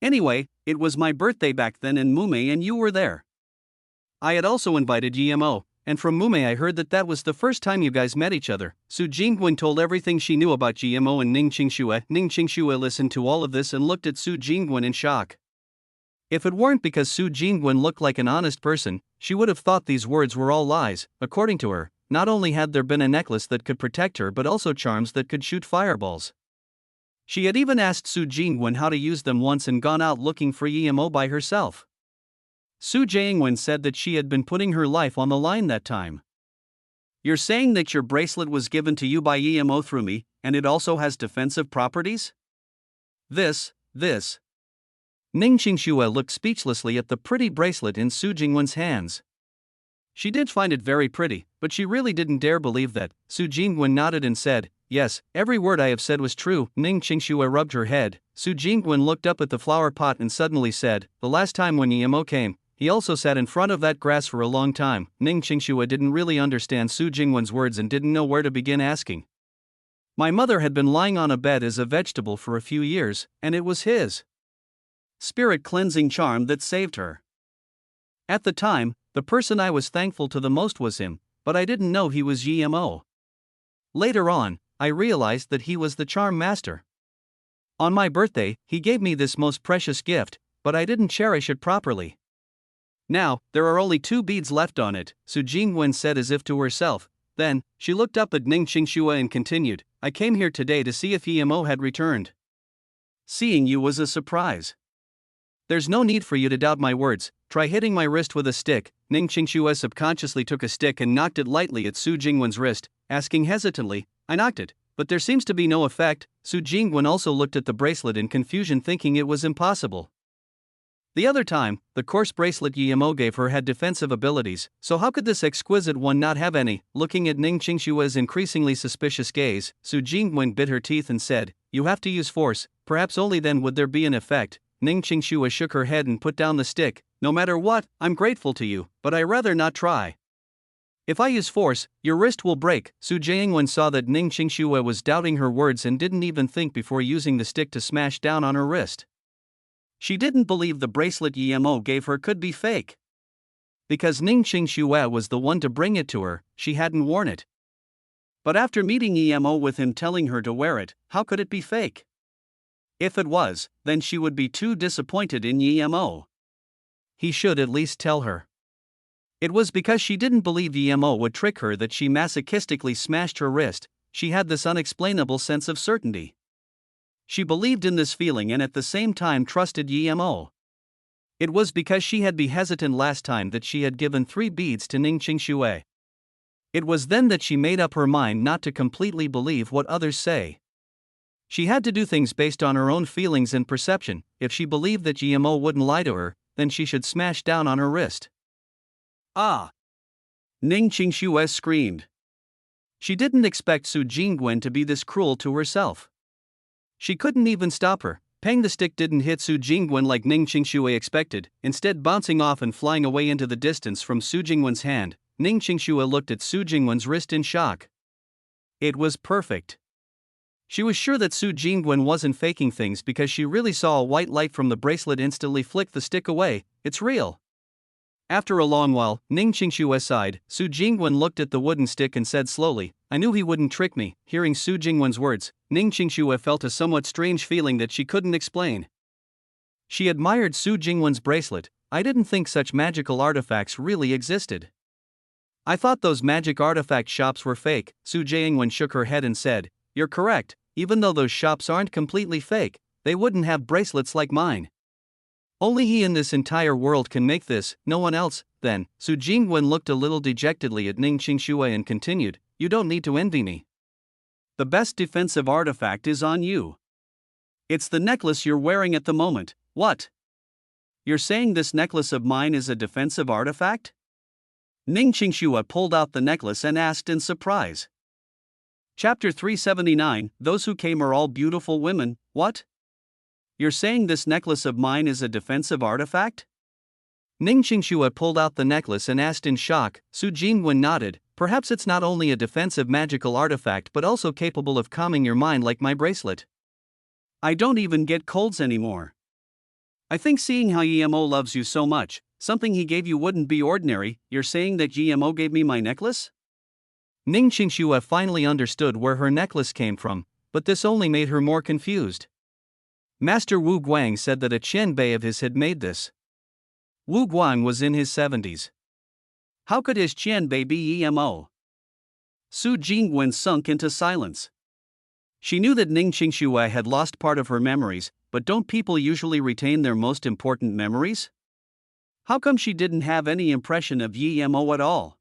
Anyway, it was my birthday back then and Mumei and you were there. I had also invited Yemo, and from Mumei I heard that was the first time you guys met each other. Su Jingwen told everything she knew about Yemo and Ning Qingxue. Ning Qingxue listened to all of this and looked at Su Jingwen in shock. If it weren't because Su Jingwen looked like an honest person, she would have thought these words were all lies. According to her, not only had there been a necklace that could protect her but also charms that could shoot fireballs. She had even asked Su Jingwen how to use them once and gone out looking for Yemo by herself. Su Jingwen said that she had been putting her life on the line that time. You're saying that your bracelet was given to you by Yemo through me, and it also has defensive properties? This. Ning Qingxue looked speechlessly at the pretty bracelet in Su Jingwen's hands. She did find it very pretty, but she really didn't dare believe that. Su Jingwen nodded and said, yes, every word I have said was true. Ning Qingxue rubbed her head. Su Jingwen looked up at the flower pot and suddenly said, the last time when Yemo came, he also sat in front of that grass for a long time. Ning Qingxue didn't really understand Su Jingwen's words and didn't know where to begin asking. My mother had been lying on a bed as a vegetable for a few years, and it was his spirit cleansing charm that saved her. At the time, the person I was thankful to the most was him, but I didn't know he was Yemo. Later on, I realized that he was the charm master. On my birthday, he gave me this most precious gift, but I didn't cherish it properly. Now, there are only 2 beads left on it, Su Jingwen said as if to herself. Then, she looked up at Ning Qingxue and continued, I came here today to see if Yemo had returned. Seeing you was a surprise. There's no need for you to doubt my words. Try hitting my wrist with a stick. Ning Qingxue subconsciously took a stick and knocked it lightly at Su Jingwen's wrist, asking hesitantly, I knocked it, but there seems to be no effect. Su Jingwen also looked at the bracelet in confusion, thinking it was impossible. The other time, the coarse bracelet Yemo gave her had defensive abilities, so how could this exquisite one not have any? Looking at Ning Qingxue's increasingly suspicious gaze, Su Jingwen bit her teeth and said, you have to use force, perhaps only then would there be an effect. Ning Qingxue shook her head and put down the stick. No matter what, I'm grateful to you, but I rather not try. If I use force, your wrist will break. Su Jingwen saw that Ning Qingxue was doubting her words and didn't even think before using the stick to smash down on her wrist. She didn't believe the bracelet Yemo gave her could be fake. Because Ning Qingxue was the one to bring it to her, she hadn't worn it. But after meeting Yemo with him telling her to wear it, how could it be fake? If it was, then she would be too disappointed in Yemo. He should at least tell her. It was because she didn't believe Yemo would trick her that she masochistically smashed her wrist. She had this unexplainable sense of certainty. She believed in this feeling and at the same time trusted Yemo. It was because she had been hesitant last time that she had given 3 beads to Ning Qingxue. It was then that she made up her mind not to completely believe what others say. She had to do things based on her own feelings and perception. If she believed that Yemo wouldn't lie to her, then she should smash down on her wrist. Ah! Ning Qingxue screamed. She didn't expect Su Jingwen to be this cruel to herself. She couldn't even stop her. Pang, the stick didn't hit Su Jingwen like Ning Qingxue expected, instead bouncing off and flying away into the distance from Su Jingwen's hand. Ning Qingxue looked at Su Jingwen's wrist in shock. It was perfect. She was sure that Su Jingwen wasn't faking things because she really saw a white light from the bracelet instantly flick the stick away. It's real. After a long while, Ning Qingxue sighed. Su Jingwen looked at the wooden stick and said slowly, I knew he wouldn't trick me. Hearing Su Jingwen's words, Ning Qingxue felt a somewhat strange feeling that she couldn't explain. She admired Su Jingwen's bracelet. I didn't think such magical artifacts really existed. I thought those magic artifact shops were fake. Su Jingwen shook her head and said, You're correct, even though those shops aren't completely fake, they wouldn't have bracelets like mine. Only he in this entire world can make this, no one else. Then, Su Jingwen looked a little dejectedly at Ning Qingxue and continued, You don't need to envy me. The best defensive artifact is on you. It's the necklace you're wearing at the moment. What? You're saying this necklace of mine is a defensive artifact? Ning Qingxue pulled out the necklace and asked in surprise. Chapter 379, Those who came are all beautiful women. What? You're saying this necklace of mine is a defensive artifact? Ning Qingxue pulled out the necklace and asked in shock. Su Jingwen nodded. Perhaps it's not only a defensive magical artifact but also capable of calming your mind like my bracelet. I don't even get colds anymore. I think seeing how Yemo loves you so much, something he gave you wouldn't be ordinary. You're saying that Yemo gave me my necklace? Ning Qingxue finally understood where her necklace came from, but this only made her more confused. Master Wu Guang said that a qianbei of his had made this. Wu Guang was in his 70s. How could his qianbei be Emo? Su Jingwen sunk into silence. She knew that Ning Qingxue had lost part of her memories, but don't people usually retain their most important memories? How come she didn't have any impression of Yemo at all?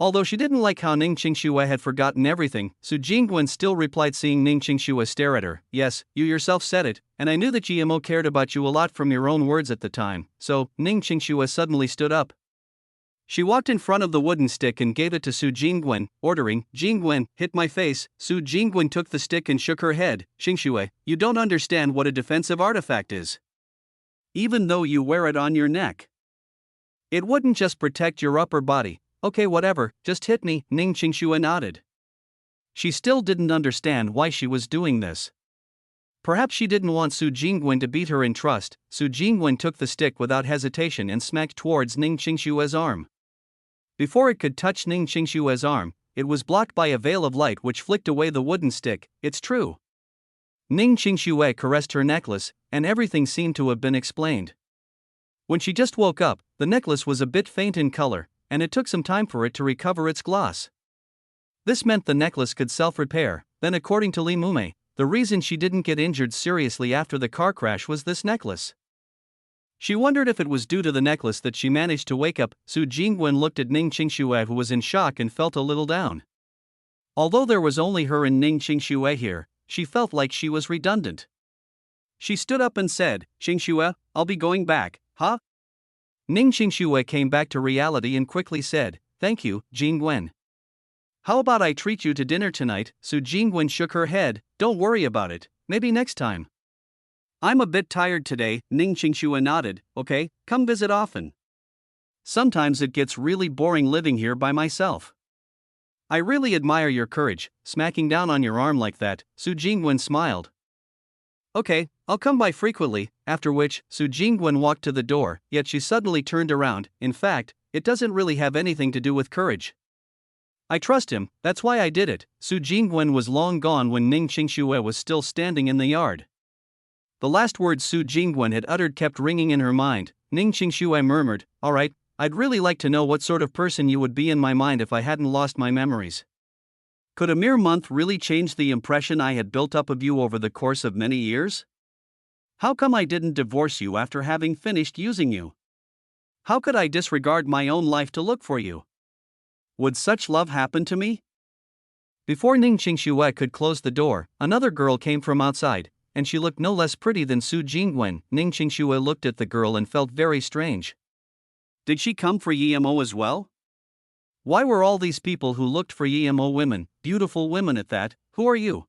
Although she didn't like how Ning Qingxue had forgotten everything, Su Jingwen still replied, seeing Ning Qingxue stare at her. Yes, you yourself said it, and I knew that Yemo cared about you a lot from your own words at the time. So, Ning Qingxue suddenly stood up. She walked in front of the wooden stick and gave it to Su Jingwen, ordering, Jingwen, hit my face. Su Jingwen took the stick and shook her head. Qingxue, you don't understand what a defensive artifact is. Even though you wear it on your neck, it wouldn't just protect your upper body. Okay, whatever, just hit me. Ning Qingxue nodded. She still didn't understand why she was doing this. Perhaps she didn't want Su Jingwen to beat her in trust. Su Jingwen took the stick without hesitation and smacked towards Ning Qingxue's arm. Before it could touch Ning Qingxue's arm, it was blocked by a veil of light which flicked away the wooden stick. It's true. Ning Qingxue caressed her necklace, and everything seemed to have been explained. When she just woke up, the necklace was a bit faint in color, and it took some time for it to recover its gloss. This meant the necklace could self-repair. Then, according to Li Mume, the reason she didn't get injured seriously after the car crash was this necklace. She wondered if it was due to the necklace that she managed to wake up. Su Jingwen looked at Ning Qingxue, who was in shock and felt a little down. Although there was only her and Ning Qingxue here, she felt like she was redundant. She stood up and said, Qingxue, I'll be going back, huh? Ning Qingxue came back to reality and quickly said, Thank you, Jingwen. How about I treat you to dinner tonight? Su Jingwen shook her head. Don't worry about it, maybe next time. I'm a bit tired today. Ning Qingxue nodded. Okay, come visit often. Sometimes it gets really boring living here by myself. I really admire your courage, smacking down on your arm like that. Su Jingwen smiled. Okay, I'll come by frequently. After which, Su Jingwen walked to the door, yet she suddenly turned around. In fact, it doesn't really have anything to do with courage. I trust him, that's why I did it. Su Jingwen was long gone when Ning Qingxue was still standing in the yard. The last words Su Jingwen had uttered kept ringing in her mind. Ning Qingxue murmured, Alright, I'd really like to know what sort of person you would be in my mind if I hadn't lost my memories. Could a mere month really change the impression I had built up of you over the course of many years? How come I didn't divorce you after having finished using you? How could I disregard my own life to look for you? Would such love happen to me? Before Ning Qingxue could close the door, another girl came from outside, and she looked no less pretty than Su Jingwen. Ning Qingxue looked at the girl and felt very strange. Did she come for Yemo as well? Why were all these people who looked for Yemo women, beautiful women at that? Who are you?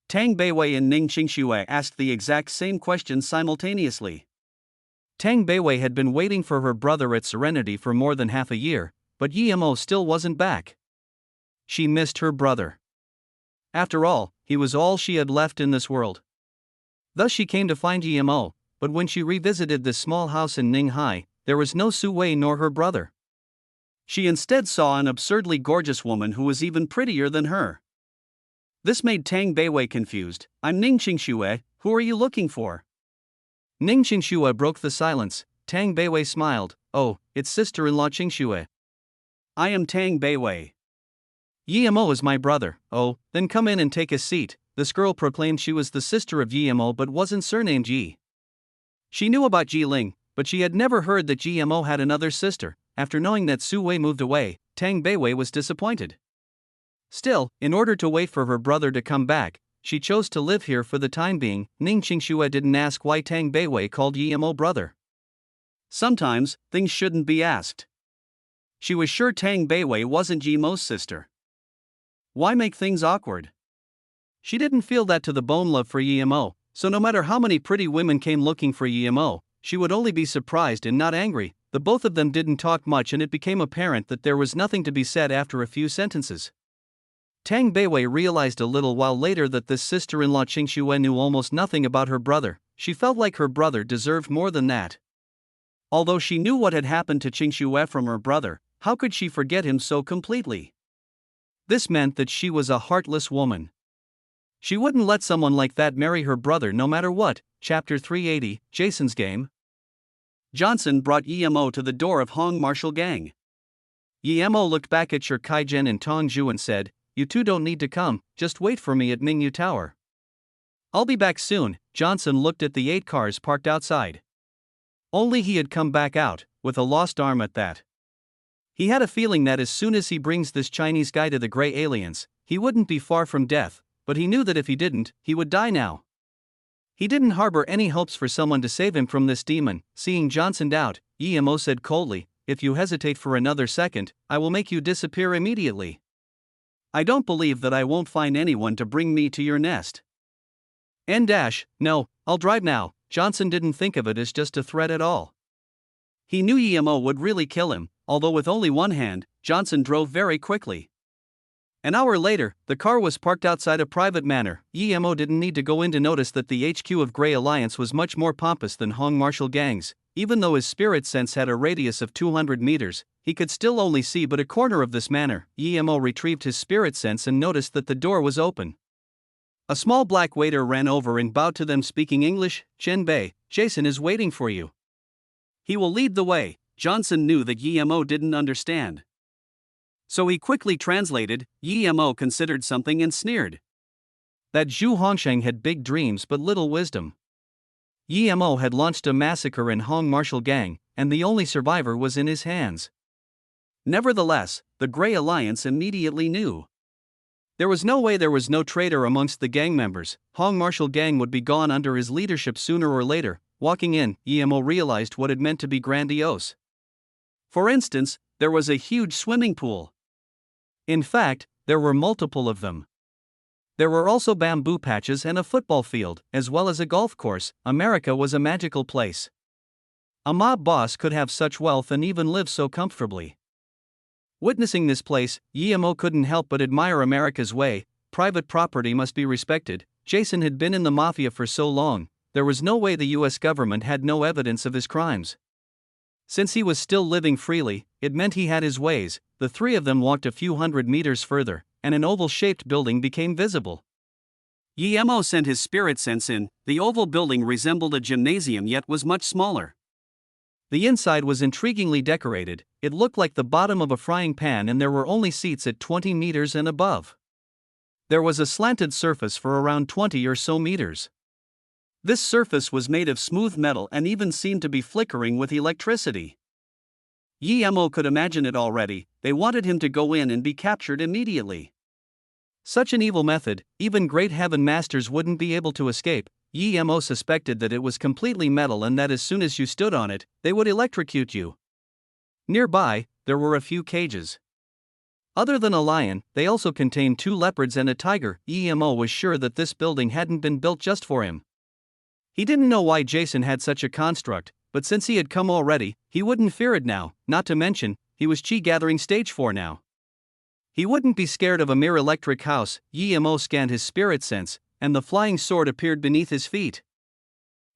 Tang Beiwei and Ning Qingxue asked the exact same question simultaneously. Tang Beiwei had been waiting for her brother at Serenity for more than half a year, but Yemo still wasn't back. She missed her brother. After all, he was all she had left in this world. Thus she came to find Yimo, but when she revisited this small house in Ninghai, there was no Su Wei nor her brother. She instead saw an absurdly gorgeous woman who was even prettier than her. This made Tang Beiwei confused. "I'm Ning Qingxue, who are you looking for?" Ning Qingxue broke the silence. Tang Beiwei smiled. "Oh, it's sister-in-law Qingxue. "I am Tang Beiwei." Yimo is my brother." "Oh, then come in and take a seat." This girl proclaimed she was the sister of Yimo but wasn't surnamed Yi. She knew about Ji Ling, but she had never heard that Yimo had another sister. After knowing that Su Wei moved away, Tang Beiwei was disappointed. Still, in order to wait for her brother to come back, she chose to live here for the time being. Ning Qingxue didn't ask why Tang Beiwei called Yimo brother. Sometimes, things shouldn't be asked. She was sure Tang Beiwei wasn't Yimo's sister. Why make things awkward? She didn't feel that to the bone love for Yimo, so no matter how many pretty women came looking for Yimo, she would only be surprised and not angry. The both of them didn't talk much and it became apparent that there was nothing to be said after a few sentences. Tang Beiwei realized a little while later that this sister-in-law Qingxue knew almost nothing about her brother. She felt like her brother deserved more than that. Although she knew what had happened to Qingxue from her brother, how could she forget him so completely? This meant that she was a heartless woman. She wouldn't let someone like that marry her brother no matter what. Chapter 380, Jason's Game. Johnson brought Yimo to the door of Hong Martial Gang. Yimo looked back at Shi Kaijian and Tong Zhu and said, "You two don't need to come, just wait for me at Mingyu Tower. I'll be back soon." Johnson looked at the 8 cars parked outside. Only he had come back out, with a lost arm at that. He had a feeling that as soon as he brings this Chinese guy to the gray aliens, he wouldn't be far from death, but he knew that if he didn't, he would die now. He didn't harbor any hopes for someone to save him from this demon. Seeing Johnson doubt, Yimo said coldly, "If you hesitate for another second, I will make you disappear immediately. I don't believe that I won't find anyone to bring me to your nest." No, I'll drive now. Johnson didn't think of it as just a threat at all. He knew Yimo would really kill him, although with only one hand, Johnson drove very quickly. An hour later, the car was parked outside a private manor. Yimo didn't need to go in to notice that the HQ of Grey Alliance was much more pompous than Hong Martial Gang's. Even though his spirit sense had a radius of 200 meters, he could still only see but a corner of this manor. Yimo retrieved his spirit sense and noticed that the door was open. A small black waiter ran over and bowed to them speaking English. "Chen Bei, Jason is waiting for you. He will lead the way." Johnson knew that Yimo didn't understand. So he quickly translated. Yimo considered something and sneered. That Zhu Hongsheng had big dreams but little wisdom. Yimo had launched a massacre in Hong Martial Gang, and the only survivor was in his hands. Nevertheless, the Grey Alliance immediately knew. There was no way there was no traitor amongst the gang members. Hong Martial Gang would be gone under his leadership sooner or later. Walking in, Yimo realized what it meant to be grandiose. For instance, there was a huge swimming pool. In fact, there were multiple of them. There were also bamboo patches and a football field, as well as a golf course. America was a magical place. A mob boss could have such wealth and even live so comfortably. Witnessing this place, Yimo couldn't help but admire America's way. Private property must be respected. Jason had been in the mafia for so long, there was no way the US government had no evidence of his crimes. Since he was still living freely, it meant he had his ways. The three of them walked a few hundred meters further, and an oval-shaped building became visible. Yimo sent his spirit sense in. The oval building resembled a gymnasium yet was much smaller. The inside was intriguingly decorated. It looked like the bottom of a frying pan and there were only seats at 20 meters and above. There was a slanted surface for around 20 or so meters. This surface was made of smooth metal and even seemed to be flickering with electricity. Yimo could imagine it already. They wanted him to go in and be captured immediately. Such an evil method, even great heaven masters wouldn't be able to escape. Yimo suspected that it was completely metal and that as soon as you stood on it, they would electrocute you. Nearby, there were a few cages. Other than a lion, they also contained 2 leopards and a tiger. Yimo was sure that this building hadn't been built just for him. He didn't know why Jason had such a construct, but since he had come already, he wouldn't fear it now. Not to mention, he was chi gathering stage 4 now. He wouldn't be scared of a mere electric house. Emo scanned his spirit sense, and the flying sword appeared beneath his feet,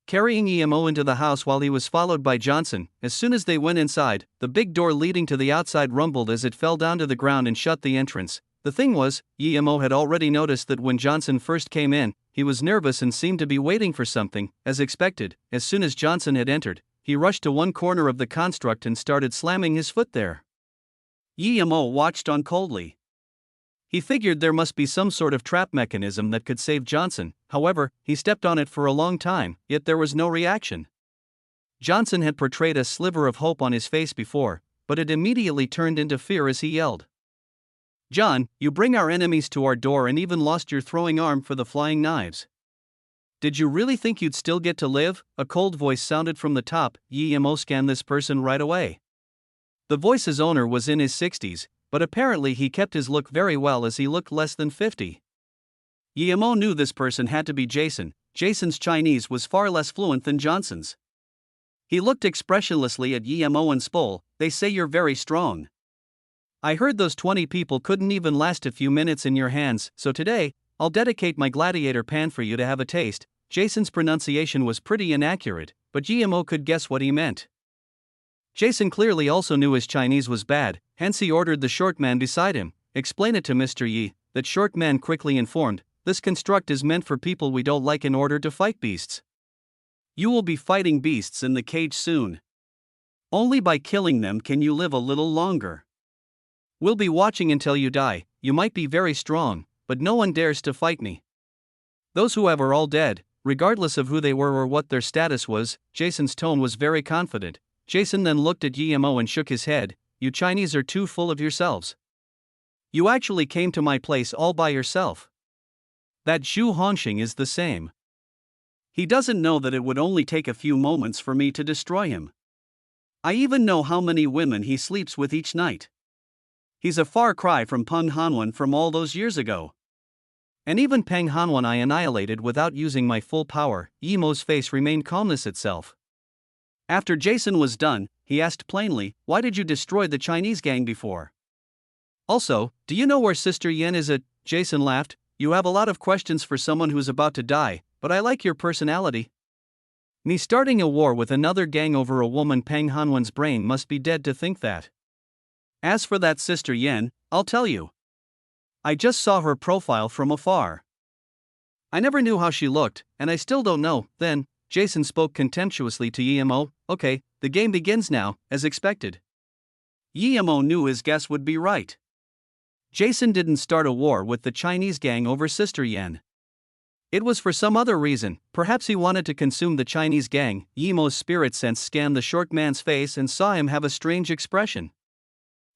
carrying Emo into the house while he was followed by Johnson. As soon as they went inside, the big door leading to the outside rumbled as it fell down to the ground and shut the entrance. The thing was, Emo had already noticed that when Johnson first came in, he was nervous and seemed to be waiting for something. As expected, as soon as Johnson had entered, he rushed to one corner of the construct and started slamming his foot there. Emo watched on coldly. He figured there must be some sort of trap mechanism that could save Johnson. However, he stepped on it for a long time, yet there was no reaction. Johnson had portrayed a sliver of hope on his face before, but it immediately turned into fear as he yelled, "John, you bring our enemies to our door and even lost your throwing arm for the flying knives. Did you really think you'd still get to live?" A cold voice sounded from the top. Emo scanned this person right away. The voice's owner was in his 60s, but apparently he kept his look very well as he looked less than 50. Emo knew this person had to be Jason. Jason's Chinese was far less fluent than Johnson's. He looked expressionlessly at Emo and spoke. "They say you're very strong. I heard those 20 people couldn't even last a few minutes in your hands, so today, I'll dedicate my gladiator pan for you to have a taste." Jason's pronunciation was pretty inaccurate, but Emo could guess what he meant. Jason clearly also knew his Chinese was bad, hence he ordered the short man beside him, "Explain it to Mr. Yi." That short man quickly informed, "This construct is meant for people we don't like in order to fight beasts. You will be fighting beasts in the cage soon. Only by killing them can you live a little longer. We'll be watching until you die. You might be very strong, but no one dares to fight me. Those who have are all dead, regardless of who they were or what their status was." Jason's tone was very confident. Jason then looked at Emo and shook his head. "You Chinese are too full of yourselves. You actually came to my place all by yourself. That Zhu Honxing is the same. He doesn't know that it would only take a few moments for me to destroy him. I even know how many women he sleeps with each night. He's a far cry from Peng Hanwen from all those years ago. And even Peng Hanwen I annihilated without using my full power." Emo's face remained calmness itself. After Jason was done, he asked plainly, "Why did you destroy the Chinese gang before? Also, do you know where Sister Yen is at?" Jason laughed. "You have a lot of questions for someone who's about to die, but I like your personality. Me starting a war with another gang over a woman. Peng Hanwen's brain must be dead to think that. As for that Sister Yen, I'll tell you. I just saw her profile from afar. I never knew how she looked, and I still don't know." Then, Jason spoke contemptuously to Emo, "Okay, the game begins now, as expected." Emo knew his guess would be right. Jason didn't start a war with the Chinese gang over Sister Yen. It was for some other reason. Perhaps he wanted to consume the Chinese gang. Emo's spirit sense scanned the short man's face and saw him have a strange expression.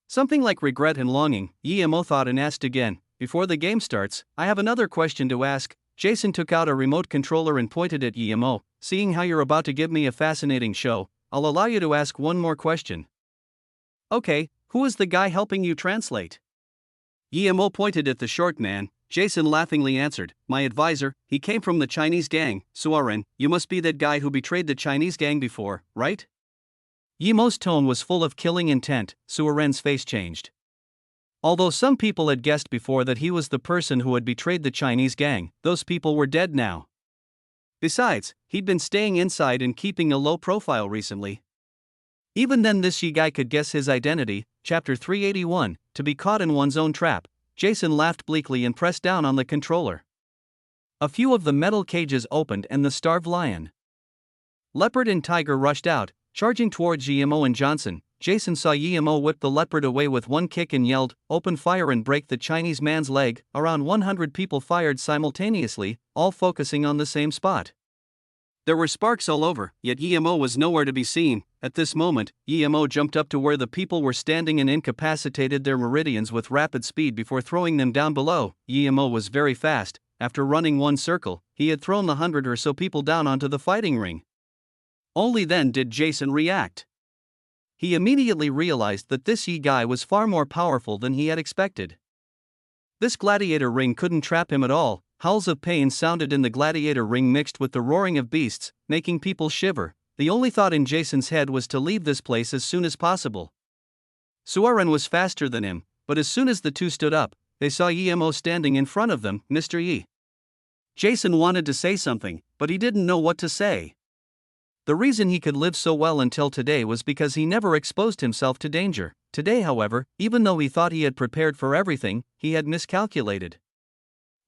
Something like regret and longing. Emo thought and asked again, "Before the game starts, I have another question to ask." Jason took out a remote controller and pointed at Emo. "Seeing how you're about to give me a fascinating show, I'll allow you to ask one more question." "Okay, who is the guy helping you translate?" Emo pointed at the short man. Jason laughingly answered, "My advisor. He came from the Chinese gang." "Suaren, you must be that guy who betrayed the Chinese gang before, right?" Emo's tone was full of killing intent. Suaren's face changed. Although some people had guessed before that he was the person who had betrayed the Chinese gang, those people were dead now. Besides, he'd been staying inside and keeping a low profile recently. Even then this Yi guy could guess his identity. Chapter 381, To be caught in one's own trap. Jason laughed bleakly and pressed down on the controller. A few of the metal cages opened and the starved lion, leopard and tiger rushed out, charging towards Emo and Johnson. Jason saw Emo whip the leopard away with one kick and yelled, "Open fire and break the Chinese man's leg." Around 100 people fired simultaneously, all focusing on the same spot. There were sparks all over, yet Emo was nowhere to be seen. At this moment, Emo jumped up to where the people were standing and incapacitated their meridians with rapid speed before throwing them down below. Emo was very fast. After running one circle, he had thrown the 100 or so people down onto the fighting ring. Only then did Jason react. He immediately realized that this Yi guy was far more powerful than he had expected. This gladiator ring couldn't trap him at all. Howls of pain sounded in the gladiator ring mixed with the roaring of beasts, making people shiver. The only thought in Jason's head was to leave this place as soon as possible. Suaren was faster than him, but as soon as the two stood up, they saw Yemo standing in front of them. Mr. Yi. Jason wanted to say something, but he didn't know what to say. The reason he could live so well until today was because he never exposed himself to danger. Today, however, even though he thought he had prepared for everything, he had miscalculated.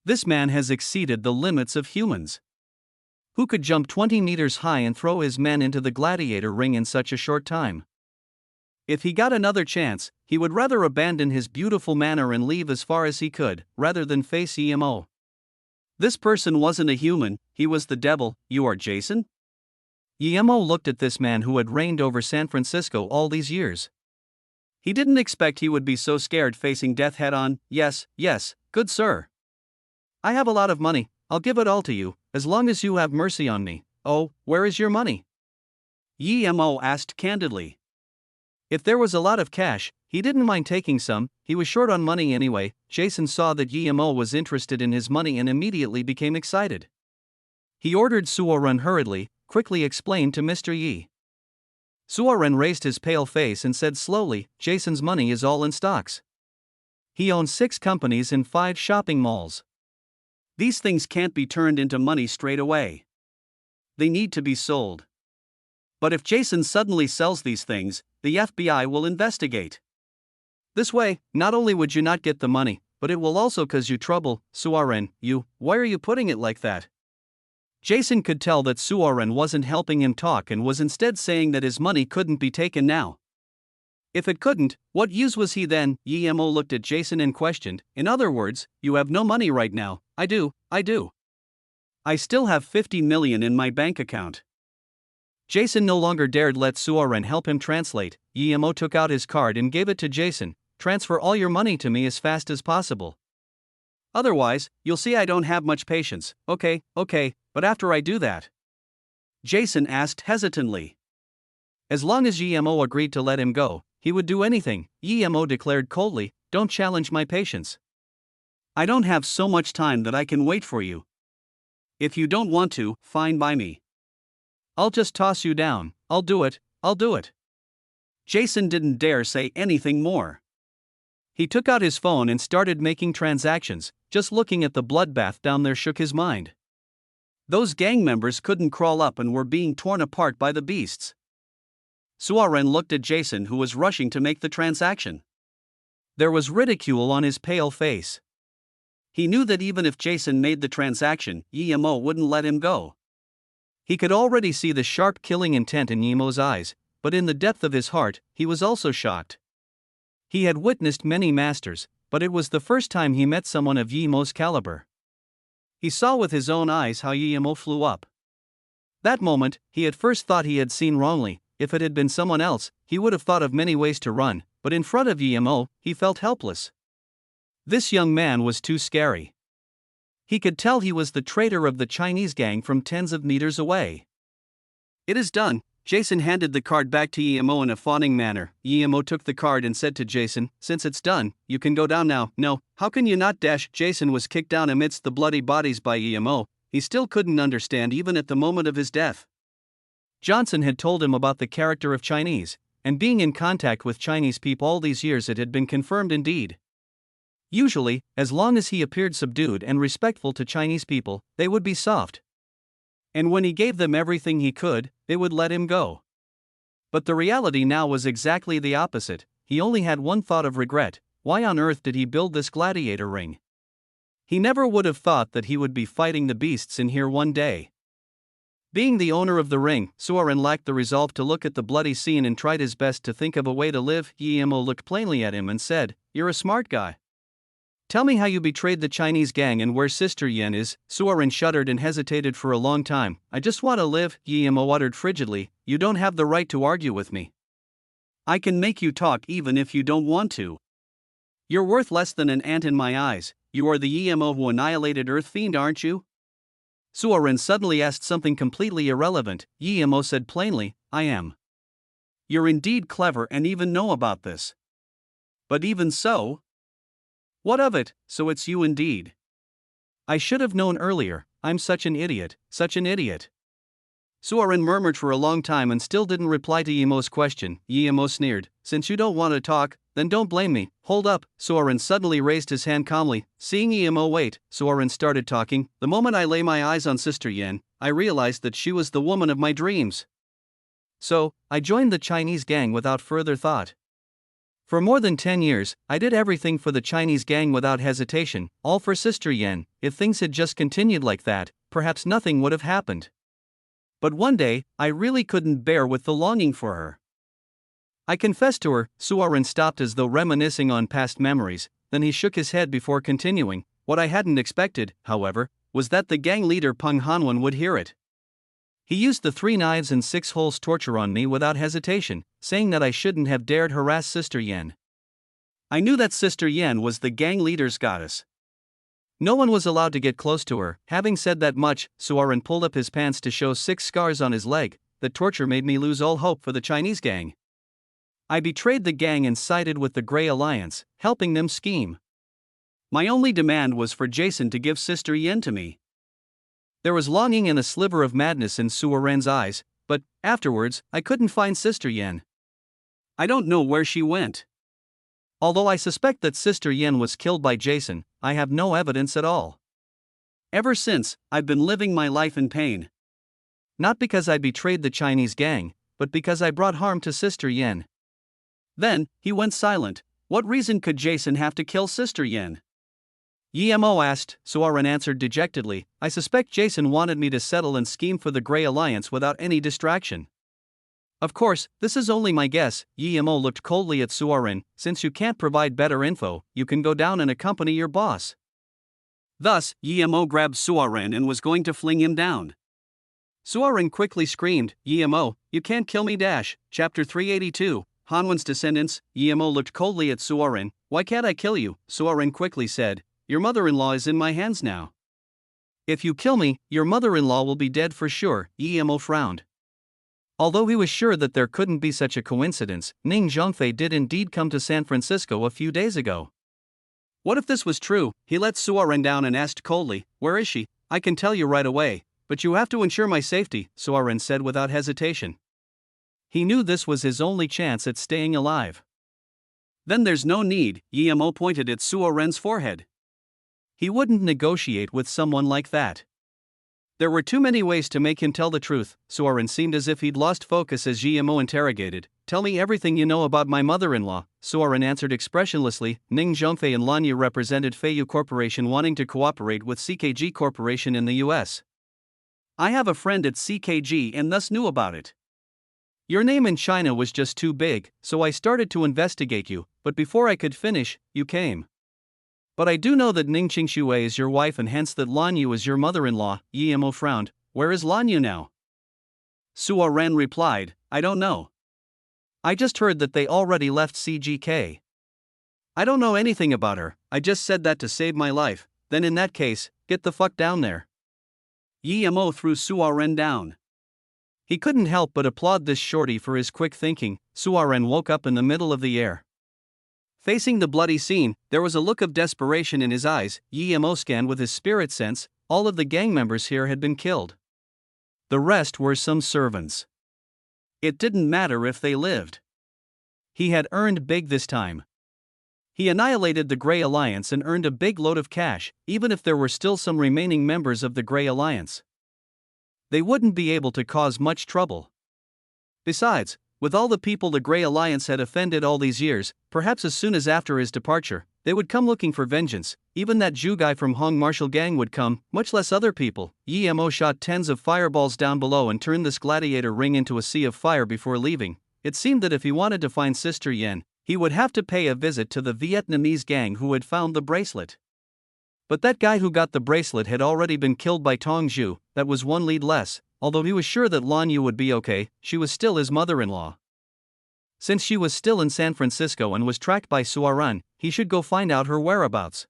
This man has exceeded the limits of humans. Who could jump 20 meters high and throw his men into the gladiator ring in such a short time? If he got another chance, he would rather abandon his beautiful manor and leave as far as he could, rather than face Emo. This person wasn't a human, he was the devil. You are Jason? Emo looked at this man who had reigned over San Francisco all these years. He didn't expect he would be so scared facing death head on. Yes, good sir. I have a lot of money, I'll give it all to you, as long as you have mercy on me. Oh, where is your money? Emo asked candidly. If there was a lot of cash, he didn't mind taking some. He was short on money anyway. Jason saw that Emo was interested in his money and immediately became excited. He ordered Suoren hurriedly, quickly explained to Mr. Yi. Suoren raised his pale face and said slowly, Jason's money is all in stocks. He owns 6 companies and 5 shopping malls. These things can't be turned into money straight away. They need to be sold. But if Jason suddenly sells these things, the FBI will investigate. This way, not only would you not get the money, but it will also cause you trouble. Suoren, why are you putting it like that? Jason could tell that Suoren wasn't helping him talk and was instead saying that his money couldn't be taken now. If it couldn't, what use was he then? Emo looked at Jason and questioned, in other words, you have no money right now. I do. I still have 50 million in my bank account. Jason no longer dared let Suoren help him translate. Emo took out his card and gave it to Jason. Transfer all your money to me as fast as possible. Otherwise, you'll see I don't have much patience. Okay, but after I do that? Jason asked hesitantly. As long as Emo agreed to let him go, he would do anything. Emo declared coldly, don't challenge my patience. I don't have so much time that I can wait for you. If you don't want to, fine by me. I'll just toss you down. I'll do it. Jason didn't dare say anything more. He took out his phone and started making transactions. Just looking at the bloodbath down there shook his mind. Those gang members couldn't crawl up and were being torn apart by the beasts. Suoren looked at Jason, who was rushing to make the transaction. There was ridicule on his pale face. He knew that even if Jason made the transaction, Emo wouldn't let him go. He could already see the sharp killing intent in Emo's eyes, but in the depth of his heart, he was also shocked. He had witnessed many masters, but it was the first time he met someone of Emo's caliber. He saw with his own eyes how Emo flew up. That moment, he at first thought he had seen wrongly. If it had been someone else, he would have thought of many ways to run, but in front of Emo, he felt helpless. This young man was too scary. He could tell he was the traitor of the Chinese gang from tens of meters away. It is done. Jason handed the card back to Emo in a fawning manner. Emo took the card and said to Jason, since it's done, you can go down now. No, how can you not dash? Jason was kicked down amidst the bloody bodies by Emo. He still couldn't understand even at the moment of his death. Johnson had told him about the character of Chinese, and being in contact with Chinese people all these years it had been confirmed indeed. Usually, as long as he appeared subdued and respectful to Chinese people, they would be soft. And when he gave them everything he could, they would let him go. But the reality now was exactly the opposite. He only had one thought of regret: why on earth did he build this gladiator ring? He never would have thought that he would be fighting the beasts in here one day. Being the owner of the ring, Suoren lacked the resolve to look at the bloody scene and tried his best to think of a way to live. Emo looked plainly at him and said, "You're a smart guy. Tell me how you betrayed the Chinese gang and where Sister Yen is." Suoren shuddered and hesitated for a long time. "I just want to live," Emo uttered frigidly. "You don't have the right to argue with me. I can make you talk even if you don't want to. You're worth less than an ant in my eyes. You are the Emo who annihilated Earth Fiend, aren't you?" Suoren suddenly asked something completely irrelevant. Emo said plainly, "I am." "You're indeed clever and even know about this. But even so? What of it? So it's you indeed." "I should have known earlier. I'm such an idiot, such an idiot." Suoren murmured for a long time and still didn't reply to Emo's question. Emo sneered, "Since you don't want to talk, then don't blame me. Hold up, Soren suddenly raised his hand calmly. Seeing Emo wait, Soren started talking. The moment I lay my eyes on Sister Yen, I realized that she was the woman of my dreams. So, I joined the Chinese gang without further thought. For more than 10 years, I did everything for the Chinese gang without hesitation, all for Sister Yen. If things had just continued like that, perhaps nothing would have happened. But one day, I really couldn't bear with the longing for her. I confessed to her. Soren stopped as though reminiscing on past memories, then he shook his head before continuing. What I hadn't expected, however, was that the gang leader Peng Hanwen would hear it. He used the 3 knives and 6 holes torture on me without hesitation, saying that I shouldn't have dared harass Sister Yen. I knew that Sister Yen was the gang leader's goddess. No one was allowed to get close to her. Having said that much, Soren pulled up his pants to show 6 scars on his leg. The torture made me lose all hope for the Chinese gang. I betrayed the gang and sided with the Grey Alliance, helping them scheme. My only demand was for Jason to give Sister Yen to me. There was longing and a sliver of madness in Soren's eyes, but, afterwards, I couldn't find Sister Yen. I don't know where she went. Although I suspect that Sister Yen was killed by Jason, I have no evidence at all. Ever since, I've been living my life in pain. Not because I betrayed the Chinese gang, but because I brought harm to Sister Yen. Then, he went silent. What reason could Jason have to kill Sister Yen? Emo asked. Soren answered dejectedly. I suspect Jason wanted me to settle and scheme for the Grey Alliance without any distraction. Of course, this is only my guess. Emo looked coldly at Soren. Since you can't provide better info, you can go down and accompany your boss. Thus, Emo grabbed Soren and was going to fling him down. Soren quickly screamed, Emo, you can't kill me. Chapter 382, Hanwen's Descendants. Emo looked coldly at Soren. Why can't I kill you? Soren quickly said. Your mother-in-law is in my hands now. If you kill me, your mother-in-law will be dead for sure. Emo frowned. Although he was sure that there couldn't be such a coincidence, Ning Zhongfei did indeed come to San Francisco a few days ago. What if this was true? He let Soren down and asked coldly, where is she? I can tell you right away, but you have to ensure my safety, Soren said without hesitation. He knew this was his only chance at staying alive. Then there's no need, Emo pointed at Soren's forehead. He wouldn't negotiate with someone like that. There were too many ways to make him tell the truth. Soren seemed as if he'd lost focus as Emo interrogated. Tell me everything you know about my mother-in-law. Soren answered expressionlessly. Ning Zhongfei and Lanyu represented Feiyu Corporation wanting to cooperate with CKG Corporation in the US. I have a friend at CKG and thus knew about it. Your name in China was just too big, so I started to investigate you, but before I could finish, you came. But I do know that Ning Qingxue is your wife and hence that Lanyu is your mother-in-law. Emo frowned. Where is Lanyu now? Soren replied, I don't know. I just heard that they already left CGK. I don't know anything about her, I just said that to save my life. Then in that case, get the fuck down there. Emo threw Soren down. He couldn't help but applaud this shorty for his quick thinking. Soren woke up in the middle of the air. Facing the bloody scene, there was a look of desperation in his eyes. Emo scanned with his spirit sense. All of the gang members here had been killed. The rest were some servants. It didn't matter if they lived. He had earned big this time. He annihilated the Grey Alliance and earned a big load of cash, even if there were still some remaining members of the Grey Alliance. They wouldn't be able to cause much trouble. Besides, with all the people the Grey Alliance had offended all these years, perhaps as soon as after his departure, they would come looking for vengeance. Even that Jew guy from Hong Martial Gang would come, much less other people. Emo shot tens of fireballs down below and turned this gladiator ring into a sea of fire before leaving. It seemed that if he wanted to find Sister Yen, he would have to pay a visit to the Vietnamese gang who had found the bracelet. But that guy who got the bracelet had already been killed by Tong Zhu. That was one lead less. Although he was sure that Lanyu would be okay, she was still his mother-in-law. Since she was still in San Francisco and was tracked by Soren, he should go find out her whereabouts.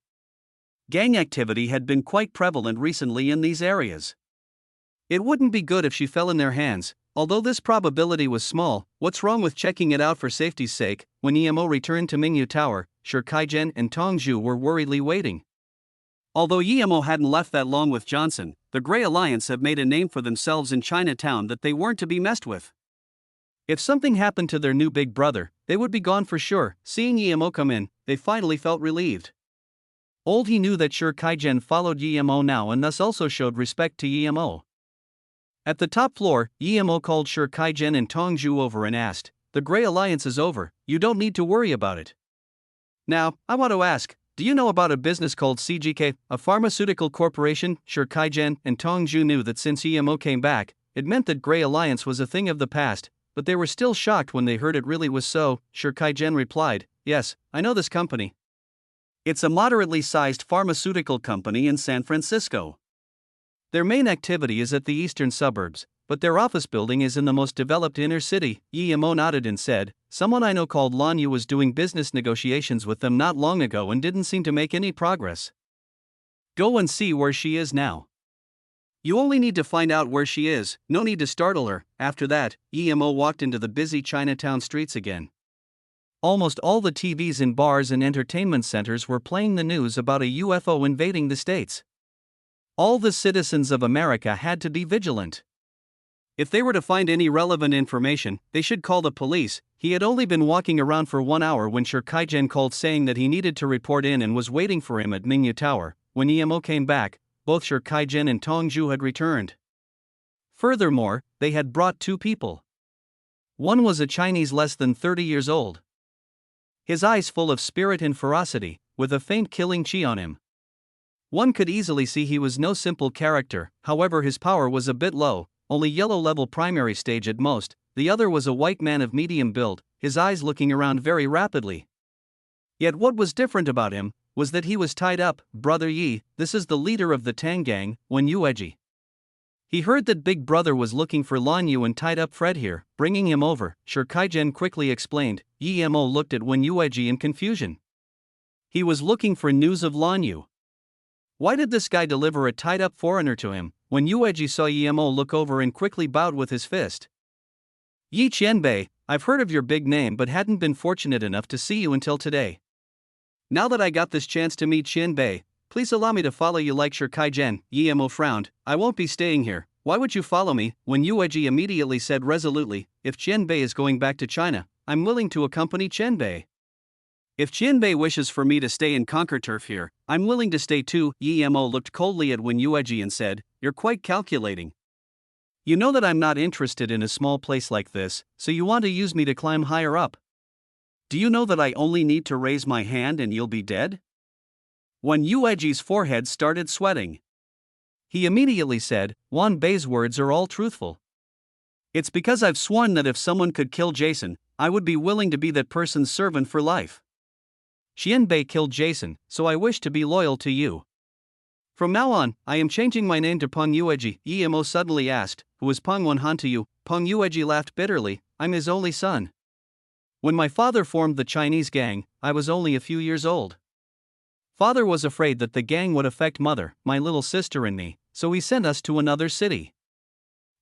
Gang activity had been quite prevalent recently in these areas. It wouldn't be good if she fell in their hands. Although this probability was small, what's wrong with checking it out for safety's sake? When Emo returned to Mingyu Tower, Shi Kaijian and Tong Zhu were worriedly waiting. Although Emo hadn't left that long with Johnson, the Grey Alliance had made a name for themselves in Chinatown that they weren't to be messed with. If something happened to their new big brother, they would be gone for sure. Seeing Emo come in, they finally felt relieved. Old He knew that Sure Kaijen followed Emo now and thus also showed respect to Emo. At the top floor, Emo called Sure Kaijen and Tongju over and asked, "The Grey Alliance is over, you don't need to worry about it. Now, I want to ask, do you know about a business called CGK, a pharmaceutical corporation?" Sure Kaijen and Tongju knew that since Emo came back, it meant that Grey Alliance was a thing of the past, but they were still shocked when they heard it really was so. Sure Kaijen replied, "Yes, I know this company. It's a moderately sized pharmaceutical company in San Francisco. Their main activity is at the eastern suburbs, but their office building is in the most developed inner city." Emo nodded and said, "Someone I know called Lan Yu was doing business negotiations with them not long ago and didn't seem to make any progress. Go and see where she is now. You only need to find out where she is, no need to startle her." After that, Emo walked into the busy Chinatown streets again. Almost all the TVs in bars and entertainment centers were playing the news about a UFO invading the States. All the citizens of America had to be vigilant. If they were to find any relevant information, they should call the police. He had only been walking around for 1 hour when Sure Kaijen called saying that he needed to report in and was waiting for him at Mingyu Tower. When Emo came back, both Sure Kaijen and Tongju had returned. Furthermore, they had brought 2 people. One was a Chinese less than 30 years old. His eyes full of spirit and ferocity, with a faint killing chi on him. One could easily see he was no simple character, however his power was a bit low, only yellow level primary stage at most. The other was a white man of medium build, his eyes looking around very rapidly. Yet what was different about him was that he was tied up. "Brother Yi, this is the leader of the Tang gang, Wen Yueji. He heard that Big Brother was looking for Lan Yu and tied up Fred here, bringing him over," Sure Kaijen quickly explained. Emo looked at Wen Yueji in confusion. He was looking for news of Lan Yu. Why did this guy deliver a tied-up foreigner to him? When Yueji saw Emo look over and quickly bowed with his fist. "Yi Qianbei, I've heard of your big name but hadn't been fortunate enough to see you until today. Now that I got this chance to meet Qianbei, please allow me to follow you like Sure Kaijen." Emo frowned. "I won't be staying here. Why would you follow me?" When Yueji immediately said resolutely, "If Qianbei is going back to China, I'm willing to accompany Qianbei. If Qianbei wishes for me to stay and conquer turf here, I'm willing to stay too." Emo looked coldly at Wen Yueji and said, "You're quite calculating. You know that I'm not interested in a small place like this, so you want to use me to climb higher up. Do you know that I only need to raise my hand and you'll be dead?" Wen Yueji's forehead started sweating. He immediately said, "Wan Bei's words are all truthful. It's because I've sworn that if someone could kill Jason, I would be willing to be that person's servant for life. Qianbei killed Jason, so I wish to be loyal to you. From now on, I am changing my name to Peng Yueji." Emo suddenly asked, "Who is Peng Wenhan to you?" Peng Yueji laughed bitterly, "I'm his only son. When my father formed the Chinese gang, I was only a few years old. Father was afraid that the gang would affect mother, my little sister and me, so he sent us to another city.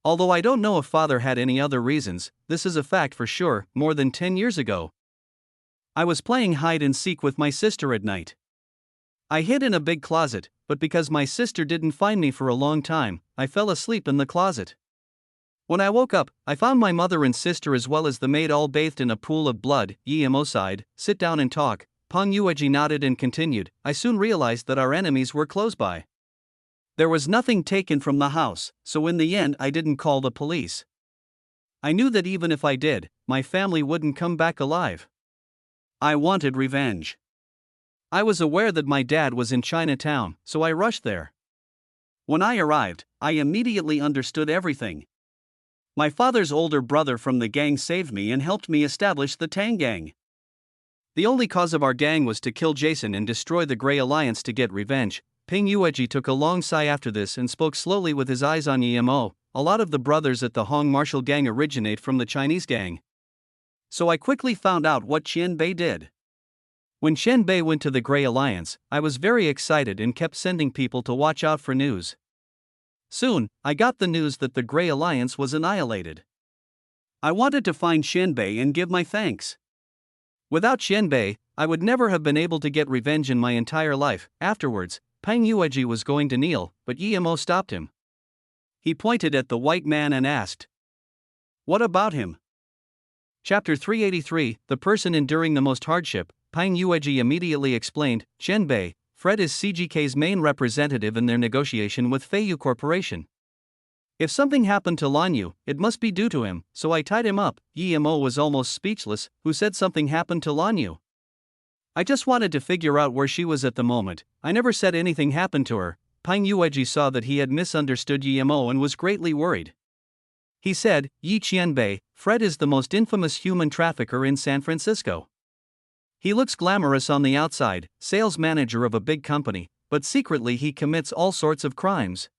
Although I don't know if father had any other reasons, this is a fact for sure. More than 10 years ago, I was playing hide and seek with my sister at night. I hid in a big closet, but because my sister didn't find me for a long time, I fell asleep in the closet. When I woke up, I found my mother and sister as well as the maid all bathed in a pool of blood." Emo sighed. "Sit down and talk." Peng Yueji nodded and continued, "I soon realized that our enemies were close by. There was nothing taken from the house, so in the end I didn't call the police. I knew that even if I did, my family wouldn't come back alive. I wanted revenge. I was aware that my dad was in Chinatown, so I rushed there. When I arrived, I immediately understood everything. My father's older brother from the gang saved me and helped me establish the Tang gang. The only cause of our gang was to kill Jason and destroy the Grey Alliance to get revenge." Peng Yueji took a long sigh after this and spoke slowly with his eyes on Emo. "A lot of the brothers at the Hong Martial gang originate from the Chinese gang. So I quickly found out what Qianbei did. When Qianbei went to the Grey Alliance, I was very excited and kept sending people to watch out for news. Soon, I got the news that the Grey Alliance was annihilated. I wanted to find Qianbei and give my thanks. Without Qianbei, I would never have been able to get revenge in my entire life." Afterwards, Peng Yueji was going to kneel, but Emo stopped him. He pointed at the white man and asked, "What about him?" Chapter 383, The person enduring the most hardship. Pang Yueji immediately explained, Qianbei, Fred is CGK's main representative in their negotiation with Feiyu Corporation. If something happened to Lanyu, it must be due to him, so I tied him up. Yimo was almost speechless. Who said something happened to Lanyu? I just wanted to figure out where she was at the moment. I never said anything happened to her. Pang Yueji saw that he had misunderstood Yimo and was greatly worried. He said, Yi Qianbei, Fred is the most infamous human trafficker in San Francisco. He looks glamorous on the outside, sales manager of a big company, but secretly he commits all sorts of crimes.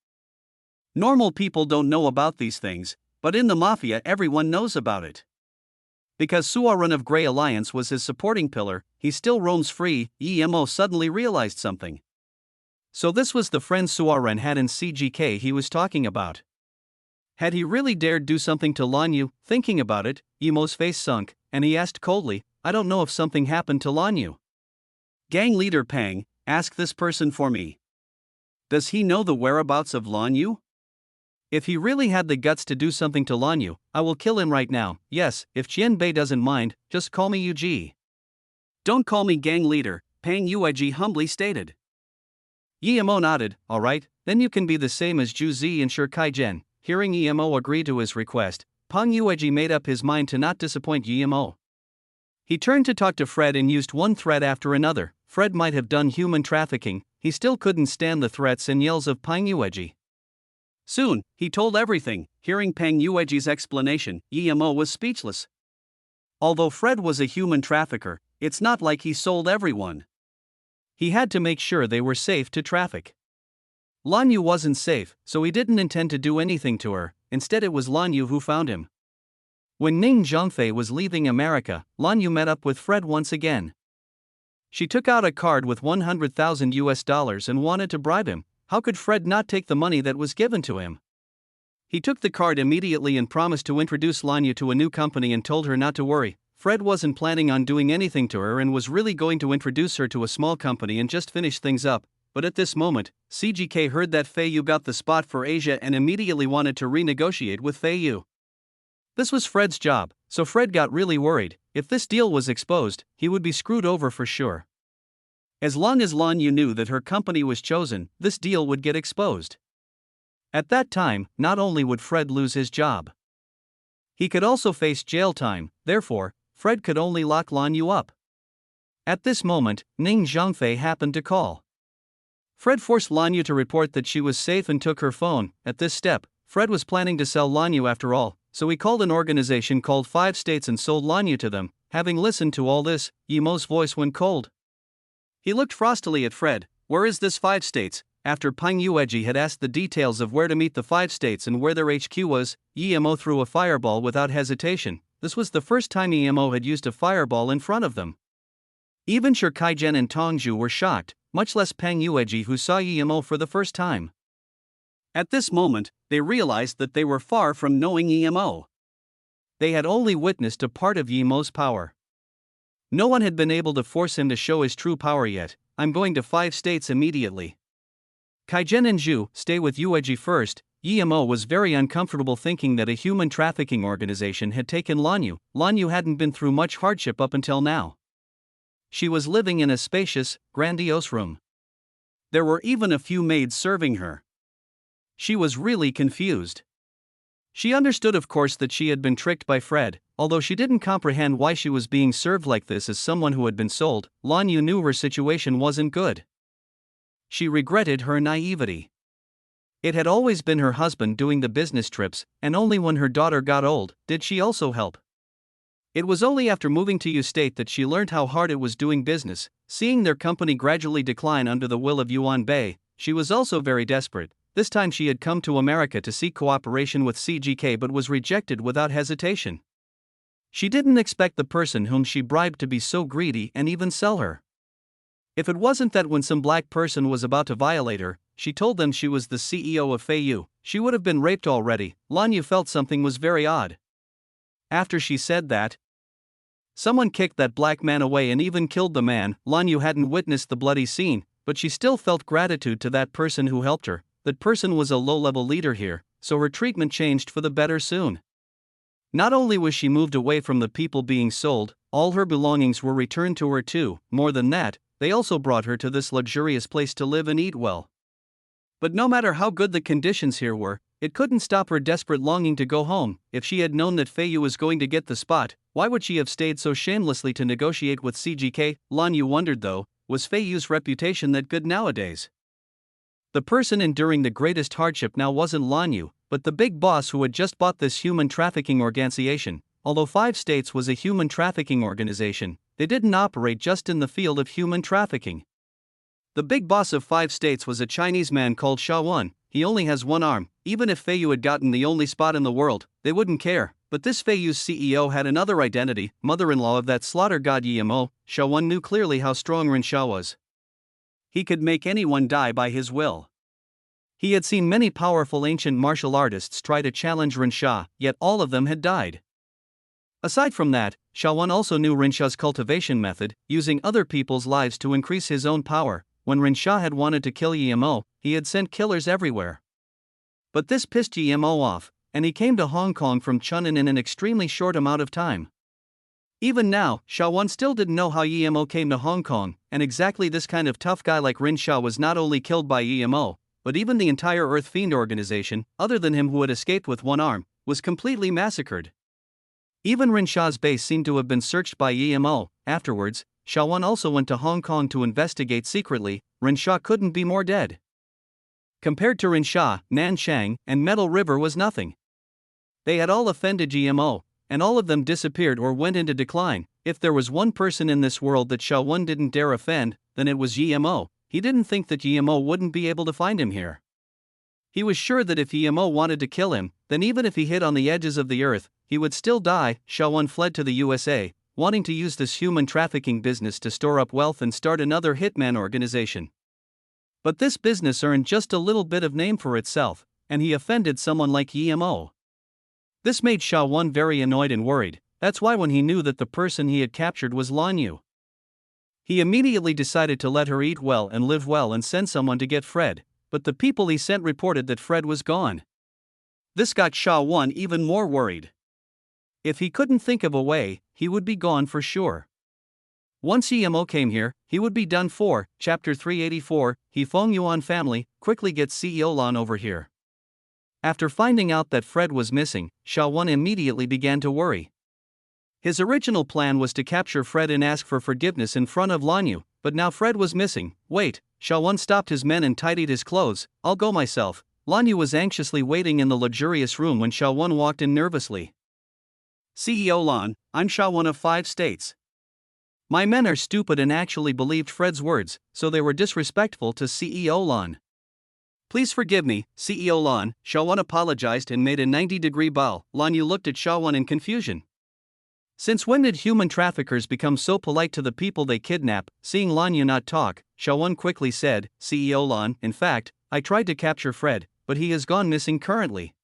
Normal people don't know about these things, but in the mafia everyone knows about it. Because Suarun of Grey Alliance was his supporting pillar, he still roams free. Emo suddenly realized something. So this was the friend Suarun had in CGK he was talking about. Had he really dared do something to Lanyu? Thinking about it, Emo's face sunk, and he asked coldly, I don't know if something happened to Lanyu. Gang leader Pang, ask this person for me. Does he know the whereabouts of Lanyu? If he really had the guts to do something to Lanyu, I will kill him right now. Yes, if Qianbei doesn't mind, just call me Yuji. Don't call me gang leader, Pang Yueji humbly stated. Emo nodded, alright, then you can be the same as Zhu Zi and Shi Kaijian. Hearing Emo agree to his request, Pang Yueji made up his mind to not disappoint Emo. He turned to talk to Fred and used one threat after another. Fred might have done human trafficking, he still couldn't stand the threats and yells of Pang Yueji. Soon, he told everything. Hearing Pang Yueji's explanation, Emo was speechless. Although Fred was a human trafficker, it's not like he sold everyone. He had to make sure they were safe to traffic. Lanyu wasn't safe, so he didn't intend to do anything to her. Instead it was Lanyu who found him. When Ning Zhangfei was leaving America, Lanyu met up with Fred once again. She took out a card with $100,000 and wanted to bribe him. How could Fred not take the money that was given to him? He took the card immediately and promised to introduce Lanyu to a new company and told her not to worry. Fred wasn't planning on doing anything to her and was really going to introduce her to a small company and just finish things up. But at this moment, CGK heard that Feiyu got the spot for Asia and immediately wanted to renegotiate with Feiyu. This was Fred's job, so Fred got really worried. If this deal was exposed, he would be screwed over for sure. As long as Lanyu knew that her company was chosen, this deal would get exposed. At that time, not only would Fred lose his job, he could also face jail time. Therefore, Fred could only lock Lanyu up. At this moment, Ning Zhangfei happened to call. Fred forced Lanyu to report that she was safe and took her phone. At this step, Fred was planning to sell Lanyu after all, so he called an organization called 5 States and sold Lanyu to them. Having listened to all this, Yemo's voice went cold. He looked frostily at Fred. Where is this 5 States? After Pang Yueji had asked the details of where to meet the 5 States and where their HQ was, Yemo threw a fireball without hesitation. This was the first time Yemo had used a fireball in front of them. Even Shi Kaijian and Tongzhu were shocked, much less Pang Yueji who saw Yemo for the first time. At this moment, they realized that they were far from knowing Yemo. They had only witnessed a part of Yemo's power. No one had been able to force him to show his true power yet. I'm going to 5 States immediately. Kaijian and Zhu, stay with Yueji first. Yemo was very uncomfortable thinking that a human trafficking organization had taken Lanyu. Lanyu hadn't been through much hardship up until now. She was living in a spacious, grandiose room. There were even a few maids serving her. She was really confused. She understood, of course, that she had been tricked by Fred, although she didn't comprehend why she was being served like this as someone who had been sold. Lanyu knew her situation wasn't good. She regretted her naivety. It had always been her husband doing the business trips, and only when her daughter got old did she also help. It was only after moving to U State that she learned how hard it was doing business. Seeing their company gradually decline under the will of Yuan Bei, she was also very desperate. This time she had come to America to seek cooperation with CGK but was rejected without hesitation. She didn't expect the person whom she bribed to be so greedy and even sell her. If it wasn't that when some black person was about to violate her, she told them she was the CEO of Feiyu, she would have been raped already. Lanyu felt something was very odd. After she said that, someone kicked that black man away and even killed the man. Lanyu hadn't witnessed the bloody scene, but she still felt gratitude to that person who helped her. That person was a low-level leader here, so her treatment changed for the better soon. Not only was she moved away from the people being sold, all her belongings were returned to her too. More than that, they also brought her to this luxurious place to live and eat well. But no matter how good the conditions here were, it couldn't stop her desperate longing to go home. If she had known that Feiyu was going to get the spot, why would she have stayed so shamelessly to negotiate with CGK? Lan Yu wondered though, was Feiyu's reputation that good nowadays? The person enduring the greatest hardship now wasn't Lan Yu, but the big boss who had just bought this human trafficking organization. Although 5 states was a human trafficking organization, they didn't operate just in the field of human trafficking. The big boss of 5 states was a Chinese man called Sha-Wan. He only has one arm. Even if Feiyu had gotten the only spot in the world, they wouldn't care. But this Feiyu's CEO had another identity, mother-in-law of that slaughter god Yimo. Sha-Wan knew clearly how strong Rinsha was. He could make anyone die by his will. He had seen many powerful ancient martial artists try to challenge Rinsha, yet all of them had died. Aside from that, Sha-Wan also knew Rinsha's cultivation method, using other people's lives to increase his own power. When Rinsha had wanted to kill Yimo, he had sent killers everywhere. But this pissed Yimo off, and he came to Hong Kong from Chunnan in an extremely short amount of time. Even now, Sha-Wan still didn't know how Yimo came to Hong Kong, and exactly this kind of tough guy like Rinsha was not only killed by Yimo, but even the entire Earth Fiend organization, other than him who had escaped with one arm, was completely massacred. Even Rinsha's base seemed to have been searched by Yimo. Afterwards, Sha-Wan also went to Hong Kong to investigate secretly. Rinsha couldn't be more dead. Compared to Rinsha, Nanchang and Metal River was nothing. They had all offended Yimo, and all of them disappeared or went into decline. If there was one person in this world that Sha-Wan didn't dare offend, then it was Yimo. He didn't think that Yimo wouldn't be able to find him here. He was sure that if Yimo wanted to kill him, then even if he hid on the edges of the earth, he would still die. Sha-Wan fled to the USA, wanting to use this human trafficking business to store up wealth and start another hitman organization. But this business earned just a little bit of name for itself, and he offended someone like Yimo. This made Sha-Wan very annoyed and worried. That's why when he knew that the person he had captured was Lan Yu, he immediately decided to let her eat well and live well and send someone to get Fred, but the people he sent reported that Fred was gone. This got Sha-Wan even more worried. If he couldn't think of a way, he would be gone for sure. Once Yimo came here, he would be done for. Chapter 384, He Feng Yuan family, quickly get CEO Lan over here. After finding out that Fred was missing, Sha-Wan immediately began to worry. His original plan was to capture Fred and ask for forgiveness in front of Lan Yu, but now Fred was missing. Wait, Sha-Wan stopped his men and tidied his clothes. I'll go myself. Lan Yu was anxiously waiting in the luxurious room when Sha-Wan walked in nervously. CEO Lan, I'm Sha-Wan of 5 states. My men are stupid and actually believed Fred's words, so they were disrespectful to CEO Lan. Please forgive me, CEO Lan. Sha-Wan apologized and made a 90-degree bow. Lan Yu looked at Sha-Wan in confusion. Since when did human traffickers become so polite to the people they kidnap? Seeing Lan Yu not talk, Sha-Wan quickly said, CEO Lan, in fact, I tried to capture Fred, but he has gone missing currently.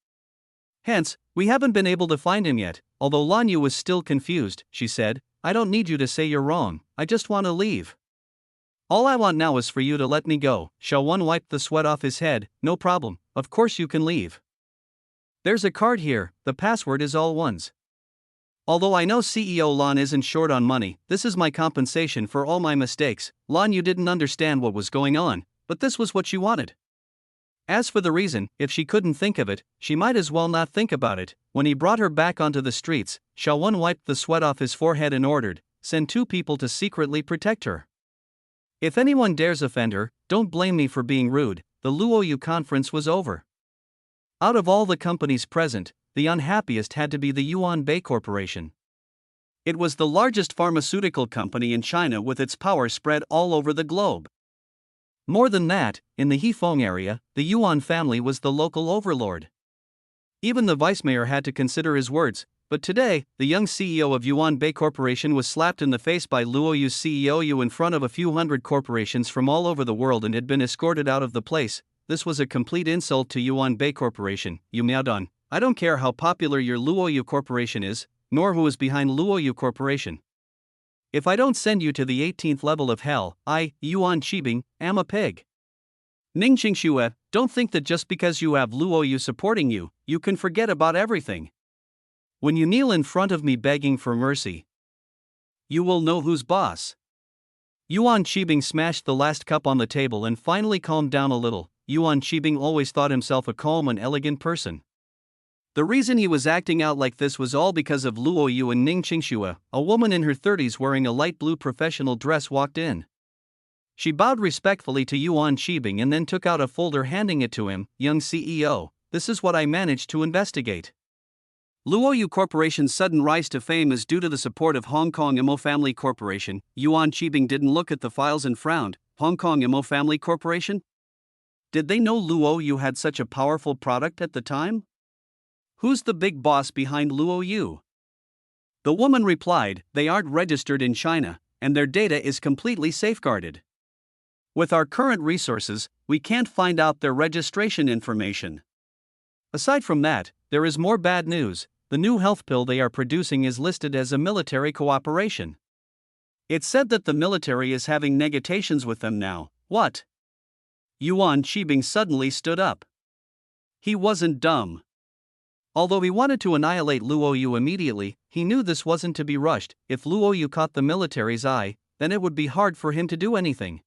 Hence, we haven't been able to find him yet. Although Lan Yu was still confused, she said, I don't need you to say you're wrong, I just want to leave. All I want now is for you to let me go. Sha-Wan wiped the sweat off his head. No problem, of course you can leave. There's a card here, the password is all ones. Although I know CEO Lan isn't short on money, this is my compensation for all my mistakes. Lan Yu didn't understand what was going on, but this was what she wanted. As for the reason, if she couldn't think of it, she might as well not think about it. When he brought her back onto the streets, Sha-Wan wiped the sweat off his forehead and ordered, send 2 people to secretly protect her. If anyone dares offend her, don't blame me for being rude. The Luoyu conference was over. Out of all the companies present, the unhappiest had to be the Yuan Bei Corporation. It was the largest pharmaceutical company in China with its power spread all over the globe. More than that, in the Hefeng area, the Yuan family was the local overlord. Even the vice mayor had to consider his words, but today, the young CEO of Yuan Bei Corporation was slapped in the face by Luoyu's CEO Yu in front of a few hundred corporations from all over the world and had been escorted out of the place. This was a complete insult to Yuan Bei Corporation. Yu Miaodong, I don't care how popular your Luoyu Corporation is, nor who is behind Luoyu Corporation. If I don't send you to the 18th level of hell, I, Yuan Qibing, am a pig. Ning Qingxue, don't think that just because you have Luoyu supporting you, you can forget about everything. When you kneel in front of me begging for mercy, you will know who's boss. Yuan Shibing smashed the last cup on the table and finally calmed down a little. Yuan Shibing always thought himself a calm and elegant person. The reason he was acting out like this was all because of Luo Yu and Ning Qingxue. A woman in her 30s wearing a light blue professional dress walked in. She bowed respectfully to Yuan Shibing and then took out a folder, handing it to him. Young CEO, this is what I managed to investigate. Luo Yu Corporation's sudden rise to fame is due to the support of Hong Kong Imo Family Corporation. Yuan Shibing didn't look at the files and frowned. Hong Kong Imo Family Corporation? Did they know Luo Yu had such a powerful product at the time? Who's the big boss behind Luo Yu? The woman replied, they aren't registered in China, and their data is completely safeguarded. With our current resources, we can't find out their registration information. Aside from that, there is more bad news. The new health pill they are producing is listed as a military cooperation. It's said that the military is having negotiations with them now. What? Yuan Shibing suddenly stood up. He wasn't dumb. Although he wanted to annihilate Luo Yu immediately, he knew this wasn't to be rushed. If Luo Yu caught the military's eye, then it would be hard for him to do anything.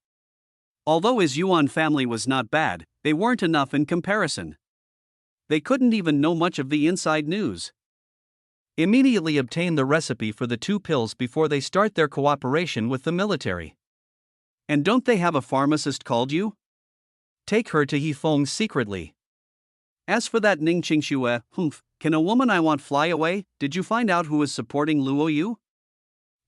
Although his Yuan family was not bad, they weren't enough in comparison. They couldn't even know much of the inside news. Immediately obtain the recipe for the two pills before they start their cooperation with the military. And don't they have a pharmacist called you? Take her to Yifeng secretly. As for that Ning Qingxue, can a woman I want fly away? Did you find out who is supporting Luo Yu?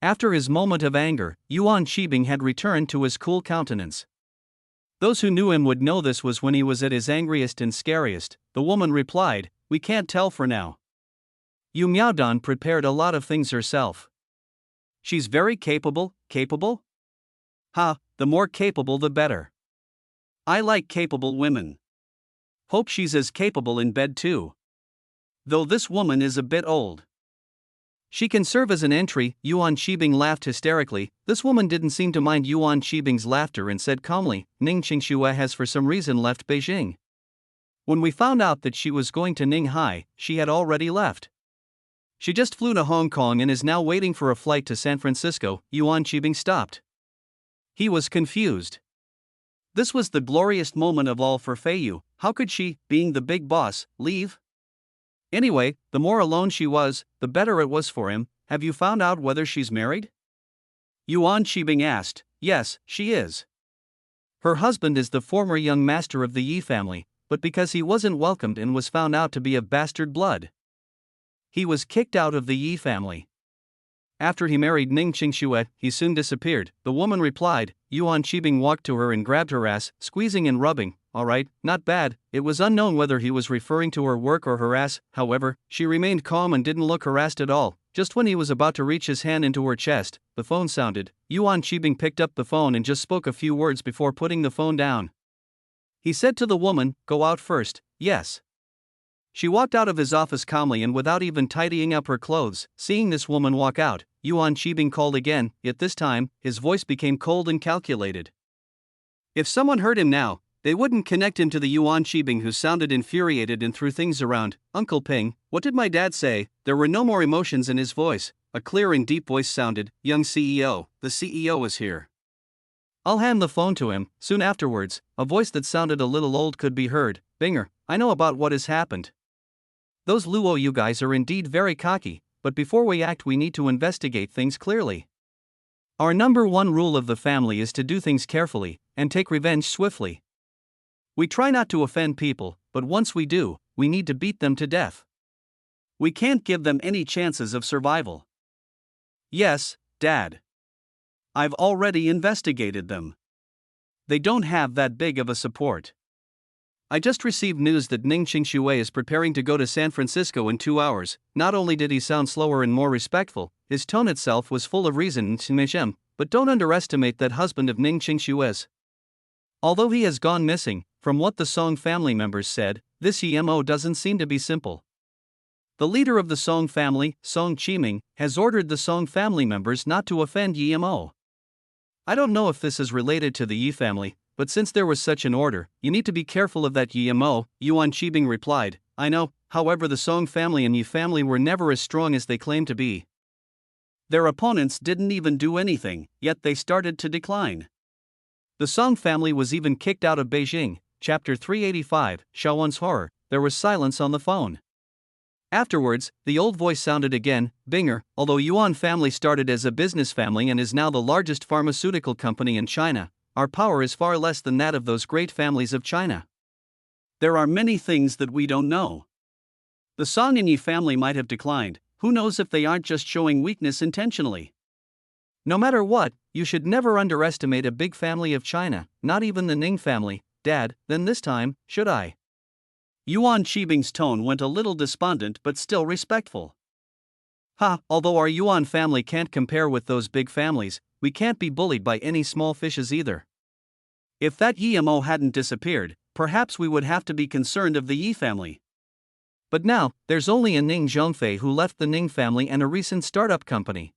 After his moment of anger, Yuan Shibing had returned to his cool countenance. Those who knew him would know this was when he was at his angriest and scariest. The woman replied, we can't tell for now. Yu Miaodan prepared a lot of things herself. She's very capable? Ha, the more capable the better. I like capable women. Hope she's as capable in bed too. Though this woman is a bit old. She can serve as an entry. Yuan Shibing laughed hysterically. This woman didn't seem to mind Yuan Shibing's laughter and said calmly, Ning Qingxue has for some reason left Beijing. When we found out that she was going to Ninghai, she had already left. She just flew to Hong Kong and is now waiting for a flight to San Francisco. Yuan Shibing stopped. He was confused. This was the glorious moment of all for Fei Yu. How could she, being the big boss, leave? Anyway, the more alone she was, the better it was for him. Have you found out whether she's married? Yuan Shibing asked. Yes, she is. Her husband is the former young master of the Yi family, but because he wasn't welcomed and was found out to be of bastard blood, he was kicked out of the Yi family. After he married Ning Qingxue, he soon disappeared. The woman replied. Yuan Shibing walked to her and grabbed her ass, squeezing and rubbing. All right, not bad. It was unknown whether he was referring to her work or her ass. However, she remained calm and didn't look harassed at all. Just when he was about to reach his hand into her chest, the phone sounded. Yuan Shibing picked up the phone and just spoke a few words before putting the phone down. He said to the woman, go out first. Yes. She walked out of his office calmly and without even tidying up her clothes. Seeing this woman walk out, Yuan Shibing called again, yet this time, his voice became cold and calculated. If someone heard him now, they wouldn't connect him to the Yuan Shibing who sounded infuriated and threw things around. Uncle Ping, what did my dad say? There were no more emotions in his voice. A clear and deep voice sounded, young CEO, the CEO is here. I'll hand the phone to him. Soon afterwards, a voice that sounded a little old could be heard. Binger, I know about what has happened. Those Luo Yu guys are indeed very cocky, but before we act we need to investigate things clearly. Our number one rule of the family is to do things carefully, and take revenge swiftly. We try not to offend people, but once we do, we need to beat them to death. We can't give them any chances of survival. Yes, Dad. I've already investigated them. They don't have that big of a support. I just received news that Ning Qingxue is preparing to go to San Francisco in 2 hours. Not only did he sound slower and more respectful, his tone itself was full of reason. But don't underestimate that husband of Ning Qingxue's. Although he has gone missing, from what the Song family members said, this EMO doesn't seem to be simple. The leader of the Song family, Song Qiming, has ordered the Song family members not to offend EMO. I don't know if this is related to the Yi family, but since there was such an order, you need to be careful of that EMO. Yuan Shibing replied, I know, however the Song family and Yi family were never as strong as they claimed to be. Their opponents didn't even do anything, yet they started to decline. The Song family was even kicked out of Beijing. Chapter 385, Shaowen's Horror. There was silence on the phone. Afterwards, the old voice sounded again, Binger, although Yuan family started as a business family and is now the largest pharmaceutical company in China, our power is far less than that of those great families of China. There are many things that we don't know. The Song and Yi family might have declined, who knows if they aren't just showing weakness intentionally. No matter what, you should never underestimate a big family of China, not even the Ning family, Dad, then this time, should I? Yuan Qibing's tone went a little despondent but still respectful. Although our Yuan family can't compare with those big families, we can't be bullied by any small fishes either. If that Yimo hadn't disappeared, perhaps we would have to be concerned of the Yi family. But now, there's only a Ning Zhengfei who left the Ning family and a recent startup company.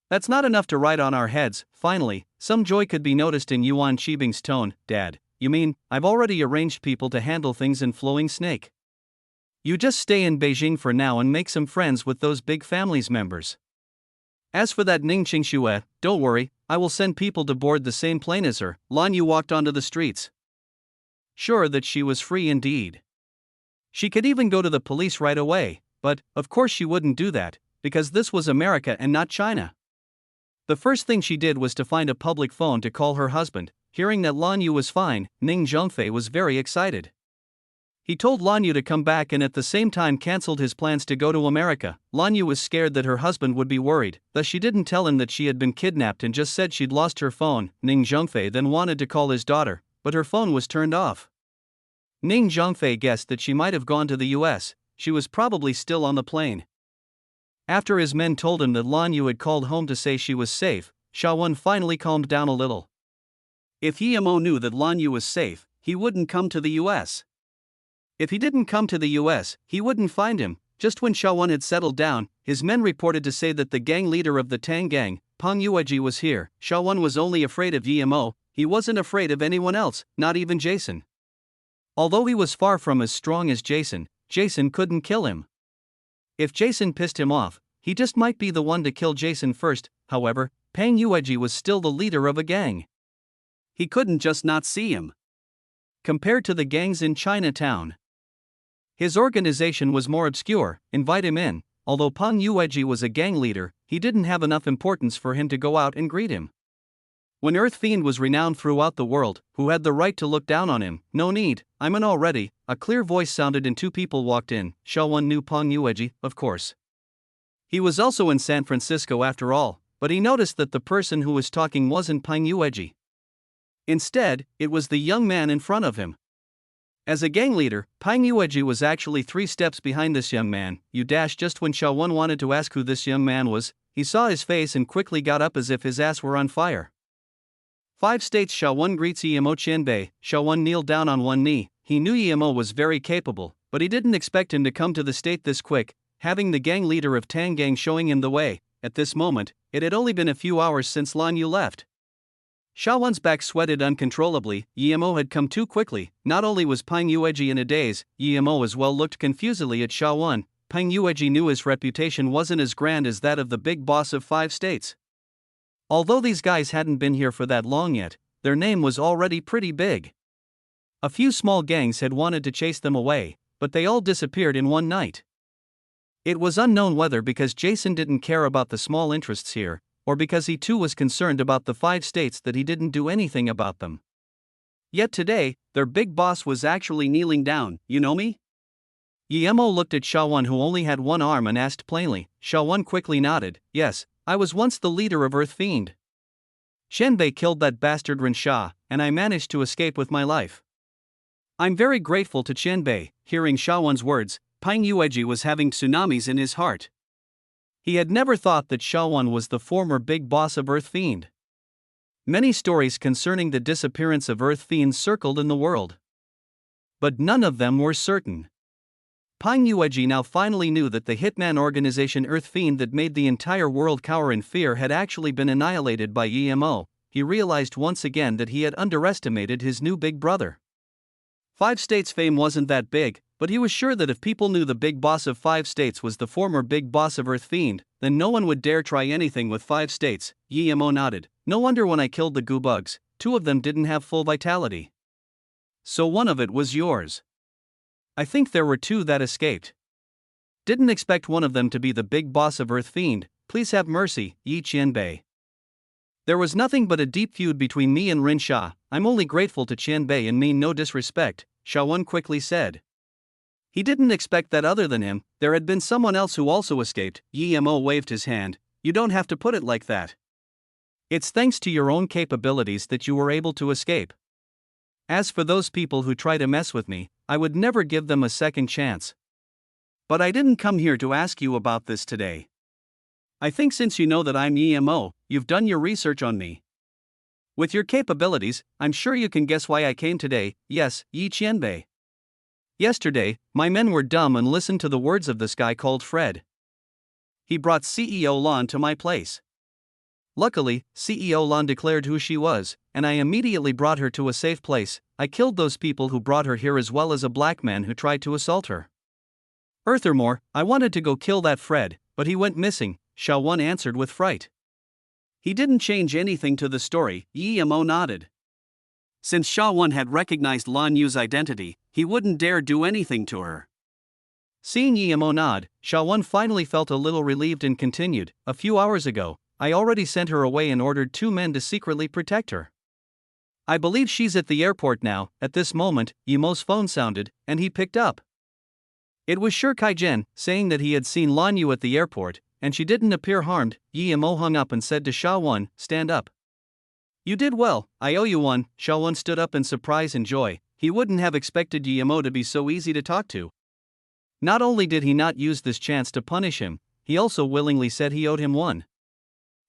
That's not enough to write on our heads. Finally, some joy could be noticed in Yuan Qibing's tone. Dad, you mean, I've already arranged people to handle things in Flowing Snake? You just stay in Beijing for now and make some friends with those big family's members. As for that Ning Qingxue, don't worry, I will send people to board the same plane as her. Lan Yu walked onto the streets, sure that she was free indeed. She could even go to the police right away, but, of course she wouldn't do that, because this was America and not China. The first thing she did was to find a public phone to call her husband. Hearing that Lan Yu was fine, Ning Zhengfei was very excited. He told Lan Yu to come back and at the same time cancelled his plans to go to America. Lan Yu was scared that her husband would be worried, thus she didn't tell him that she had been kidnapped and just said she'd lost her phone. Ning Zhengfei then wanted to call his daughter, but her phone was turned off. Ning Zhengfei guessed that she might have gone to the US, she was probably still on the plane. After his men told him that Lan Yu had called home to say she was safe, Shaowen finally calmed down a little. If Yimo knew that Lan Yu was safe, he wouldn't come to the US. If he didn't come to the US, he wouldn't find him. Just when Shaowen had settled down, his men reported to say that the gang leader of the Tang gang, Peng Yueji, was here. Shaowen was only afraid of Yimo, he wasn't afraid of anyone else, not even Jason. Although he was far from as strong as Jason, Jason couldn't kill him. If Jason pissed him off, he just might be the one to kill Jason first. However, Peng Yueji was still the leader of a gang. He couldn't just not see him. Compared to the gangs in Chinatown, his organization was more obscure. Invite him in. Although Peng Yueji was a gang leader, he didn't have enough importance for him to go out and greet him. When Earth Fiend was renowned throughout the world, who had the right to look down on him? No need, I'm in already. A clear voice sounded and two people walked in. Shaowen knew Peng Yueji, of course. He was also in San Francisco after all, but he noticed that the person who was talking wasn't Peng Yueji. Instead, it was the young man in front of him. As a gang leader, Peng Yueji was actually 3 steps behind this young man. Just when Shaowen wanted to ask who this young man was, he saw his face and quickly got up as if his ass were on fire. 5 states. Shaowen greets Yimo Qianbei. Shaowen kneeled down on one knee. He knew Yimo was very capable, but he didn't expect him to come to the state this quick, having the gang leader of Tang Gang showing him the way. At this moment, it had only been a few hours since Lan Yu left. Shaowen's back sweated uncontrollably. Yimo had come too quickly. Not only was Peng Yueji in a daze, Yimo as well looked confusedly at Shaowen. Peng Yueji knew his reputation wasn't as grand as that of the big boss of 5 states. Although these guys hadn't been here for that long yet, their name was already pretty big. A few small gangs had wanted to chase them away, but they all disappeared in one night. It was unknown whether because Jason didn't care about the small interests here, or because he too was concerned about the 5 states that he didn't do anything about them. Yet today, their big boss was actually kneeling down. You know me? Yimo looked at Shaowen, who only had one arm, and asked plainly. Shaowen quickly nodded. Yes, I was once the leader of Earth Fiend. Qianbei killed that bastard Ren Sha, and I managed to escape with my life. I'm very grateful to Qianbei. Hearing Shaowen's words, Peng Yueji was having tsunamis in his heart. He had never thought that Shaowen was the former big boss of Earth Fiend. Many stories concerning the disappearance of Earth Fiends circled in the world, but none of them were certain. Peng Yueji now finally knew that the hitman organization Earth Fiend that made the entire world cower in fear had actually been annihilated by Yimo. He realized once again that he had underestimated his new big brother. 5 states' fame wasn't that big, but he was sure that if people knew the big boss of 5 states was the former big boss of Earth Fiend, then no one would dare try anything with 5 states. Yemo nodded. No wonder when I killed the goo bugs, 2 of them didn't have full vitality. So one of it was yours. I think there were 2 that escaped. Didn't expect one of them to be the big boss of Earth Fiend, please have mercy, Yi Qianbei. There was nothing but a deep feud between me and Rin Sha. I'm only grateful to Qianbei and mean no disrespect, Sha Wen quickly said. He didn't expect that other than him, there had been someone else who also escaped. Yi Mo waved his hand. You don't have to put it like that. It's thanks to your own capabilities that you were able to escape. As for those people who try to mess with me, I would never give them a second chance. But I didn't come here to ask you about this today. I think since you know that I'm Yi Mo, you've done your research on me. With your capabilities, I'm sure you can guess why I came today. Yes, Yi Qianbei. Yesterday, my men were dumb and listened to the words of this guy called Fred. He brought CEO Lan to my place. Luckily, CEO Lan declared who she was, and I immediately brought her to a safe place. I killed those people who brought her here as well as a black man who tried to assault her. Furthermore, I wanted to go kill that Fred, but he went missing, Sha Wen answered with fright. He didn't change anything to the story, Yi Mo nodded. Since Sha Wen had recognized Lan Yu's identity, he wouldn't dare do anything to her. Seeing Yi Mo nod, Sha Wen finally felt a little relieved and continued, a few hours ago, I already sent her away and ordered 2 men to secretly protect her. I believe she's at the airport now. At this moment, Yi Mo's phone sounded, and he picked up. It was Shi Kaijian, saying that he had seen Lan Yu at the airport, and she didn't appear harmed. Yi Mo hung up and said to Sha Wen, stand up. You did well, I owe you one. Sha Wen stood up in surprise and joy. He wouldn't have expected Yi Mo to be so easy to talk to. Not only did he not use this chance to punish him, he also willingly said he owed him one.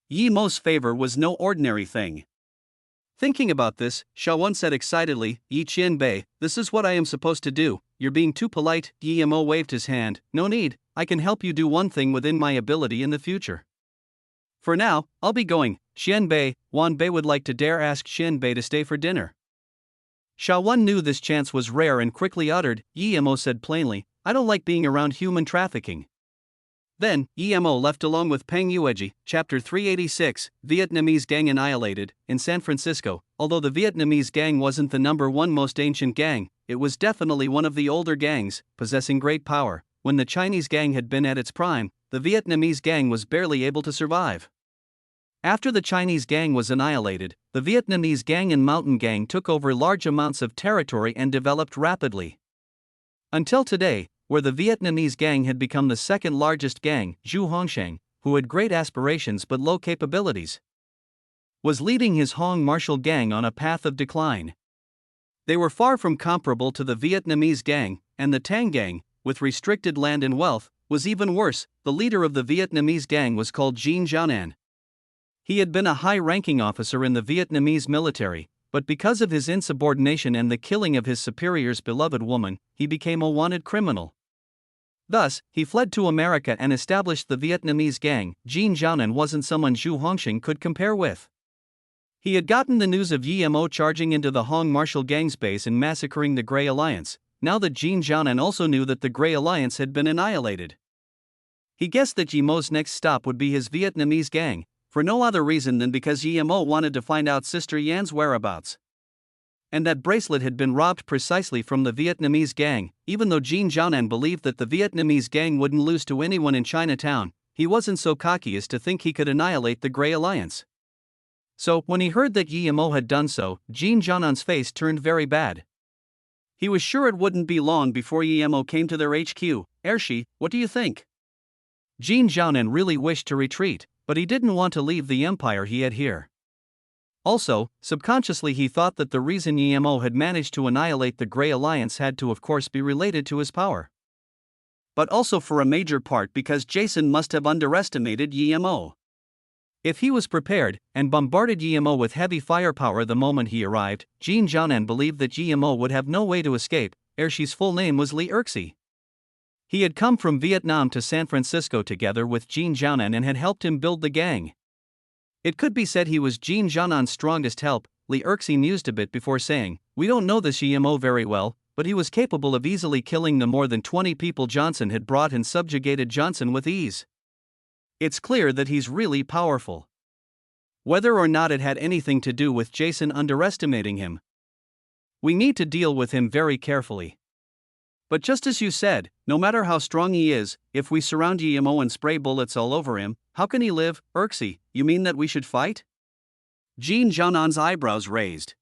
Yi Mo's favor was no ordinary thing. Thinking about this, Sha Wen said excitedly, Yi Qianbei, this is what I am supposed to do. You're being too polite. Yi Mo waved his hand. No need, I can help you do one thing within my ability in the future. For now, I'll be going. Qianbei, Wan Bei would like to dare ask Qianbei to stay for dinner. Sha Wen knew this chance was rare and quickly uttered. Yi Mo said plainly, I don't like being around human trafficking. Then, Yi Mo left along with Peng Yueji. Chapter 386, Vietnamese Gang Annihilated. In San Francisco, although the Vietnamese gang wasn't the #1 most ancient gang, it was definitely one of the older gangs, possessing great power. When the Chinese gang had been at its prime, the Vietnamese gang was barely able to survive. After the Chinese gang was annihilated, the Vietnamese gang and mountain gang took over large amounts of territory and developed rapidly. Until today, where the Vietnamese gang had become the second largest gang, Zhu Hongsheng, who had great aspirations but low capabilities, was leading his Hong martial gang on a path of decline. They were far from comparable to the Vietnamese gang, and the Tang gang, with restricted land and wealth, was even worse. The leader of the Vietnamese gang was called Jean Jianan. He had been a high-ranking officer in the Vietnamese military, but because of his insubordination and the killing of his superior's beloved woman, he became a wanted criminal. Thus, he fled to America and established the Vietnamese gang. Jean Jianan wasn't someone Zhu Hongsheng could compare with. He had gotten the news of Yi Mo charging into the Hong martial gang's base and massacring the Grey Alliance. Now that Jean Jianan also knew that the Grey Alliance had been annihilated, he guessed that Yi Mo's next stop would be his Vietnamese gang, for no other reason than because Yi Mo wanted to find out Sister Yan's whereabouts. And that bracelet had been robbed precisely from the Vietnamese gang. Even though Jean Jianan believed that the Vietnamese gang wouldn't lose to anyone in Chinatown, he wasn't so cocky as to think he could annihilate the Grey Alliance. So, when he heard that Yi Mo had done so, Jean Jianan's face turned very bad. He was sure it wouldn't be long before Yi Mo came to their HQ. Ershi, what do you think? Jean Jianan really wished to retreat, but he didn't want to leave the empire he had here. Also, subconsciously he thought that the reason Yi Mo had managed to annihilate the Grey Alliance had to of course be related to his power. But also for a major part because Jason must have underestimated Yi Mo. If he was prepared, and bombarded Yi Mo with heavy firepower the moment he arrived, Jean Jianan believed that Yi Mo would have no way to escape. Ershi's full name was Li Erxi. He had come from Vietnam to San Francisco together with Jean Jianan and had helped him build the gang. It could be said he was Jean Jianan's strongest help. Li Erxi mused a bit before saying, we don't know this Yi Mo very well, but he was capable of easily killing the more than 20 people Johnson had brought and subjugated Johnson with ease. It's clear that he's really powerful. Whether or not it had anything to do with Jason underestimating him, we need to deal with him very carefully. But just as you said, no matter how strong he is, if we surround Yemo and spray bullets all over him, how can he live? Urxi, you mean that we should fight? Jean Jianan's eyebrows raised.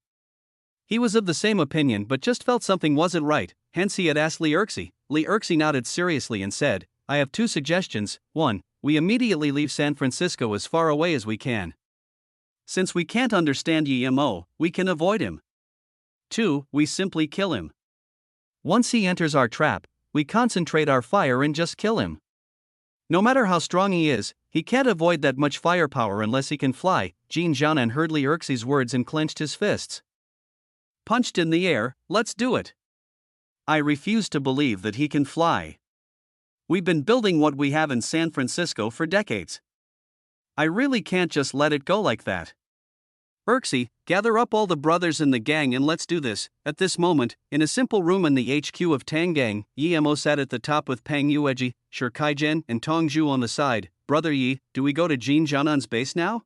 He was of the same opinion but just felt something wasn't right, hence he had asked Li Urxi. Li Urxi nodded seriously and said, I have two suggestions. 1. We immediately leave San Francisco as far away as we can. Since we can't understand Yemo, we can avoid him. 2. We simply kill him. Once he enters our trap, we concentrate our fire and just kill him. No matter how strong he is, he can't avoid that much firepower unless he can fly. Jean Jianan heard Li Urxi's words and clenched his fists. Punched in the air, let's do it. I refuse to believe that he can fly. We've been building what we have in San Francisco for decades. I really can't just let it go like that. Urxi, gather up all the brothers in the gang and let's do this. At this moment, in a simple room in the HQ of Tang Gang, Yemo sat at the top with Pang Yueji, Shi Kaijian, and Tong Zhu on the side. Brother Yi, do we go to Jean Jianan's base now?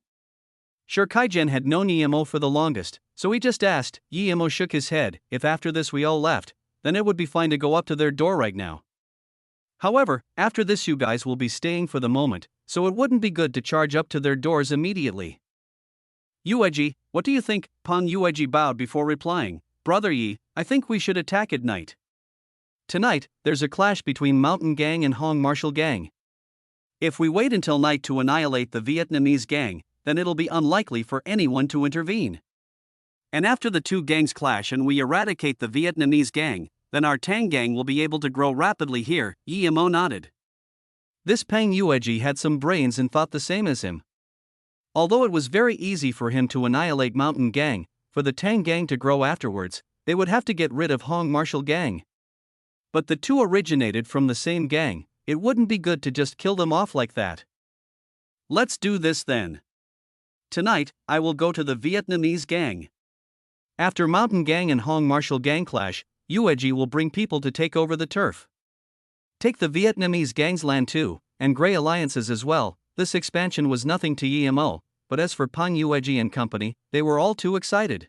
Shi Kaijian had known Yemo for the longest, so he just asked. Yemo shook his head. If after this we all left, then it would be fine to go up to their door right now. However, after this you guys will be staying for the moment, so it wouldn't be good to charge up to their doors immediately. Yueji, what do you think? Pang Yueji bowed before replying. Brother Yi, I think we should attack at night. Tonight, there's a clash between Mountain Gang and Hong Martial Gang. If we wait until night to annihilate the Vietnamese gang, then it'll be unlikely for anyone to intervene. And after the two gangs clash and we eradicate the Vietnamese gang, then our Tang Gang will be able to grow rapidly here. Yemo nodded. This Pang Yueji had some brains and thought the same as him. Although it was very easy for him to annihilate Mountain Gang, for the Tang Gang to grow afterwards, they would have to get rid of Hong Martial Gang. But the two originated from the same gang, it wouldn't be good to just kill them off like that. Let's do this then. Tonight, I will go to the Vietnamese gang. After Mountain Gang and Hong Martial Gang clash, Yueji will bring people to take over the turf. Take the Vietnamese gang's land too, and Grey alliances as well. This expansion was nothing to Yemo, but as for Pang Yueji and company, they were all too excited.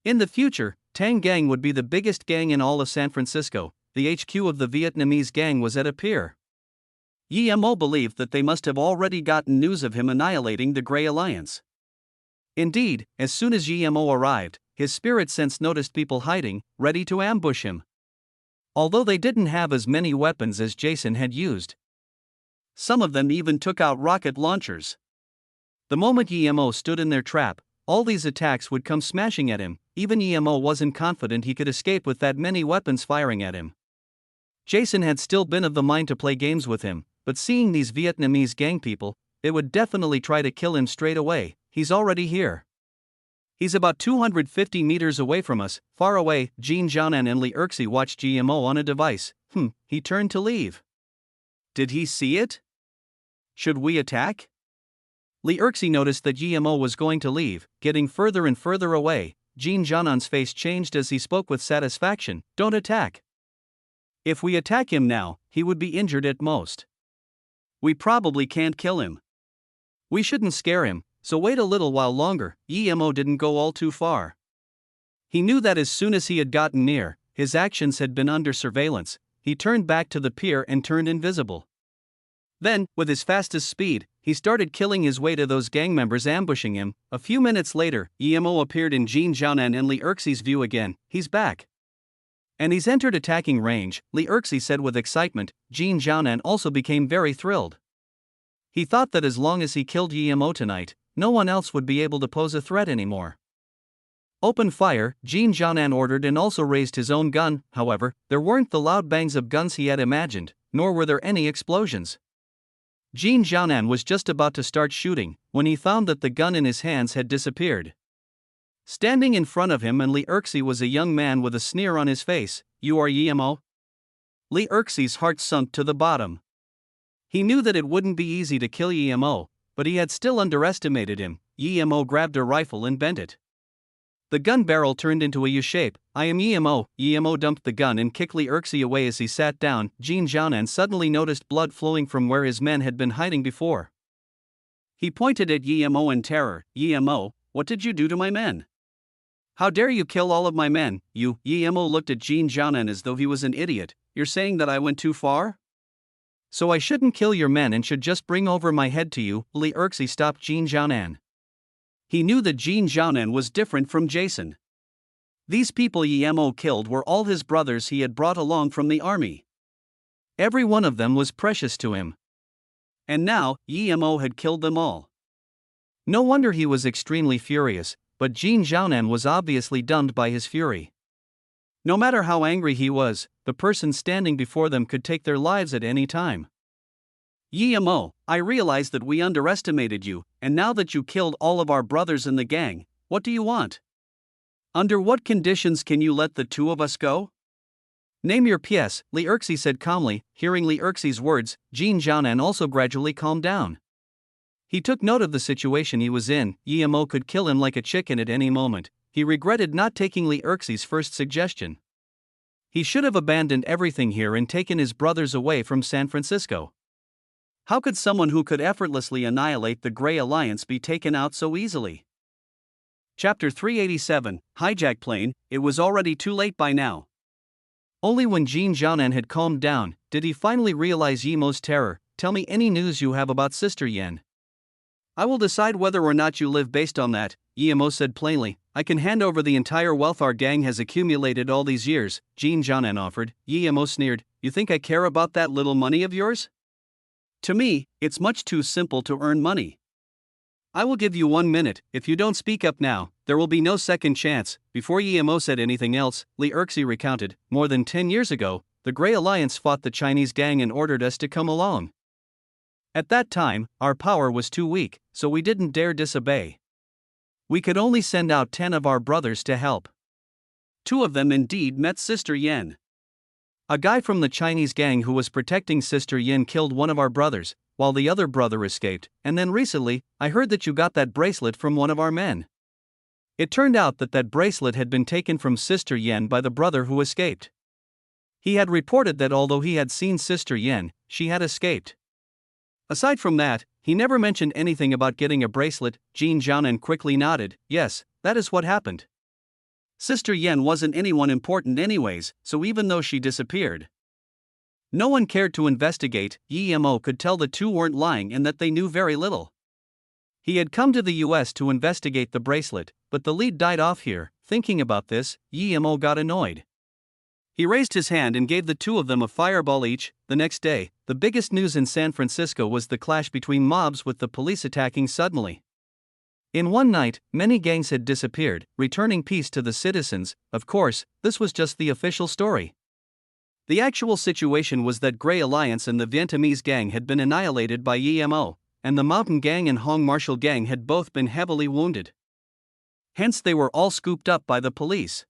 In the future, Tang Gang would be the biggest gang in all of San Francisco. The HQ of the Vietnamese gang was at a pier. Yemo believed that they must have already gotten news of him annihilating the Grey Alliance. Indeed, as soon as Yemo arrived, his spirit sense noticed people hiding, ready to ambush him. Although they didn't have as many weapons as Jason had used. Some of them even took out rocket launchers. The moment Yemo stood in their trap, all these attacks would come smashing at him. Even Yemo wasn't confident he could escape with that many weapons firing at him. Jason had still been of the mind to play games with him, but seeing these Vietnamese gang people, they would definitely try to kill him straight away. He's already here. He's about 250 meters away from us, far away. Jean Jianan and Li Urxi watched Yemo on a device. He turned to leave. Did he see it? Should we attack? Li Urxi noticed that Yemo was going to leave, getting further and further away. Jean Jianan's face changed as he spoke with satisfaction. Don't attack. If we attack him now, he would be injured at most. We probably can't kill him. We shouldn't scare him, so wait a little while longer. Yemo didn't go all too far. He knew that as soon as he had gotten near, his actions had been under surveillance. He turned back to the pier and turned invisible. Then, with his fastest speed, he started killing his way to those gang members ambushing him. A few minutes later, Yemo appeared in Jean Jianan and Li Urxi's view again. He's back. And he's entered attacking range, Li Urxi said with excitement. Jean Jianan also became very thrilled. He thought that as long as he killed Yemo tonight, no one else would be able to pose a threat anymore. Open fire, Jean Jianan ordered and also raised his own gun. However, there weren't the loud bangs of guns he had imagined, nor were there any explosions. Jean Jianan was just about to start shooting, when he found that the gun in his hands had disappeared. Standing in front of him and Li Urxi was a young man with a sneer on his face. You are Yemo? Li Urxi's heart sunk to the bottom. He knew that it wouldn't be easy to kill Yemo, but he had still underestimated him. Yemo grabbed a rifle and bent it. The gun barrel turned into a U shape. I am Emo. Emo dumped the gun and kicked Li Erxi away as he sat down. Jin Jiaonan suddenly noticed blood flowing from where his men had been hiding before. He pointed at Emo in terror. Emo, what did you do to my men? How dare you kill all of my men, you? Emo looked at Jin Jiaonan as though he was an idiot. You're saying that I went too far? So I shouldn't kill your men and should just bring over my head to you? Li Erxi stopped Jin Jiaonan. He knew that Jin Jiaonan was different from Jason. These people Emo killed were all his brothers he had brought along from the army. Every one of them was precious to him. And now, Emo had killed them all. No wonder he was extremely furious, but Jin Jiaonan was obviously dumbed by his fury. No matter how angry he was, the person standing before them could take their lives at any time. Emo, I realize that we underestimated you, and now that you killed all of our brothers in the gang, what do you want? Under what conditions can you let the two of us go? Name your pièce, Li Erxi said calmly. Hearing Li Erxi's words, Jin Jiaonan also gradually calmed down. He took note of the situation he was in. Emo could kill him like a chicken at any moment. He regretted not taking Li Erxi's first suggestion. He should have abandoned everything here and taken his brothers away from San Francisco. How could someone who could effortlessly annihilate the Grey Alliance be taken out so easily? Chapter 387, Hijack Plane. It was already too late by now. Only when Jin Jiaonan had calmed down, did he finally realize Emo's terror. Tell me any news you have about Sister Yen. I will decide whether or not you live based on that, Emo said plainly. I can hand over the entire wealth our gang has accumulated all these years, Jin Jiaonan offered. Emo sneered. You think I care about that little money of yours? To me, it's much too simple to earn money. I will give you 1 minute. If you don't speak up now, there will be no second chance. Before Emo said anything else, Li Erxi recounted. More than 10 years ago, the Grey Alliance fought the Chinese gang and ordered us to come along. At that time, our power was too weak, so we didn't dare disobey. We could only send out 10 of our brothers to help. 2 of them indeed met Sister Yen. A guy from the Chinese gang who was protecting Sister Yen killed one of our brothers, while the other brother escaped, and then recently, I heard that you got that bracelet from one of our men. It turned out that that bracelet had been taken from Sister Yen by the brother who escaped. He had reported that although he had seen Sister Yen, she had escaped. Aside from that, he never mentioned anything about getting a bracelet. Jin Jiaonan quickly nodded. Yes, that is what happened. Sister Yen wasn't anyone important anyways, so even though she disappeared, no one cared to investigate. Emo could tell the two weren't lying and that they knew very little. He had come to the US to investigate the bracelet, but the lead died off here. Thinking about this, Emo got annoyed. He raised his hand and gave the two of them a fireball each. The next day, the biggest news in San Francisco was the clash between mobs with the police attacking suddenly. In one night, many gangs had disappeared, returning peace to the citizens. Of course, this was just the official story. The actual situation was that Grey Alliance and the Vietnamese gang had been annihilated by Emo, and the Mountain Gang and Hong Marshall Gang had both been heavily wounded. Hence they were all scooped up by the police.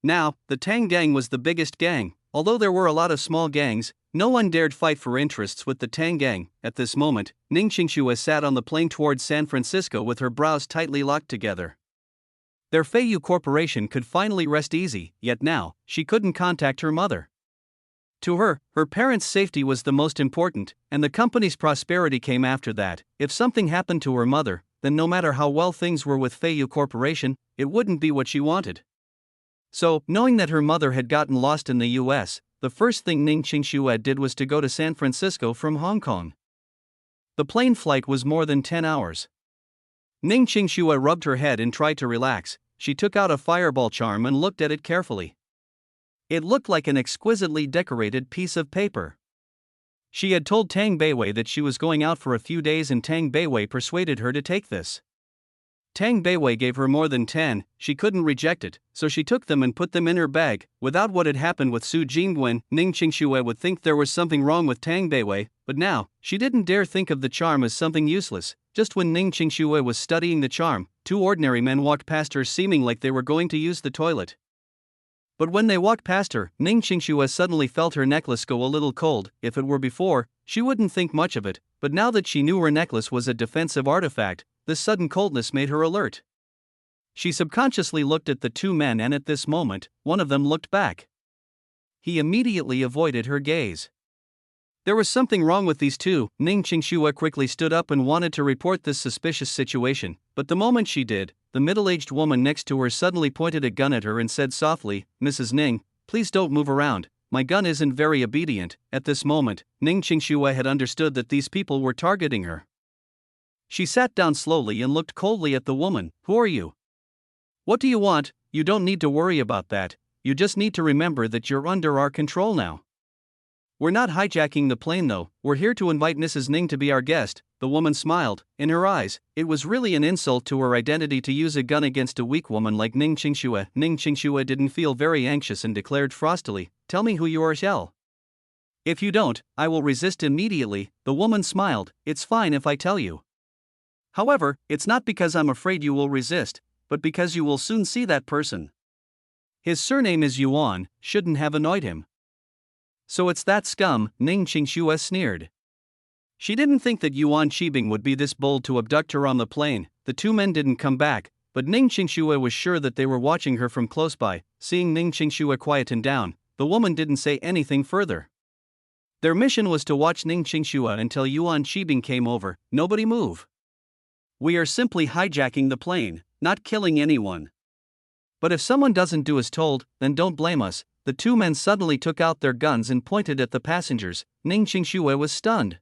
Now, the Tang Gang was the biggest gang. Although there were a lot of small gangs, no one dared fight for interests with the Tang Gang. At this moment, Ning Qingxue sat on the plane towards San Francisco with her brows tightly locked together. Their Feiyu Corporation could finally rest easy, yet now, she couldn't contact her mother. To her, her parents' safety was the most important, and the company's prosperity came after that. If something happened to her mother, then no matter how well things were with Feiyu Corporation, it wouldn't be what she wanted. So, knowing that her mother had gotten lost in the US, the first thing Ning Qingxue did was to go to San Francisco from Hong Kong. The plane flight was more than 10 hours. Ning Qingxue rubbed her head and tried to relax. She took out a fireball charm and looked at it carefully. It looked like an exquisitely decorated piece of paper. She had told Tang Beiwei that she was going out for a few days and Tang Beiwei persuaded her to take this. Tang Beiwei gave her more than 10, she couldn't reject it, so she took them and put them in her bag. Without what had happened with Su Jingwen, Ning Qingxue would think there was something wrong with Tang Beiwei, but now, she didn't dare think of the charm as something useless. Just when Ning Qingxue was studying the charm, 2 ordinary men walked past her seeming like they were going to use the toilet. But when they walked past her, Ning Qingxue suddenly felt her necklace go a little cold. If it were before, she wouldn't think much of it, but now that she knew her necklace was a defensive artifact, this sudden coldness made her alert. She subconsciously looked at the two men, and at this moment, one of them looked back. He immediately avoided her gaze. There was something wrong with these two. Ning Qingxue quickly stood up and wanted to report this suspicious situation, but the moment she did, the middle-aged woman next to her suddenly pointed a gun at her and said softly, "Mrs. Ning, please don't move around. My gun isn't very obedient." At this moment, Ning Qingxue had understood that these people were targeting her. She sat down slowly and looked coldly at the woman. "Who are you? What do you want?" "You don't need to worry about that. You just need to remember that you're under our control now. We're not hijacking the plane though, we're here to invite Mrs. Ning to be our guest." The woman smiled. In her eyes, it was really an insult to her identity to use a gun against a weak woman like Ning Qingxue. Ning Qingxue didn't feel very anxious and declared frostily, "Tell me who you are, Shell. If you don't, I will resist immediately." The woman smiled. "It's fine if I tell you. However, it's not because I'm afraid you will resist, but because you will soon see that person. His surname is Yuan." Shouldn't have annoyed him. "So it's that scum," Ning Qingxue sneered. She didn't think that Yuan Qibing would be this bold to abduct her on the plane. The two men didn't come back, but Ning Qingxue was sure that they were watching her from close by. Seeing Ning Qingxue quieten down, the woman didn't say anything further. Their mission was to watch Ning Qingxue until Yuan Qibing came over. "Nobody move. We are simply hijacking the plane, not killing anyone. But if someone doesn't do as told, then don't blame us." The two men suddenly took out their guns and pointed at the passengers. Ning Qingxue was stunned.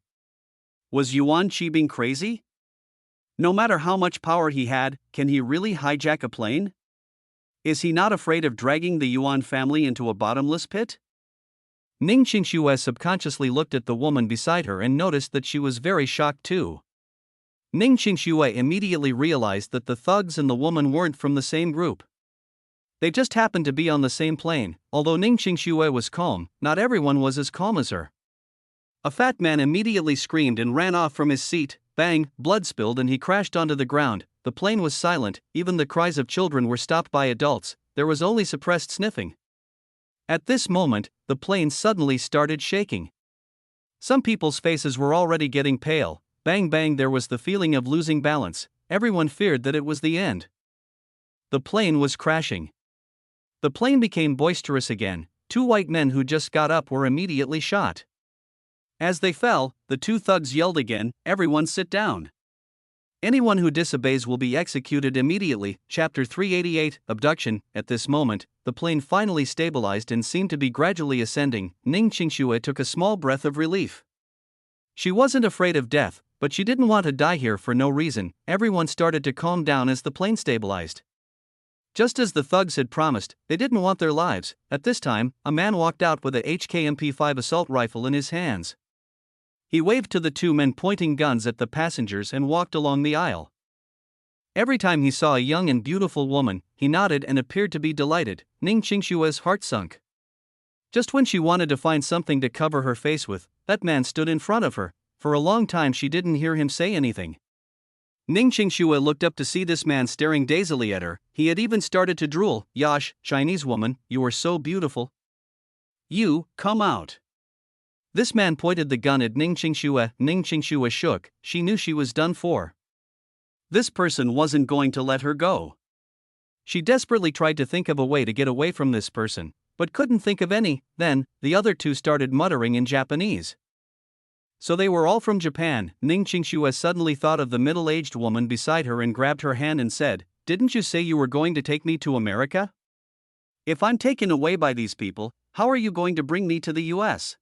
Was Yuan Qibing crazy? No matter how much power he had, can he really hijack a plane? Is he not afraid of dragging the Yuan family into a bottomless pit? Ning Qingxue subconsciously looked at the woman beside her and noticed that she was very shocked too. Ning Qingxue immediately realized that the thugs and the woman weren't from the same group. They just happened to be on the same plane. Although Ning Qingxue was calm, not everyone was as calm as her. A fat man immediately screamed and ran off from his seat. Bang, blood spilled and he crashed onto the ground. The plane was silent, even the cries of children were stopped by adults, there was only suppressed sniffing. At this moment, the plane suddenly started shaking. Some people's faces were already getting pale. Bang bang, there was the feeling of losing balance. Everyone feared that it was the end. The plane was crashing. The plane became boisterous again. Two white men who just got up were immediately shot. As they fell, the two thugs yelled again, "Everyone sit down. Anyone who disobeys will be executed immediately." Chapter 388, Abduction. At this moment, the plane finally stabilized and seemed to be gradually ascending. Ning Qingxue took a small breath of relief. She wasn't afraid of death, but she didn't want to die here for no reason. Everyone started to calm down as the plane stabilized. Just as the thugs had promised, they didn't want their lives. At this time, a man walked out with a HK-MP5 assault rifle in his hands. He waved to the two men pointing guns at the passengers and walked along the aisle. Every time he saw a young and beautiful woman, he nodded and appeared to be delighted. Ning Qingxue's heart sunk. Just when she wanted to find something to cover her face with, that man stood in front of her. For a long time she didn't hear him say anything. Ning Qingxue looked up to see this man staring dazedly at her. He had even started to drool. "Yash, Chinese woman, you are so beautiful. You, come out." This man pointed the gun at Ning Qingxue. Ning Qingxue shook. She knew she was done for. This person wasn't going to let her go. She desperately tried to think of a way to get away from this person, but couldn't think of any. Then, the other two started muttering in Japanese. So they were all from Japan. Ning Qingxue suddenly thought of the middle-aged woman beside her and grabbed her hand and said, "Didn't you say you were going to take me to America? If I'm taken away by these people, how are you going to bring me to the US?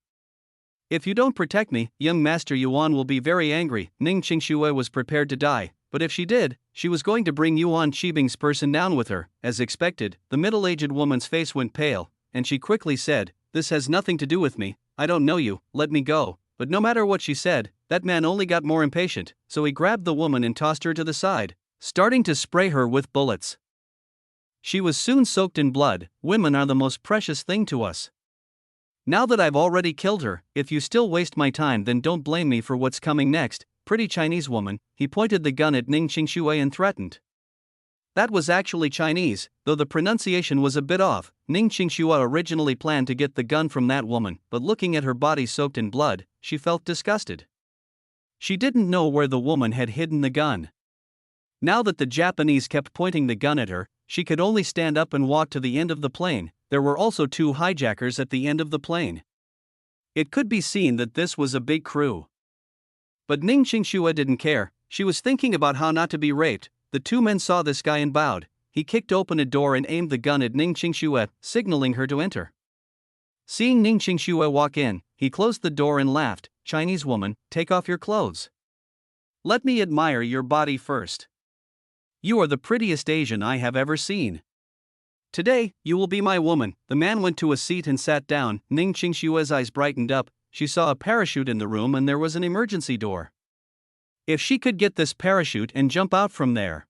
If you don't protect me, young Master Yuan will be very angry." Ning Qingxue was prepared to die, but if she did, she was going to bring Yuan Qibing's person down with her. As expected, the middle-aged woman's face went pale, and she quickly said, "This has nothing to do with me, I don't know you, let me go." But no matter what she said, that man only got more impatient, so he grabbed the woman and tossed her to the side, starting to spray her with bullets. She was soon soaked in blood. Women are the most precious thing to us. Now that I've already killed her, if you still waste my time, then don't blame me for what's coming next. Pretty Chinese woman, he pointed the gun at Ning Qingxue and threatened. That was actually Chinese, though the pronunciation was a bit off. Ning Qingxue originally planned to get the gun from that woman, but looking at her body soaked in blood, she felt disgusted. She didn't know where the woman had hidden the gun. Now that the Japanese kept pointing the gun at her, she could only stand up and walk to the end of the plane. There were also 2 hijackers at the end of the plane. It could be seen that this was a big crew. But Ning Qingxue didn't care. She was thinking about how not to be raped. The 2 men saw this guy and bowed. He kicked open a door and aimed the gun at Ning Qingxue, signaling her to enter. Seeing Ning Qingxue walk in, he closed the door and laughed. "Chinese woman, take off your clothes. Let me admire your body first. You are the prettiest Asian I have ever seen. Today, you will be my woman." The man went to a seat and sat down. Ning Qingxue's eyes brightened up. She saw a parachute in the room and there was an emergency door. If she could get this parachute and jump out from there.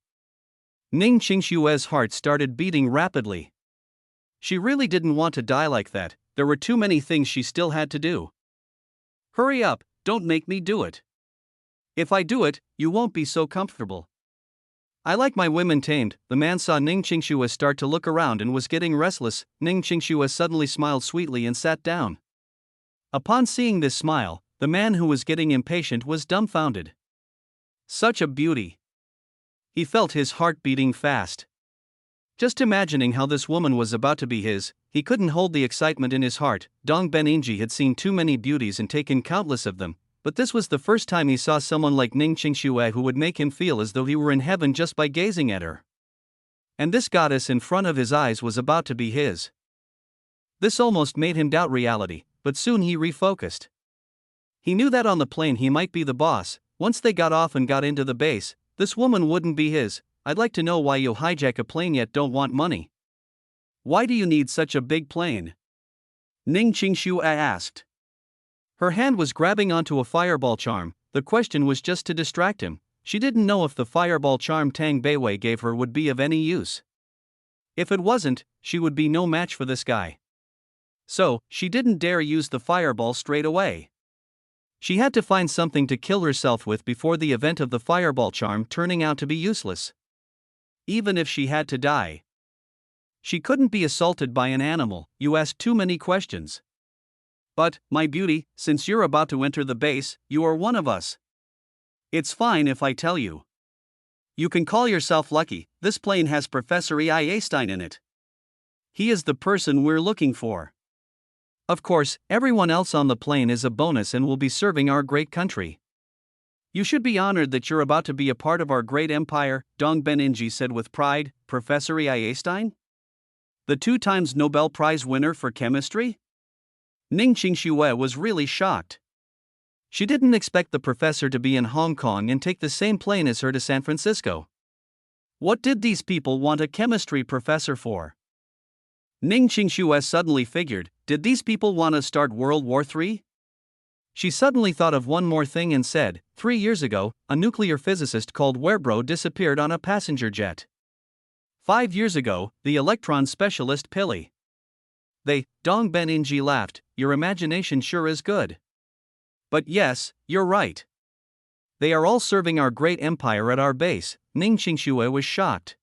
Ning Qingxue's heart started beating rapidly. She really didn't want to die like that. There were too many things she still had to do. "Hurry up, don't make me do it. If I do it, you won't be so comfortable. I like my women tamed." The man saw Ning Qingxue start to look around and was getting restless. Ning Qingxue suddenly smiled sweetly and sat down. Upon seeing this smile, the man who was getting impatient was dumbfounded. Such a beauty. He felt his heart beating fast. Just imagining how this woman was about to be his, he couldn't hold the excitement in his heart. Dong Beninji had seen too many beauties and taken countless of them, but this was the first time he saw someone like Ning Qingxue who would make him feel as though he were in heaven just by gazing at her. And this goddess in front of his eyes was about to be his. This almost made him doubt reality, but soon he refocused. He knew that on the plane he might be the boss. Once they got off and got into the base, this woman wouldn't be his. "I'd like to know why you hijack a plane yet don't want money. Why do you need such a big plane?" Ning Qingxue asked. Her hand was grabbing onto a fireball charm. The question was just to distract him. She didn't know if the fireball charm Tang Beiwei gave her would be of any use. If it wasn't, she would be no match for this guy. So, she didn't dare use the fireball straight away. She had to find something to kill herself with before the event of the fireball charm turning out to be useless. Even if she had to die. She couldn't be assaulted by an animal. "You ask too many questions. But, my beauty, since you're about to enter the base, you are one of us. It's fine if I tell you. You can call yourself lucky. This plane has Professor E. I. Einstein in it. He is the person we're looking for. Of course, everyone else on the plane is a bonus and will be serving our great country. You should be honored that you're about to be a part of our great empire," Dong Beninji said with pride. "Professor E. I. Einstein? The 2-time Nobel Prize winner for chemistry?" Ning Qingxue was really shocked. She didn't expect the professor to be in Hong Kong and take the same plane as her to San Francisco. What did these people want a chemistry professor for? Ning Qingxue suddenly figured, did these people want to start World War III? She suddenly thought of one more thing and said, 3 years ago, a nuclear physicist called Werbro disappeared on a passenger jet. 5 years ago, the electron specialist Pili. Dong Beninji laughed. "Your imagination sure is good. But yes, you're right. They are all serving our great empire at our base." Ning Qingxue was shocked.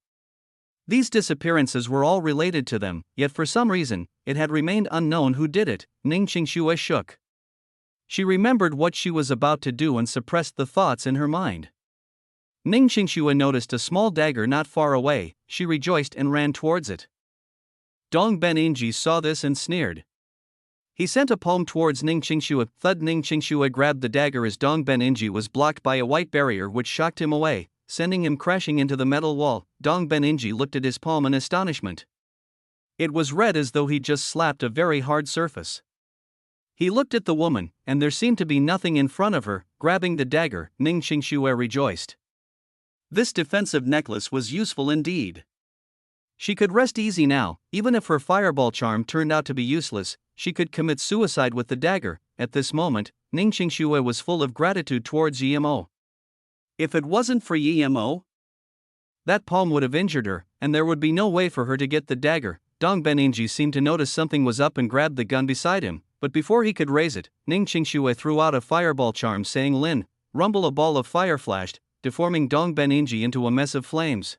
These disappearances were all related to them, yet for some reason, it had remained unknown who did it. Ning Qingxue shook. She remembered what she was about to do and suppressed the thoughts in her mind. Ning Qingxue noticed a small dagger not far away. She rejoiced and ran towards it. Dong Beninji saw this and sneered. He sent a palm towards Ning Qingxue. Thud! Ning Qingxue grabbed the dagger as Dong Beninji was blocked by a white barrier which shocked him away, sending him crashing into the metal wall. Dong Beninji looked at his palm in astonishment. It was red as though he'd just slapped a very hard surface. He looked at the woman, and there seemed to be nothing in front of her. Grabbing the dagger, Ning Qingxue rejoiced. This defensive necklace was useful indeed. She could rest easy now. Even if her fireball charm turned out to be useless, she could commit suicide with the dagger. At this moment, Ning Qingxue was full of gratitude towards Yimo. If it wasn't for Yimo, that palm would have injured her, and there would be no way for her to get the dagger. Dong Beninji seemed to notice something was up and grabbed the gun beside him, but before he could raise it, Ning Qingxue threw out a fireball charm saying Lin, rumble. A ball of fire flashed, deforming Dong Beninji into a mess of flames.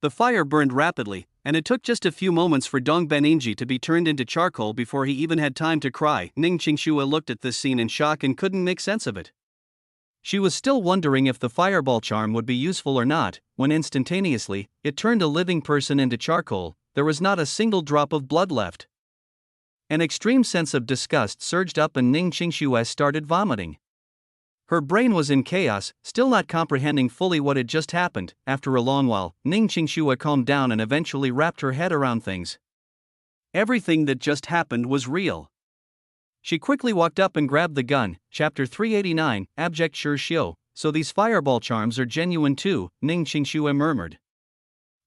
The fire burned rapidly, and it took just a few moments for Dong Beninji to be turned into charcoal before he even had time to cry. Ning Qingxue looked at this scene in shock and couldn't make sense of it. She was still wondering if the fireball charm would be useful or not, when instantaneously, it turned a living person into charcoal. There was not a single drop of blood left. An extreme sense of disgust surged up and Ning Qingshuo started vomiting. Her brain was in chaos, still not comprehending fully what had just happened. After a long while, Ning Qingshuo calmed down and eventually wrapped her head around things. Everything that just happened was real. She quickly walked up and grabbed the gun. Chapter 389, Abject Xiu. So these fireball charms are genuine too, Ning Qingshuo murmured.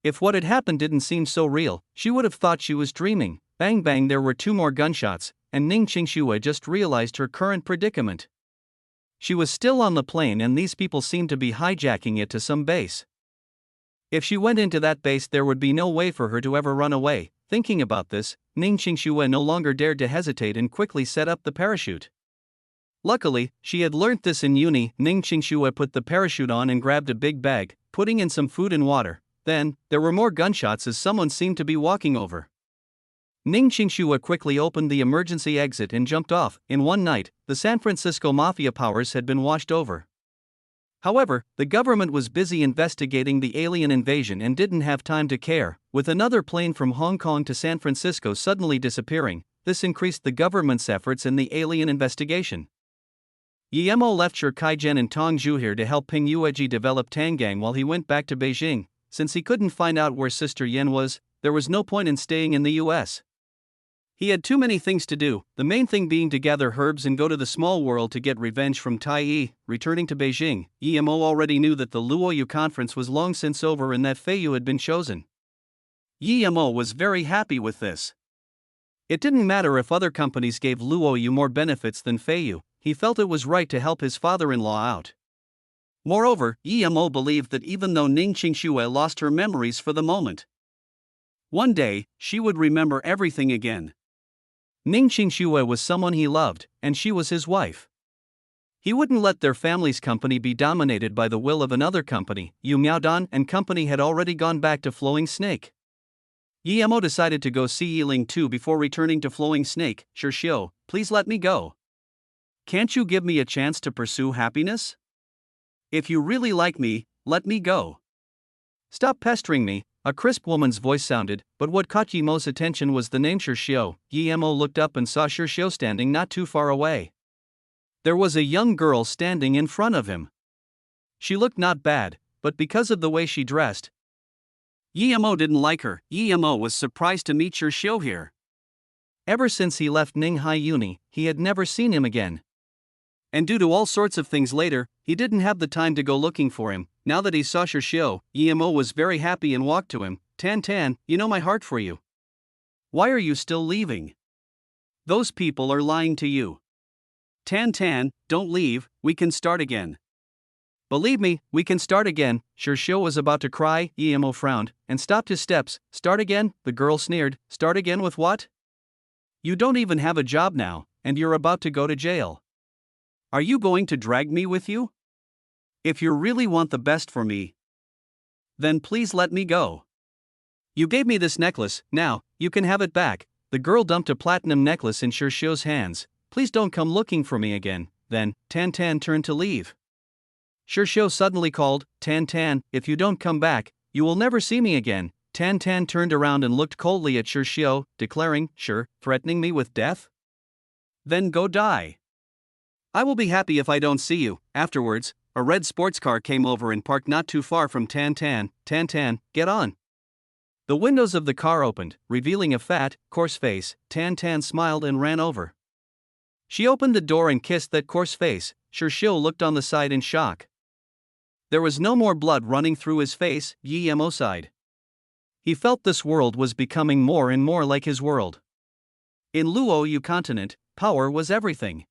If what had happened didn't seem so real, she would have thought she was dreaming. Bang bang, there were 2 more gunshots, and Ning Qingshuo just realized her current predicament. She was still on the plane and these people seemed to be hijacking it to some base. If she went into that base, there would be no way for her to ever run away. Thinking about this, Ning Qingshuo no longer dared to hesitate and quickly set up the parachute. Luckily, she had learnt this in uni. Ning Qingshuo put the parachute on and grabbed a big bag, putting in some food and water. Then, there were more gunshots as someone seemed to be walking over. Ning Qingshuo quickly opened the emergency exit and jumped off. In one night, the San Francisco mafia powers had been washed over. However, the government was busy investigating the alien invasion and didn't have time to care. With another plane from Hong Kong to San Francisco suddenly disappearing, this increased the government's efforts in the alien investigation. Yemo left Shi Kaijian in Tongzhou here to help Ping Yueji develop Tangang while he went back to Beijing. Since he couldn't find out where Sister Yen was, there was no point in staying in the US. He had too many things to do, the main thing being to gather herbs and go to the small world to get revenge from Tai Yi. Returning to Beijing, Yemo already knew that the Luoyu conference was long since over and that Feiyu had been chosen. Yemo was very happy with this. It didn't matter if other companies gave Luoyu more benefits than Feiyu, he felt it was right to help his father-in-law out. Moreover, Yemo believed that even though Ning Qingshuo lost her memories for the moment, one day, she would remember everything again. Ning Qingshuo was someone he loved, and she was his wife. He wouldn't let their family's company be dominated by the will of another company. Yu Miaodan and company had already gone back to Flowing Snake. Yemo decided to go see Yiling too before returning to Flowing Snake. Xiu, please let me go. Can't you give me a chance to pursue happiness? If you really like me, let me go. Stop pestering me, a crisp woman's voice sounded, but what caught Yemo's attention was the name Xiu. Yemo looked up and saw Xiu standing not too far away. There was a young girl standing in front of him. She looked not bad, but because of the way she dressed, Yemo didn't like her. Yemo was surprised to meet Xiu here. Ever since he left Ninghai Uni, he had never seen him again. And due to all sorts of things later, he didn't have the time to go looking for him. Now that he saw Xiu, Yemo was very happy and walked to him. Tan, you know my heart for you. Why are you still leaving? Those people are lying to you. Tan, don't leave, we can start again. Believe me, we can start again. Xiu was about to cry. Yemo frowned and stopped his steps. Start again? The girl sneered. Start again with what? You don't even have a job now, and you're about to go to jail. Are you going to drag me with you? If you really want the best for me, then please let me go. You gave me this necklace, now, you can have it back. The girl dumped a platinum necklace in Xiu's hands. Please don't come looking for me again. Then, Tan turned to leave. Xiu suddenly called, Tan, if you don't come back, you will never see me again. Tan turned around and looked coldly at Xiu, declaring, Sure, threatening me with death? Then go die. I will be happy if I don't see you. Afterwards, a red sports car came over and parked not too far from Tan. Tan, get on. The windows of the car opened, revealing a fat, coarse face. Tan smiled and ran over. She opened the door and kissed that coarse face. Xiu looked on the side in shock. There was no more blood running through his face. Yemo sighed. He felt this world was becoming more and more like his world. In Luoyu continent, power was everything.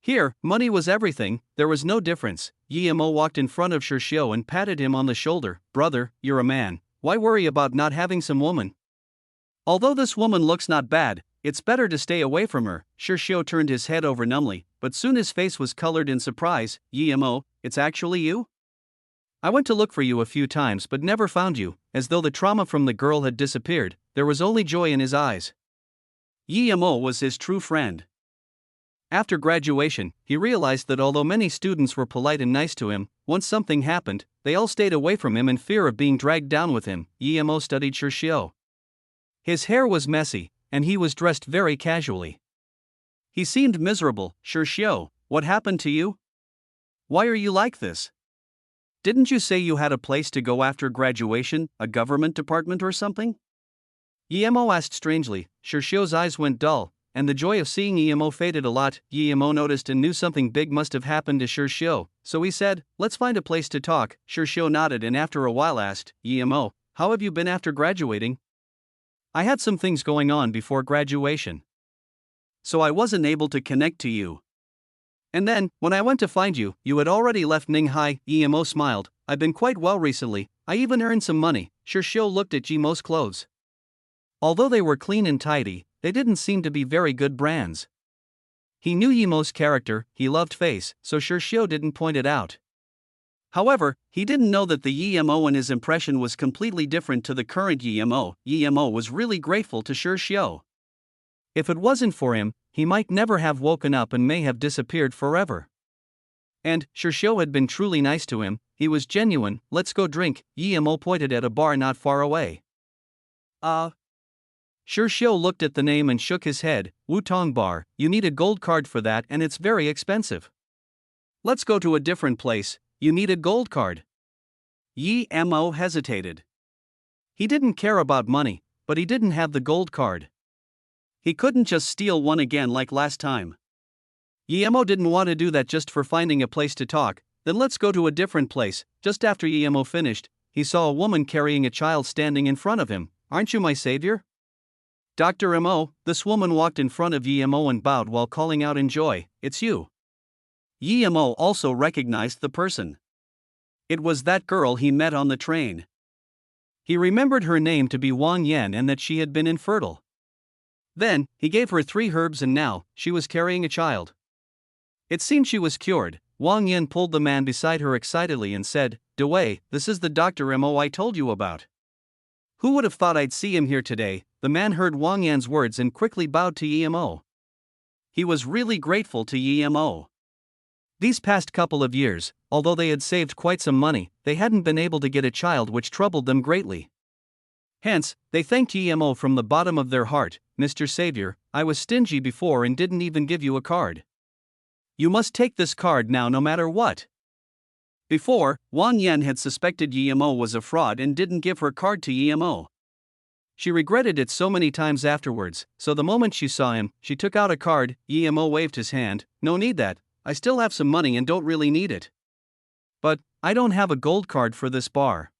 Here, money was everything, there was no difference. Yemo walked in front of Xiu and patted him on the shoulder. Brother, you're a man, why worry about not having some woman? Although this woman looks not bad, it's better to stay away from her. Xiu turned his head over numbly, but soon his face was colored in surprise. Yemo, it's actually you? I went to look for you a few times but never found you. As though the trauma from the girl had disappeared, there was only joy in his eyes. Yemo was his true friend. After graduation, he realized that although many students were polite and nice to him, once something happened, they all stayed away from him in fear of being dragged down with him. Emo studied Shirshio. His hair was messy, and he was dressed very casually. He seemed miserable. Shirshio, what happened to you? Why are you like this? Didn't you say you had a place to go after graduation, a government department or something? Emo asked strangely. Shirshio's eyes went dull, and the joy of seeing Emo faded a lot. Emo noticed and knew something big must have happened to Shirshio, so he said, let's find a place to talk. Shirshio nodded and after a while asked, Emo, how have you been after graduating? I had some things going on before graduation, so I wasn't able to connect to you. And then, when I went to find you, you had already left Ninghai. Emo smiled. I've been quite well recently, I even earned some money. Shirshio looked at Emo's clothes. Although they were clean and tidy, they didn't seem to be very good brands. He knew Emo's character, he loved face, so Shirshio didn't point it out. However, he didn't know that the Emo in his impression was completely different to the current Emo. Emo was really grateful to Shirshio. If it wasn't for him, he might never have woken up and may have disappeared forever. And Shirshio had been truly nice to him, he was genuine. Let's go drink. Emo pointed at a bar not far away. Shirshio looked at the name and shook his head. Wutong Bar, you need a gold card for that and it's very expensive. Let's go to a different place. You need a gold card. Emo hesitated. He didn't care about money, but he didn't have the gold card. He couldn't just steal one again like last time. Emo didn't want to do that just for finding a place to talk. Then let's go to a different place. Just after Emo finished, he saw a woman carrying a child standing in front of him. Aren't you my savior? Dr. Emo, this woman walked in front of Emo and bowed while calling out in joy, it's you. Emo also recognized the person. It was that girl he met on the train. He remembered her name to be Wang Yan and that she had been infertile. Then, he gave her 3 herbs and now, she was carrying a child. It seemed she was cured. Wang Yan pulled the man beside her excitedly and said, Dewey, this is the Dr. Emo I told you about. Who would have thought I'd see him here today? The man heard Wang Yan's words and quickly bowed to Emo. He was really grateful to Emo. These past couple of years, although they had saved quite some money, they hadn't been able to get a child, which troubled them greatly. Hence, they thanked Emo from the bottom of their heart. Mr. Savior, I was stingy before and didn't even give you a card. You must take this card now no matter what. Before, Wang Yan had suspected Emo was a fraud and didn't give her card to Emo. She regretted it so many times afterwards, so the moment she saw him, she took out a card. Emo waved his hand. No need that, I still have some money and don't really need it. But, I don't have a gold card for this bar.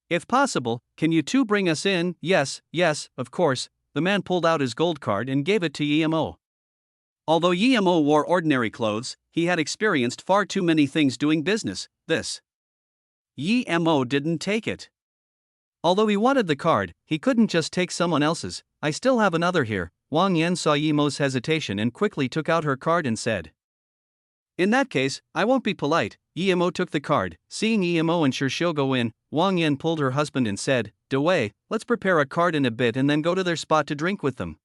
If possible, can you two bring us in? Yes, of course. The man pulled out his gold card and gave it to Emo. Although Emo wore ordinary clothes, he had experienced far too many things doing business. Emo didn't take it. Although he wanted the card, he couldn't just take someone else's. I still have another here. Wang Yan saw Emo's hesitation and quickly took out her card and said, in that case, I won't be polite. Emo took the card. Seeing Emo and Shirshio go in, Wang Yan pulled her husband and said, Dewey, let's prepare a card in a bit and then go to their spot to drink with them.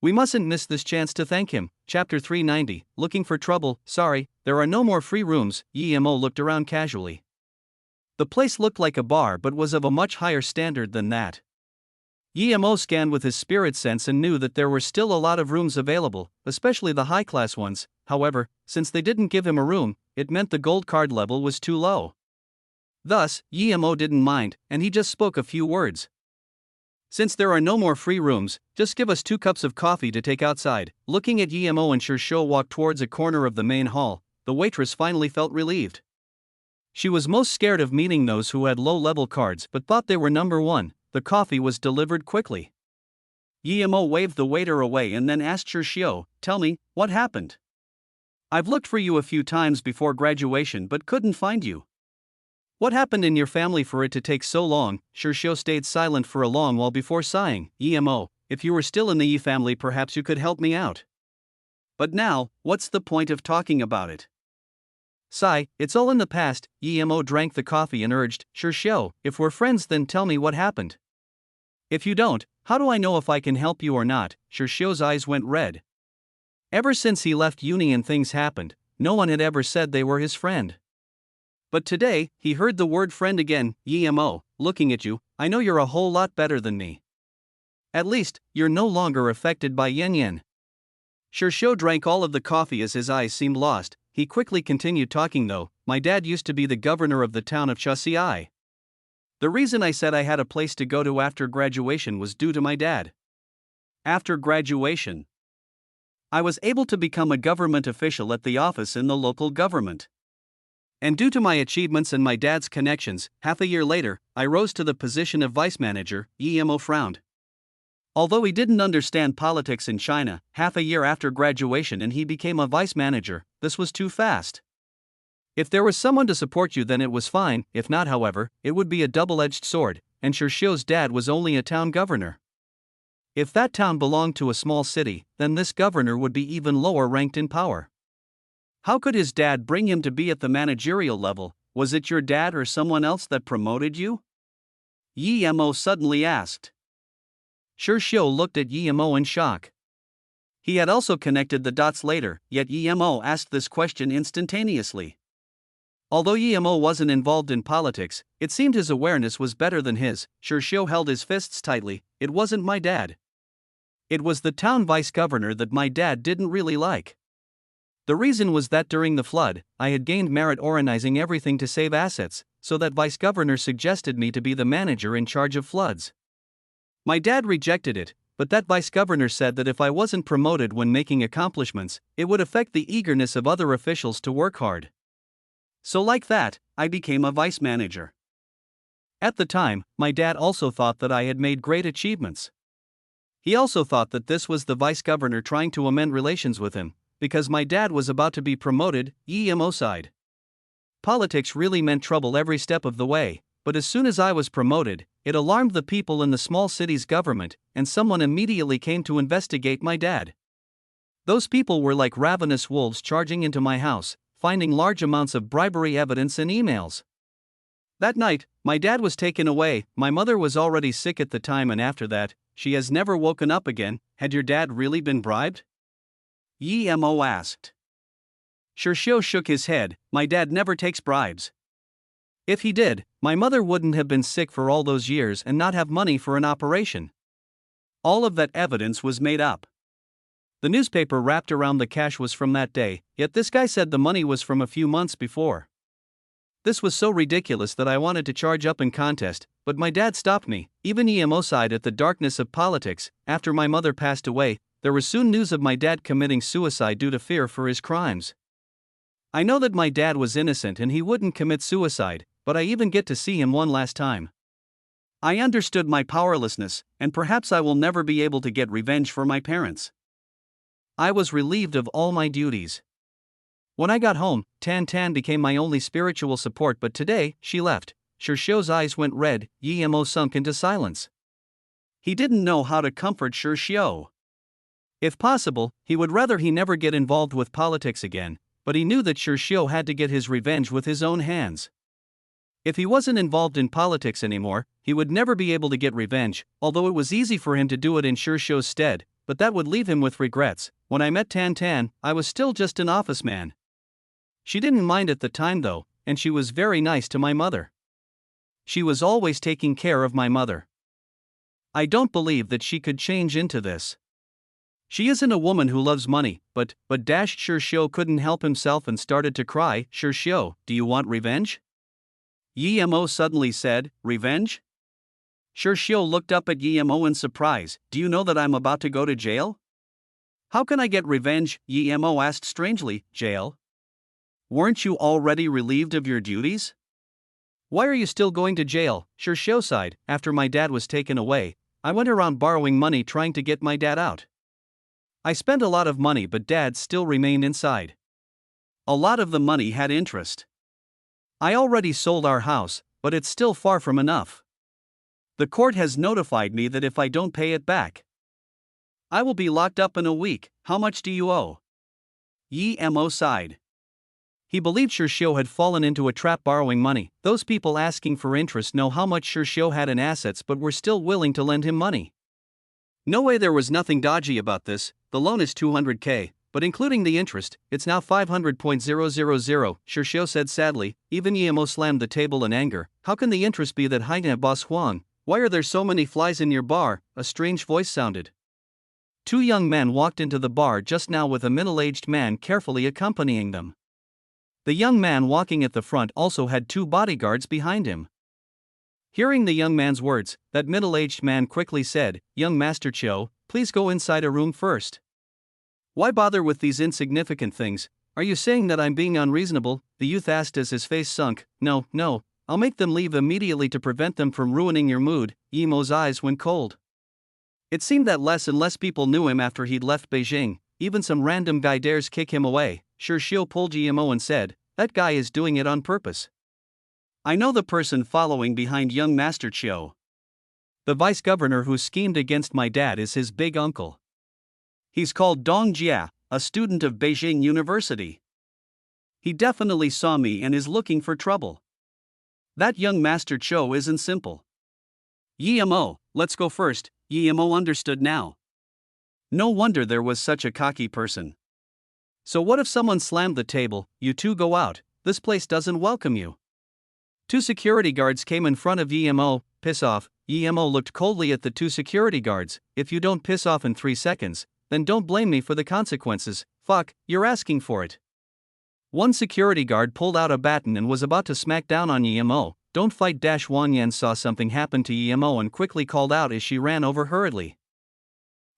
We mustn't miss this chance to thank him. Chapter 390, Looking for Trouble. Sorry, there are no more free rooms. Emo looked around casually. The place looked like a bar but was of a much higher standard than that. Emo scanned with his spirit sense and knew that there were still a lot of rooms available, especially the high-class ones. However, since they didn't give him a room, it meant the gold card level was too low. Thus, Emo didn't mind, and he just spoke a few words. Since there are no more free rooms, just give us 2 cups of coffee to take outside. Looking at Emo and Shirshio walk towards a corner of the main hall, the waitress finally felt relieved. She was most scared of meeting those who had low-level cards but thought they were number 1. The coffee was delivered quickly. Emo waved the waiter away and then asked Shirshio, tell me, what happened? I've looked for you a few times before graduation but couldn't find you. What happened in your family for it to take so long? Shirshio stayed silent for a long while before sighing. Emo, if you were still in the Yi family perhaps you could help me out. But now, what's the point of talking about it? Sigh, it's all in the past. Emo drank the coffee and urged, Shirshio, if we're friends then tell me what happened. If you don't, how do I know if I can help you or not? Shirshio's eyes went red. Ever since he left uni and things happened, no one had ever said they were his friend. But today, he heard the word friend again. Yemo, looking at you, I know you're a whole lot better than me. At least, you're no longer affected by yin-yin. Shursho drank all of the coffee as his eyes seemed lost. He quickly continued talking though. My dad used to be the governor of the town of Chasiai. The reason I said I had a place to go to after graduation was due to my dad. After graduation, I was able to become a government official at the office in the local government. And due to my achievements and my dad's connections, half a year later, I rose to the position of vice manager. Emo frowned. Although he didn't understand politics in China, half a year after graduation and he became a vice manager, this was too fast. If there was someone to support you then it was fine, if not however, it would be a double-edged sword, and Shursho's dad was only a town governor. If that town belonged to a small city, then this governor would be even lower ranked in power. How could his dad bring him to be at the managerial level? Was it your dad or someone else that promoted you? Emo suddenly asked. Shursho looked at Emo in shock. He had also connected the dots later, yet Emo asked this question instantaneously. Although Emo wasn't involved in politics, it seemed his awareness was better than his. Shursho held his fists tightly. It wasn't my dad. It was the town vice governor that my dad didn't really like. The reason was that during the flood, I had gained merit organizing everything to save assets, so that vice governor suggested me to be the manager in charge of floods. My dad rejected it, but that vice governor said that if I wasn't promoted when making accomplishments, it would affect the eagerness of other officials to work hard. So like that, I became a vice manager. At the time, my dad also thought that I had made great achievements. He also thought that this was the vice governor trying to amend relations with him, because my dad was about to be promoted. Emo sighed. Politics really meant trouble every step of the way, but as soon as I was promoted, it alarmed the people in the small city's government, and someone immediately came to investigate my dad. Those people were like ravenous wolves charging into my house, finding large amounts of bribery evidence and emails. That night, my dad was taken away. My mother was already sick at the time, and after that, she has never woken up again. Had your dad really been bribed? Emo asked. Shursho shook his head. My dad never takes bribes. If he did, my mother wouldn't have been sick for all those years and not have money for an operation. All of that evidence was made up. The newspaper wrapped around the cash was from that day, yet this guy said the money was from a few months before. This was so ridiculous that I wanted to charge up in contest, but my dad stopped me. Even Emo sighed at the darkness of politics. After my mother passed away, there was soon news of my dad committing suicide due to fear for his crimes. I know that my dad was innocent and he wouldn't commit suicide, but I even get to see him one last time. I understood my powerlessness, and perhaps I will never be able to get revenge for my parents. I was relieved of all my duties. When I got home, Tan Tan became my only spiritual support, but today, she left. Shursho's eyes went red. Emo sunk into silence. He didn't know how to comfort Shursho. If possible, he would rather he never get involved with politics again, but he knew that Shursho had to get his revenge with his own hands. If he wasn't involved in politics anymore, he would never be able to get revenge, although it was easy for him to do it in Shursho's stead, but that would leave him with regrets. When I met Tan Tan, I was still just an office man. She didn't mind at the time though, and she was very nice to my mother. She was always taking care of my mother. I don't believe that she could change into this. She isn't a woman who loves money, but Shursho couldn't help himself and started to cry. Shursho, do you want revenge? Emo suddenly said, revenge? Shursho looked up at Emo in surprise. Do you know that I'm about to go to jail? How can I get revenge? Emo asked strangely. Jail? Weren't you already relieved of your duties? Why are you still going to jail? Shursho sighed. After my dad was taken away, I went around borrowing money trying to get my dad out. I spent a lot of money, but dad still remained inside. A lot of the money had interest. I already sold our house, but it's still far from enough. The court has notified me that if I don't pay it back, I will be locked up in a week. How much do you owe? Emo sighed. He believed Shursho had fallen into a trap borrowing money. Those people asking for interest know how much Shursho had in assets but were still willing to lend him money. No way, there was nothing dodgy about this. The loan is 200k. but including the interest, it's now 500,000. Shirshio said sadly. Even Yemo slammed the table in anger. How can the interest be that high, Boss Huang? Why are there so many flies in your bar? A strange voice sounded. Two young men walked into the bar just now with a middle-aged man carefully accompanying them. The young man walking at the front also had two bodyguards behind him. Hearing the young man's words, that middle-aged man quickly said, "Young Master Cho, please go inside a room first. Why bother with these insignificant things? Are you saying that I'm being unreasonable?" the youth asked as his face sunk. No, I'll make them leave immediately to prevent them from ruining your mood." Yemo's eyes went cold. It seemed that less and less people knew him after he'd left Beijing. Even some random guy dares kick him away. Shirshio pulled Yemo and said, "That guy is doing it on purpose. I know the person following behind young Master Chiu. The vice governor who schemed against my dad is his big uncle. He's called Dong Jia, a student of Beijing University. He definitely saw me and is looking for trouble. That young Master Cho isn't simple." "Yemo, let's go first." Yemo understood now. No wonder there was such a cocky person. "So what if someone slammed the table? You two go out, this place doesn't welcome you." Two security guards came in front of Yemo. "Piss off." Yemo looked coldly at the two security guards. "If you don't piss off in 3 seconds, then don't blame me for the consequences." "Fuck, you're asking for it." One security guard pulled out a baton and was about to smack down on Yemo. "Don't fight." Wang Yan saw something happen to Yemo and quickly called out as she ran over hurriedly.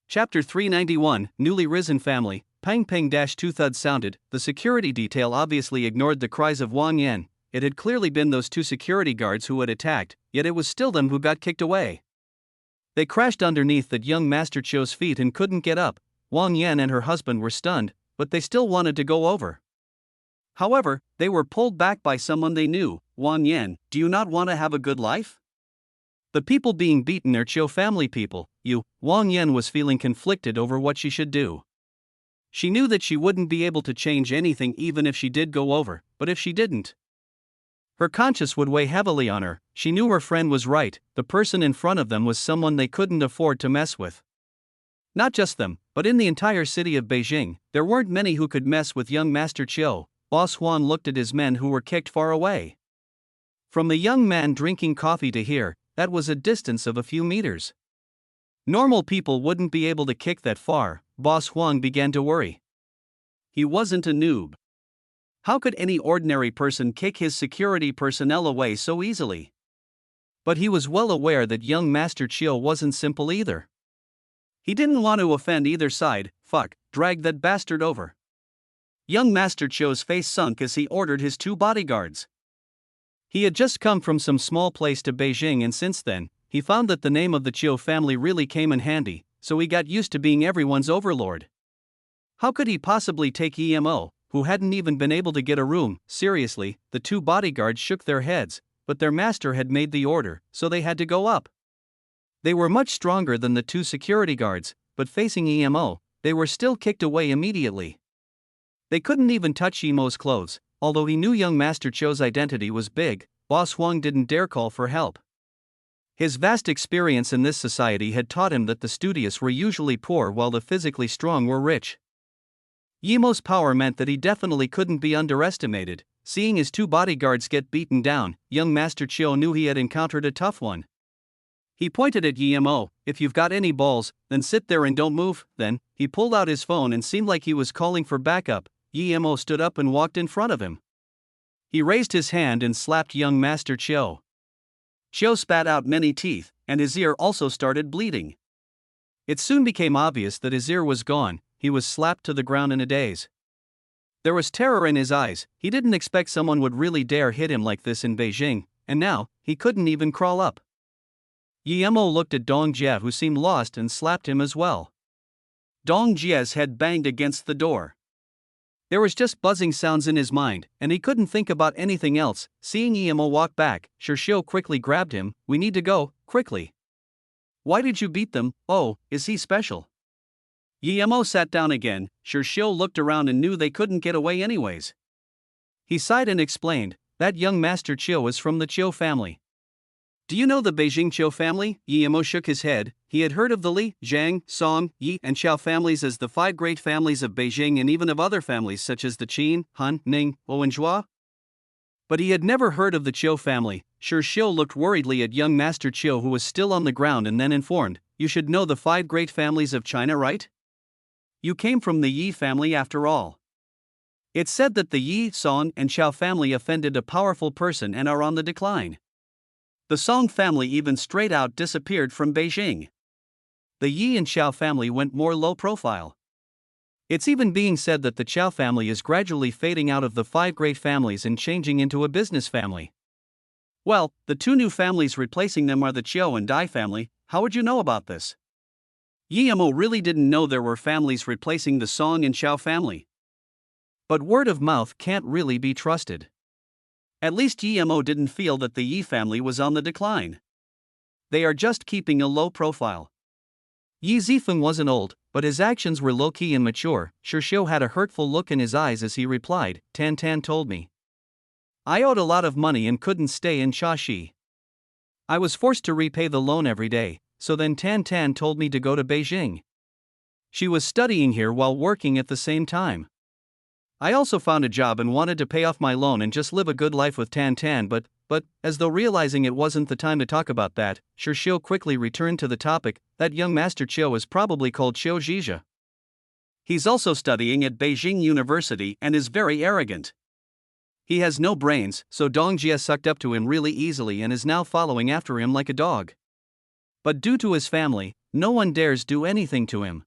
Chapter 391, Newly Risen Family. Pang pang. 2 thuds sounded. The security detail obviously ignored the cries of Wang Yan. It had clearly been those two security guards who had attacked, yet it was still them who got kicked away. They crashed underneath that young Master Cho's feet and couldn't get up. Wang Yan and her husband were stunned, but they still wanted to go over. However, they were pulled back by someone they knew. "Wang Yan, do you not want to have a good life? The people being beaten are Cho family people." Wang Yan was feeling conflicted over what she should do. She knew that she wouldn't be able to change anything even if she did go over, but if she didn't, her conscience would weigh heavily on her. She knew her friend was right, the person in front of them was someone they couldn't afford to mess with. Not just them, but in the entire city of Beijing, there weren't many who could mess with young Master Chiu. Boss Huan looked at his men who were kicked far away. From the young man drinking coffee to here, that was a distance of a few meters. Normal people wouldn't be able to kick that far. Boss Huang began to worry. He wasn't a noob. How could any ordinary person kick his security personnel away so easily? But he was well aware that young Master Chiu wasn't simple either. He didn't want to offend either side. "Fuck, drag that bastard over." Young Master Chiu's face sunk as he ordered his two bodyguards. He had just come from some small place to Beijing, and since then, he found that the name of the Chiu family really came in handy, so he got used to being everyone's overlord. How could he possibly take EMO, who hadn't even been able to get a room, seriously? The two bodyguards shook their heads, but their master had made the order, so they had to go up. They were much stronger than the two security guards, but facing EMO, they were still kicked away immediately. They couldn't even touch EMO's clothes. Although he knew young Master Cho's identity was big, Boss Huang didn't dare call for help. His vast experience in this society had taught him that the studious were usually poor while the physically strong were rich. Yemo's power meant that he definitely couldn't be underestimated. Seeing his two bodyguards get beaten down, young Master Chiu knew he had encountered a tough one. He pointed at Yemo. "If you've got any balls, then sit there and don't move." Then, he pulled out his phone and seemed like he was calling for backup. Yemo stood up and walked in front of him. He raised his hand and slapped young Master Chiu. Chiu spat out many teeth, and his ear also started bleeding. It soon became obvious that his ear was gone. He was slapped to the ground in a daze. There was terror in his eyes. He didn't expect someone would really dare hit him like this in Beijing, and now, he couldn't even crawl up. Yemo looked at Dong Jia, who seemed lost, and slapped him as well. Dong Jia's head banged against the door. There was just buzzing sounds in his mind, and he couldn't think about anything else. Seeing Yemo walk back, Shirshio quickly grabbed him. "We need to go, quickly." "Why did you beat them? Oh, is he special?" Yemo sat down again. Shirshio looked around and knew they couldn't get away anyways. He sighed and explained, "That young Master Chiu is from the Chiu family. Do you know the Beijing Qiu family? Yi Mo shook his head. He had heard of the Li, Zhang, Song, Yi, and Qiao families as the five great families of Beijing and even of other families such as the Qin, Han, Ning, Ou, and Zhua. But he had never heard of the Qiu family. Shi Xiu looked worriedly at young Master Qiu, who was still on the ground, and then informed, "You should know the five great families of China, right? You came from the Yi family after all." It's said that the Yi, Song, and Qiao family offended a powerful person and are on the decline. The Song family even straight out disappeared from Beijing. The Yi and Qiao family went more low profile. It's even being said that the Qiao family is gradually fading out of the five great families and changing into a business family. Well, the two new families replacing them are the Qiu and Dai family. How would you know about this? Yi Mo really didn't know there were families replacing the Song and Qiao family. But word of mouth can't really be trusted. At least Yi Mo didn't feel that the Yi family was on the decline. They are just keeping a low profile. Yi Zifeng wasn't old, but his actions were low-key and mature. Shi Xiu had a hurtful look in his eyes as he replied, "Tan Tan told me I owed a lot of money and couldn't stay in Shaxi. I was forced to repay the loan every day, so then Tan Tan told me to go to Beijing. She was studying here while working at the same time. I also found a job and wanted to pay off my loan and just live a good life with Tan Tan, but, as though realizing it wasn't the time to talk about that, Shi Xiu quickly returned to the topic. That young Master Qiu is probably called Qiu Zhizhi. He's also studying at Beijing University and is very arrogant. He has no brains, so Dong Jie sucked up to him really easily and is now following after him like a dog. But due to his family, no one dares do anything to him.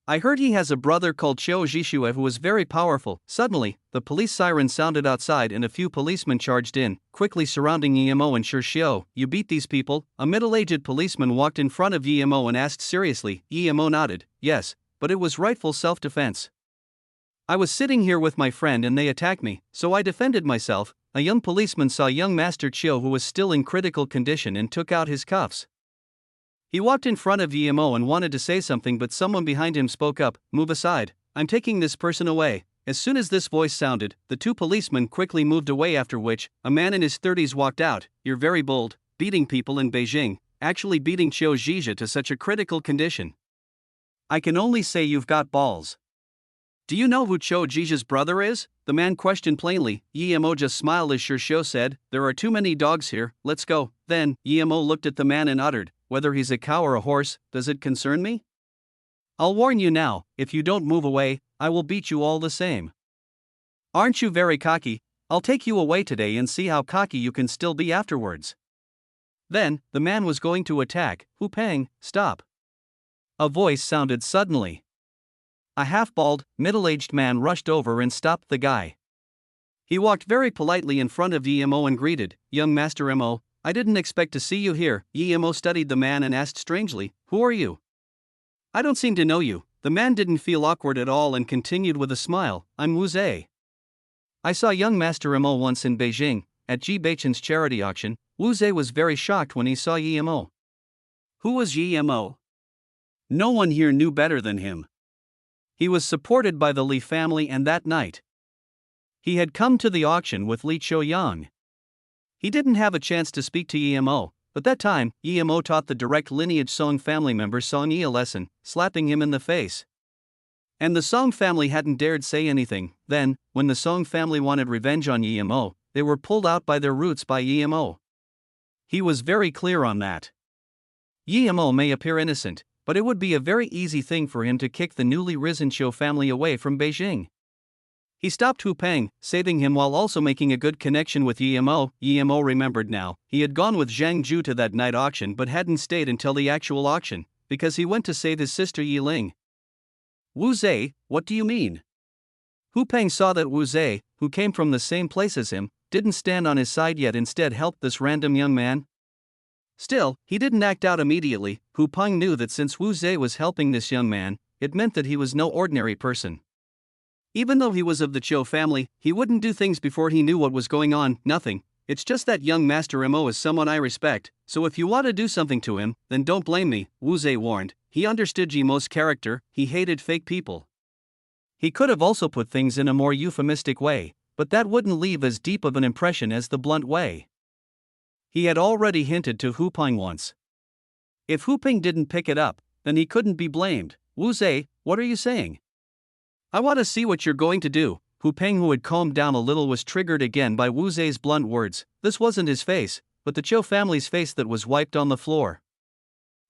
I heard he has a brother called Qiu Zhishue who is very powerful." Suddenly, the police siren sounded outside and a few policemen charged in, quickly surrounding Yi Mo and Shi Xiu. "You beat these people?" A middle-aged policeman walked in front of Yi Mo and asked seriously. Yi Mo nodded, "Yes, but it was rightful self-defense. I was sitting here with my friend and they attacked me, so I defended myself." A young policeman saw young Master Qiu, who was still in critical condition, and took out his cuffs. He walked in front of Yi Mo and wanted to say something, but someone behind him spoke up, "Move aside, I'm taking this person away." As soon as this voice sounded, the two policemen quickly moved away, after which, a man in his 30s walked out. "You're very bold, beating people in Beijing, actually beating Qiu Zhizhi to such a critical condition. I can only say you've got balls. Do you know who Qiu Zhizhi's brother is?" the man questioned plainly. Yi Mo just smiled as Shi Xiu said, "There are too many dogs here, let's go." Then, Yi Mo looked at the man and uttered, "Whether he's a cow or a horse, does it concern me? I'll warn you now, if you don't move away, I will beat you all the same. Aren't you very cocky? I'll take you away today and see how cocky you can still be afterwards." Then, the man was going to attack. "Hu Peng, stop!" a voice sounded suddenly. A half-bald, middle-aged man rushed over and stopped the guy. He walked very politely in front of Yi Mo and greeted, "Young Master Mo, I didn't expect to see you here." Yi Mo studied the man and asked strangely, "Who are you? I don't seem to know you." The man didn't feel awkward at all and continued with a smile, "I'm Wu Zhe. I saw young Master Mo once in Beijing, at Ji Beichen's charity auction." Wu Zhe was very shocked when he saw Yi Mo. Who was Yi Mo? No one here knew better than him. He was supported by the Li family, and that night he had come to the auction with Li Qiuyang. He didn't have a chance to speak to Yi Mo, but that time, Yi Mo taught the direct lineage Song family member Song Yi a lesson, slapping him in the face. And the Song family hadn't dared say anything. Then, when the Song family wanted revenge on Yi Mo, they were pulled out by their roots by Yi Mo. He was very clear on that. Yi Mo may appear innocent, but it would be a very easy thing for him to kick the newly risen Qiu family away from Beijing. He stopped Hu Peng, saving him while also making a good connection with Yi Mo. Yi Mo remembered now, he had gone with Zhang Ju to that night auction but hadn't stayed until the actual auction, because he went to save his sister Yi Ling. "Wu Zhe, what do you mean?" Hu Peng saw that Wu Zhe, who came from the same place as him, didn't stand on his side yet, instead helped this random young man. Still, he didn't act out immediately. Hu Peng knew that since Wu Zhe was helping this young man, it meant that he was no ordinary person. Even though he was of the Qiu family, he wouldn't do things before he knew what was going on. "Nothing. It's just that young Master Mo is someone I respect, so if you want to do something to him, then don't blame me," Wu Zhe warned. He understood Ji Mo's character, he hated fake people. He could have also put things in a more euphemistic way, but that wouldn't leave as deep of an impression as the blunt way. He had already hinted to Hu Peng once. If Hu Peng didn't pick it up, then he couldn't be blamed. Wu Zhe, what are you saying? I want to see what you're going to do. Hu Peng, who had calmed down a little, was triggered again by Wu Zhe's blunt words. This wasn't his face, but the Chiu family's face that was wiped on the floor.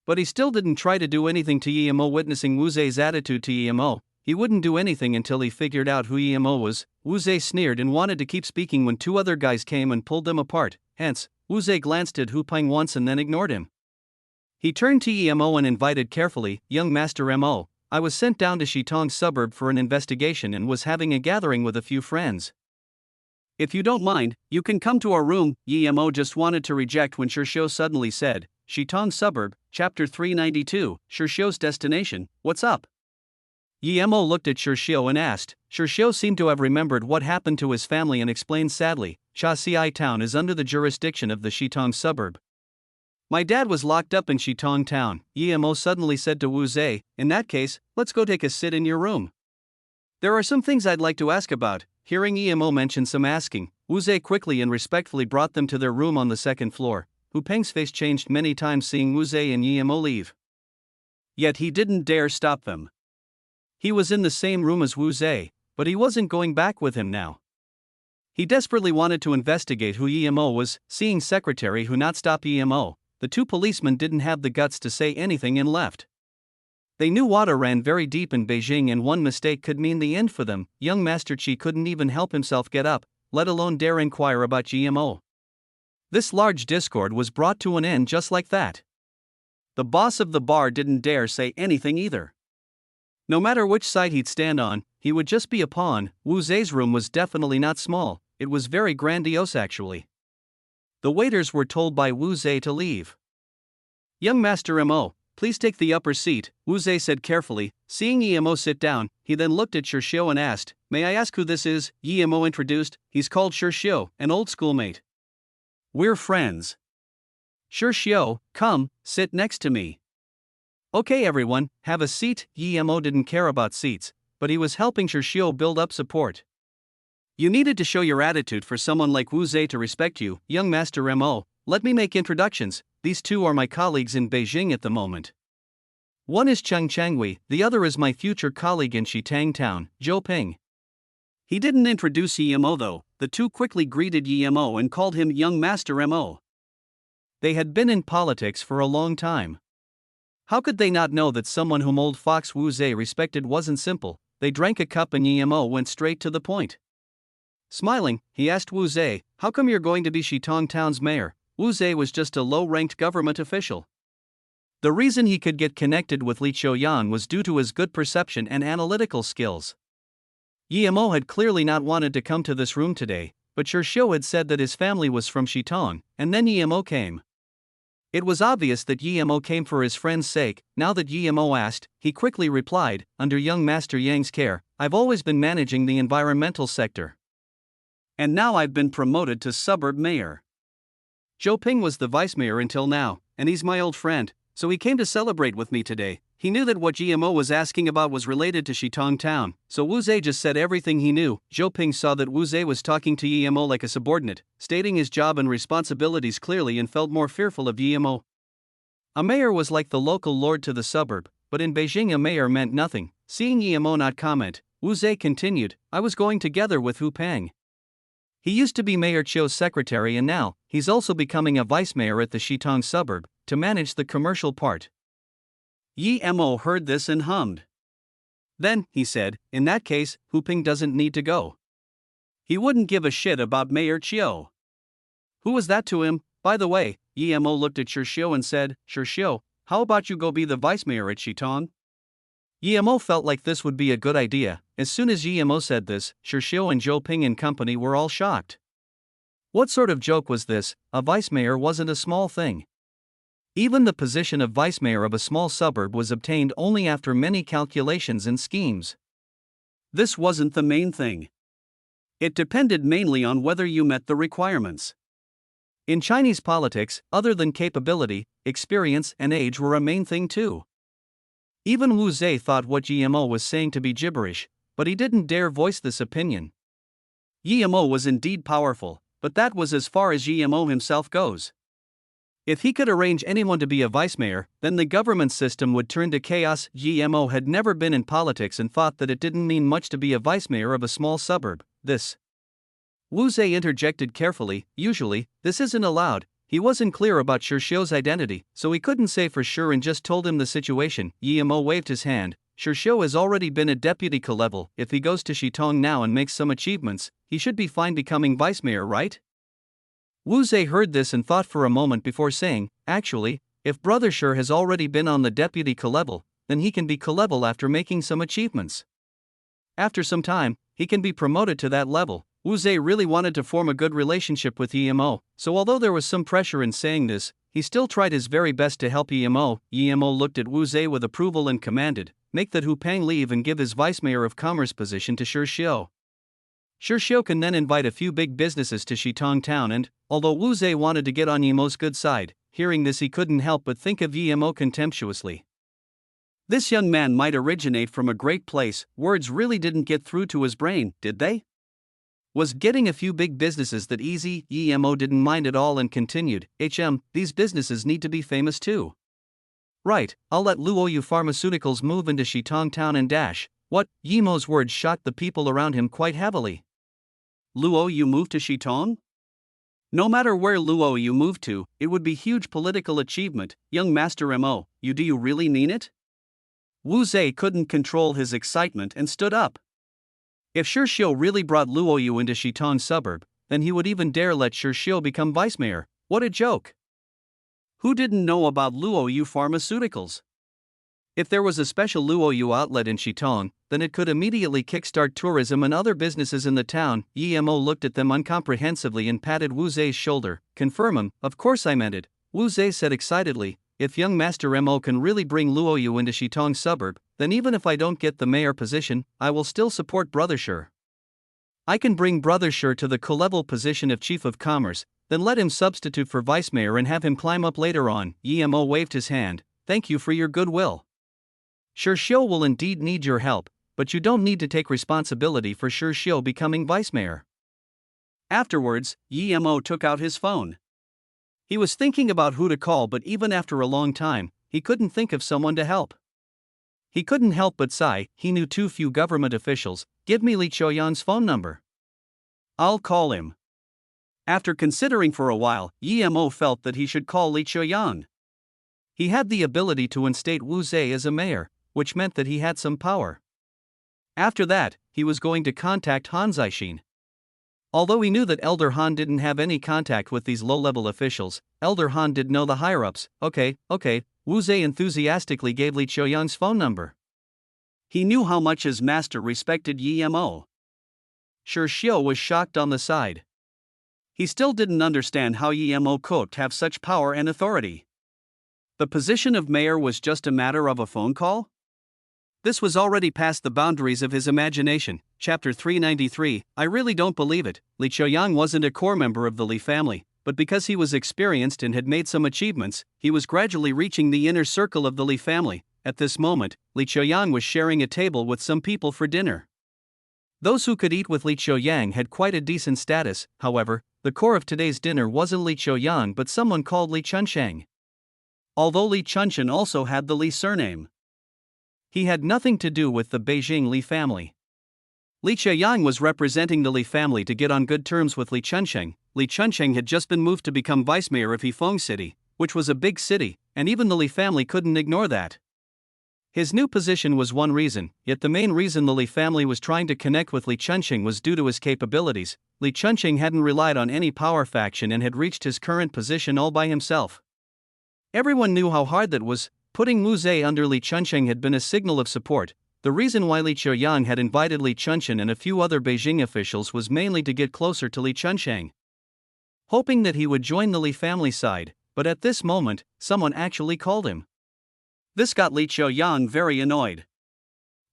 But he still didn't try to do anything to Yemo. Witnessing Wu Zhe's attitude to Yemo, he wouldn't do anything until he figured out who Yemo was. Wu Zhe sneered and wanted to keep speaking when two other guys came and pulled them apart. Hence, Wu Zhe glanced at Hu Peng once and then ignored him. He turned to Yemo and invited carefully, "Young Master Mo, I was sent down to Shitong suburb for an investigation and was having a gathering with a few friends. If you don't mind, you can come to our room." Yemo just wanted to reject when Shishio suddenly said, "Shitong suburb, chapter 392, Shishio's destination, what's up?" Yemo looked at Shishio and asked. Shishio seemed to have remembered what happened to his family and explained sadly, Chasiai town is under the jurisdiction of the Shitong suburb. My dad was locked up in Shitong town. Yemo suddenly said to Wu Zhe, "In that case, let's go take a sit in your room. There are some things I'd like to ask about." Hearing Yemo mention some asking, Wu Zhe quickly and respectfully brought them to their room on the second floor. Hu Peng's face changed many times seeing Wu Zhe and Yemo leave. Yet he didn't dare stop them. He was in the same room as Wu Zhe, but he wasn't going back with him now. He desperately wanted to investigate who Yemo was. Seeing Secretary Hu not stop Yemo, the two policemen didn't have the guts to say anything and left. They knew water ran very deep in Beijing and one mistake could mean the end for them. Young Master Qi couldn't even help himself get up, let alone dare inquire about Yemo. This large discord was brought to an end just like that. The boss of the bar didn't dare say anything either. No matter which side he'd stand on, he would just be a pawn. Wu Zhe's room was definitely not small, it was very grandiose actually. The waiters were told by Wu Zhe to leave. "Young Master Mo, please take the upper seat," Wu Zhe said carefully. Seeing Yemo sit down, he then looked at Shishio and asked, "May I ask who this is?" Yemo introduced. "He's called Shishio, an old schoolmate. We're friends. Shishio, come, sit next to me." "Okay everyone, have a seat." Yemo didn't care about seats, but he was helping Shishio build up support. "You needed to show your attitude for someone like Wu Zhe to respect you, young Master Mo. Let me make introductions. These two are my colleagues in Beijing at the moment. One is Cheng Changwei, the other is my future colleague in Shitang town, Zhou Ping." He didn't introduce Yemo though. The two quickly greeted Yemo and called him young Master Mo. They had been in politics for a long time. How could they not know that someone whom old fox Wu Zhe respected wasn't simple? They drank a cup and Yemo went straight to the point. Smiling, he asked Wu Zhe, "How come you're going to be Shitong town's mayor?" Wu Zhe was just a low-ranked government official. The reason he could get connected with Li Choyan was due to his good perception and analytical skills. Yemo had clearly not wanted to come to this room today, but Shishio had said that his family was from Shitong, and then Yemo came. It was obvious that Yemo came for his friend's sake. Now that Yemo asked, he quickly replied, "Under young Master Yang's care, I've always been managing the environmental sector. And now I've been promoted to suburb mayor. Zhou Ping was the vice mayor until now, and he's my old friend, so he came to celebrate with me today." He knew that what Yemo was asking about was related to Shitong town, so Wu Zhe just said everything he knew. Zhou Ping saw that Wu Zhe was talking to Yemo like a subordinate, stating his job and responsibilities clearly, and felt more fearful of Yemo. A mayor was like the local lord to the suburb, but in Beijing a mayor meant nothing. Seeing Yemo not comment, Wu Zhe continued, "I was going together with Hu Peng. He used to be Mayor Chiu's secretary and now, he's also becoming a vice mayor at the Shitong suburb, to manage the commercial part." Yemo heard this and hummed. Then, he said, "In that case, Hu Peng doesn't need to go. He wouldn't give a shit about Mayor Chiu." "Who was that to him, by the way?" Yemo looked at Shishio and said, "Shishio, how about you go be the vice mayor at Shitong?" Yemo felt like this would be a good idea. As soon as Yemo said this, Shishio and Zhou Ping and company were all shocked. What sort of joke was this? A vice mayor wasn't a small thing. Even the position of vice mayor of a small suburb was obtained only after many calculations and schemes. This wasn't the main thing. It depended mainly on whether you met the requirements. In Chinese politics, other than capability, experience and age were a main thing too. Even Wu Zhe thought what Yemo was saying to be gibberish, but he didn't dare voice this opinion. Yemo was indeed powerful, but that was as far as Yemo himself goes. If he could arrange anyone to be a vice mayor, then the government system would turn to chaos. GMO had never been in politics and thought that it didn't mean much to be a vice mayor of a small suburb. This. Wu Zhe interjected carefully, usually, this isn't allowed. He wasn't clear about Shirshio's identity, so he couldn't say for sure and just told him the situation. Yimo waved his hand. Shirshio has already been a deputy level. If he goes to Shitong now and makes some achievements, he should be fine becoming vice mayor, right? Wu Zhe heard this and thought for a moment before saying, actually, if Brother Shir has already been on the deputy level, then he can be level after making some achievements. After some time, he can be promoted to that level. Wu Zhe really wanted to form a good relationship with Yimo, so although there was some pressure in saying this, he still tried his very best to help Yimo. Yimo looked at Wu Zhe with approval and commanded, make that Hu Pang leave and give his vice mayor of commerce position to Shirshio. Shirshio can then invite a few big businesses to Shitong town and, although Wu Zhe wanted to get on Yimo's good side, hearing this he couldn't help but think of Yimo contemptuously. This young man might originate from a great place. Words really didn't get through to his brain, did they? Was getting a few big businesses that easy? Yimo didn't mind at all and continued, these businesses need to be famous too. Right, I'll let Luoyu Pharmaceuticals move into Shitong town and dash. What? Yimo's words shocked the people around him quite heavily. Luoyu move to Shitong? No matter where Luoyu moved to, it would be huge political achievement. Young Master Mo, do you really mean it? Wu Zhe couldn't control his excitement and stood up. If Shirshio really brought Luoyu into Shitong suburb, then he would even dare let Shirshio become vice mayor. What a joke! Who didn't know about Luoyu Pharmaceuticals? If there was a special Luoyu outlet in Shitong, then it could immediately kickstart tourism and other businesses in the town. Yimo looked at them uncomprehensively and patted Wu Zhe's shoulder. Confirm him, of course I meant it, Wu Zhe said excitedly. If young Master Mo can really bring Luoyu into Shitong suburb, then even if I don't get the mayor position, I will still support Brother Shir. I can bring Brother Shir to the co-level position of Chief of Commerce, then let him substitute for Vice Mayor and have him climb up later on. Yimo waved his hand. Thank you for your goodwill. Shirshio will indeed need your help, but you don't need to take responsibility for Shirshio becoming Vice Mayor. Afterwards, Yimo took out his phone. He was thinking about who to call, but even after a long time, he couldn't think of someone to help. He couldn't help but sigh. He knew too few government officials. Give me Li Choyan's phone number. I'll call him. After considering for a while, Yimo felt that he should call Li Choyan. He had the ability to instate Wu Zhe as a mayor, which meant that he had some power. After that, he was going to contact Han Zixin. Although he knew that Elder Han didn't have any contact with these low-level officials, Elder Han did know the higher-ups. Okay, Wu Zhe enthusiastically gave Li Choyan's phone number. He knew how much his master respected Yimo. Shirshio was shocked on the side. He still didn't understand how Yimo could have such power and authority. The position of mayor was just a matter of a phone call? This was already past the boundaries of his imagination. Chapter 393, I really don't believe it. Li Choyan wasn't a core member of the Li family, but because he was experienced and had made some achievements, he was gradually reaching the inner circle of the Li family. At this moment, Li Choyan was sharing a table with some people for dinner. Those who could eat with Li Choyan had quite a decent status. However, the core of today's dinner wasn't Li Choyan but someone called Li Chunsheng. Although Li Chunshen also had the Li surname, he had nothing to do with the Beijing Li family. Li Choyan was representing the Li family to get on good terms with Li Chunsheng. Li Chunsheng had just been moved to become vice mayor of Heifeng City, which was a big city, and even the Li family couldn't ignore that. His new position was one reason, yet the main reason the Li family was trying to connect with Li Chunsheng was due to his capabilities. Li Chunsheng hadn't relied on any power faction and had reached his current position all by himself. Everyone knew how hard that was. Putting Wu Zhe under Li Chunsheng had been a signal of support. The reason why Li Choyan had invited Li Chunsheng and a few other Beijing officials was mainly to get closer to Li Chunsheng, hoping that he would join the Li family side, but at this moment, someone actually called him. This got Li Choyan very annoyed.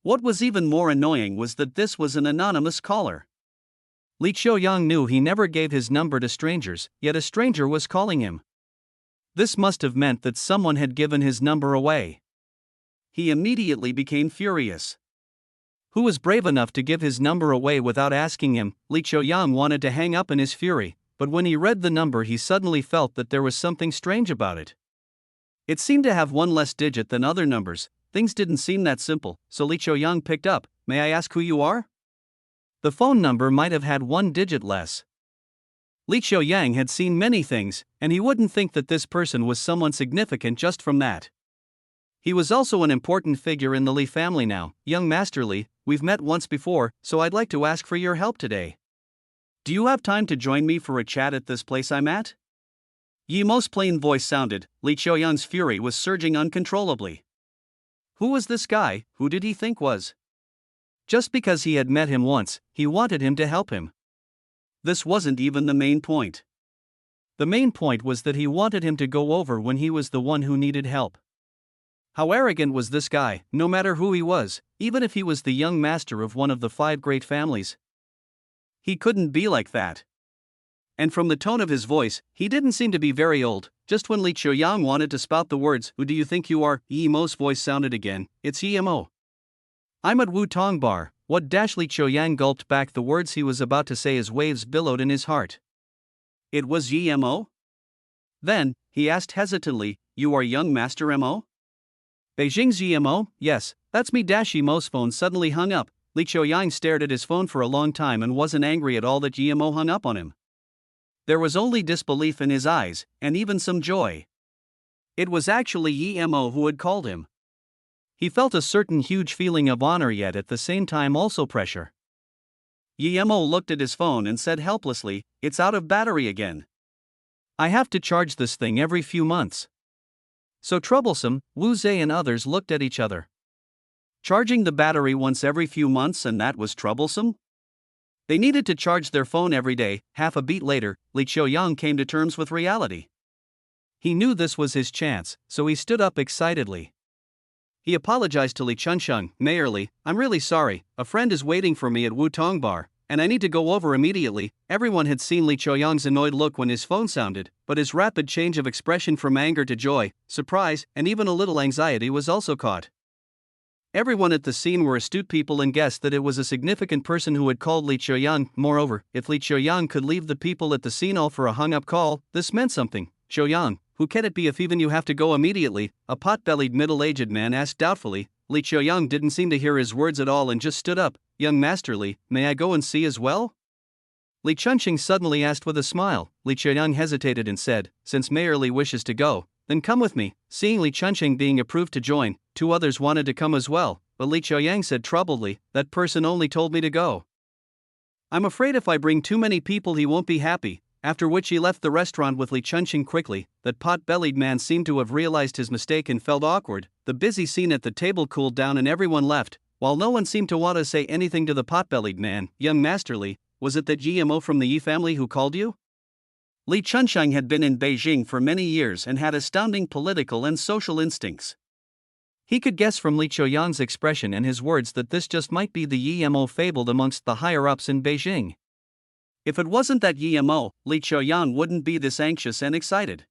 What was even more annoying was that this was an anonymous caller. Li Choyan knew he never gave his number to strangers, yet a stranger was calling him. This must have meant that someone had given his number away. He immediately became furious. Who was brave enough to give his number away without asking him? Li Choyan wanted to hang up in his fury. but when he read the number he suddenly felt that there was something strange about it. It seemed to have one less digit than other numbers. Things didn't seem that simple, so Li Qiuyang picked up. "May I ask who you are?" The phone number might have had one digit less. Li Qiuyang had seen many things, and he wouldn't think that this person was someone significant just from that. He was also an important figure in the Li family now. "Young Master Li, we've met once before, so I'd like to ask for your help today. Do you have time to join me for a chat at this place I'm at?" Yi Mo's plain voice sounded. Li Qiuyang's fury was surging uncontrollably. Who was this guy? Who did he think was? Just because he had met him once, he wanted him to help him. This wasn't even the main point. The main point was that he wanted him to go over when he was the one who needed help. How arrogant was this guy, no matter who he was, even if he was the young master of one of the 5 great families? He couldn't be like that. And from the tone of his voice, he didn't seem to be very old. Just when Li Qiuyang wanted to spout the words, "Who do you think you are?" Yi Mo's voice sounded again. "It's Yi Mo. I'm at Wutong Bar." What dash Li Qiuyang gulped back the words he was about to say as waves billowed in his heart. It was Yi Mo? Then, he asked hesitantly, "You are young Master Mo?" "Beijing's Yi Mo? Yes, that's me." Yi Mo's phone suddenly hung up. Li Qiuyang stared at his phone for a long time and wasn't angry at all that Yi Mo hung up on him. There was only disbelief in his eyes, and even some joy. It was actually Yi Mo who had called him. He felt a certain huge feeling of honor, yet at the same time also pressure. Yi Mo looked at his phone and said helplessly, "It's out of battery again. I have to charge this thing every few months." So troublesome. Wu Zhe and others looked at each other. Charging the battery once every few months, and that was troublesome? They needed to charge their phone every day. Half a beat later, Li Qiuyang came to terms with reality. He knew this was his chance, so he stood up excitedly. He apologized to Li Chunsheng. "Mayor Li, I'm really sorry, a friend is waiting for me at Wutong Bar, and I need to go over immediately." Everyone had seen Li Qiuyang's annoyed look when his phone sounded, but his rapid change of expression from anger to joy, surprise, and even a little anxiety was also caught. Everyone at the scene were astute people and guessed that it was a significant person who had called Li Qiuyang. Moreover, if Li Qiuyang could leave the people at the scene all for a hung-up call, this meant something. "Qiuyang, who can it be if even you have to go immediately?" a pot-bellied middle-aged man asked doubtfully. Li Qiuyang didn't seem to hear his words at all and just stood up. "Young Master Li, may I go and see as well?" Li Chunsheng suddenly asked with a smile. Li Qiuyang hesitated and said, "Since Mayor Li wishes to go, then come with me." Seeing Li Chunsheng being approved to join, 2 others wanted to come as well, but Li Qiuyang said troubledly, "That person only told me to go. I'm afraid if I bring too many people he won't be happy." After which he left the restaurant with Li Chunsheng quickly. That pot-bellied man seemed to have realized his mistake and felt awkward. The busy scene at the table cooled down and everyone left, while no one seemed to want to say anything to the pot-bellied man. "Young Master Li, was it that Yi Mo from the Yi family who called you?" Li Chunsheng had been in Beijing for many years and had astounding political and social instincts. He could guess from Li Qiuyang's expression and his words that this just might be the Yi Mo fabled amongst the higher-ups in Beijing. If it wasn't that Yi Mo, Li Qiuyang wouldn't be this anxious and excited.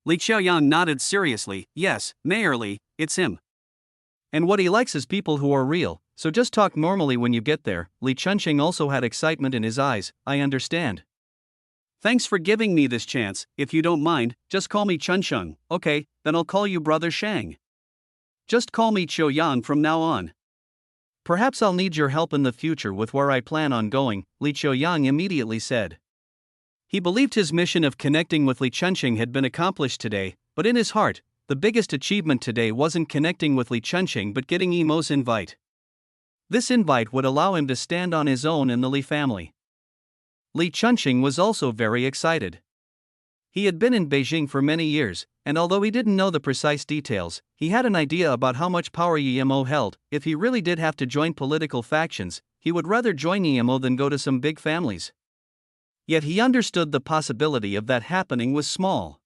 Li Qiuyang nodded seriously. "Yes, Mayor Li, it's him. And what he likes is people who are real, so just talk normally when you get there." Li Chunsheng also had excitement in his eyes. "I understand. Thanks for giving me this chance. If you don't mind, just call me Chunsheng." "Okay, then I'll call you Brother Shang. Just call me Qiuyang from now on. Perhaps I'll need your help in the future with where I plan on going," Li Qiuyang immediately said. He believed his mission of connecting with Li Chunsheng had been accomplished today, but in his heart, the biggest achievement today wasn't connecting with Li Chunsheng but getting Yi Mo's invite. This invite would allow him to stand on his own in the Li family. Li Chunsheng was also very excited. He had been in Beijing for many years, and although he didn't know the precise details, he had an idea about how much power Yi Mo held. If he really did have to join political factions, he would rather join Yi Mo than go to some big families. Yet he understood the possibility of that happening was small.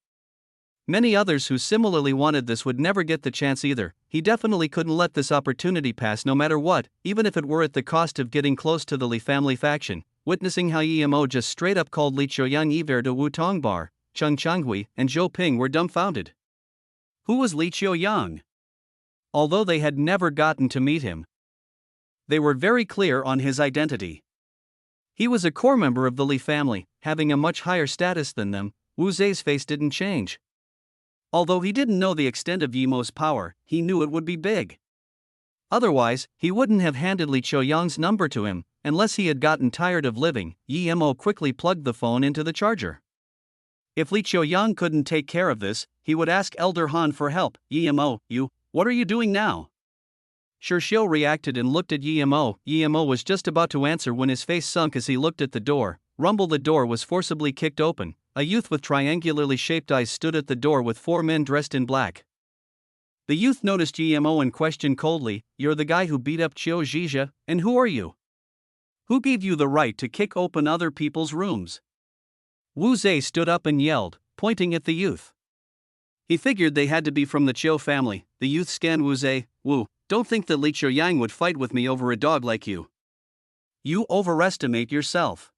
Many others who similarly wanted this would never get the chance either. He definitely couldn't let this opportunity pass no matter what, even if it were at the cost of getting close to the Li family faction. Witnessing how Yi Mo just straight up called Li Qiuyang Iver to Wutong Bar, Cheng Changhui and Zhou Ping were dumbfounded. Who was Li Qiuyang? Although they had never gotten to meet him, they were very clear on his identity. He was a core member of the Li family, having a much higher status than them, Wu Zei's face didn't change. Although he didn't know the extent of Yimo's power, he knew it would be big. Otherwise, he wouldn't have handed Li Qiuyang's number to him, unless he had gotten tired of living. Yimo quickly plugged the phone into the charger. If Li Qiuyang couldn't take care of this, he would ask Elder Han for help. Yimo, what are you doing now? Xiu reacted and looked at Yimo. Yimo was just about to answer when his face sunk as he looked at the door. Rumble, the door was forcibly kicked open. A youth with triangularly shaped eyes stood at the door with 4 men dressed in black. The youth noticed Yimo and questioned coldly, "You're the guy who beat up Qiu Zhizhe, and who are you? Who gave you the right to kick open other people's rooms?" Wu Zei stood up and yelled, pointing at the youth. He figured they had to be from the Qiu family. The youth scanned Wu Zei. "Wu, don't think that Li Qiuyang would fight with me over a dog like you. You overestimate yourself.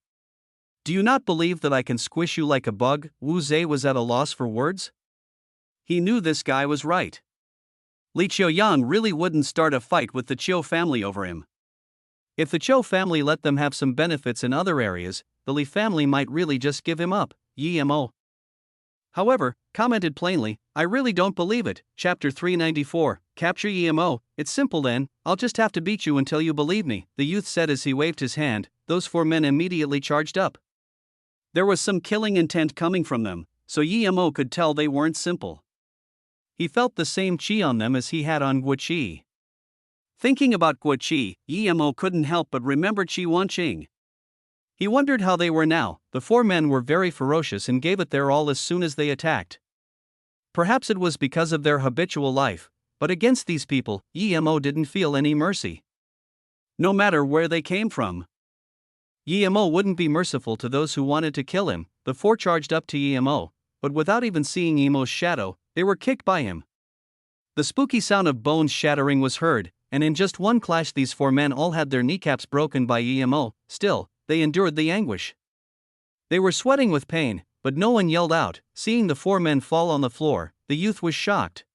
Do you not believe that I can squish you like a bug?" Wu Zei was at a loss for words. He knew this guy was right. Li Qiuyang really wouldn't start a fight with the Qiu family over him. If the Qiu family let them have some benefits in other areas, the Li family might really just give him up. Yimo, however, commented plainly, "I really don't believe it." Chapter 394, Capture Yimo. "It's simple then, I'll just have to beat you until you believe me," the youth said as he waved his hand. Those 4 men immediately charged up. There was some killing intent coming from them, so Yimo could tell they weren't simple. He felt the same chi on them as he had on Guoqi. Thinking about Guoqi, Yimo couldn't help but remember Qi Wanqing. He wondered how they were now. The 4 men were very ferocious and gave it their all as soon as they attacked. Perhaps it was because of their habitual life, but against these people, Yimo didn't feel any mercy. No matter where they came from, Yimo wouldn't be merciful to those who wanted to kill him. The 4 charged up to Yimo, but without even seeing Yimo's shadow, they were kicked by him. The spooky sound of bones shattering was heard, and in just one clash these 4 men all had their kneecaps broken by Yimo. Still, they endured the anguish. They were sweating with pain, but no one yelled out. Seeing the 4 men fall on the floor, the youth was shocked.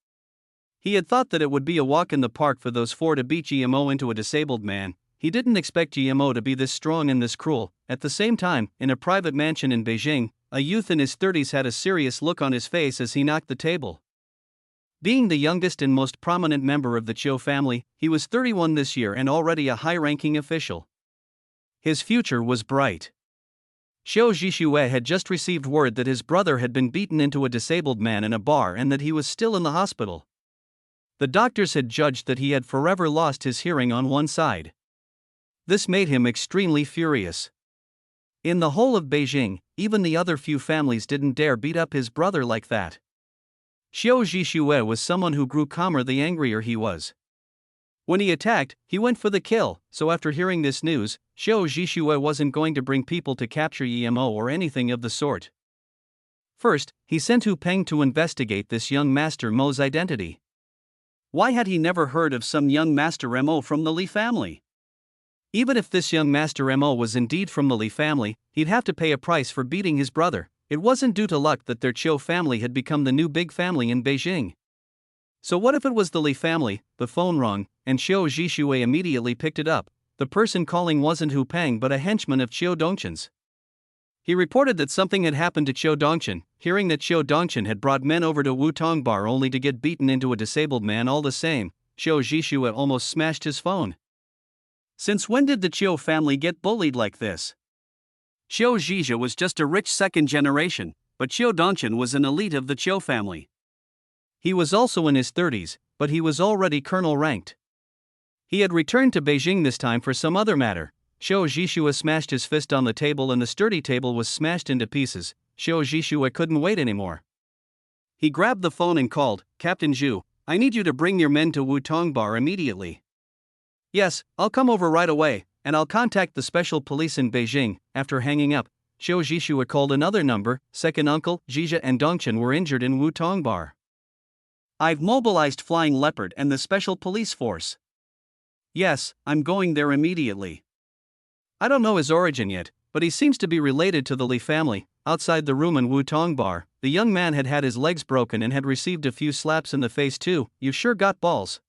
He had thought that it would be a walk in the park for those 4 to beat Yimo into a disabled man. He didn't expect Yimo to be this strong and this cruel. At the same time, in a private mansion in Beijing, a youth in his 30s had a serious look on his face as he knocked the table. Being the youngest and most prominent member of the Qiu family, he was 31 this year and already a high-ranking official. His future was bright. Qiu Zhixue had just received word that his brother had been beaten into a disabled man in a bar and that he was still in the hospital. The doctors had judged that he had forever lost his hearing on one side. This made him extremely furious. In the whole of Beijing, even the other few families didn't dare beat up his brother like that. Qiu Zhixue was someone who grew calmer the angrier he was. When he attacked, he went for the kill, so after hearing this news, Qiu Zhixue wasn't going to bring people to capture Yimo or anything of the sort. First, he sent Hu Peng to investigate this young Master Mo's identity. Why had he never heard of some young Master Mo from the Li family? Even if this young Master Mo was indeed from the Li family, he'd have to pay a price for beating his brother. It wasn't due to luck that their Qiu family had become the new big family in Beijing. So what if it was the Li family? The phone rang, and Qiu Zhixue immediately picked it up. The person calling wasn't Hu Peng but a henchman of Qiu Dongchen's. He reported that something had happened to Qiu Dongchen. Hearing that Qiu Dongchen had brought men over to Wutong Bar only to get beaten into a disabled man all the same, Qiu Zhixue almost smashed his phone. Since when did the Qiu family get bullied like this? Qiu Zhizhe was just a rich second generation, but Qiu Dongchen was an elite of the Qiu family. He was also in his 30s, but he was already colonel ranked. He had returned to Beijing this time for some other matter. Qiu Zhixue smashed his fist on the table and the sturdy table was smashed into pieces. Qiu Zhixue couldn't wait anymore. He grabbed the phone and called, "Captain Zhu, I need you to bring your men to Wutong Bar immediately." "Yes, I'll come over right away, and I'll contact the special police in Beijing." After hanging up, Qiu Zhixue called another number. Second uncle, Zhizhe and Dongchen were injured in Wutong Bar. "I've mobilized Flying Leopard and the special police force." "Yes, I'm going there immediately." "I don't know his origin yet, but he seems to be related to the Li family." Outside the room in Wutong Bar, the young man had had his legs broken and had received a few slaps in the face too. "You sure got balls.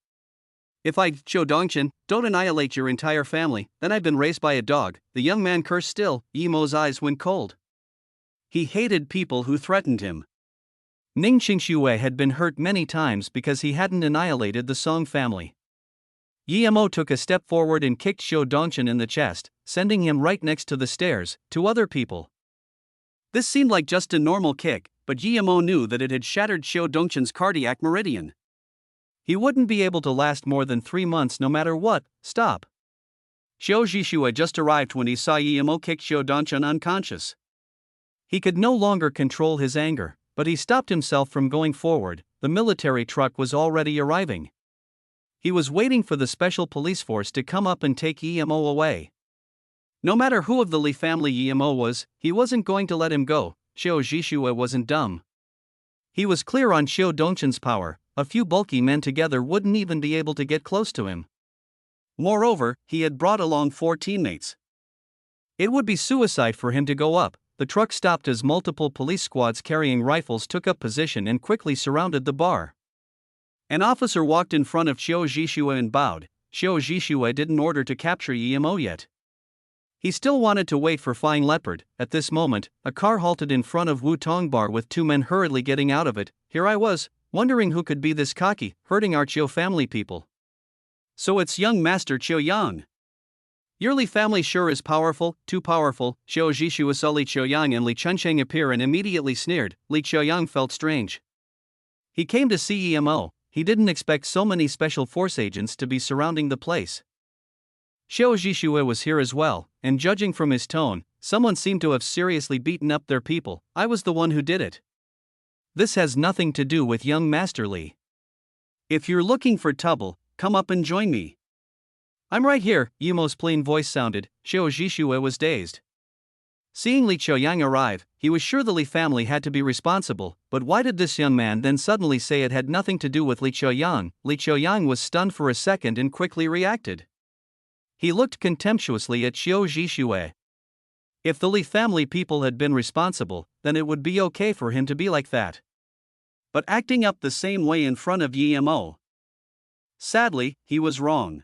If I, Qiu Dongchen, don't annihilate your entire family, then I've been raised by a dog." The young man cursed still. Yimo's eyes went cold. He hated people who threatened him. Ning Qingxue had been hurt many times because he hadn't annihilated the Song family. Yemo took a step forward and kicked Xiu Dongchen in the chest, sending him right next to the stairs, to other people. This seemed like just a normal kick, but Yemo knew that it had shattered Xiu Dongchen's cardiac meridian. He wouldn't be able to last more than 3 months no matter what. Stop. Xiu Zhixue just arrived when he saw Yemo kick Xiu Dongchen unconscious. He could no longer control his anger, but he stopped himself from going forward. The military truck was already arriving. He was waiting for the special police force to come up and take Yemo away. No matter who of the Li family Yemo was, he wasn't going to let him go. Xiu Zhixue wasn't dumb. He was clear on Xiu Dongchen's power. A few bulky men together wouldn't even be able to get close to him. Moreover, he had brought along 4 teammates. It would be suicide for him to go up. The truck stopped as multiple police squads carrying rifles took up position and quickly surrounded the bar. An officer walked in front of Xiu Zhixue and bowed. Xiu Zhixue didn't order to capture Yemo yet. He still wanted to wait for Flying Leopard. At this moment, a car halted in front of Wu Tong Bar with 2 men hurriedly getting out of it. Here I was, wondering who could be this cocky, hurting our Chiu family people. So it's young Master Chiu Yang. Your Li family sure is powerful, too powerful. Xiu Zhixue saw Li Qiuyang and Li Chunsheng appear and immediately sneered. Li Qiuyang felt strange. He came to see Yemo. He didn't expect so many special force agents to be surrounding the place. Xiu Zhixue was here as well, and judging from his tone, someone seemed to have seriously beaten up their people. I was the one who did it. This has nothing to do with young Master Li. If you're looking for trouble, come up and join me. I'm right here, Yemo's plain voice sounded. Xiu Zhixue was dazed. Seeing Li Qiuyang arrive, he was sure the Li family had to be responsible, but why did this young man then suddenly say it had nothing to do with Li Qiuyang? Li Qiuyang was stunned for a second and quickly reacted. He looked contemptuously at Xiu Zhixue. If the Li family people had been responsible, then it would be okay for him to be like that. But acting up the same way in front of Yemo. Sadly, he was wrong.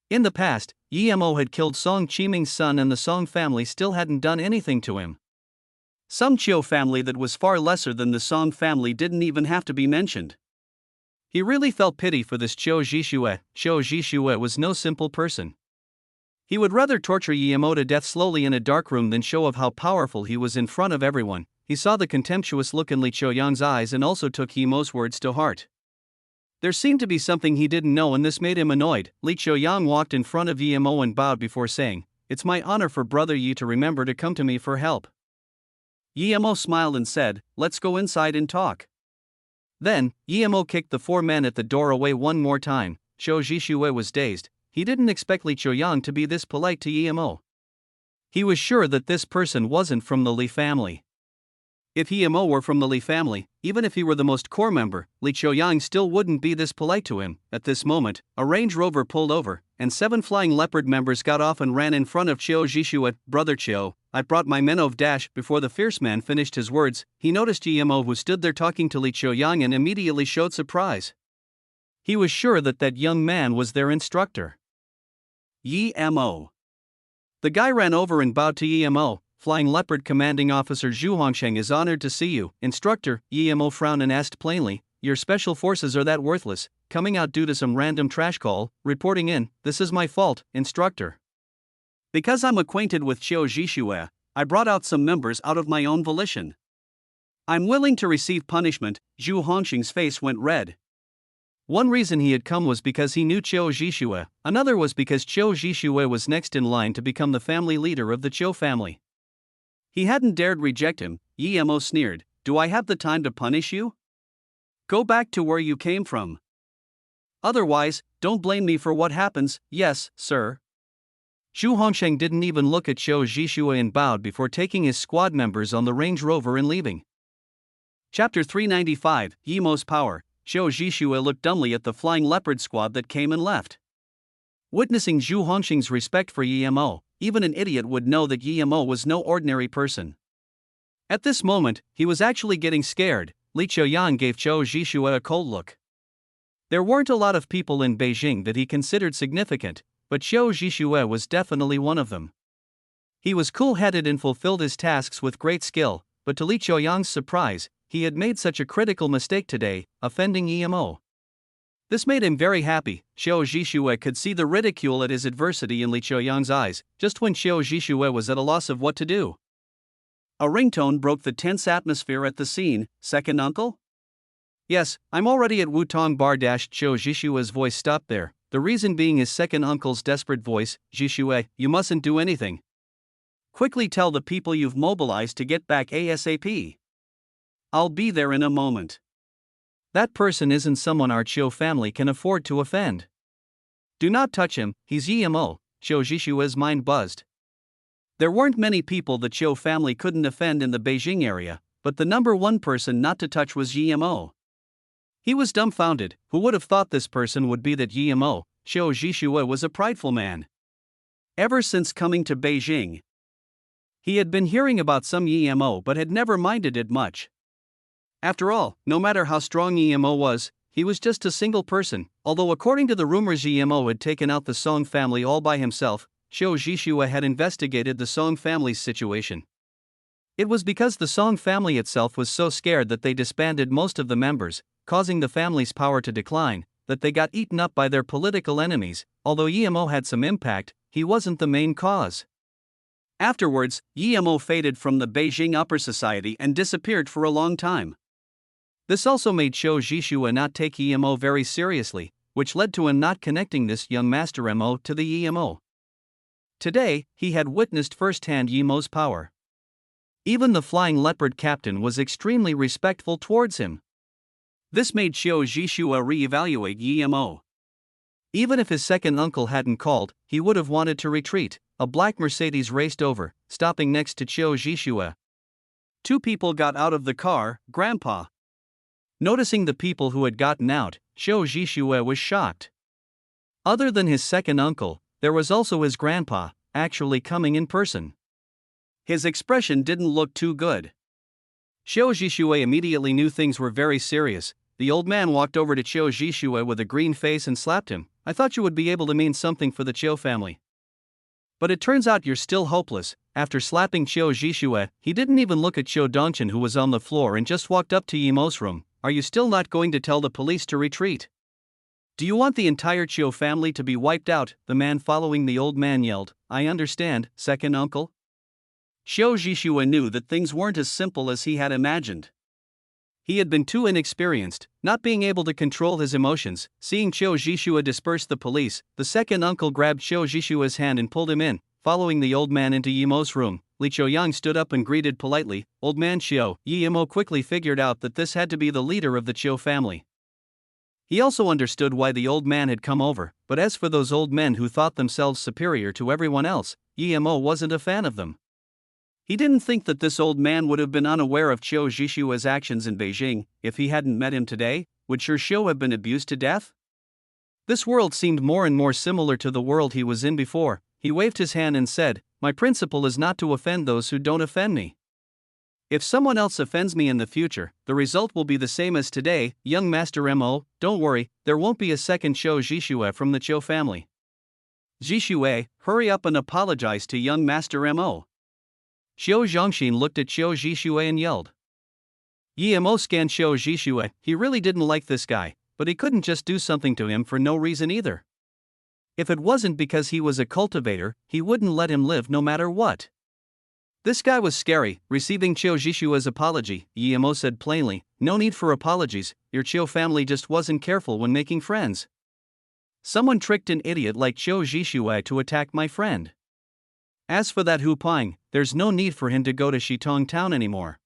In the past, Yemo had killed Song Qiming's son and the Song family still hadn't done anything to him. Some Chiu family that was far lesser than the Song family didn't even have to be mentioned. He really felt pity for this Xiu Zhixue. Xiu Zhixue was no simple person. He would rather torture Yemo to death slowly in a dark room than show of how powerful he was in front of everyone. He saw the contemptuous look in Li Qiuyang's eyes and also took Yemo's words to heart. There seemed to be something he didn't know and this made him annoyed. Li Qiuyang walked in front of Yemo and bowed before saying, "It's my honor for Brother Yi to remember to come to me for help." Yemo smiled and said, "Let's go inside and talk." Then, Yemo kicked the 4 men at the door away one more time. Xiu Zhixue was dazed. He didn't expect Li Qiuyang to be this polite to Yemo. He was sure that this person wasn't from the Li family. If Yemo were from the Li family, even if he were the most core member, Li Qiuyang still wouldn't be this polite to him. At this moment, a Range Rover pulled over, and 7 Flying Leopard members got off and ran in front of Xiu Zhixue. "Brother Qiu, I brought my men of dash." Before the fierce man finished his words, he noticed Yemo who stood there talking to Li Qiuyang and immediately showed surprise. He was sure that that young man was their instructor. Yemo. The guy ran over and bowed to Yemo. "Flying Leopard Commanding Officer Zhu Hongsheng is honored to see you." "Instructor," Yemo frowned and asked plainly, "your special forces are that worthless, coming out due to some random trash call, reporting in, this is my fault, instructor." "Because I'm acquainted with Xiu Zhixue, I brought out some members out of my own volition. I'm willing to receive punishment." Zhu Hongsheng's face went red. One reason he had come was because he knew Xiu Zhixue, another was because Xiu Zhixue was next in line to become the family leader of the Chiu family. He hadn't dared reject him. Yemo sneered, "Do I have the time to punish you? Go back to where you came from. Otherwise, don't blame me for what happens." "Yes, sir." Zhu Hongsheng didn't even look at Xiu Zhixue and bowed before taking his squad members on the Range Rover and leaving. Chapter 395, Yemo's Power. Xiu Zhixue looked dumbly at the Flying Leopard squad that came and left. Witnessing Zhu Hongsheng's respect for Yemo, even an idiot would know that Yemo was no ordinary person. At this moment, he was actually getting scared. Li Qiuyang gave Xiu Zhixue a cold look. There weren't a lot of people in Beijing that he considered significant, but Xiu Zhixue was definitely one of them. He was cool-headed and fulfilled his tasks with great skill. but to Li Qiuyang's surprise, he had made such a critical mistake today, offending Emo. This made him very happy. Xiao Zhixue could see the ridicule at his adversity in Li Qiuyang's eyes, just when Xiao Zhixue was at a loss of what to do. A ringtone broke the tense atmosphere at the scene. Second uncle? Yes, I'm already at Wutong Bar. Xiao Zhishue's voice stopped there, the reason being his second uncle's desperate voice. Zhixue, you mustn't do anything. Quickly tell the people you've mobilized to get back ASAP. I'll be there in a moment. That person isn't someone our Qiu family can afford to offend. Do not touch him, he's Emo. Xiao Zhishue's mind buzzed. There weren't many people the Qiu family couldn't offend in the Beijing area, but the number one person not to touch was Emo. He was dumbfounded. Who would have thought this person would be that Emo? Xiao Zhixue was a prideful man. Ever since coming to Beijing, he had been hearing about some Emo but had never minded it much. After all, no matter how strong Emo was, he was just a single person, although according to the rumors Emo had taken out the Song family all by himself. Xiao Zhixue had investigated the Song family's situation. It was because the Song family itself was so scared that they disbanded most of the members, causing the family's power to decline, that they got eaten up by their political enemies. Although Emo had some impact, he wasn't the main cause. Afterwards, Emo faded from the Beijing upper society and disappeared for a long time. This also made Xiao Zhixue not take Emo very seriously, which led to him not connecting this young master Mo to the Emo. Today, he had witnessed firsthand Emo's power. Even the flying leopard captain was extremely respectful towards him. This made Xiao Zhixue re-evaluate Emo. Even if his second uncle hadn't called, he would have wanted to retreat. A black Mercedes raced over, stopping next to Xiao Zhixue. Two people got out of the car. Grandpa. Noticing the people who had gotten out, Xiao Zhixue was shocked. Other than his second uncle, there was also his grandpa, actually coming in person. His expression didn't look too good. Xiao Zhixue immediately knew things were very serious. The old man walked over to Xiao Zhixue with a green face and slapped him. I thought you would be able to mean something for the Qiu family. But it turns out you're still hopeless. After slapping Xiao Zhixue, he didn't even look at Qiu Dongchen, who was on the floor, and just walked up to Emo's room. Are you still not going to tell the police to retreat? Do you want the entire Qiu family to be wiped out? The man following the old man yelled. I understand, second uncle. Xiao Zhixue knew that things weren't as simple as he had imagined. He had been too inexperienced, not being able to control his emotions. Seeing Xiao Zhixue disperse the police, the second uncle grabbed Xiao Zhishue's hand and pulled him in, following the old man into Emo's room. Li Qiuyang stood up and greeted politely, Old man Xiao. Emo quickly figured out that this had to be the leader of the Qiu family. He also understood why the old man had come over, but as for those old men who thought themselves superior to everyone else, Emo wasn't a fan of them. He didn't think that this old man would have been unaware of Xiao Zhishue's actions in Beijing. If he hadn't met him today, would Xiao have been abused to death? This world seemed more and more similar to the world he was in before. He waved his hand and said, My principle is not to offend those who don't offend me. If someone else offends me in the future, the result will be the same as today. Young Master Mo, don't worry, there won't be a second Xiao Zhixue from the Qiu family. Zhixue, hurry up and apologize to young Master Mo. Xiao Zhongxin looked at Xiao Zhixue and yelled. Mo scanned Xiao Zhixue. He really didn't like this guy, but he couldn't just do something to him for no reason either. If it wasn't because he was a cultivator, he wouldn't let him live no matter what. This guy was scary. Receiving Xiao Zhishue's apology, Mo said plainly, No need for apologies, your Qiu family just wasn't careful when making friends. Someone tricked an idiot like Xiao Zhixue to attack my friend. As for that Hu Ping, there's no need for him to go to Shitong town anymore.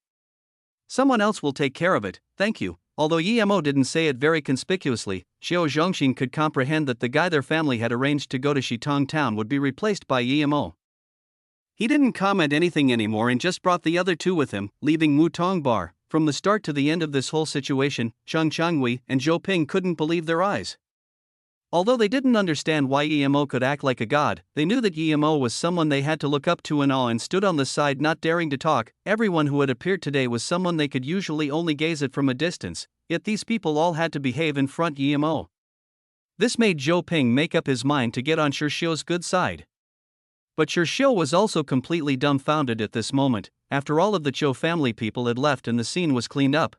Someone else will take care of it, thank you. Although Mo didn't say it very conspicuously, Xiao Zhongxin could comprehend that the guy their family had arranged to go to Shitong town would be replaced by Mo. He didn't comment anything anymore and just brought the other two with him, leaving Wutong Bar. From the start to the end of this whole situation, Cheng Changhui and Zhou Ping couldn't believe their eyes. Although they didn't understand why Mo could act like a god, they knew that Mo was someone they had to look up to in awe and stood on the side not daring to talk. Everyone who had appeared today was someone they could usually only gaze at from a distance, yet these people all had to behave in front Mo. This made Zhou Ping make up his mind to get on Xiu's good side. But Xiu was also completely dumbfounded at this moment. after all of the Cho family people had left and the scene was cleaned up.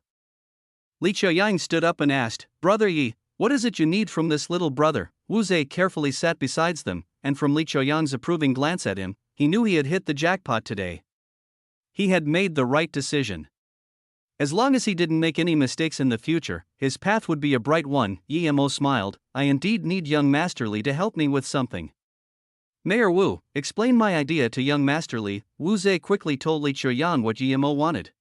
Li Qiuyang stood up and asked, "Brother Yi, what is it you need from this little brother?" Wu Zhe carefully sat beside them, and from Li Qiuyang's approving glance at him, he knew he had hit the jackpot today. He had made the right decision. As long as he didn't make any mistakes in the future, his path would be a bright one. Yi Mo smiled. "I indeed need young Master Li to help me with something." "Mayor Wu, explain my idea to young Master Li." Wu Zhe quickly told Li Qiuyang what Yi Mo wanted.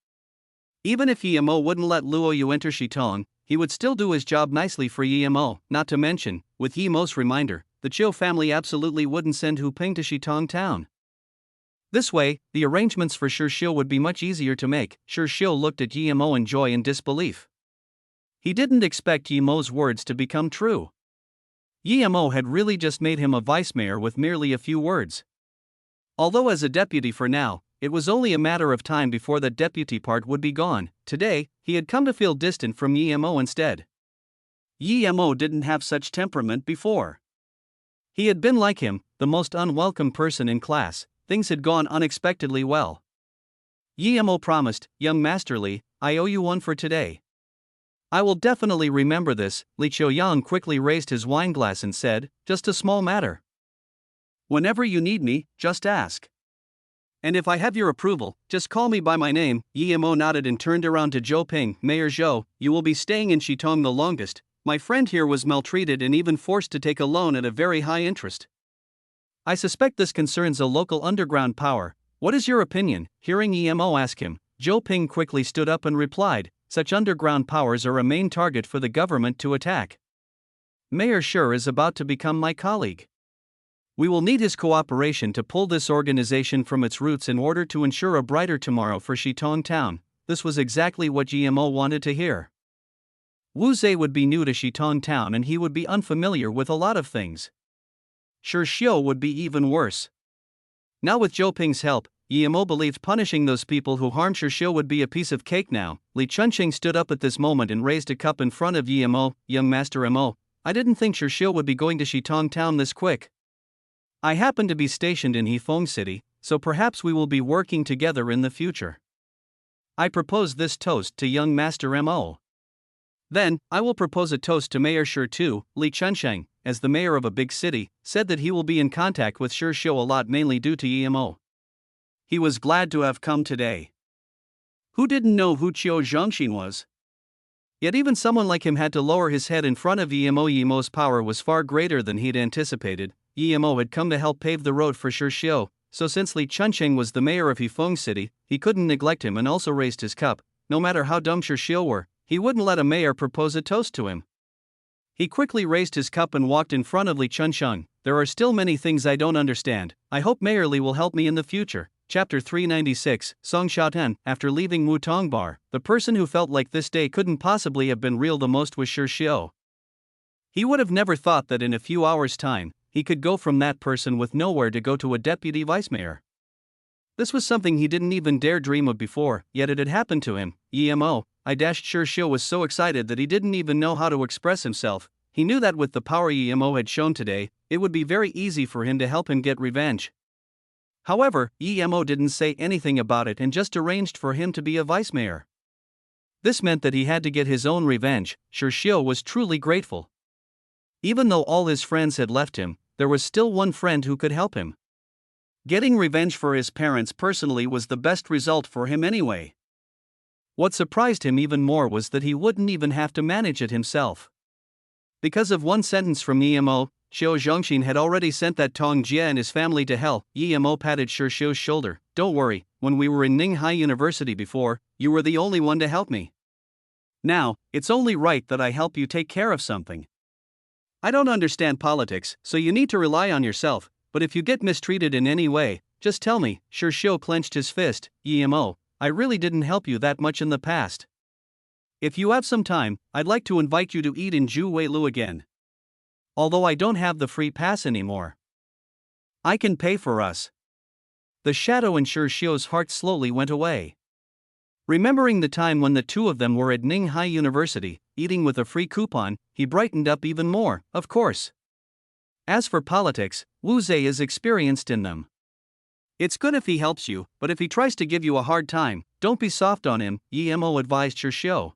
Even if Yi Mo wouldn't let Luo Yu enter Shitong, he would still do his job nicely for Yi Mo. Not to mention, with Yi Mo's reminder, the Chiu family absolutely wouldn't send Hu Ping to Shitong town. This way, the arrangements for Shirxiu would be much easier to make. Shirxiu looked at Yi Mo in joy and disbelief. He didn't expect Yi Mo's words to become true. Yi Mo had really just made him a vice mayor with merely a few words. Although as a deputy for now, it was only a matter of time before the deputy part would be gone. Today, he had come to feel distant from Yi Mo instead. Yi Mo didn't have such temperament before. He had been like him, the most unwelcome person in class. Things had gone unexpectedly well. Yi Mo promised, "Young Master Li, I owe you one for today." "I will definitely remember this." Li Qiuyang quickly raised his wine glass and said, "Just a small matter. Whenever you need me, just ask. And if I have your approval, just call me by my name." Yi Mo nodded and turned around to Zhou Ping. "Mayor Zhou, you will be staying in Shitong the longest. My friend here was maltreated and even forced to take a loan at a very high interest. I suspect this concerns a local underground power. What is your opinion?" Hearing Yi Mo ask him, Zhou Ping quickly stood up and replied, "Such underground powers are a main target for the government to attack. Mayor Shi is about to become my colleague. We will need his cooperation to pull this organization from its roots in order to ensure a brighter tomorrow for Shitong town." This was exactly what Yi Mo wanted to hear. Wu Zhe would be new to Shitong town and he would be unfamiliar with a lot of things. Shirxiu would be even worse. Now with Zhou Ping's help, Yi Mo believed punishing those people who harmed Shirxiu would be a piece of cake now. Li Chunqing stood up at this moment and raised a cup in front of Yi Mo. "Young Master Mo, I didn't think Shirxiu would be going to Shitong town this quick. I happen to be stationed in Hefeng City, so perhaps we will be working together in the future. I propose this toast to young Master Mo. Then, I will propose a toast to Mayor Shi too." Li Chunsheng, as the mayor of a big city, said that he will be in contact with Shirxiu a lot mainly due to Yi Mo. He was glad to have come today. Who didn't know who Qiu Zhongxin was? Yet even someone like him had to lower his head in front of Yi Mo. Yi Mo's power was far greater than he'd anticipated. Yi Mo had come to help pave the road for Shirxiu, so since Li Chunsheng was the mayor of Hefeng City, he couldn't neglect him and also raised his cup. No matter how dumb Shirxiu were, he wouldn't let a mayor propose a toast to him. He quickly raised his cup and walked in front of Li Chunsheng. "There are still many things I don't understand. I hope Mayor Li will help me in the future." Chapter 396, Song Xiaoten. After leaving Wutong Bar, the person who felt like this day couldn't possibly have been real the most was Shirxiu. He would have never thought that in a few hours' time, he could go from that person with nowhere to go to a deputy vice mayor. This was something he didn't even dare dream of before, yet it had happened to him. Yi Mo, Shirxiu was so excited that he didn't even know how to express himself. He knew that with the power Yi Mo had shown today, it would be very easy for him to help him get revenge. However, Yi Mo didn't say anything about it and just arranged for him to be a vice mayor. This meant that he had to get his own revenge. Shirxiu was truly grateful. Even though all his friends had left him, there was still one friend who could help him. Getting revenge for his parents personally was the best result for him anyway. What surprised him even more was that he wouldn't even have to manage it himself. Because of one sentence from Yi Mo, Qiu Zhongxin had already sent that Tong Jie and his family to hell. Yi Mo patted Shirxiu's shoulder. "Don't worry, when we were in Ninghai University before, you were the only one to help me. Now, it's only right that I help you take care of something. I don't understand politics, so you need to rely on yourself, but if you get mistreated in any way, just tell me." Shirxiu clenched his fist. "Yi Mo, I really didn't help you that much in the past. If you have some time, I'd like to invite you to eat in Zhu Weilu again. Although I don't have the free pass anymore. I can pay for us." The shadow in Shirxiu's heart slowly went away. Remembering the time when the two of them were at Ninghai University, eating with a free coupon, he brightened up even more. Of course. As for politics, Wu Zhe is experienced in them. It's good if he helps you, but if he tries to give you a hard time, don't be soft on him, Emo advised Shirshio.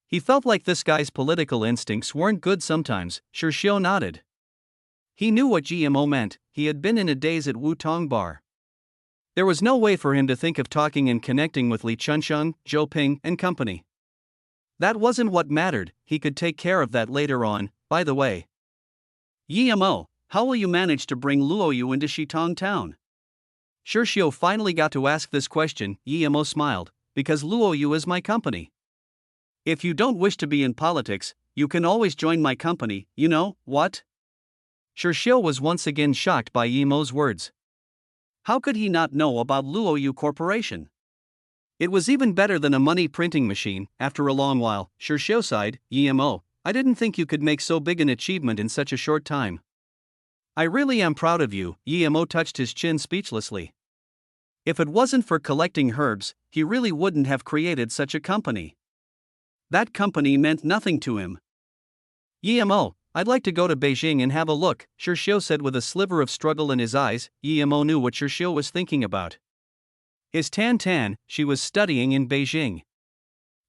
He felt like this guy's political instincts weren't good sometimes. Shirshio nodded. He knew what GMO meant. He had been in a daze at Wutong Bar. There was no way for him to think of talking and connecting with Li Chunsheng, Zhou Ping, and company. That wasn't what mattered. He could take care of that later on. By the way, Emo, how will you manage to bring Luoyu into Shitong town? Shirshio finally got to ask this question. Emo smiled, because Luoyu is my company. If you don't wish to be in politics, you can always join my company, you know, what? Shirshio was once again shocked by Emo's words. How could he not know about Luoyu Corporation? It was even better than a money printing machine. After a long while, Shirshio sighed. Emo, I didn't think you could make so big an achievement in such a short time. I really am proud of you. Emo touched his chin speechlessly. If it wasn't for collecting herbs, he really wouldn't have created such a company. That company meant nothing to him. Emo, I'd like to go to Beijing and have a look, Shirshio said with a sliver of struggle in his eyes. Emo knew what Shirshio was thinking about. His Tan, she was studying in Beijing.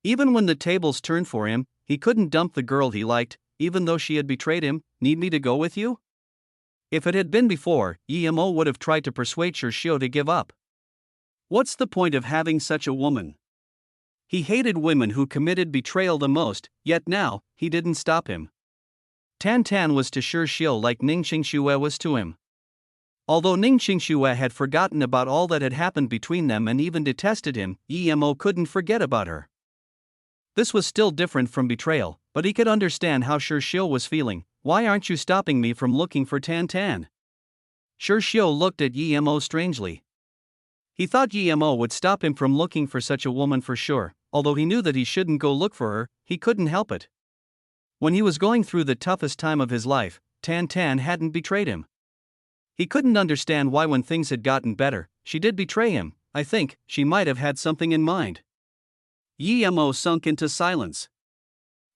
Even when the tables turned for him, he couldn't dump the girl he liked, even though she had betrayed him. Need me to go with you? If it had been before, Emo would have tried to persuade Shirshio to give up. What's the point of having such a woman? He hated women who committed betrayal the most, yet now, he didn't stop him. Tan was to Shirshio like Ning Qingxue was to him. Although Ning Qingxue had forgotten about all that had happened between them and even detested him, Emo couldn't forget about her. This was still different from betrayal, but he could understand how Shirshio was feeling. Why aren't you stopping me from looking for Tan? Shirshio looked at Emo strangely. He thought Emo would stop him from looking for such a woman for sure. Although he knew that he shouldn't go look for her, he couldn't help it. When he was going through the toughest time of his life, Tan hadn't betrayed him. He couldn't understand why when things had gotten better, she did betray him. I think she might have had something in mind. Emo sunk into silence.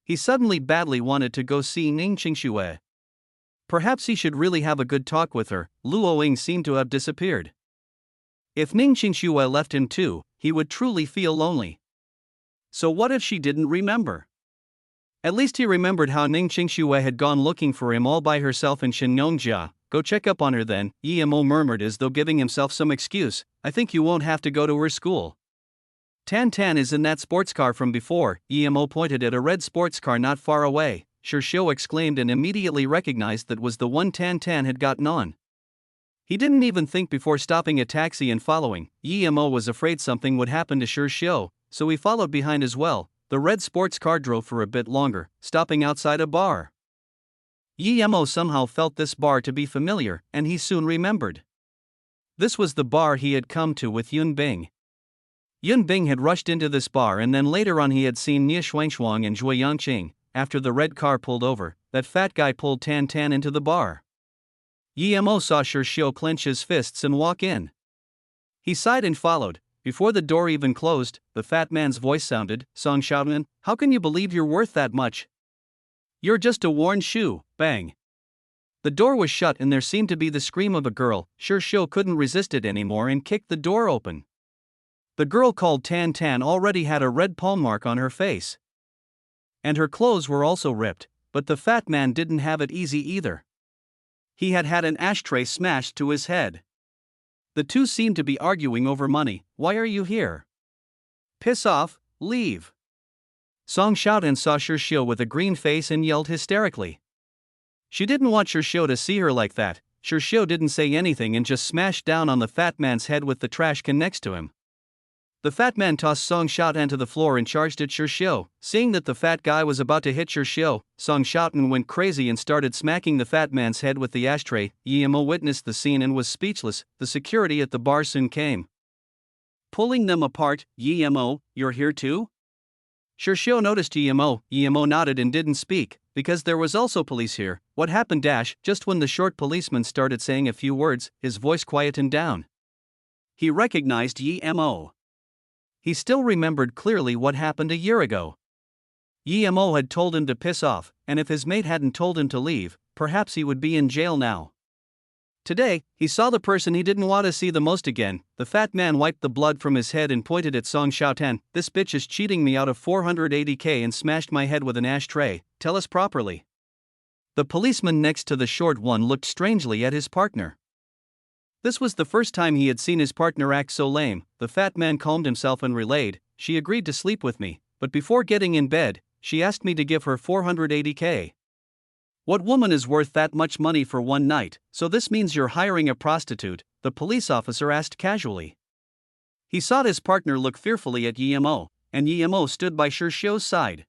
He suddenly badly wanted to go see Ning Qingxue. Perhaps he should really have a good talk with her. Luo Ying seemed to have disappeared. If Ning Qingxue left him too, he would truly feel lonely. So what if she didn't remember? At least he remembered how Ning Qingxue had gone looking for him all by herself in Shenyongjia. Go check up on her then, Emo murmured as though giving himself some excuse. I think you won't have to go to her school. Tan is in that sports car from before. Emo pointed at a red sports car not far away. Shirshio exclaimed and immediately recognized that was the one Tan had gotten on. He didn't even think before stopping a taxi and following. Emo was afraid something would happen to Shirshio, so he followed behind as well. The red sports car drove for a bit longer, stopping outside a bar. Emo somehow felt this bar to be familiar, and he soon remembered. This was the bar he had come to with Yun Bing. Yun Bing had rushed into this bar and then later on he had seen Nie Xuangshuang and Zhui Yangqing. After the red car pulled over, that fat guy pulled Tan into the bar. Emo saw Shirshio clench his fists and walk in. He sighed and followed. Before the door even closed, the fat man's voice sounded. Song Xiaodan, how can you believe you're worth that much? You're just a worn shoe. Bang. The door was shut and there seemed to be the scream of a girl. Shirshio couldn't resist it anymore and kicked the door open. The girl called Tan already had a red palm mark on her face. And her clothes were also ripped, but the fat man didn't have it easy either. He had had an ashtray smashed to his head. The two seemed to be arguing over money. Why are you here? Piss off, leave. Song Xiaodan saw Shirshio with a green face and yelled hysterically. She didn't want Shirshio to see her like that. Shirshio didn't say anything and just smashed down on the fat man's head with the trash can next to him. The fat man tossed Song Xiaodan to the floor and charged at Shirshio. Seeing that the fat guy was about to hit Shirshio, Song Xiaodan went crazy and started smacking the fat man's head with the ashtray. Emo witnessed the scene and was speechless. The security at the bar soon came. Pulling them apart. Emo, you're here too? Shirshio noticed Emo. Emo nodded and didn't speak, because there was also police here. What happened? Just when the short policeman started saying a few words, his voice quietened down. He recognized Emo. He still remembered clearly what happened a year ago. Emo had told him to piss off, and if his mate hadn't told him to leave, perhaps he would be in jail now. Today, he saw the person he didn't want to see the most again. The fat man wiped the blood from his head and pointed at Song Xiaotan. "This bitch is cheating me out of 480k and smashed my head with an ashtray. Tell us properly." The policeman next to the short one looked strangely at his partner. This was the first time he had seen his partner act so lame. The fat man calmed himself and relayed, "She agreed to sleep with me, but before getting in bed, she asked me to give her 480k. What woman is worth that much money for one night? So this means you're hiring a prostitute?" the police officer asked casually. He saw his partner look fearfully at Yemo, and Yemo stood by Shirshio's side.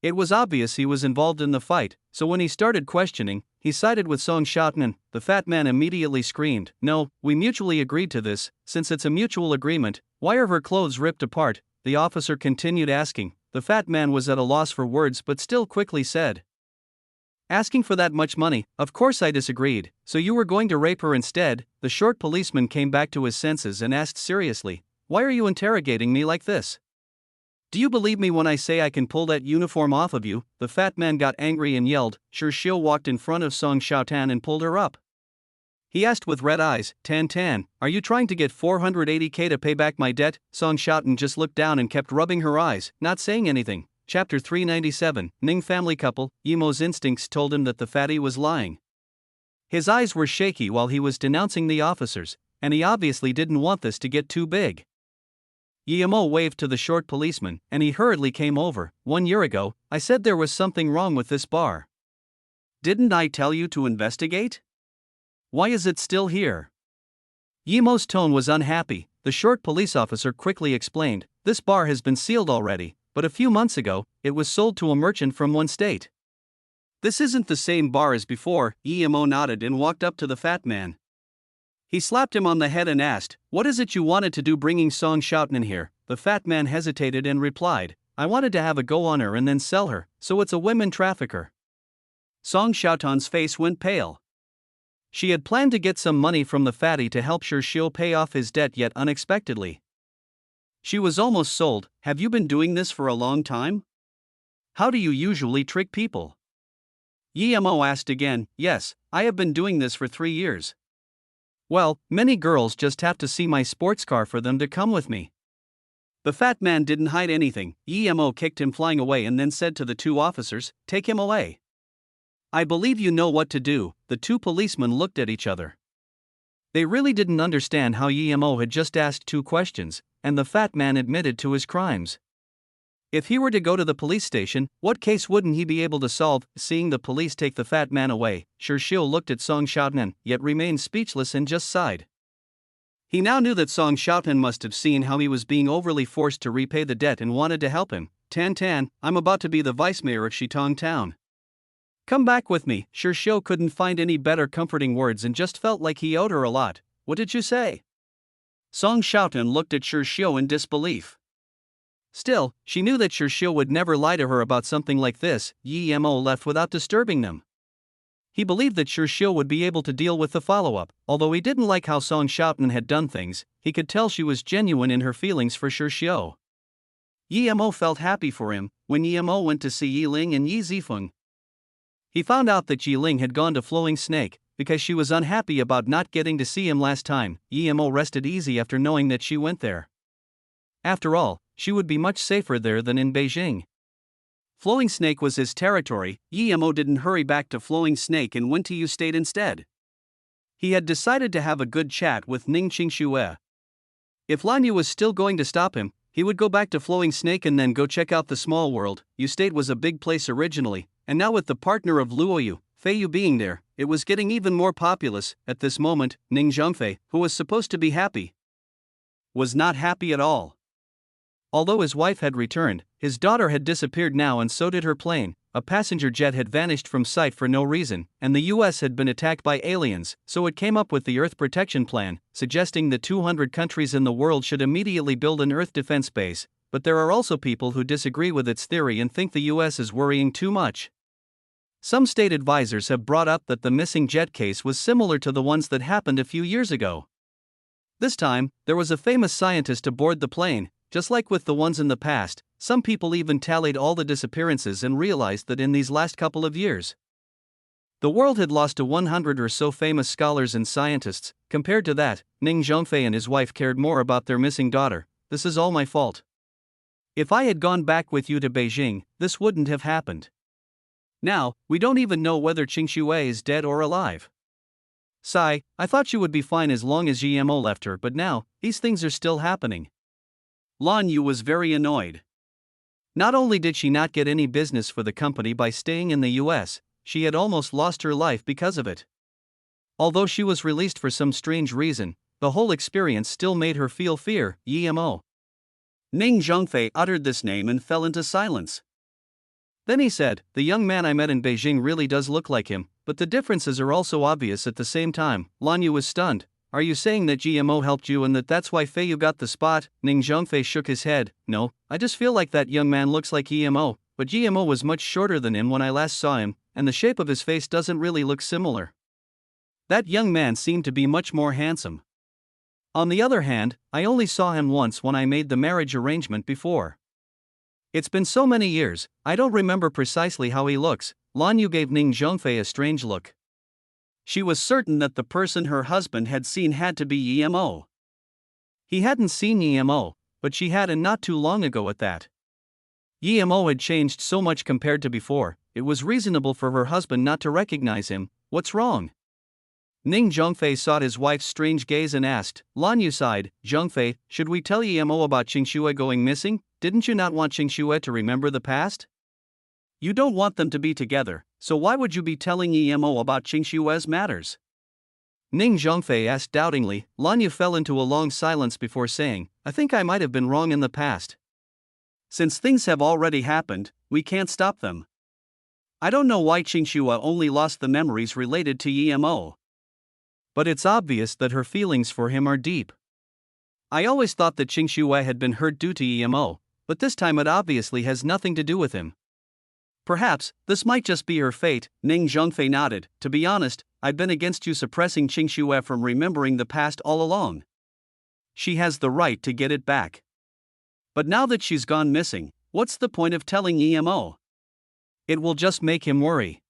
It was obvious he was involved in the fight, so when he started questioning, he sided with Song Xiaotan. The fat man immediately screamed, "No, we mutually agreed to this. Since it's a mutual agreement, why are her clothes ripped apart?" The officer continued asking. The fat man was at a loss for words but still quickly said, "Asking for that much money, of course I disagreed. So you were going to rape her instead?" The short policeman came back to his senses and asked seriously, "Why are you interrogating me like this? Do you believe me when I say I can pull that uniform off of you?" The fat man got angry and yelled. Shirshio walked in front of Song Xiaotan and pulled her up. He asked with red eyes, "Tan Tan, are you trying to get 480k to pay back my debt?" Song Xiaotan just looked down and kept rubbing her eyes, not saying anything. Chapter 397, Ning family couple. Yemo's instincts told him that the fatty was lying. His eyes were shaky while he was denouncing the officers, and he obviously didn't want this to get too big. Yemo waved to the short policeman, and he hurriedly came over. "1 year ago, I said there was something wrong with this bar. Didn't I tell you to investigate? Why is it still here?" Yemo's tone was unhappy. The short police officer quickly explained, "This bar has been sealed already, but a few months ago, it was sold to a merchant from one state." "This isn't the same bar as before." Yemo nodded and walked up to the fat man. He slapped him on the head and asked, "What is it you wanted to do bringing Song Xiaotan in here?" The fat man hesitated and replied, "I wanted to have a go on her and then sell her, so it's a women trafficker." Song Xiaotan's face went pale. She had planned to get some money from the fatty to help Shirshio pay off his debt, yet unexpectedly she was almost sold. "Have you been doing this for a long time? How do you usually trick people?" Yemo asked again. "Yes, I have been doing this for 3 years. Well, many girls just have to see my sports car for them to come with me." The fat man didn't hide anything. Yemo kicked him flying away and then said to the 2 officers, "Take him away. I believe you know what to do." The 2 policemen looked at each other. They really didn't understand how Yemo had just asked 2 questions, and the fat man admitted to his crimes. If he were to go to the police station, what case wouldn't he be able to solve? Seeing the police take the fat man away, Shirshio looked at Song Xiaotan, yet remained speechless and just sighed. He now knew that Song Xiaotan must have seen how he was being overly forced to repay the debt and wanted to help him. "Tan Tan, I'm about to be the vice mayor of Shitong Town. Come back with me." Shirshio couldn't find any better comforting words and just felt like he owed her a lot. "What did you say?" Song Xiaotan looked at Shirshio in disbelief. Still, she knew that Shirshio would never lie to her about something like this. Yemo left without disturbing them. He believed that Shirshio would be able to deal with the follow-up. Although he didn't like how Song Xiaotan had done things, he could tell she was genuine in her feelings for Shirshio. Yemo felt happy for him. When Yemo went to see Yiling and Yi Zifeng, he found out that Yiling had gone to Flowing Snake because she was unhappy about not getting to see him last time. Yemo rested easy after knowing that she went there. After all, she would be much safer there than in Beijing. Flowing Snake was his territory. Yemo didn't hurry back to Flowing Snake and went to U State instead. He had decided to have a good chat with Ning Qingxue. If Lan Yu was still going to stop him, he would go back to Flowing Snake and then go check out the small world. U State was a big place originally, and now with the partner of Luoyu, Fei Yu being there, it was getting even more populous. At this moment, Ning Zhengfei, who was supposed to be happy, was not happy at all. Although his wife had returned, his daughter had disappeared now, and so did her plane. A passenger jet had vanished from sight for no reason, and the US had been attacked by aliens, so it came up with the Earth Protection Plan, suggesting that 200 countries in the world should immediately build an Earth defense base. But there are also people who disagree with its theory and think the US is worrying too much. Some state advisors have brought up that the missing jet case was similar to the ones that happened a few years ago. This time, there was a famous scientist aboard the plane. Just like with the ones in the past, some people even tallied all the disappearances and realized that in these last couple of years, The world had lost to 100 or so famous scholars and scientists. Compared to that, Ning Zhongfei and his wife cared more about their missing daughter. This is all my fault. If I had gone back with you to Beijing, this wouldn't have happened. Now, we don't even know whether Qingxue is dead or alive. Sigh, I thought she would be fine as long as GMO left her, but now, these things are still happening. Lan Yu was very annoyed. Not only did she not get any business for the company by staying in the US, she had almost lost her life because of it. Although she was released for some strange reason, the whole experience still made her feel fear. GMO. Ning Zhongfei uttered this name and fell into silence. Then he said, the young man I met in Beijing really does look like him, but the differences are also obvious at the same time. Lan Yu was stunned. Are you saying that GMO helped you and that's why Feiyu got the spot? Ning Zhongfei shook his head. No, I just feel like that young man looks like GMO, but GMO was much shorter than him when I last saw him, and the shape of his face doesn't really look similar. That young man seemed to be much more handsome. On the other hand, I only saw him once when I made the marriage arrangement before. It's been so many years, I don't remember precisely how he looks. Lan Yu gave Ning Zhongfei a strange look. She was certain that the person her husband had seen had to be EMO. He hadn't seen EMO, but she had, and not too long ago at that. EMO had changed so much compared to before, it was reasonable for her husband not to recognize him. What's wrong? Ning Zhongfei sought his wife's strange gaze and asked. Lan Yu sighed. Zhongfei, should we tell EMO about Qingxue going missing? Didn't you not want Qingxue to remember the past? You don't want them to be together, so why would you be telling EMO about Qingxue's matters? Ning Zhongfei asked doubtingly. Lan Yu fell into a long silence before saying, I think I might have been wrong in the past. Since things have already happened, we can't stop them. I don't know why Qingxue only lost the memories related to EMO. But it's obvious that her feelings for him are deep. I always thought that Qingxue had been hurt due to EMO, but this time it obviously has nothing to do with him. Perhaps, this might just be her fate. Ning Zhongfei nodded. To be honest, I've been against you suppressing Qingxue from remembering the past all along. She has the right to get it back. But now that she's gone missing, what's the point of telling EMO? It will just make him worry.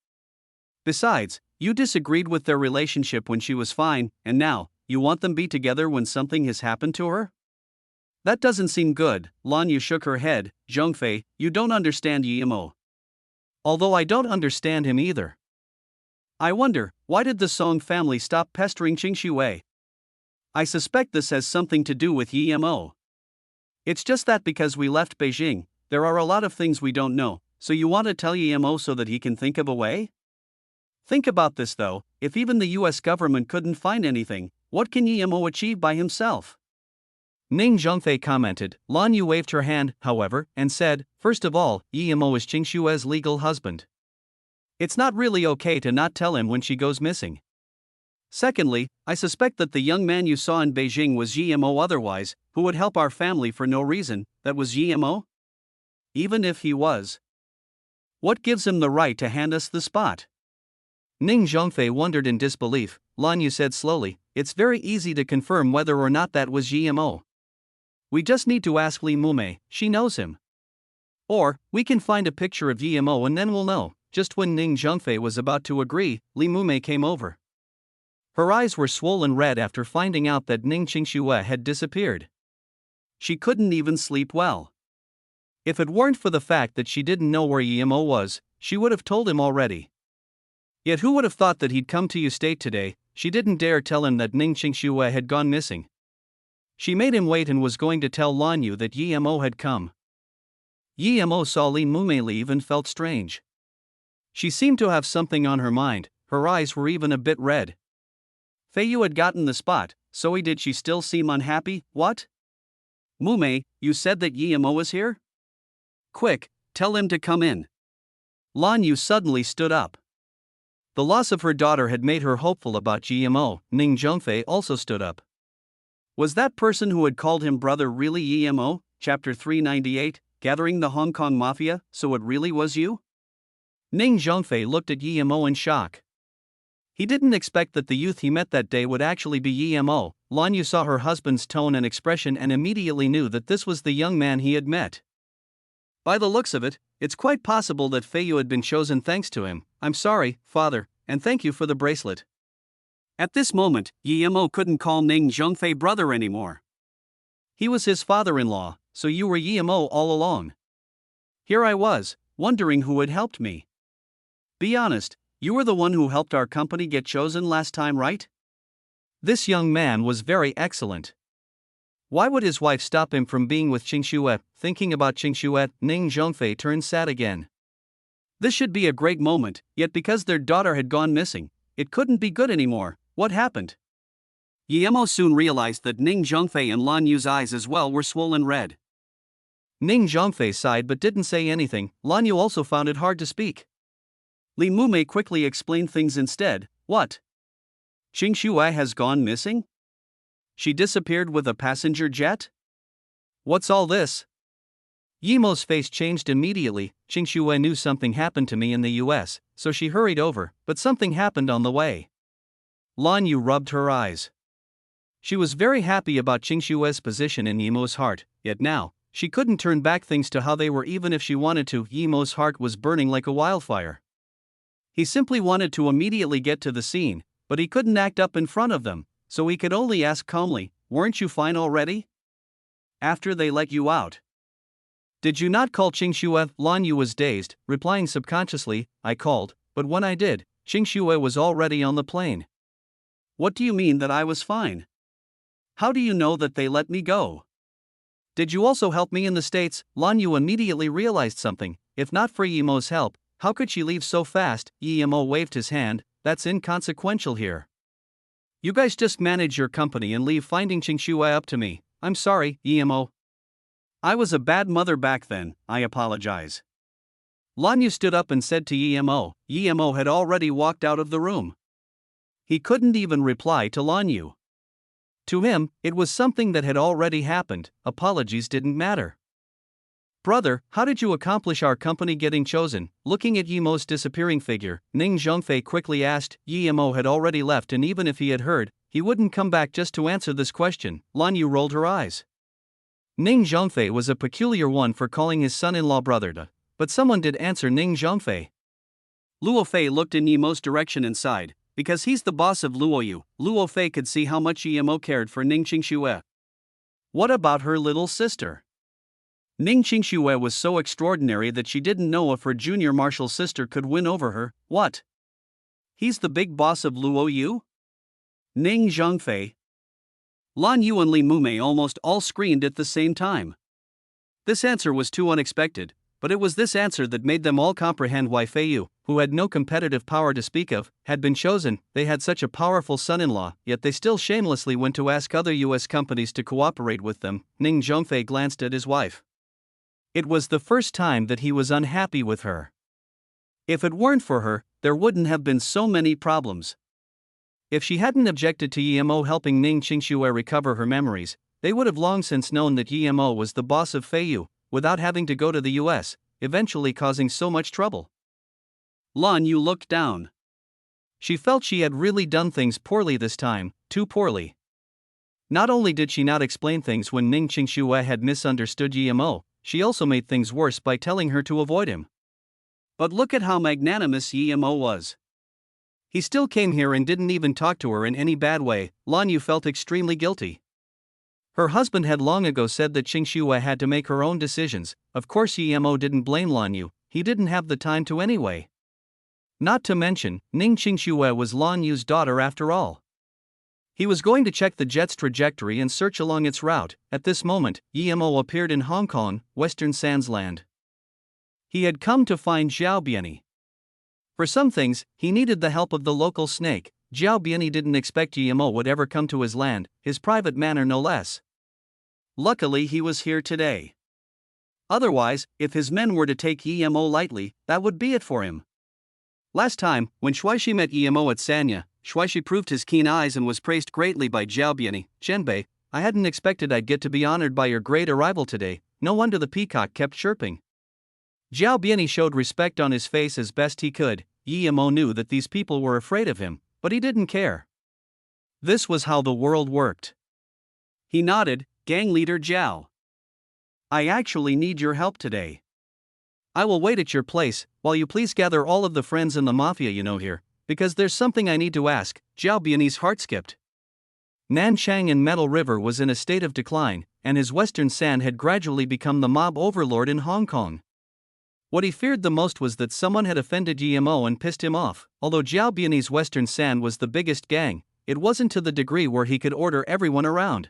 Besides, you disagreed with their relationship when she was fine, and now, you want them be together when something has happened to her? That doesn't seem good. Lan Yu shook her head. Zhongfei, you don't understand EMO. Although I don't understand him either. I wonder, why did the Song family stop pestering Qingxue? I suspect this has something to do with EMO. It's just that because we left Beijing, there are a lot of things we don't know, so you want to tell EMO so that he can think of a way? Think about this though, if even the US government couldn't find anything, what can EMO achieve by himself? Ning Zhongfei commented. Lan Yu waved her hand, however, and said, first of all, EMO is Qingxue's legal husband. It's not really okay to not tell him when she goes missing. Secondly, I suspect that the young man you saw in Beijing was EMO otherwise, who would help our family for no reason, that was EMO? Even if he was. What gives him the right to hand us the spot? Ning Zhongfei wondered in disbelief. Lan Yu said slowly, it's very easy to confirm whether or not that was GMO. We just need to ask Li Mumei, she knows him. Or, we can find a picture of GMO and then we'll know. Just when Ning Zhongfei was about to agree, Li Mumei came over. Her eyes were swollen red after finding out that Ning Qingxue had disappeared. She couldn't even sleep well. If it weren't for the fact that she didn't know where Yimo was, she would have told him already. Yet who would have thought that he'd come to you state today? She didn't dare tell him that Ning Qingxue had gone missing. She made him wait and was going to tell Lan Yu that Yimo had come. Yimo saw Li Mumei leave and felt strange. She seemed to have something on her mind, her eyes were even a bit red. Feiyu had gotten the spot, so did she still seem unhappy? What? Mumei, you said that Yimo was here? Quick, tell him to come in. Lan Yu suddenly stood up. The loss of her daughter had made her hopeful about Yimo. Ning Zhongfei also stood up. Was that person who had called him brother really Yimo? Chapter 398, Gathering the Hong Kong Mafia, so it really was you? Ning Zhongfei looked at Yimo in shock. He didn't expect that the youth he met that day would actually be Yimo. Lan Yu saw her husband's tone and expression and immediately knew that this was the young man he had met. By the looks of it, it's quite possible that Feiyu had been chosen thanks to him. I'm sorry, father, and thank you for the bracelet. At this moment, Yimo couldn't call Ning Zhongfei brother anymore. He was his father-in-law, so you were Yimo all along. Here I was, wondering who had helped me. Be honest, you were the one who helped our company get chosen last time, right? This young man was very excellent. Why would his wife stop him from being with Qingxue? Thinking about Qingxue, Ning Zhongfei turned sad again. This should be a great moment, yet because their daughter had gone missing, it couldn't be good anymore. What happened? Yemo soon realized that Ning Zhongfei and Lan Yu's eyes as well were swollen red. Ning Zhongfei sighed but didn't say anything. Lan Yu also found it hard to speak. Li Mumei quickly explained things instead. What? Qingxue has gone missing? She disappeared with a passenger jet? What's all this? Yimo's face changed immediately. Qingxue knew something happened to me in the US, so she hurried over, but something happened on the way. Lan Yu rubbed her eyes. She was very happy about Qingxue's position in Yimo's heart, yet now, she couldn't turn back things to how they were even if she wanted to. Yimo's heart was burning like a wildfire. He simply wanted to immediately get to the scene, but he couldn't act up in front of them, so he could only ask calmly, "Weren't you fine already? After they let you out? Did you not call Qingxue?" Lan Yu was dazed, replying subconsciously, "I called, but when I did, Qingxue was already on the plane." What do you mean that I was fine? How do you know that they let me go? Did you also help me in the States? Lan Yu immediately realized something. If not for Yimo's help, how could she leave so fast? Yimo waved his hand. That's inconsequential here. You guys just manage your company and leave finding Qingxue up to me. I'm sorry, Yimo. I was a bad mother back then, I apologize. Lan Yu stood up and said to Yimo. Yimo had already walked out of the room. He couldn't even reply to Lan Yu. To him, it was something that had already happened. Apologies didn't matter. Brother, how did you accomplish our company getting chosen? Looking at Yimo's disappearing figure, Ning Zhongfei quickly asked. Yimo had already left, and even if he had heard, he wouldn't come back just to answer this question. Lan Yu rolled her eyes. Ning Zhongfei was a peculiar one for calling his son-in-law brother, but someone did answer Ning Zhongfei. Luo Fei looked in Yimo's direction and sighed. Because he's the boss of Luoyu, Luo Fei could see how much Yimo cared for Ning Qingxue. What about her little sister? Ning Qingxue was so extraordinary that she didn't know if her junior martial sister could win over her. What? He's the big boss of Luoyu? Ning Zhongfei. Lan Yu and Li Mumei almost all screamed at the same time. This answer was too unexpected, but it was this answer that made them all comprehend why Feiyu, who had no competitive power to speak of, had been chosen. They had such a powerful son-in-law, yet they still shamelessly went to ask other US companies to cooperate with them. Ning Zhongfei glanced at his wife. It was the first time that he was unhappy with her. If it weren't for her, there wouldn't have been so many problems. If she hadn't objected to Yimo helping Ning Qingxue recover her memories, they would have long since known that Yimo was the boss of Feiyu, without having to go to the US, eventually causing so much trouble. Lan Yu looked down. She felt she had really done things poorly this time, too poorly. Not only did she not explain things when Ning Qingxue had misunderstood Yimo, she also made things worse by telling her to avoid him. But look at how magnanimous Yimo was. He still came here and didn't even talk to her in any bad way. Lan Yu felt extremely guilty. Her husband had long ago said that Qingxue had to make her own decisions. Of course Yimo didn't blame Lan Yu, he didn't have the time to anyway. Not to mention, Ning Qingxue was Lan Yu's daughter after all. He was going to check the jet's trajectory and search along its route. At this moment, Yimo appeared in Hong Kong, Western Sands Land. He had come to find Zhao Biani. For some things, he needed the help of the local snake. Zhao Biani didn't expect Yimo would ever come to his land, his private manor no less. Luckily he was here today. Otherwise, if his men were to take Yimo lightly, that would be it for him. Last time, when Shuaishi met Yimo at Sanya, Shuaishi proved his keen eyes and was praised greatly by Zhao Biani. "Zhenbei, I hadn't expected I'd get to be honored by your great arrival today." No wonder the peacock kept chirping. Zhao Biani showed respect on his face as best he could. Yimo knew that these people were afraid of him, but he didn't care. This was how the world worked. He nodded. "Gang leader Zhao. I actually need your help today. I will wait at your place, while you please gather all of the friends in the mafia you know here. because there's something I need to ask. Zhao Bianyi's heart skipped. Nanchang and Metal River was in a state of decline, and his Western Sand had gradually become the mob overlord in Hong Kong. What he feared the most was that someone had offended Yimo and pissed him off. Although Zhao Bianyi's Western Sand was the biggest gang, it wasn't to the degree where he could order everyone around.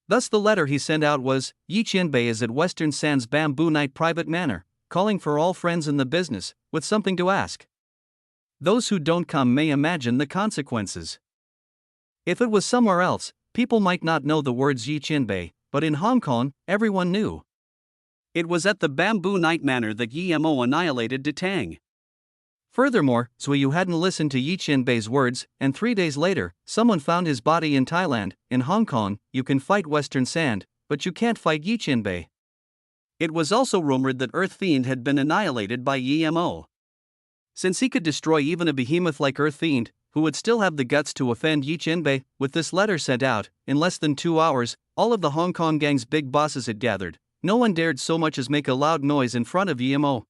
Thus the letter he sent out was, Yi Qianbei is at Western Sand's Bamboo Night Private Manor, calling for all friends in the business, with something to ask. Those who don't come may imagine the consequences. If it was somewhere else, people might not know the words Yi Qianbei, but in Hong Kong, everyone knew. It was at the Bamboo Night Manor that Yimo annihilated Detang. Furthermore, Zui Yu hadn't listened to Yi Qianbei's words, and 3 days later, someone found his body in Thailand. In Hong Kong, you can fight Western Sand, but you can't fight Yi Qianbei. It was also rumored that Earth Fiend had been annihilated by Yimo. Since he could destroy even a behemoth like Earth Fiend, who would still have the guts to offend Yi Qianbei, with this letter sent out, in less than 2 hours, all of the Hong Kong gang's big bosses had gathered. No one dared so much as make a loud noise in front of Yimo.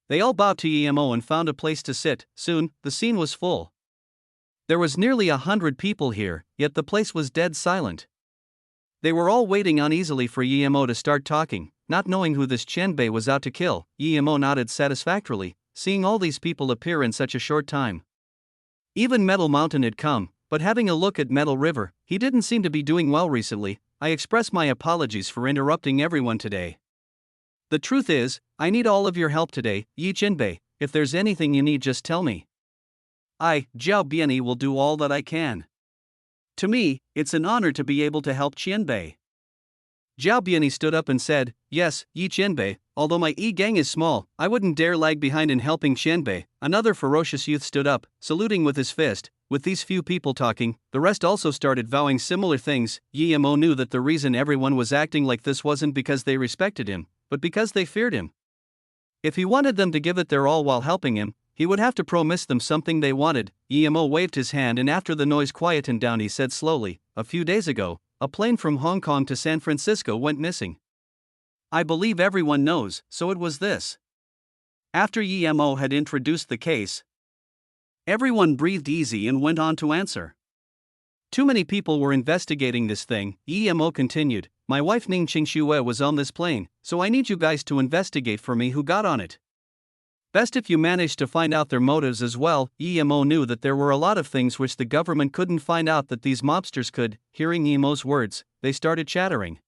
They all bowed to Yimo and found a place to sit. Soon, the scene was full. There was nearly 100 people here, yet the place was dead silent. They were all waiting uneasily for Yimo to start talking, not knowing who this Qianbei was out to kill. Yimo nodded satisfactorily, seeing all these people appear in such a short time. Even Metal Mountain had come, but having a look at Metal River, he didn't seem to be doing well recently. I express my apologies for interrupting everyone today. The truth is, I need all of your help today, Yi Qianbei. If there's anything you need, just tell me. I, Zhao Bianyi, will do all that I can. To me, it's an honor to be able to help Qianbei. Zhao Bianyi stood up and said, Yes, Yi Qianbei, although my E-gang is small, I wouldn't dare lag behind in helping Qianbei. Another ferocious youth stood up, saluting with his fist. With these few people talking, the rest also started vowing similar things. Yimo knew that the reason everyone was acting like this wasn't because they respected him, but because they feared him. If he wanted them to give it their all while helping him, he would have to promise them something they wanted. Yimo waved his hand, and after the noise quietened down, he said slowly, A few days ago, a plane from Hong Kong to San Francisco went missing. I believe everyone knows, so it was this. After Yimo had introduced the case, everyone breathed easy and went on to answer. Too many people were investigating this thing. Yimo continued, My wife Ning Qingxue was on this plane, so I need you guys to investigate for me who got on it. Best if you manage to find out their motives as well. Yimo knew that there were a lot of things which the government couldn't find out that these mobsters could. Hearing Yimo's words, they started chattering.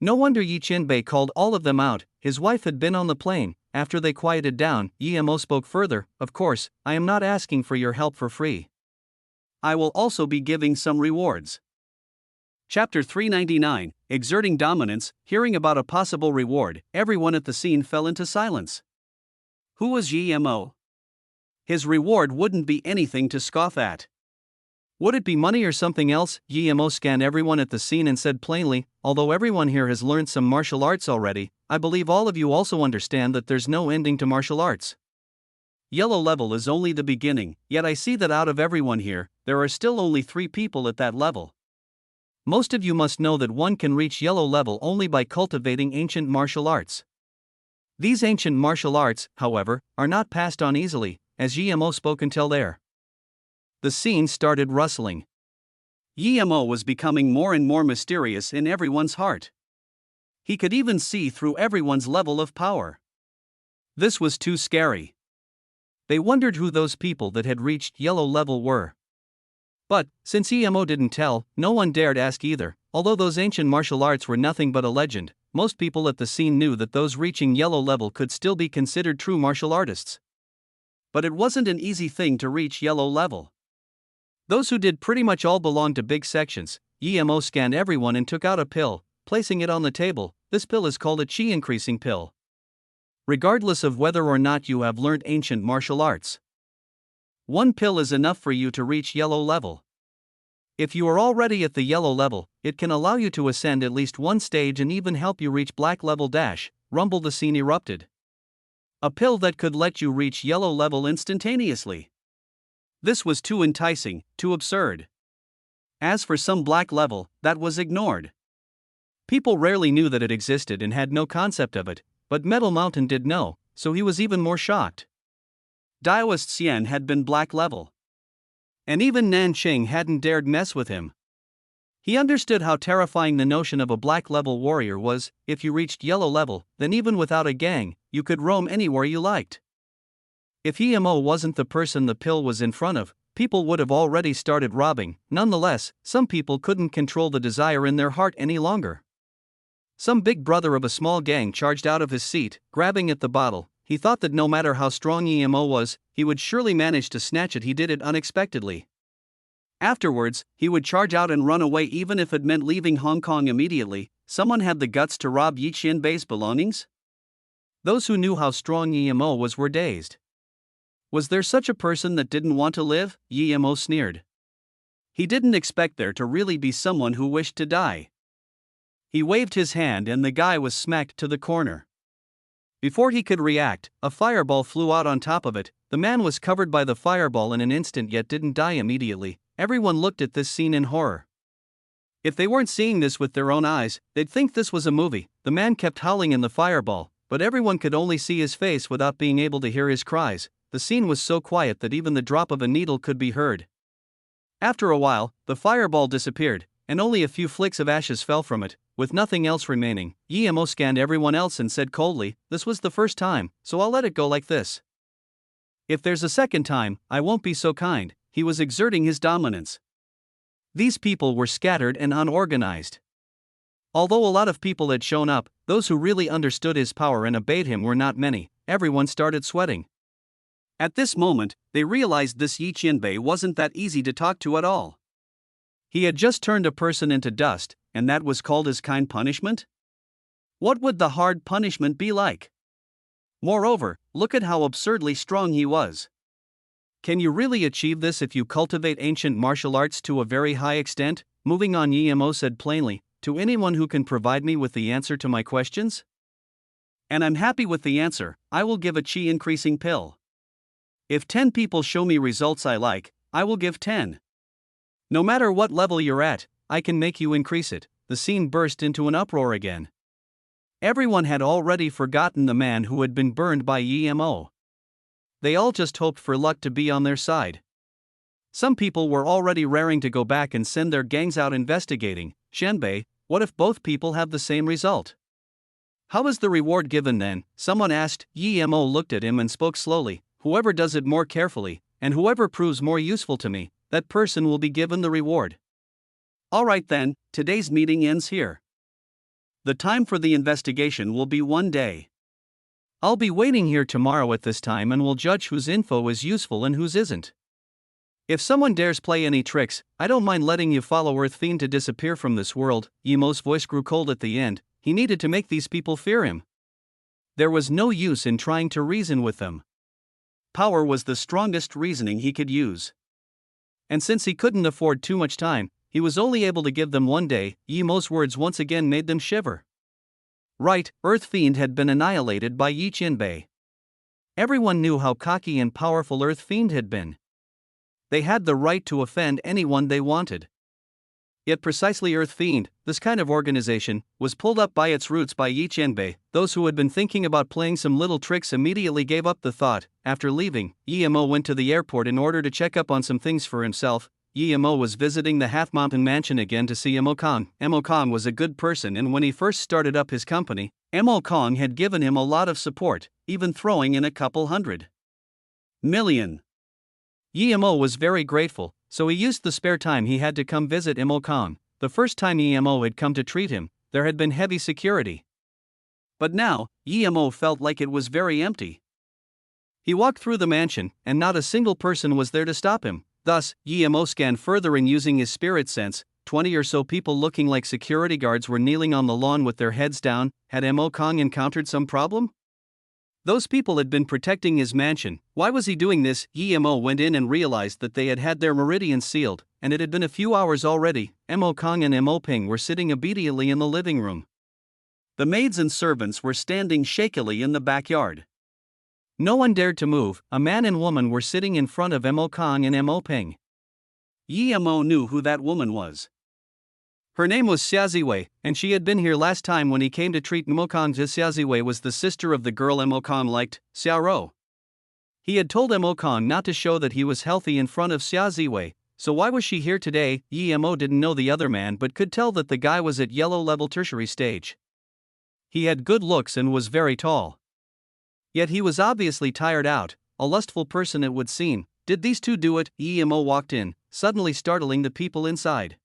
No wonder Yi Qianbei called all of them out. His wife had been on the plane. After they quieted down, Yimo spoke further, Of course, I am not asking for your help for free. I will also be giving some rewards. Chapter 399, Exerting Dominance. Hearing about a possible reward, everyone at the scene fell into silence. Who was Yimo? His reward wouldn't be anything to scoff at. Would it be money or something else? Yimo scanned everyone at the scene and said plainly, Although everyone here has learned some martial arts already, I believe all of you also understand that there's no ending to martial arts. Yellow level is only the beginning, yet I see that out of everyone here, there are still only 3 people at that level. Most of you must know that one can reach yellow level only by cultivating ancient martial arts. These ancient martial arts, however, are not passed on easily, as Yimo spoke until there. The scene started rustling. Yimo was becoming more and more mysterious in everyone's heart. He could even see through everyone's level of power. This was too scary. They wondered who those people that had reached yellow level were. But, since Yimo didn't tell, no one dared ask either. Although those ancient martial arts were nothing but a legend, most people at the scene knew that those reaching yellow level could still be considered true martial artists. But it wasn't an easy thing to reach yellow level. Those who did pretty much all belonged to big sections. Yimo scanned everyone and took out a pill, placing it on the table. This pill is called a chi increasing pill. Regardless of whether or not you have learned ancient martial arts, 1 pill is enough for you to reach yellow level. If you are already at the yellow level, it can allow you to ascend at least 1 stage and even help you reach black level. Rumble, the scene erupted. A pill that could let you reach yellow level instantaneously. This was too enticing, too absurd. As for some black level, that was ignored. People rarely knew that it existed and had no concept of it, but Metal Mountain did know, so he was even more shocked. Daoist Xian had been black level. And even Nanqing hadn't dared mess with him. He understood how terrifying the notion of a black level warrior was. If you reached yellow level, then even without a gang, you could roam anywhere you liked. If EMO wasn't the person the pill was in front of, people would have already started robbing. Nonetheless, some people couldn't control the desire in their heart any longer. Some big brother of a small gang charged out of his seat, grabbing at the bottle. He thought that no matter how strong EMO was, he would surely manage to snatch it. He did it unexpectedly. Afterwards, he would charge out and run away even if it meant leaving Hong Kong immediately. Someone had the guts to rob Yi Qianbei's belongings? Those who knew how strong EMO was were dazed. Was there such a person that didn't want to live? EMO sneered. He didn't expect there to really be someone who wished to die. He waved his hand and the guy was smacked to the corner. Before he could react, a fireball flew out on top of it. The man was covered by the fireball in an instant yet didn't die immediately. Everyone looked at this scene in horror. If they weren't seeing this with their own eyes, they'd think this was a movie. The man kept howling in the fireball, but everyone could only see his face without being able to hear his cries. The scene was so quiet that even the drop of a needle could be heard. After a while, the fireball disappeared, and only a few flicks of ashes fell from it. With nothing else remaining, EMO scanned everyone else and said coldly, "This was the first time, so I'll let it go like this. If there's a second time, I won't be so kind." He was exerting his dominance. These people were scattered and unorganized. Although a lot of people had shown up, those who really understood his power and obeyed him were not many. Everyone started sweating. At this moment, they realized this Yi Qianbei wasn't that easy to talk to at all. He had just turned a person into dust, and that was called his kind punishment? What would the hard punishment be like? Moreover, look at how absurdly strong he was. Can you really achieve this if you cultivate ancient martial arts to a very high extent? Moving on, EMO said plainly, to anyone who can provide me with the answer to my questions? And I'm happy with the answer. I will give a chi increasing pill. If 10 people show me results I like, I will give 10. No matter what level you're at, I can make you increase it. The scene burst into an uproar again. Everyone had already forgotten the man who had been burned by EMO. They all just hoped for luck to be on their side. Some people were already raring to go back and send their gangs out investigating. Qianbei, what if both people have the same result? How is the reward given then? Someone asked. EMO looked at him and spoke slowly. Whoever does it more carefully, and whoever proves more useful to me, that person will be given the reward. Alright then, today's meeting ends here. The time for the investigation will be 1 day. I'll be waiting here tomorrow at this time and will judge whose info is useful and whose isn't. If someone dares play any tricks, I don't mind letting you follow Earth Fiend to disappear from this world. EMO's voice grew cold at the end. He needed to make these people fear him. There was no use in trying to reason with them. Power was the strongest reasoning he could use. And since he couldn't afford too much time, he was only able to give them 1 day. EMO's words once again made them shiver. Right, Earth Fiend had been annihilated by Yi Qianbei. Everyone knew how cocky and powerful Earth Fiend had been. They had the right to offend anyone they wanted. Yet precisely Earth Fiend, this kind of organization, was pulled up by its roots by Yi Qianbei. Those who had been thinking about playing some little tricks immediately gave up the thought. After leaving, EMO went to the airport in order to check up on some things for himself. EMO was visiting the Half Mountain Mansion again to see Emo Kong. Emo Kong was a good person, and when he first started up his company, Emo Kong had given him a lot of support, even throwing in a couple $100 million. EMO was very grateful, so he used the spare time he had to come visit Emo Kong. The first time EMO had come to treat him, there had been heavy security. But now, EMO felt like it was very empty. He walked through the mansion, and not a single person was there to stop him. Thus, EMO scanned further and using his spirit sense, 20 or so people looking like security guards were kneeling on the lawn with their heads down. Had Emo Kong encountered some problem? Those people had been protecting his mansion. Why was he doing this? EMO went in and realized that they had had their meridians sealed, and it had been a few hours already. Emo Kong and Emo Ping were sitting obediently in the living room. The maids and servants were standing shakily in the backyard. No one dared to move. A man and woman were sitting in front of Emo Kong and Emo Ping. EMO knew who that woman was. Her name was Xia Ziwei, and she had been here last time when he came to treat Emo Kong. Xia Ziwei was the sister of the girl Emo Kong liked, Xiao Ro. He had told Mo Kong not to show that he was healthy in front of Xia Ziwei, so why was she here today? Mo didn't know the other man but could tell that the guy was at yellow level tertiary stage. He had good looks and was very tall. Yet he was obviously tired out, a lustful person it would seem. Did these two do it? Mo walked in, suddenly startling the people inside.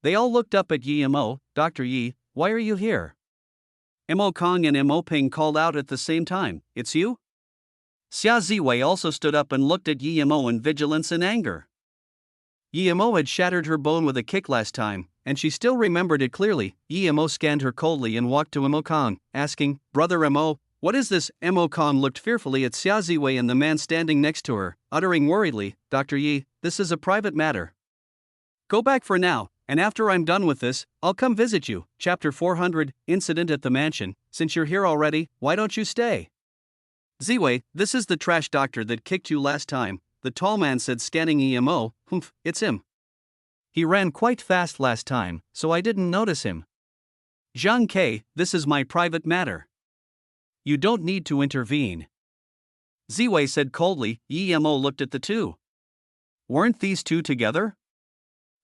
They all looked up at Mo. Dr. Yi, why are you here? Mo Kong and Mo Ping called out at the same time, it's you? Xia Ziwei also stood up and looked at Mo in vigilance and anger. Mo had shattered her bone with a kick last time, and she still remembered it clearly. Mo scanned her coldly and walked to Mo Kong, asking, Brother Mo, what is this? Mo Kong looked fearfully at Xia Ziwei and the man standing next to her, uttering worriedly, Dr. Yi, this is a private matter. Go back for now, and after I'm done with this, I'll come visit you. Chapter 400, Incident at the Mansion. Since you're here already, why don't you stay? Ziwei, this is the trash doctor that kicked you last time, the tall man said, scanning Mo. Humph, it's him. He ran quite fast last time, so I didn't notice him. Zhang Ke, this is my private matter. You don't need to intervene. Ziwei said coldly. Mo looked at the two. Weren't these two together?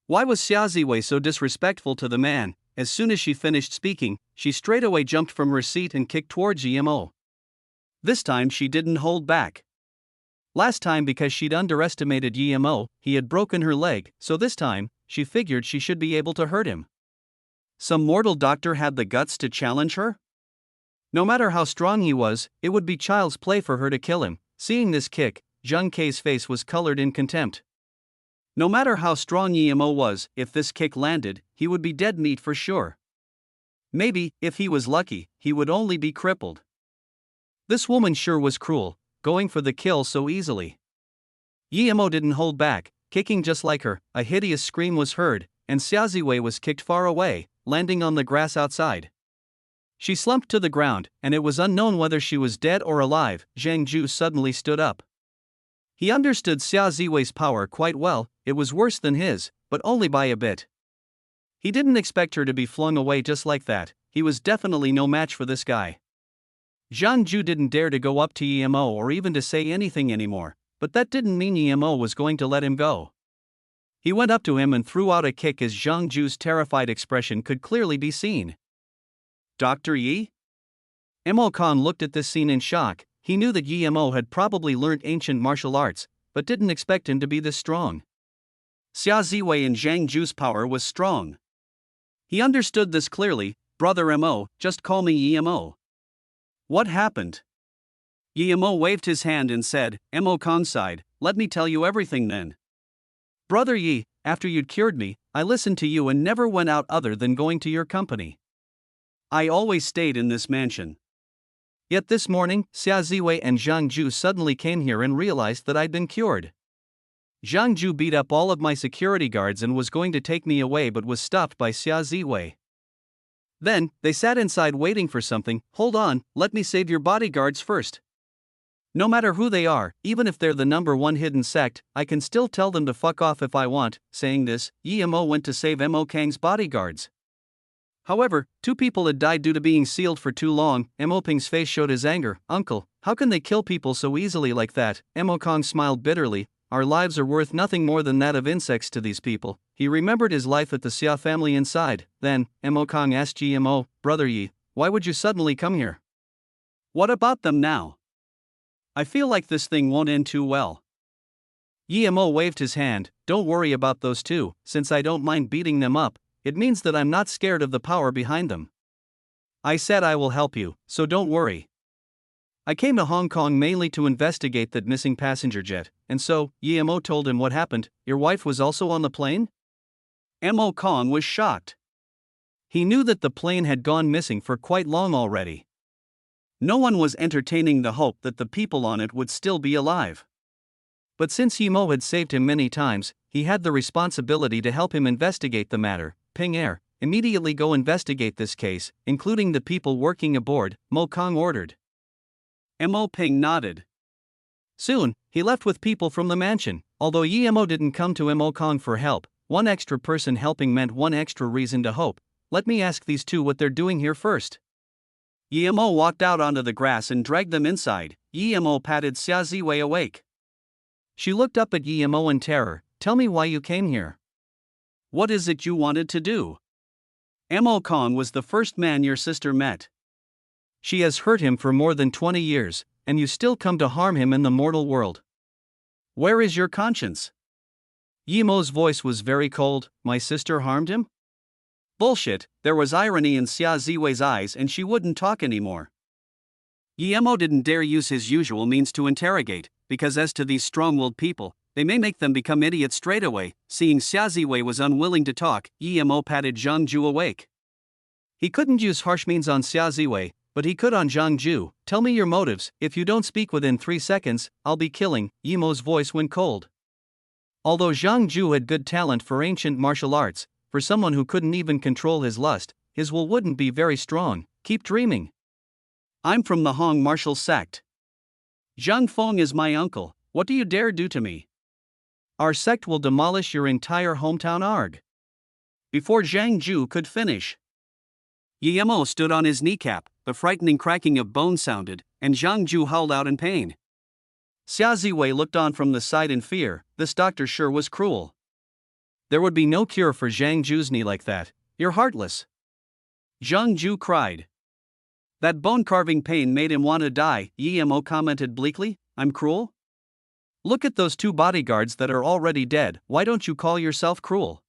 Why was Xia Ziwei so disrespectful to the man? As soon as she finished speaking, she straightaway jumped from her seat and kicked towards Mo. This time she didn't hold back. Last time, because she'd underestimated Mo, he had broken her leg, so this time, she figured she should be able to hurt him. Some mortal doctor had the guts to challenge her? No matter how strong he was, it would be child's play for her to kill him. Seeing this kick, Zhang Ke's face was colored in contempt. No matter how strong Mo was, if this kick landed, he would be dead meat for sure. Maybe, if he was lucky, he would only be crippled. This woman sure was cruel, going for the kill so easily. Mo didn't hold back, kicking just like her. A hideous scream was heard, and Xia Ziwei was kicked far away, landing on the grass outside. She slumped to the ground, and it was unknown whether she was dead or alive. Zhang Ju suddenly stood up. He understood Xia Ziwei's power quite well. It was worse than his, but only by a bit. He didn't expect her to be flung away just like that. He was definitely no match for this guy. Zhang Ju didn't dare to go up to Mo or even to say anything anymore, but that didn't mean Mo was going to let him go. He went up to him and threw out a kick as Zhang Ju's terrified expression could clearly be seen. Dr. Yi? Mo Kong looked at this scene in shock. He knew that Mo had probably learned ancient martial arts, but didn't expect him to be this strong. Xia Ziwei and Zhang Ju's power was strong. He understood this clearly. Brother Mo, just call me Mo. What happened? Mo waved his hand and said, Mo Kong sighed, let me tell you everything then. Brother Yi, after you'd cured me, I listened to you and never went out other than going to your company. I always stayed in this mansion. Yet this morning, Xia Ziwei and Zhang Ju suddenly came here and realized that I'd been cured. Zhang Ju beat up all of my security guards and was going to take me away but was stopped by Xia Ziwei. Then, they sat inside waiting for something. Hold on, let me save your bodyguards first. No matter who they are, even if they're the number one hidden sect, I can still tell them to fuck off if I want. Saying this, Mo went to save Mo Kang's bodyguards. However, two people had died due to being sealed for too long. Mo Ping's face showed his anger. Uncle, how can they kill people so easily like that? Mo Kong smiled bitterly. Our lives are worth nothing more than that of insects to these people. He remembered his life at the Xia family inside. Then, Mo Kong asked Mo, Brother Yi, why would you suddenly come here? What about them now? I feel like this thing won't end too well. Mo waved his hand. Don't worry about those two, since I don't mind beating them up. It means that I'm not scared of the power behind them. I said I will help you, so don't worry. I came to Hong Kong mainly to investigate that missing passenger jet, and so, Mo told him what happened. Your wife was also on the plane? Mo Kong was shocked. He knew that the plane had gone missing for quite long already. No one was entertaining the hope that the people on it would still be alive. But since Mo had saved him many times, he had the responsibility to help him investigate the matter. Ping Er, immediately go investigate this case, including the people working aboard, Mo Kong ordered. Mo Ping nodded. Soon, he left with people from the mansion. Although Mo didn't come to Mo Kong for help, one extra person helping meant one extra reason to hope. Let me ask these two what they're doing here first. Yemo walked out onto the grass and dragged them inside. Yemo patted Xia Ziwei awake. She looked up at Yemo in terror. Tell me why you came here. What is it you wanted to do? Mo Kong was the first man your sister met. She has hurt him for more than 20 years, and you still come to harm him in the mortal world. Where is your conscience? Yemo's voice was very cold. My sister harmed him? Bullshit. There was irony in Xia Ziwei's eyes and she wouldn't talk anymore. Yemo didn't dare use his usual means to interrogate, because as to these strong-willed people, they may make them become idiots straight away. Seeing Xia Ziwei was unwilling to talk, Yemo patted Zhang Ju awake. He couldn't use harsh means on Xia Ziwei, but he could on Zhang Ju. Tell me your motives. If you don't speak within 3 seconds, I'll be killing. Yemo's voice went cold. Although Zhang Ju had good talent for ancient martial arts, for someone who couldn't even control his lust, his will wouldn't be very strong. Keep dreaming. I'm from the Hong martial sect. Zhang Feng is my uncle. What do you dare do to me? Our sect will demolish your entire hometown arg. Before Zhang Ju could finish, Yemo stood on his kneecap, the frightening cracking of bone sounded, and Zhang Ju howled out in pain. Xia Ziwei looked on from the side in fear. This doctor sure was cruel. There would be no cure for Zhang Ju's knee like that. You're heartless. Zhang Ju cried. That bone-carving pain made him want to die, Yemo commented bleakly. I'm cruel? Look at those 2 bodyguards that are already dead. Why don't you call yourself cruel?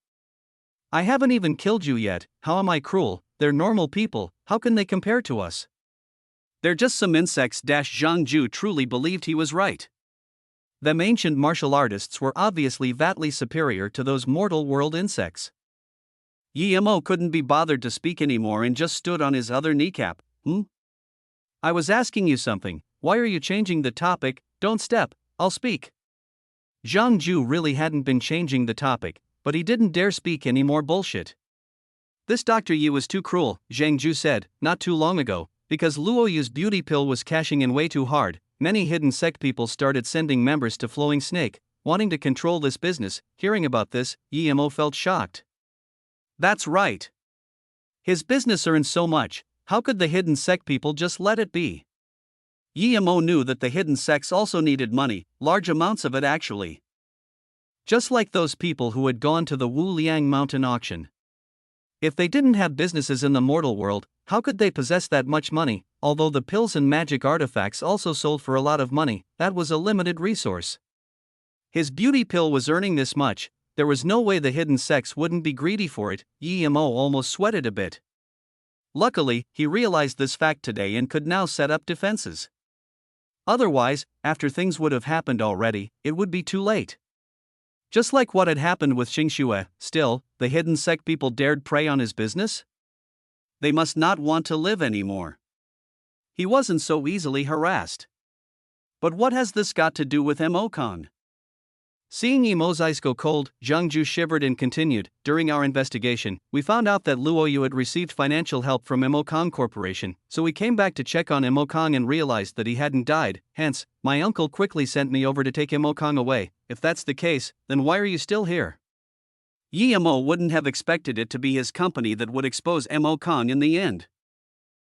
I haven't even killed you yet. How am I cruel? They're normal people. How can they compare to us? They're just some insects. Zhang Ju truly believed he was right. Them ancient martial artists were obviously vastly superior to those mortal world insects. Yemo couldn't be bothered to speak anymore and just stood on his other kneecap. I was asking you something. Why are you changing the topic? Don't step. I'll speak. Zhang Ju really hadn't been changing the topic, but he didn't dare speak any more bullshit. This Dr. Yi was too cruel, Zhang Ju said, not too long ago, because Luo Yu's beauty pill was cashing in way too hard. Many hidden sect people started sending members to Flowing Snake, wanting to control this business. Hearing about this, Yemo felt shocked. That's right. His business earned so much, how could the hidden sect people just let it be? Yemo knew that the hidden sects also needed money, large amounts of it actually. Just like those people who had gone to the Wu Liang mountain auction. If they didn't have businesses in the mortal world, how could they possess that much money? Although the pills and magic artifacts also sold for a lot of money, that was a limited resource. His beauty pill was earning this much, there was no way the hidden sects wouldn't be greedy for it. Yemo almost sweated a bit. Luckily, he realized this fact today and could now set up defenses. Otherwise, after things would have happened already, it would be too late. Just like what had happened with Xingxue, still, the hidden sect people dared prey on his business? They must not want to live anymore. He wasn't so easily harassed. But what has this got to do with Mo Kong? Seeing Yemo's eyes go cold, Zhang Ju shivered and continued. During our investigation, we found out that Luo Yu had received financial help from Mo Kong Corporation, so we came back to check on Mo Kong and realized that he hadn't died. Hence, my uncle quickly sent me over to take Mo Kong away. If that's the case, then why are you still here? Yemo wouldn't have expected it to be his company that would expose Mo Kong in the end.